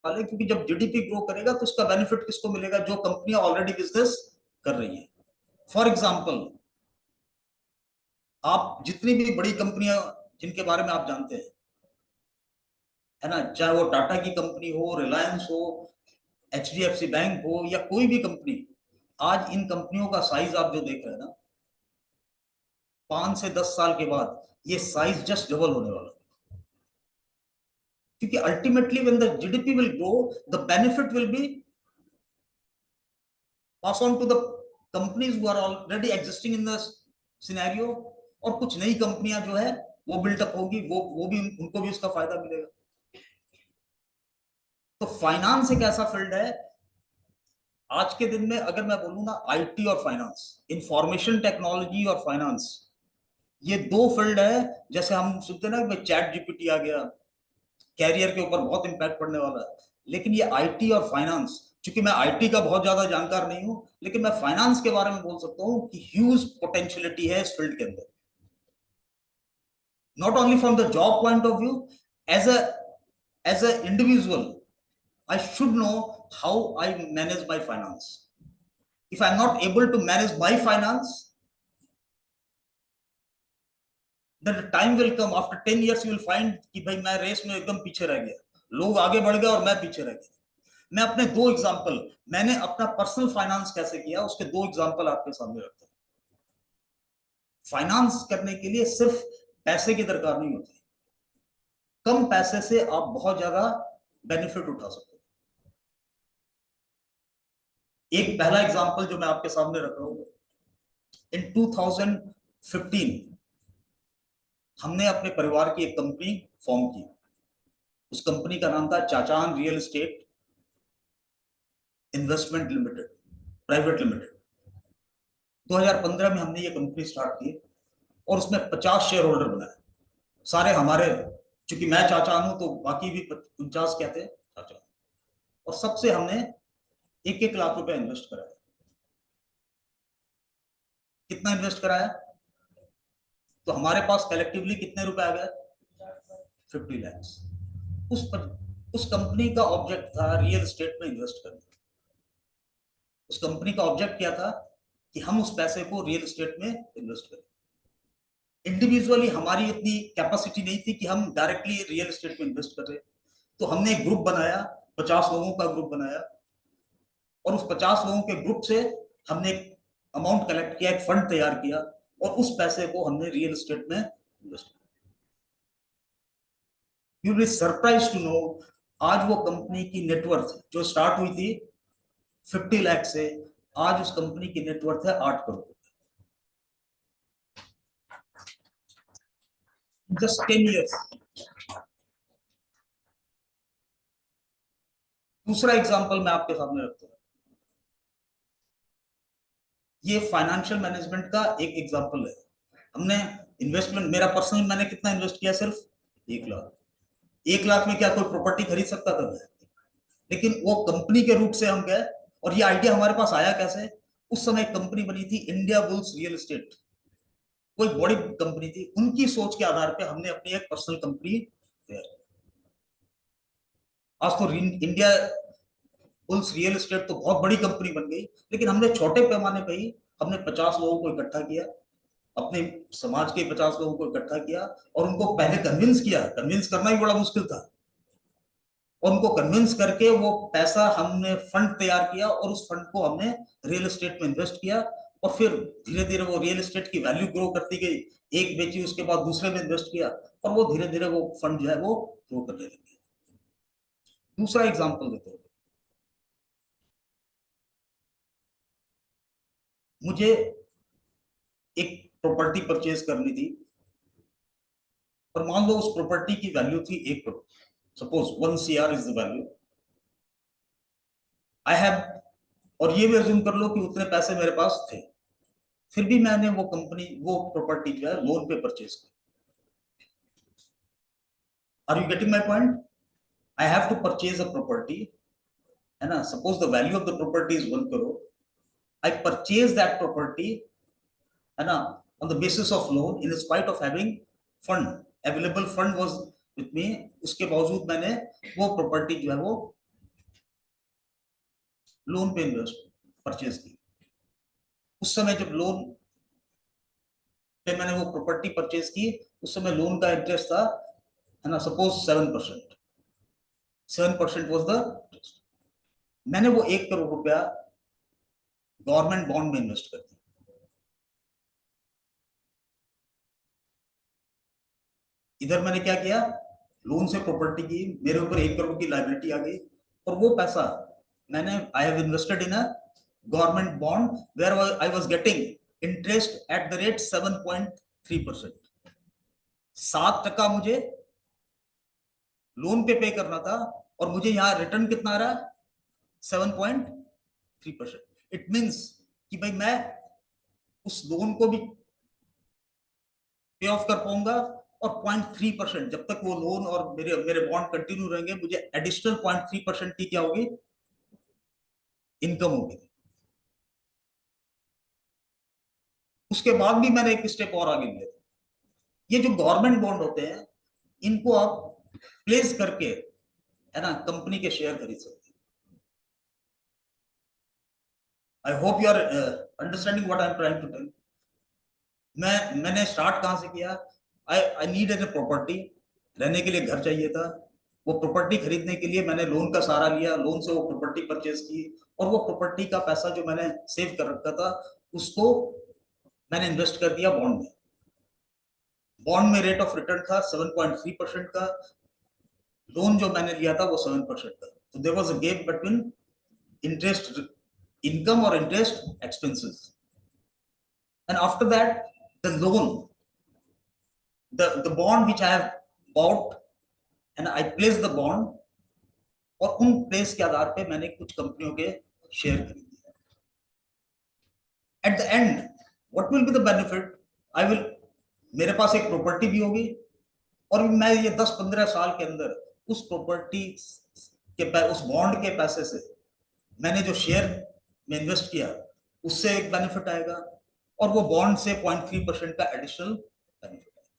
Speaker 17: वाले, क्योंकि जब जीडीपी ग्रो करेगा तो उसका बेनिफिट किसको मिलेगा? जो कंपनियां ऑलरेडी बिजनेस कर रही है. फॉर एग्जांपल, आप जितनी भी बड़ी कंपनियां जिनके बारे में आप जानते हैं, है ना, चाहे वो टाटा की कंपनी हो, रिलायंस हो, HDFC बैंक हो या कोई भी कंपनी, आज इन कंपनियों का साइज आप जो देख रहे हैं ना, 5 से 10 साल के बाद ये साइज जस्ट डबल होने वाला है. क्योंकि ultimately when the GDP will grow, the benefit will be pass on to the companies who are already existing in the scenario, और कुछ नई कंपनियां जो है वो बिल्डअप होगी, वो भी उनको भी उसका फायदा मिलेगा. तो फाइनेंस एक ऐसा फील्ड है, आज के दिन में अगर मैं बोलूं ना, आईटी और फाइनेंस, इंफॉर्मेशन टेक्नोलॉजी और फाइनेंस, ये दो फील्ड है. जैसे हम सुनते ना कि चैट जीपीटी आ गया, कैरियर के ऊपर बहुत इंपैक्ट पड़ने वाला है. लेकिन ये आईटी और फाइनेंस, चूंकि मैं आईटी का बहुत ज्यादा जानकार नहीं हूं, लेकिन मैं फाइनेंस के बारे में बोल सकता हूं कि ह्यूज पोटेंशियलिटी है इस फील्ड के अंदर. Not only from the job point of व्यू, as a individual, I should know how I manage my finance. If I'm not able to manage my finance,
Speaker 20: The time will come after 10 years you will find कि भाई मैं race में एकदम पीछे रह गया, लोग आगे बढ़ गए और मैं पीछे रह गया। मैं अपने दो एग्जांपल, मैंने अपना पर्सनल फाइनेंस कैसे किया उसके दो एग्जांपल आपके सामने रखता हूं। फाइनेंस करने के लिए सिर्फ पैसे की दरकार नहीं होती, कम पैसे से आप बहुत ज्यादा बेनिफिट उठा सकते हो। एक पहला एग्जांपल जो मैं आपके सामने रख रहा हूं, इन 2015 हमने अपने परिवार की एक कंपनी फॉर्म की। उस कंपनी का नाम था चाचान real estate investment limited private limited. 2015 में हमने ये कंपनी स्टार्ट की और उसमें 50 शेयर होल्डर बनाए, सारे हमारे, चूंकि मैं चाचा हूं तो बाकी भी 49 क्या थे चाचा, और सबसे हमने 1-1 लाख रुपए इन्वेस्ट कराया। कितना इन्वेस्ट कराया? तो हमारे पास कलेक्टिवली कितने रुपए आ गए? 50 लाख। उस कंपनी का ऑब्जेक्ट था रियल एस्टेट में इन्वेस्ट करना। उस कंपनी का ऑब्जेक्ट क्या था कि हम उस पैसे को रियल एस्टेट में इन्वेस्ट करें। इंडिविजुअली हमारी इतनी कैपेसिटी नहीं थी कि हम डायरेक्टली रियल एस्टेट में इन्वेस्ट करें, तो हमने एक ग्रुप बनाया, 50 लोगों का ग्रुप बनाया, और उस 50 लोगों के ग्रुप से हमने एक अमाउंट कलेक्ट किया, एक फंड तैयार किया, और उस पैसे को हमने रियल एस्टेट में इन्वेस्ट किया। You will be surprised to know, आज वो कंपनी की नेटवर्थ जो स्टार्ट हुई थी 50 लाख से, आज उस कंपनी की नेटवर्थ है 8 करोड़। Just 10 years। दूसरा एग्जांपल मैं आपके सामने रखता हूं, ये फाइनेंशियल मैनेजमेंट का एक एग्जांपल है। हमने इन्वेस्टमेंट, मेरा पर्सनल, मैंने कितना इन्वेस्ट किया? सिर्फ 1 लाख। 1 लाख में क्या कोई प्रॉपर्टी खरीद सकता था मैं? लेकिन वो कंपनी के रूप से हम गए, और ये आइडिया हमारे पास आया कैसे? उस समय एक कंपनी बनी थी इंडिया बुल्स रियल एस्टेट, कोई बड़ी कंपनी थी, उनकी सोच के आधार पे हमने अपनी एक पर्सनल कंपनी तैयार की। आज तो इंडिया बुल्स रियल एस्टेट तो बहुत बड़ी कंपनी बन गई, लेकिन हमने छोटे पैमाने पे ही हमने 50 लोगों को इकट्ठा किया, अपने समाज के 50 लोगों को इकट्ठा किया, और उनको पहले कन्विंस किया। कन्विंस करना ही बड़ा मुश्किल था, और उनको कन्विंस करके वो पैसा हमने फंड तैयार किया, और उस फंड को हमने रियल एस्टेट में इन्वेस्ट किया, और फिर धीरे धीरे वो रियल एस्टेट की वैल्यू ग्रो करती गई। एक बेची, उसके बाद दूसरे में इन्वेस्ट किया, और वो धीरे धीरे वो फंड जो है वो ग्रो करने लगे। दूसरा एग्जांपल देते हैं, मुझे एक प्रॉपर्टी परचेज करनी थी, और मान लो उस प्रॉपर्टी की वैल्यू थी 1 crore. Suppose 1 CR is the value I have, और ये भी अज्यूम कर लो कि उतने पैसे मेरे पास थे, फिर भी मैंने वो कंपनी, वो प्रॉपर्टी जो है लोन पे परचेज की। Are you getting my point? I have to purchase a property, है ना? Suppose the value of the property is 1 crore. I purchase that property, है ना, on the basis of loan, in spite of having fund, available fund was with me, उसके बावजूद मैंने वो property जो है वो लोन पे इन्वेस्ट परचेज की। उस समय जब लोन पे मैंने वो प्रॉपर्टी परचेज की, उस समय लोन का इंटरेस्ट था, है ना, सपोज 7%। 7% was the interest. मैंने वो 1 करोड़ रुपया गवर्नमेंट बॉन्ड में इन्वेस्ट कर दिया। इधर मैंने क्या किया? लोन से प्रॉपर्टी की, मेरे ऊपर 1 करोड़ की लायबिलिटी आ गई, और वो पैसा मैंने, I have invested in a government bond where I was getting interest at the rate 7.3%। 7% मुझे लोन पे करना था, और मुझे यहाँ रिटर्न कितना आ रहा है? 7.3%। इट मींस कि भाई मैं उस लोन को भी पे ऑफ कर पाऊंगा, और 0.3%, जब तक वो लोन और मेरे मेरे बॉन्ड कंटिन्यू रहेंगे, मुझे एडिशनल 0.3% की क्या होगी? इनकम होगी। उसके बाद भी मैंने एक स्टेप और आगे लिया। ये जो गवर्नमेंट बॉन्ड होते हैं, इनको आप प्लेस करके, है ना, कंपनी के शेयर खरीद सकते हैं। I hope you are understanding what I am trying to tell. मैंने स्टार्ट कहां से किया? आई नीड ए प्रॉपर्टी, रहने के लिए घर चाहिए था। वो प्रॉपर्टी खरीदने के लिए मैंने लोन का सहारा लिया, लोन से वो प्रॉपर्टी परचेज की, और वो प्रॉपर्टी का पैसा जो मैंने सेव कर रखा था उसको मैंने इन्वेस्ट कर दिया बॉन्ड में। बॉन्ड में रेट ऑफ रिटर्न था 7.3% का, लोन जो मैंने लिया था वो 7% का। तो there was a gap between interest income or interest expenses, and after that the loan, the bond which I have bought and I placed the bond, और उन प्लेस के आधार पे मैंने कुछ कंपनियों के शेयर खरीदे। At the end what will be the benefit? I will, मेरे पास एक प्रॉपर्टी भी होगी, और मैं ये 10-15 साल के अंदर उस प्रॉपर्टी के उस बॉन्ड के पैसे से मैंने जो शेयर में इन्वेस्ट किया उससे एक बेनिफिट आएगा, और वो बॉन्ड से 0.3% का एडिशनल बेनिफिट आएगा।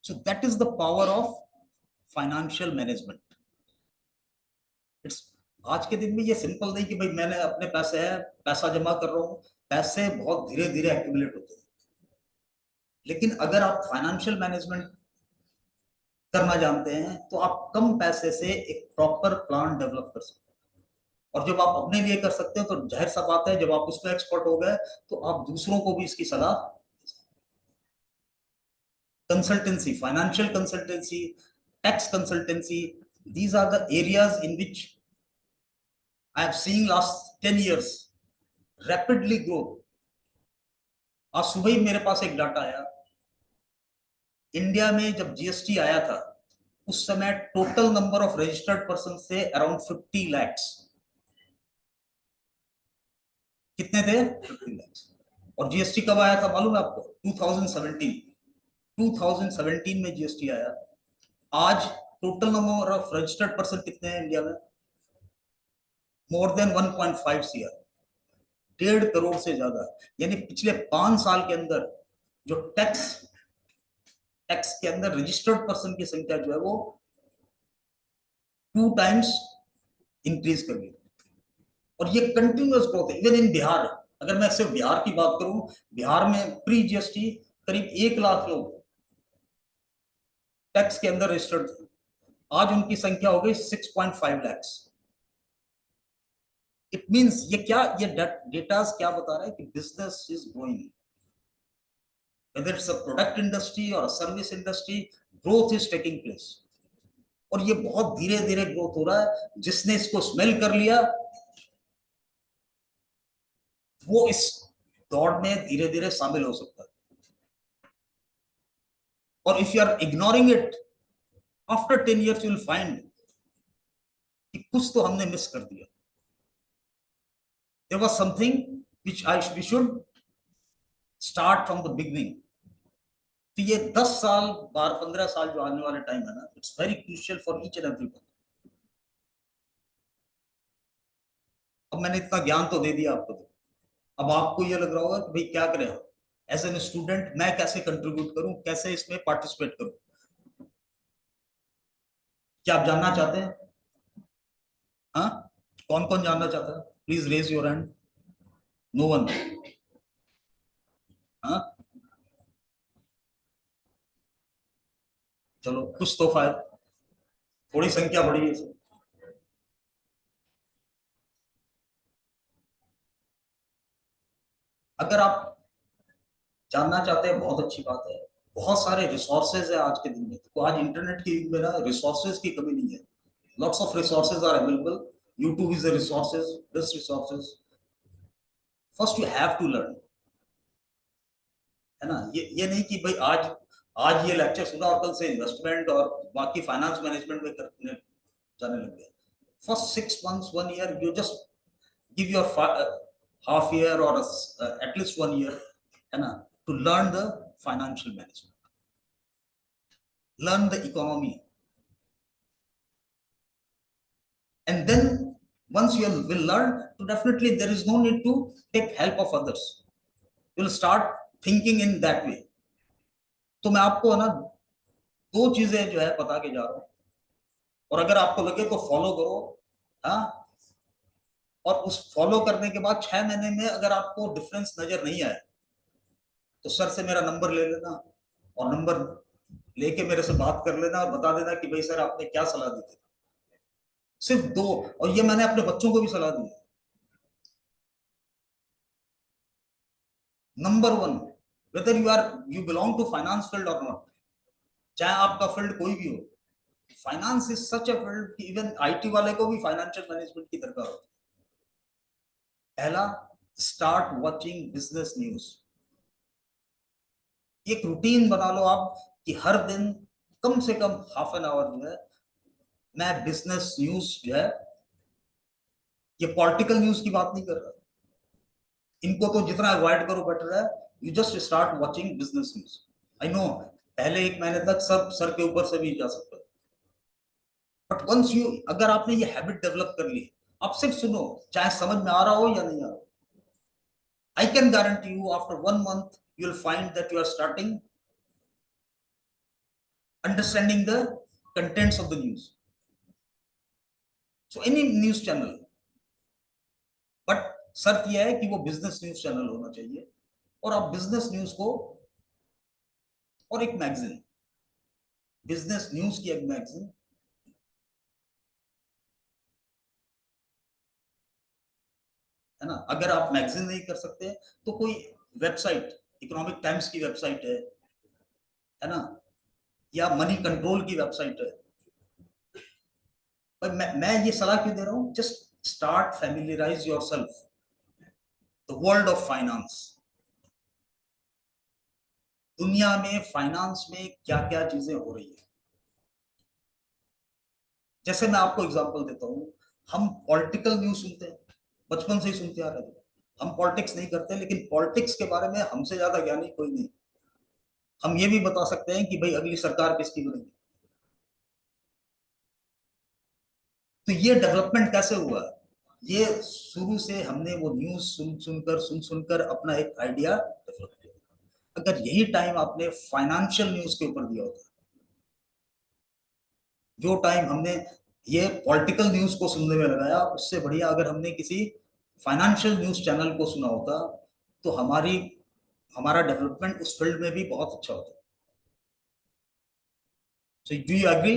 Speaker 20: So that is the power of financial management. It's, आज के दिन में ये सिंपल नहीं कि भाई मैंने अपने पैसे है, पैसा जमा कर रहा हूं, पैसे बहुत धीरे धीरे एक्यूमुलेट होते हैं। लेकिन अगर आप फाइनेंशियल मैनेजमेंट करना जानते हैं तो आप कम पैसे से एक प्रॉपर प्लान डेवलप कर सकते हैं, और जब आप अपने लिए कर सकते हो तो जाहिर सा बात है, जब आप उसमें एक्सपर्ट हो गए तो आप दूसरों को भी इसकी सलाह। Consultancy, financial consultancy, tax consultancy, these are the areas in which I have seen last 10 years rapidly grow. आज सुबह ही मेरे पास एक डाटा आया, इंडिया में जब जीएसटी आया था उस समय total number of registered person से अराउंड 50 lakhs। कितने थे? 50 lakhs। और जीएसटी कब आया था मालूम है आपको? 2017 में जीएसटी आया। आज total number of registered person कितने हैं इंडिया में? मोर देन 1.5 CR, 1.5 करोड़ से ज्यादा। यानी पिछले 5 साल के अंदर जो टैक्स के अंदर रजिस्टर्ड पर्सन की संख्या जो है वो 2 times इंक्रीज कर गई, और ये कंटिन्यूअस ग्रोथ है। इवन इन बिहार, अगर मैं सिर्फ बिहार की बात करूं, बिहार में प्री जीएसटी करीब 1 लाख लोग टैक्स के अंदर रजिस्टर्ड थे, आज उनकी संख्या हो गई 6.5 lakhs। इट मींस ये क्या, ये डेटा क्या बता रहा है कि business is growing, whether it's a product industry और service industry, growth is taking place, और ये बहुत धीरे धीरे ग्रोथ हो रहा है। जिसने इसको स्मेल कर लिया वो इस दौड़ में धीरे धीरे शामिल हो सकता है, और if you are ignoring it, after 10 years you will find कि कुछ तो हमने मिस कर दिया। There was something which we should start from the beginning. तो ये 10 साल 12-15 साल जो आने वाले टाइम है ना, it's very crucial for each and every one. अब मैंने इतना ज्ञान तो दे दिया आपको, अब आपको ये लग रहा होगा कि भाई क्या करें एज एन स्टूडेंट, मैं कैसे कंट्रीब्यूट करूं, कैसे इसमें पार्टिसिपेट करूं। क्या आप जानना चाहते हैं? हाँ, कौन कौन जानना चाहता है? Please raise your hand. No one? हाँ, चलो कुछ तो फायदा, थोड़ी संख्या बढ़ी है। अगर आप जानना चाहते हैं, बहुत अच्छी बात है। बहुत सारे रिसोर्सेज है आज के दिन में, तो आज इंटरनेट के युग में ना रिसोर्सेज की कमी नहीं है। Lots of resources are available, YouTube is the resources, best resources. First you have to learn, है ना। ये नहीं कि भाई आज ये लेक्चर सुना और कल से इन्वेस्टमेंट और बाकी फाइनेंस मैनेजमेंट में करने जाने लग गया। First 6 months 1 year you just give your half year or at least 1 year, है ना, to learn the financial management, learn the economy, and then once you will learn, so definitely there is no need to take help of others, you will start thinking in that way। तो मैं आपको ना 2 चीजें जो है बता के जा रहा हूं, और अगर आपको लगे तो फॉलो करो। हाँ, और उस फॉलो करने के बाद 6 महीने में अगर आपको डिफरेंस नजर नहीं आए तो सर से मेरा नंबर ले लेना और नंबर लेके मेरे से बात कर लेना और बता देना कि भाई सर आपने क्या सलाह दी थी। सिर्फ 2, और ये मैंने अपने बच्चों को भी सलाह दी है। Number 1, whether you belong to finance field or not, चाहे आपका फील्ड कोई भी हो, finance is such a field कि इवन आईटी वाले को भी फाइनेंशियल मैनेजमेंट की दरकार होती है। पहला, स्टार्ट वाचिंग बिजनेस न्यूज। एक रूटीन बना लो आप कि हर दिन कम से कम हाफ एन आवर जो है मैं बिजनेस न्यूज जो है, ये पॉलिटिकल न्यूज की बात नहीं कर रहा, इनको तो जितना अवॉइड करो बेटर है। You just start watching business news. I know पहले 1 महीने तक सब सर के ऊपर से भी जा सकते हैं, बट वंस यू, अगर आपने ये हैबिट डेवलप कर ली, आप सिर्फ सुनो, चाहे समझ में आ रहा हो या नहीं आ रहा। I can guarantee you after 1 month, you'll find that you are starting understanding the contents of the news. So any news channel, but शर्त यह है कि वो बिजनेस न्यूज चैनल होना चाहिए, और आप बिजनेस न्यूज को, और एक मैगजीन, बिजनेस न्यूज की एक मैगजीन, है ना। अगर आप मैगजीन नहीं कर सकते तो कोई वेबसाइट, इकोनॉमिक टाइम्स की वेबसाइट है ना, या मनी कंट्रोल की वेबसाइट है। पर मैं ये सलाह क्यों दे रहा हूं, just start familiarize yourself the world of finance. दुनिया में फाइनेंस में क्या क्या चीजें हो रही है। जैसे मैं आपको एग्जांपल देता हूं, हम पॉलिटिकल न्यूज सुनते हैं, बचपन से ही सुनते आ रहे थे। हम पॉलिटिक्स नहीं करते, लेकिन पॉलिटिक्स के बारे में हमसे ज्यादा ज्ञानी कोई नहीं। हम ये भी बता सकते हैं कि भाई अगली सरकार किसकी बनेगी। तो ये डेवलपमेंट कैसे हुआ, ये शुरू से हमने वो न्यूज सुनकर अपना एक आइडिया डेवलप किया। अगर यही टाइम आपने फाइनेंशियल न्यूज के ऊपर दिया होता, जो टाइम हमने ये पॉलिटिकल न्यूज को सुनने में लगाया, उससे बढ़िया अगर हमने किसी फाइनेंशियल न्यूज चैनल को सुना होता, तो हमारा डेवलपमेंट उस फील्ड में भी बहुत अच्छा होता। So do you agree?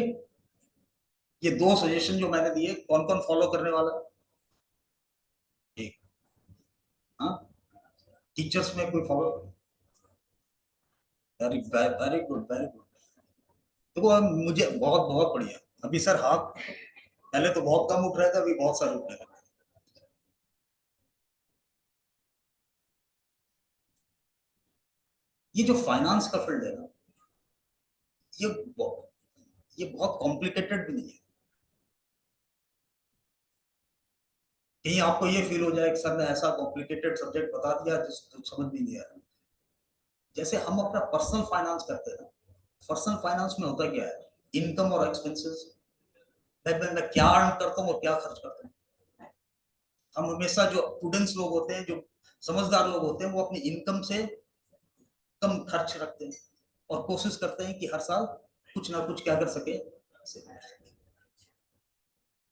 Speaker 20: ये 2 सजेशन जो मैंने दिए, कौन कौन फॉलो करने वाला? एक, हाँ, टीचर्स में कोई follow? Very very good, very good. देखो मुझे बहुत बहुत बढ़िया। अभी सर हाथ पहले तो बहुत कम उठ रहे थे, अभी बहुत सारे उठने लगे। ये जो फाइनेंस का फील्ड है ना, ये बहुत कॉम्प्लिकेटेड भी नहीं है। कहीं आपको ये फील हो जाए कि सर ने ऐसा कॉम्प्लिकेटेड सब्जेक्ट बता दिया जिसको समझ भी नहीं आया। जैसे हम अपना पर्सनल फाइनेंस करते हैं, पर्सनल फाइनेंस में होता क्या है, इनकम और एक्सपेंसेस, मैं क्या अर्न करता हूँ और क्या खर्च करता हूँ। हम हमेशा, जो प्रूडेंस लोग होते हैं, जो समझदार लोग होते हैं, वो अपनी इनकम से कम खर्च रखते हैं और कोशिश करते हैं कि हर साल कुछ ना कुछ क्या कर सके।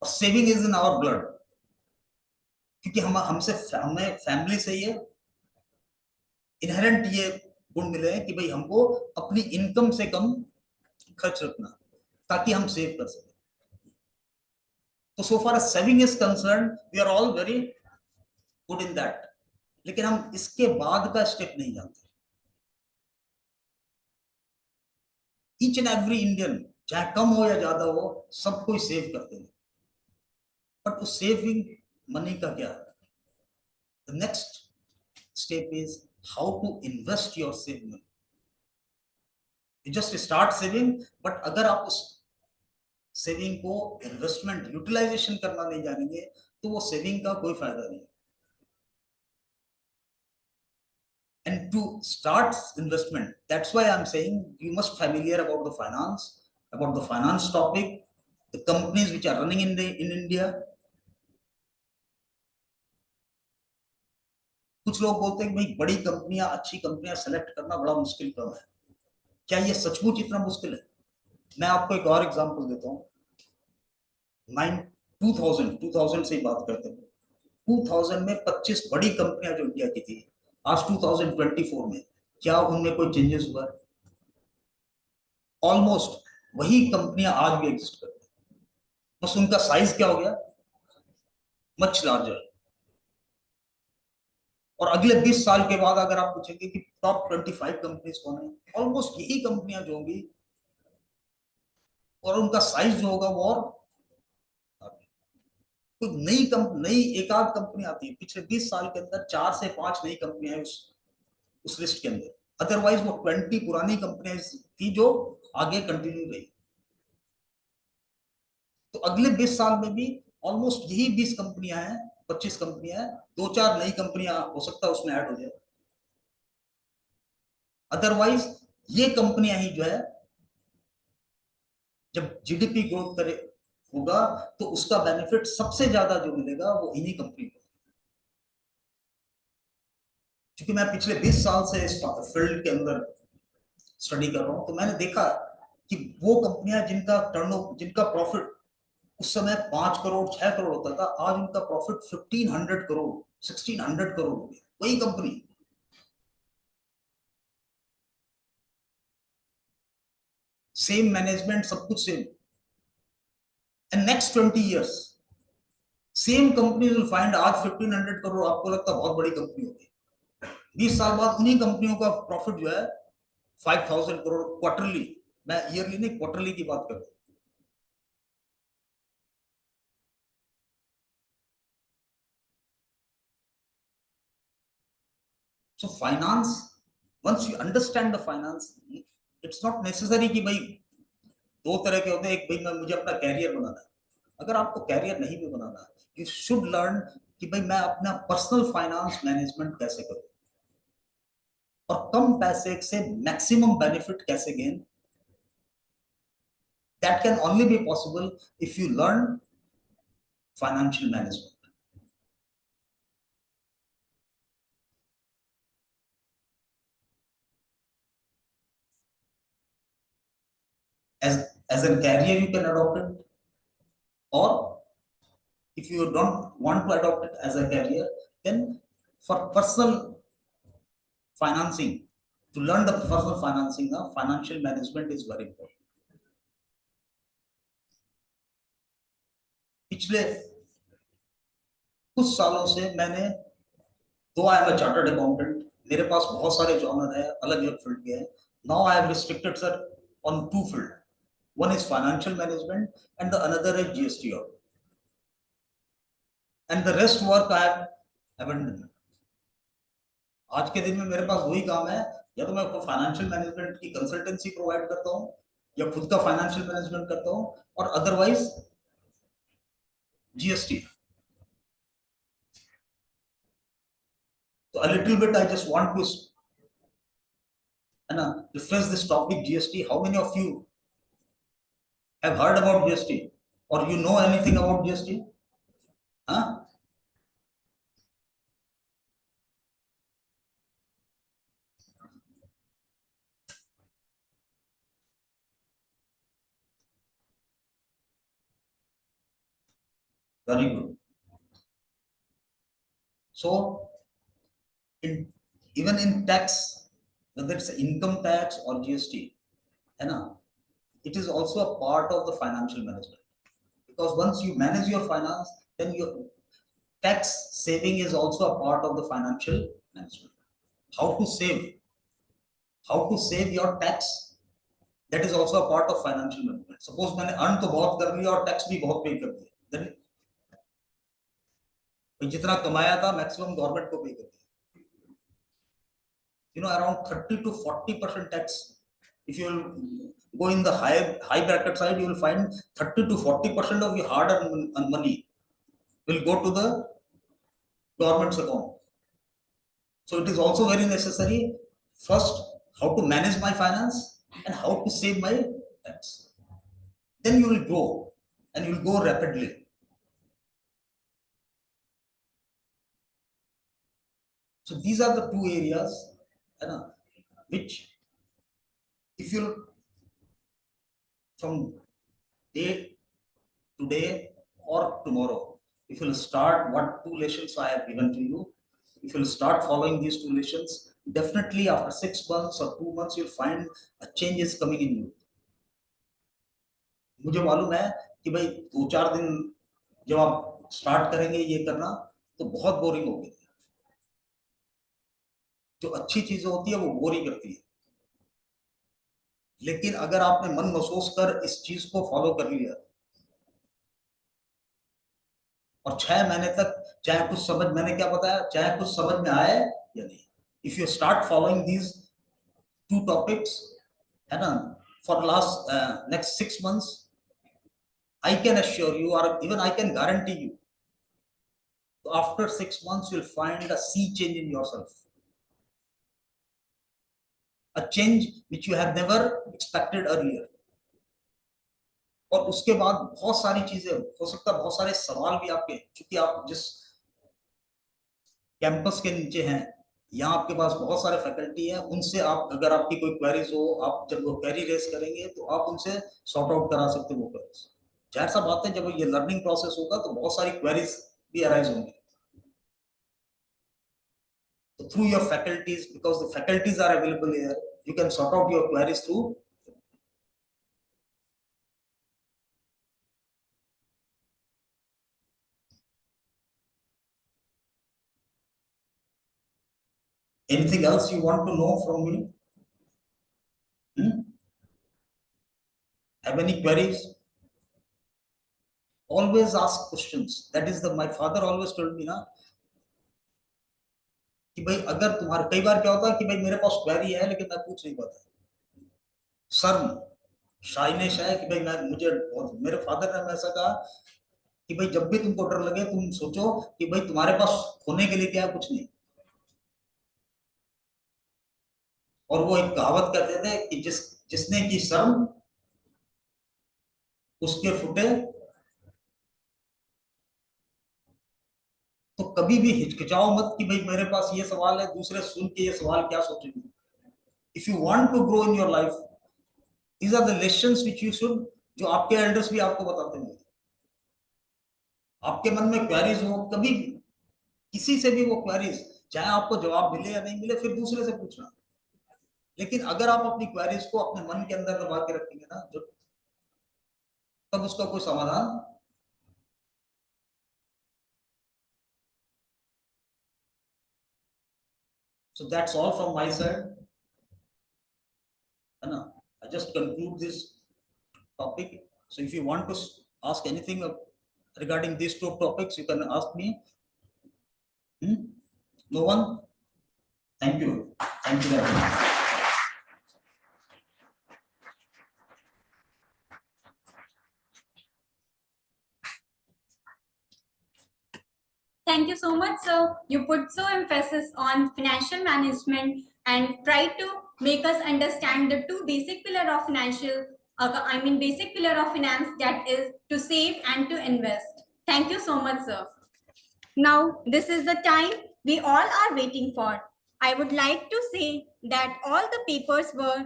Speaker 20: और saving is in our blood, क्योंकि हमें फैमिली से ये इनहेरेंट ये गुण मिले हैं कि भाई हमको अपनी इनकम से कम खर्च रखना, ताकि हम सेव कर सकें। तो so far saving is concern, we are all very good in that, लेकिन हम इसके बाद का स्टेप नहीं जानते। ईच एंड एवरी इंडियन, चाहे कम हो या ज्यादा हो, सब कोई सेव करते हैं, बट उस सेविंग मनी का क्या है? The next step is how to invest your saving money. You just start saving, but अगर आप उस सेविंग को इन्वेस्टमेंट यूटिलाइजेशन करना नहीं जानेंगे, तो वो सेविंग का कोई फायदा नहीं। And to start investment, that's why I'm saying you must familiar about the finance topic, the companies which are running in India. कुछ लोग बोलते हैं कि भाई बड़ी कंपनियां, अच्छी कंपनियां सेलेक्ट करना बड़ा मुश्किल काम है। क्या ये सचमुच इतना मुश्किल है? मैं आपको एक और एग्जांपल देता हूँ। 2000 से बात करते हैं। 2000 में 25 बड़ी कंपनियां जो इंडिया की थी, आज 2024 में
Speaker 17: क्या उनमें कोई चेंजेस हुआ? ऑलमोस्ट वही कंपनियां आज भी एग्जिस्ट करती हैं, बस उनका साइज क्या हो गया, मच लार्जर। और अगले 20 साल के बाद अगर आप पूछेंगे कि टॉप 25 कंपनीज कौन है, ऑलमोस्ट यही कंपनियां जो होंगी, और उनका साइज जो होगा वो और कोई नई एक आध कंपनी आती है। पिछले 20 साल के अंदर 4 से 5 नई कंपनियां उस लिस्ट के अंदर, अदरवाइज वो 20 पुरानी कंपनियां थी जो आगे कंटिन्यू रही। तो अगले 20 साल में भी ऑलमोस्ट यही 20 कंपनियां हैं, 25 कंपनियां हैं, 2-4 नई कंपनियां हो सकता है उसमें ऐड हो जाए। अदरवाइज ये कंपनियां ही जो है जब जीडीपी ग्रोथ करे होगा तो उसका बेनिफिट सबसे ज्यादा जो मिलेगा वो इन्हीं कंपनी को। क्योंकि मैं पिछले 20 साल से इस फील्ड के अंदर स्टडी कर रहा हूं, तो मैंने देखा कि वो कंपनियां जिनका प्रॉफिट उस समय 5 करोड़ 6 करोड़ होता था, आज उनका प्रॉफिट 1500 करोड़ 1600 करोड़ हो गया, वही कंपनी। सेम मैनेजमेंट, सब कुछ same. And next 20 years same company will find आज 1500 करोड़ आपको लगता बहुत बड़ी कंपनी होगी, 20 साल बाद उन्हीं कंपनियों का प्रॉफिट जो है 5000 करोड़ क्वार्टरली, मैं ईयरली नहीं क्वार्टरली की बात कर रहा हूं। So finance, once you understand the finance, it's not necessary कि भाई दो तरह के होते हैं, एक भाई मुझे अपना कैरियर बनाना है। अगर आपको कैरियर नहीं भी बनाना है, you should learn कि भाई मैं अपना पर्सनल फाइनेंस मैनेजमेंट कैसे करूं और कम पैसे से मैक्सिमम बेनिफिट कैसे gain. That can only be possible if you learn financial management. As a career you can adopt it, or if you don't want to adopt it as a career, then for personal financing, to learn the personal financing, financial management is very important. पिछले कुछ सालों से मैंने, तो I am a chartered accountant, मेरे पास बहुत सारे genre है, अलग अलग फील्ड के हैं। Now I have restricted sir on 2 field. One is financial management and the another is GST audit. And the rest work I have abandoned. आज के दिन में मेरे पास वही काम है, या तो मैं फाइनेंशियल मैनेजमेंट की कंसल्टेंसी प्रोवाइड करता हूँ या खुद का फाइनेंशियल मैनेजमेंट करता हूँ, और अदरवाइज जीएसटी। तो a little bit I just want to refresh this topic GST. How many of you have heard about GST or you know anything about GST? Huh? Very good. So even in tax, whether it's income tax or GST, it is also a part of the financial management, because once you manage your finance, then your tax saving is also a part of the financial management. How to save your tax, that is also a part of financial management. Suppose मैंने earn तो बहुत कर लिया और tax भी बहुत pay कर दिया, then जितना कमाया था maximum government को pay कर दिया। Around 30 to 40% tax. If you will go in the high bracket side, you will find 30 to 40% of your hard-earned money will go to the government's account. So it is also very necessary, first, how to manage my finance and how to save my tax. Then you will grow and you will go rapidly. So these are the 2 areas which, if you from today or tomorrow, if you will start what 2 lessons I have given to you, if you will start following these 2 lessons,
Speaker 20: definitely after 6 months or 2 months, you'll find a change is coming in you. मुझे मालूम है कि भाई 2-4 दिन जब आप start करेंगे ये करना तो बहुत बोरिंग होगी। जो अच्छी चीजें होती है वो बोर ही करती है, लेकिन अगर आपने मन महसूस कर इस चीज को फॉलो कर लिया और 6 महीने तक चाहे कुछ समझ, मैंने क्या बताया, चाहे कुछ समझ में आए या नहीं, if you start following these 2 topics, है ना, for last next 6 months, I can assure you, or even I can guarantee you, after 6 months you'll find a sea change in yourself, a change which you have never expected earlier. और उसके बाद बहुत सारी चीजें हो सकता है, बहुत सारे सवाल भी आपके, क्योंकि आप जिस कैंपस के नीचे हैं यहाँ आपके पास बहुत सारे फैकल्टी हैं, उनसे आप अगर आपकी कोई क्वेरीज हो, आप जब वो क्वेरी रेस करेंगे तो आप उनसे सॉर्ट आउट करा सकते हो वो क्वेरीज। जाहिर सा बात है, जब ये लर्निंग प्रोसेस होगा तो बहुत सारी क्वेरीज भी अराइज होंगी। So through your faculties, because the faculties are available here, you can sort out your queries through. Anything else you want to know from me? Have any queries? Always ask questions. That is my father always told me ना, कि भाई अगर तुम्हारे, कई बार क्या होता है कि भाई मेरे पास क्वेरी है लेकिन मैं पूछ नहीं पाता, शर्म, शाइनेश है कि भाई मेरे फादर ने ऐसा कहा कि भाई जब भी तुमको डर लगे तुम सोचो कि भाई तुम्हारे पास खोने के लिए क्या है, कुछ नहीं। और वो एक कहावत कहते थे कि जिसने की शर्म उसके फुटे। तो कभी भी हिचकिचाओ मत कि भाई मेरे पास ये सवाल है, दूसरे सुन के ये सवाल क्या सोचेंगे। If you want to grow in your life, these are the lessons which you should, जो आपके एल्डर्स भी आपको बताते हैं। आपके मन में क्वेरीज हो, कभी किसी से भी वो क्वेरीज, चाहे आपको जवाब मिले या नहीं मिले, फिर दूसरे से पूछना। लेकिन अगर आप अपनी क्वेरीज को अपने मन के अंदर दबा के रखेंगे ना, जो तब उसका कोई समाधान। So that's all from my side. I just conclude this topic. So if you want to ask anything regarding these 2 topics, you can ask me. No one? Thank you. Thank you very much.
Speaker 17: Thank you so much, sir. You put so emphasis on financial management and try to make us understand the 2 basic pillar of basic pillar of finance, that is to save and to invest. Thank you so much, sir. Now, this is the time we all are waiting for. I would like to say that all the papers were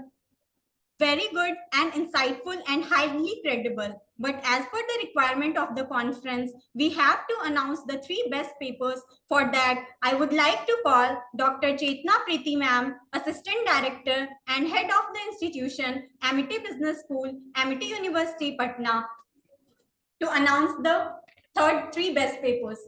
Speaker 17: very good and insightful and highly credible. But as per the requirement of the conference, we have to announce the 3 best papers. For that, I would like to call Dr. Chetna Preeti ma'am, Assistant Director and Head of the institution, Amity Business School, Amity University, Patna, to announce the 3 best papers.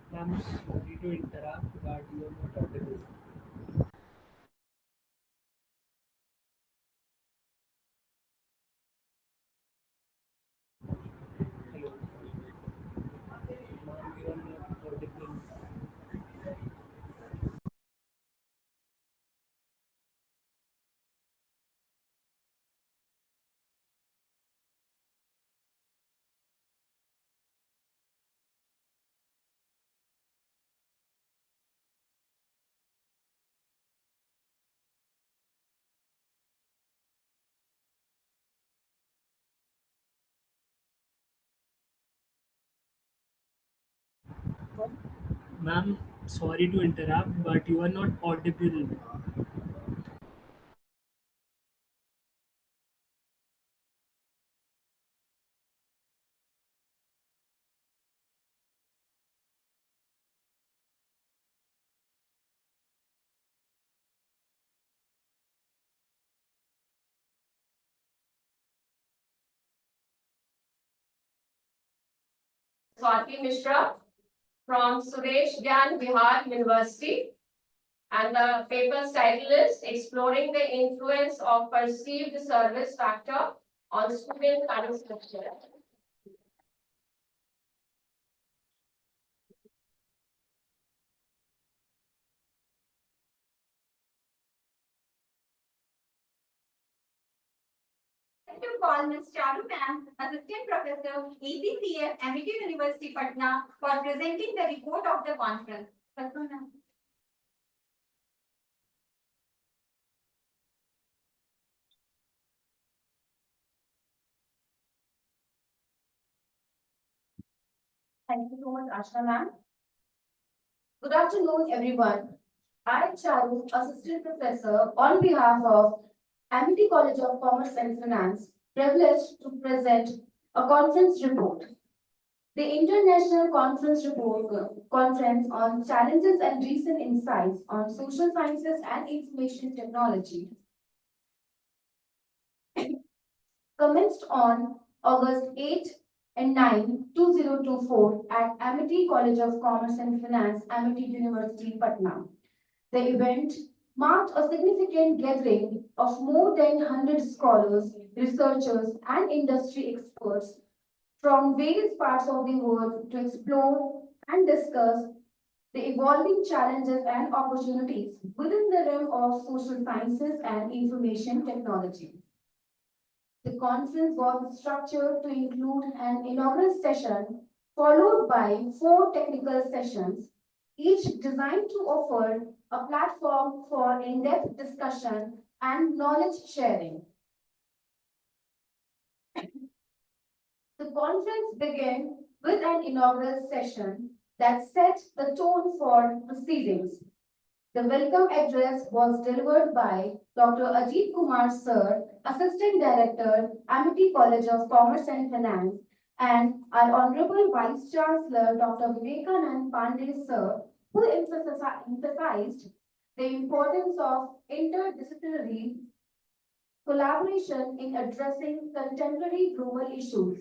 Speaker 16: Ma'am, sorry to interrupt, but you are not audible. Hello. Ma'am, you are not audible. Ma'am, sorry to interrupt, but you are not audible.
Speaker 21: Swati Mishra from Suresh Gyan Bihar University. And the paper's title is Exploring the Influence of Perceived Service Factor on Student Satisfaction.
Speaker 17: To call Ms. Charu Ma'am, Assistant Professor, EPCF, MIT University, Patna, for presenting the report of the conference.
Speaker 1: Thank you so much, Ashna ma'am. Good afternoon, everyone. I, Charu, Assistant Professor, on behalf of Amity College of Commerce and Finance, privileged to present a conference report. The International Conference Report Conference on Challenges and Recent Insights on Social Sciences and Information Technology commenced on August 8 and 9, 2024 at Amity College of Commerce and Finance, Amity University, Patna. The event marked a significant gathering of more than 100 scholars, researchers, and industry experts from various parts of the world to explore and discuss the evolving challenges and opportunities within the realm of social sciences and information technology. The conference was structured to include an inaugural session followed by 4 technical sessions, each designed to offer a platform for in-depth discussion and knowledge sharing. The conference began with an inaugural session that set the tone for proceedings. The welcome address was delivered by Dr. Ajit Kumar Sir, Assistant Director, Amity College of Commerce and Finance, and our Honorable Vice Chancellor, Dr. Vivekanand Pandey Sir, who emphasized the importance of interdisciplinary collaboration in addressing contemporary global issues.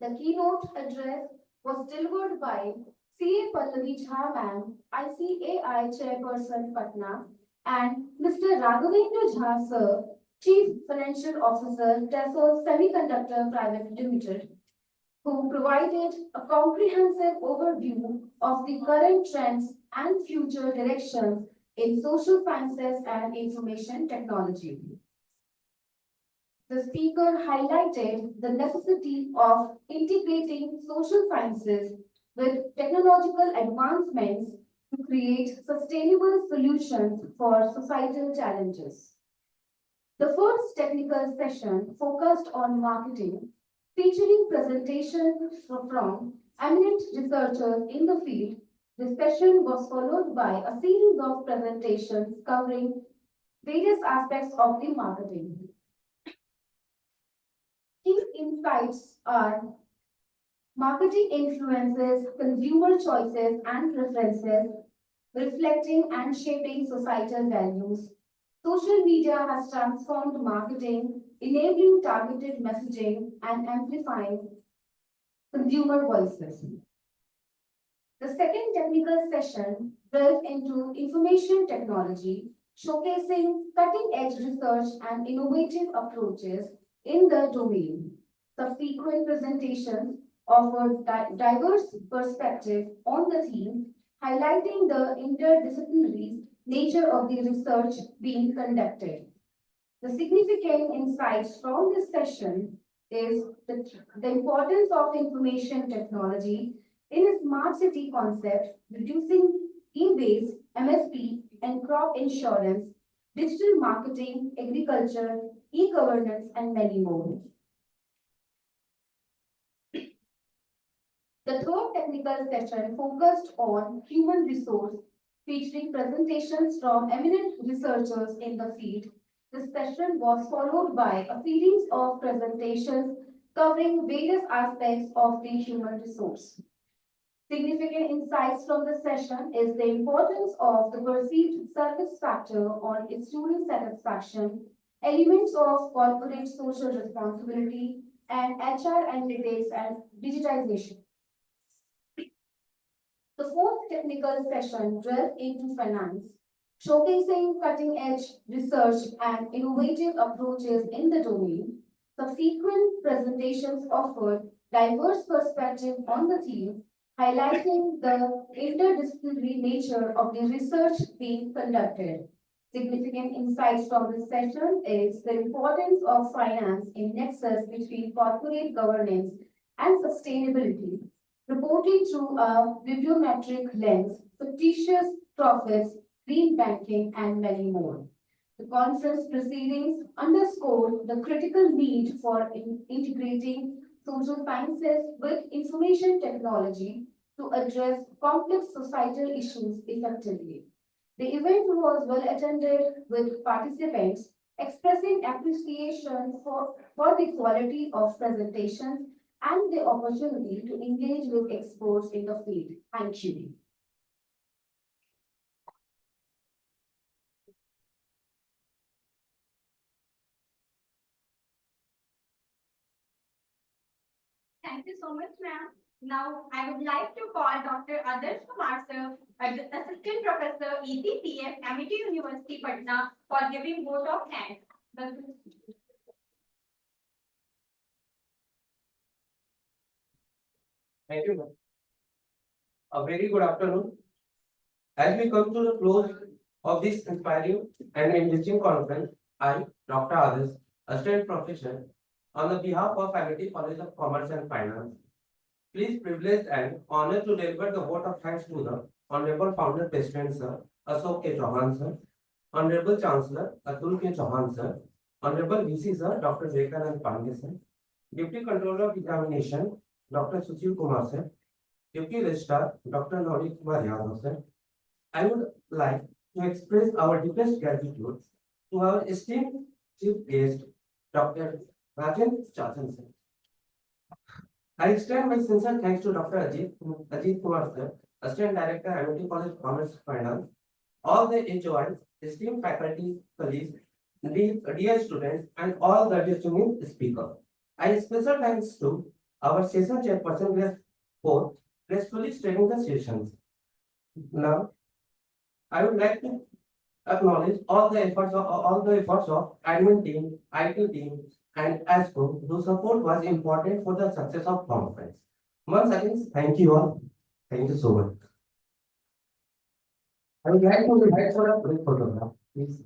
Speaker 1: The keynote address was delivered by C.A. Pallavi Jha Ma'am, ICAI Chairperson Patna, and Mr. Raghavendra Jha Sir, Chief Financial Officer, Tessol Semiconductor Private Limited, who provided a comprehensive overview of the current trends and future directions in social sciences and information technology. The speaker highlighted the necessity of integrating social sciences with technological advancements to create sustainable solutions for societal challenges. The first technical session focused on marketing, featuring presentations from eminent researchers in the field. The session was followed by a series of presentations covering various aspects of the marketing. Key insights are marketing influences consumer choices and preferences, reflecting and shaping societal values. Social media has transformed marketing, enabling targeted messaging and amplifying consumer voices. The second technical session delved into information technology, showcasing cutting-edge research and innovative approaches in the domain. Subsequent presentations offered diverse perspectives on the theme, highlighting the interdisciplinary nature of the research being conducted. The significant insights from this session is the importance of information technology in a smart city concept, reducing e-waste, MSP, and crop insurance, digital marketing, agriculture, e-governance, and many more. The third technical session focused on human resource, featuring presentations from eminent researchers in the field. This session was followed by a series of presentations covering various aspects of the human resource. Significant insights from the session is the importance of the perceived service factor on student satisfaction, elements of corporate social responsibility, and HR analytics and digitization. The fourth technical session delved into finance, showcasing cutting-edge research and innovative approaches in the domain. Subsequent presentations offered diverse perspectives on the theme, highlighting the interdisciplinary nature of the research being conducted. Significant insights from this session is the importance of finance in nexus between corporate governance and sustainability, reporting through a bibliometric lens, fictitious profits, green banking, and many more. The conference proceedings underscored the critical need for integrating social sciences with information technology to address complex societal issues effectively. The event was well attended with participants expressing appreciation for the quality of presentations and the opportunity to engage with experts in the field. Thank you.
Speaker 17: Thank you so much, ma'am. Now, I would like to call Dr. Adarsh Kumar sir, Assistant Professor, ECPF, Amity University, Patna, for giving vote of thanks.
Speaker 2: Thank you, ma'am. A very good afternoon. As we come to the close of this inspiring and enriching conference, I, Dr. Adarsh, Assistant Professor, on the behalf of Faculty College of Commerce and Finance, please privileged and honored to deliver the vote of thanks to the Honorable Founder President Sir Ashok K. Chauhan Sir, Honorable Chancellor Atul K. Chauhan Sir, Honorable VC Sir Dr. Vivekanand Pandey Sir, Deputy Controller of Examination Dr. Sushil Kumar Sir, Deputy Registrar Dr. Nauri Kumar Yadav Sir. I would like to express our deepest gratitude to our esteemed chief guest, Dr. Rajan Chachan Sir. I extend my sincere thanks to Dr. Ajit Kumar Sir, Assistant Director, Amity College of Commerce and Finance, all the HOIs, esteemed faculty, colleagues, dear students, and all the distinguished speakers. I special thanks to our session chairperson, Grace for gracefully steering the sessions. Now, I would like to acknowledge all the efforts of admin team, IT team, and ASCO, whose support was important for the success of conference. Once again, thank you all. Thank you so much. I would like to invite for a quick photograph, please.